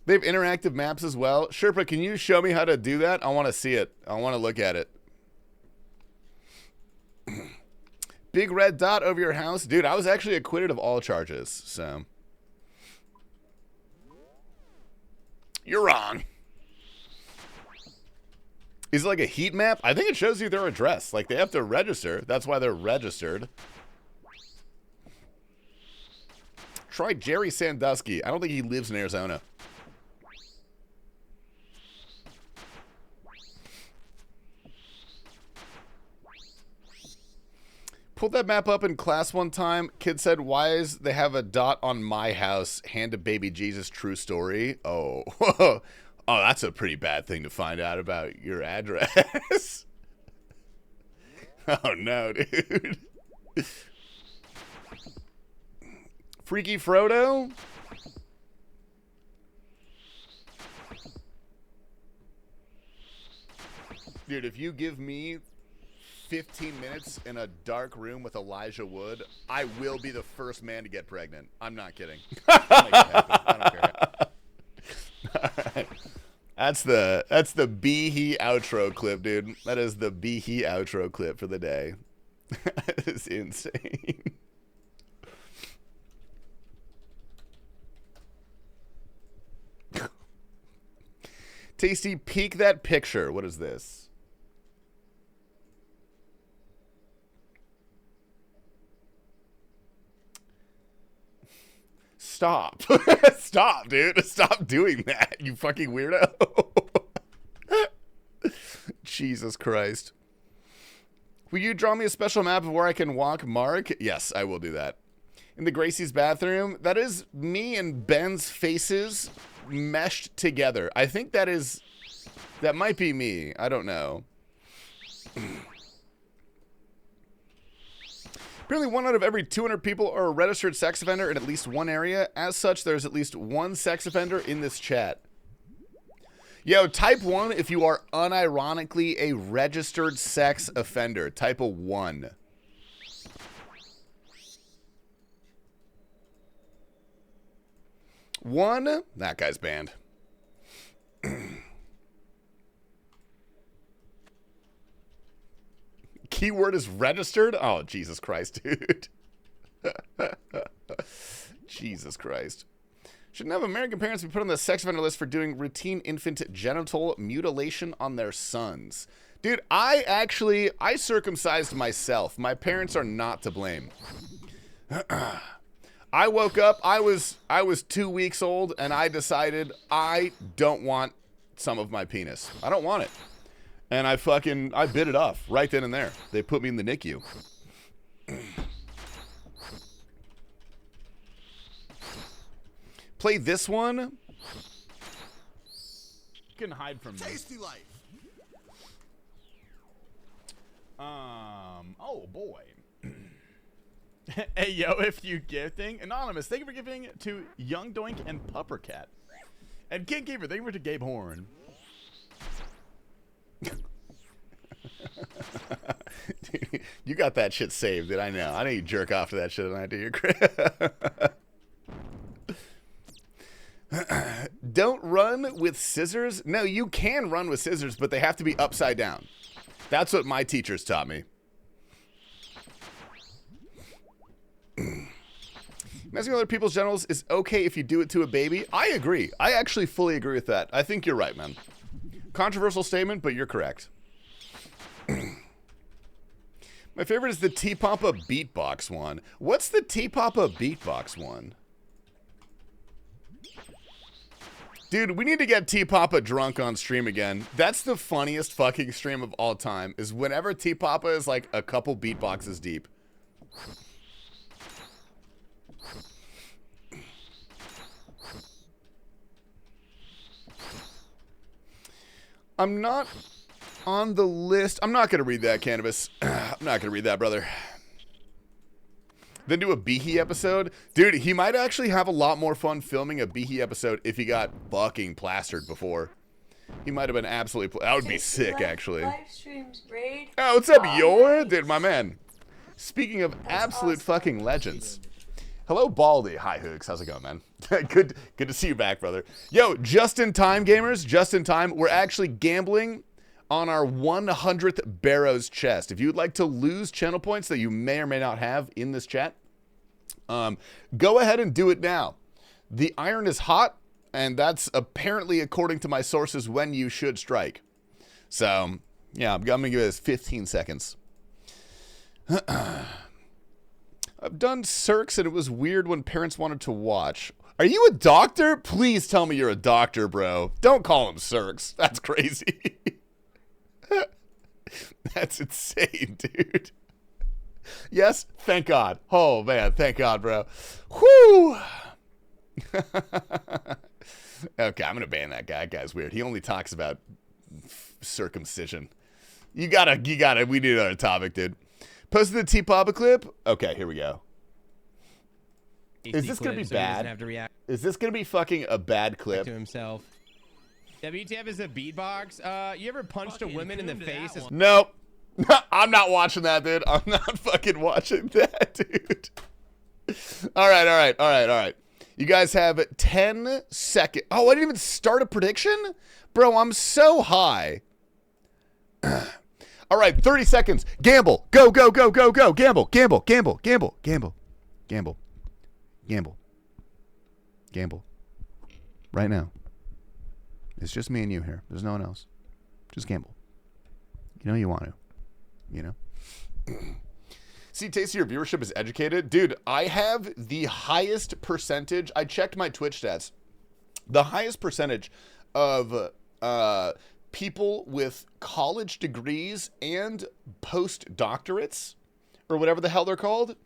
They have interactive maps as well. Sherpa, can you show me how to do that? I want to see it. I want to look at it. Big red dot over your house. Dude, I was actually acquitted of all charges, so... You're wrong. Is it like a heat map? I think it shows you their address. Like, they have to register. That's why they're registered. Try Jerry Sandusky. I don't think he lives in Arizona. Pulled that map up in class one time. Kid said, why is they have a dot on my house? Hand to baby Jesus, true story. Oh, oh, that's a pretty bad thing to find out about your address. Oh, no, dude. Freaky Frodo? Dude, if you give me 15 minutes in a dark room with Elijah Wood, I will be the first man to get pregnant. I'm not kidding. I don't care. All right. That's the Be He outro clip, dude. That is the Be He outro clip for the day. That is insane. Tasty, peek that picture. What is this? Stop. Stop, dude. Stop doing that, you fucking weirdo. Jesus Christ. Will you draw me a special map of where I can walk Mark? Yes, I will do that. In the Gracie's bathroom, that is me and Ben's faces meshed together. I think that might be me. I don't know. Apparently 1 out of every 200 people are a registered sex offender in at least one area. As such, there's at least one sex offender in this chat. Yo, type 1 if you are unironically a registered sex offender. Type a 1. One, that guy's banned. Keyword is registered? Oh, Jesus Christ, dude. Jesus Christ. Shouldn't have American parents be put on the sex offender list for doing routine infant genital mutilation on their sons. Dude, I circumcised myself. My parents are not to blame. I woke up, I was 2 weeks old, and I decided I don't want some of my penis. I don't want it. And I bit it off right then and there. They put me in the NICU. Play this one. You can hide from me. TastyLife. Oh boy. Hey, yo, if you gifting. Anonymous, thank you for giving to Young Doink and Puppercat. And King Keeper, thank you to Gabe Horn. Dude, you got that shit saved, dude. I know you jerk off to that shit and I do your crap. Don't run with scissors. No, you can run with scissors, but they have to be upside down. That's what my teachers taught me. Messing with other people's genitals is okay if you do it to a baby. I agree. I actually fully agree with that. I think you're right, man. Controversial statement, but you're correct. My favorite is the T-Papa beatbox one. What's the T-Papa beatbox one? Dude, we need to get T-Papa drunk on stream again. That's the funniest fucking stream of all time, is whenever T-Papa is like a couple beatboxes deep. I'm not on the list. I'm not going to read that, Cannabis. I'm not going to read that, brother. Then do a Behe episode. Dude, he might actually have a lot more fun filming a Behe episode if he got fucking plastered before. He might have been absolutely... That would be sick, actually. Live streams, Braid. Oh, what's up, Yor? Nice. Dude, my man. Speaking of absolute fucking legends. Hello, Baldy. Hi, Hoogs. How's it going, man? Good to see you back, brother. Yo, just in time, gamers. Just in time. We're actually gambling on our 100th Barrows chest. If you would like to lose channel points that you may or may not have in this chat, go ahead and do it now. The iron is hot, and that's apparently, according to my sources, when you should strike. So, yeah, I'm going to give it 15 seconds. I've done Cirques, and it was weird when parents wanted to watch. Are you a doctor? Please tell me you're a doctor, bro. Don't call him Cirques. That's crazy. That's insane, dude. Yes? Thank God. Oh, man. Thank God, bro. Whew. Okay, I'm going to ban that guy. That guy's weird. He only talks about circumcision. You gotta. We need another topic, dude. Posted the T-Papa clip. Okay, here we go. Is this going to be bad? Have to react Is this going to be fucking a bad clip? to himself. WTF is a beatbox. You ever punched a woman in the face? Nope. I'm not watching that, dude. I'm not fucking watching that, dude. All right. You guys have 10 seconds. Oh, I didn't even start a prediction? Bro, I'm so high. All right, 30 seconds. Gamble. Go. Gamble. Right now. It's just me and you here. There's no one else. Just gamble. You know you want to. You know? See, Tasty, your viewership is educated. Dude, I have the highest percentage. I checked my Twitch stats. The highest percentage of people with college degrees and postdoctorates, or whatever the hell they're called,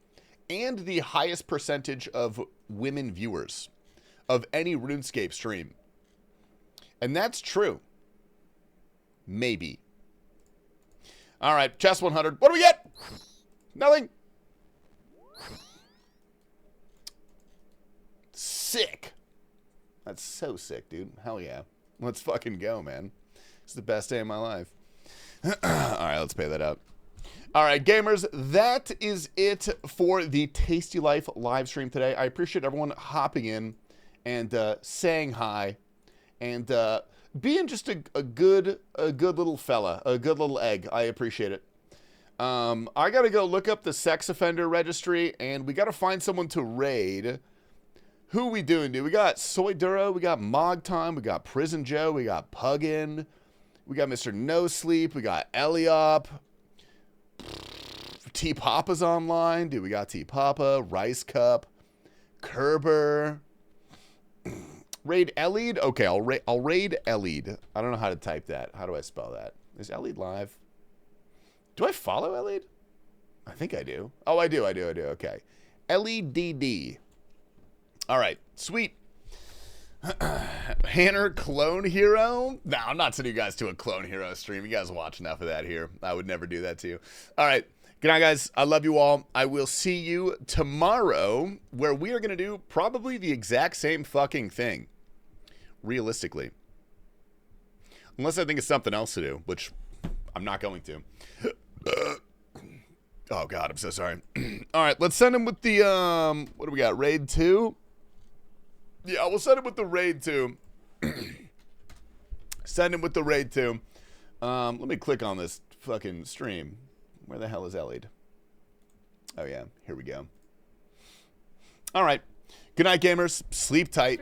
and the highest percentage of women viewers of any RuneScape stream. And that's true. Maybe. All right, chest 100. What do we get? Nothing. Sick. That's so sick, dude. Hell yeah. Let's fucking go, man. It's the best day of my life. All right, let's pay that up. All right, gamers, that is it for the Tasty Life live stream today. I appreciate everyone hopping in and saying hi and being just a good little fella, a good little egg. I appreciate it. I got to go look up the sex offender registry, and we got to find someone to raid. Who we doing, dude? We got Soy Duro, we got Mog Time, we got Prison Joe, we got Puggin, we got Mr. No Sleep, we got Eliop. T Papa's online, dude. We got T Papa, Rice Cup, Kerber, raid Elid. Okay, I'll raid Elid. I don't know how to type that. How do I spell that? Is Elid live? Do I follow Elid? I think I do. Oh, I do. Okay, LEDD. All right, sweet. Hanner Clone Hero? No, I'm not sending you guys to a Clone Hero stream. You guys watch enough of that here. I would never do that to you. All right. Good night, guys. I love you all. I will see you tomorrow, where we are going to do probably the exact same fucking thing. Realistically. Unless I think it's something else to do, which I'm not going to. Oh, God, I'm so sorry. All right, let's send him with the, what do we got? Raid 2? Yeah, we'll send him with the Raid 2. Send him with the Raid 2. Let me click on this fucking stream. Where the hell is Elliot? Oh, yeah. Here we go. All right. Good night, gamers. Sleep tight.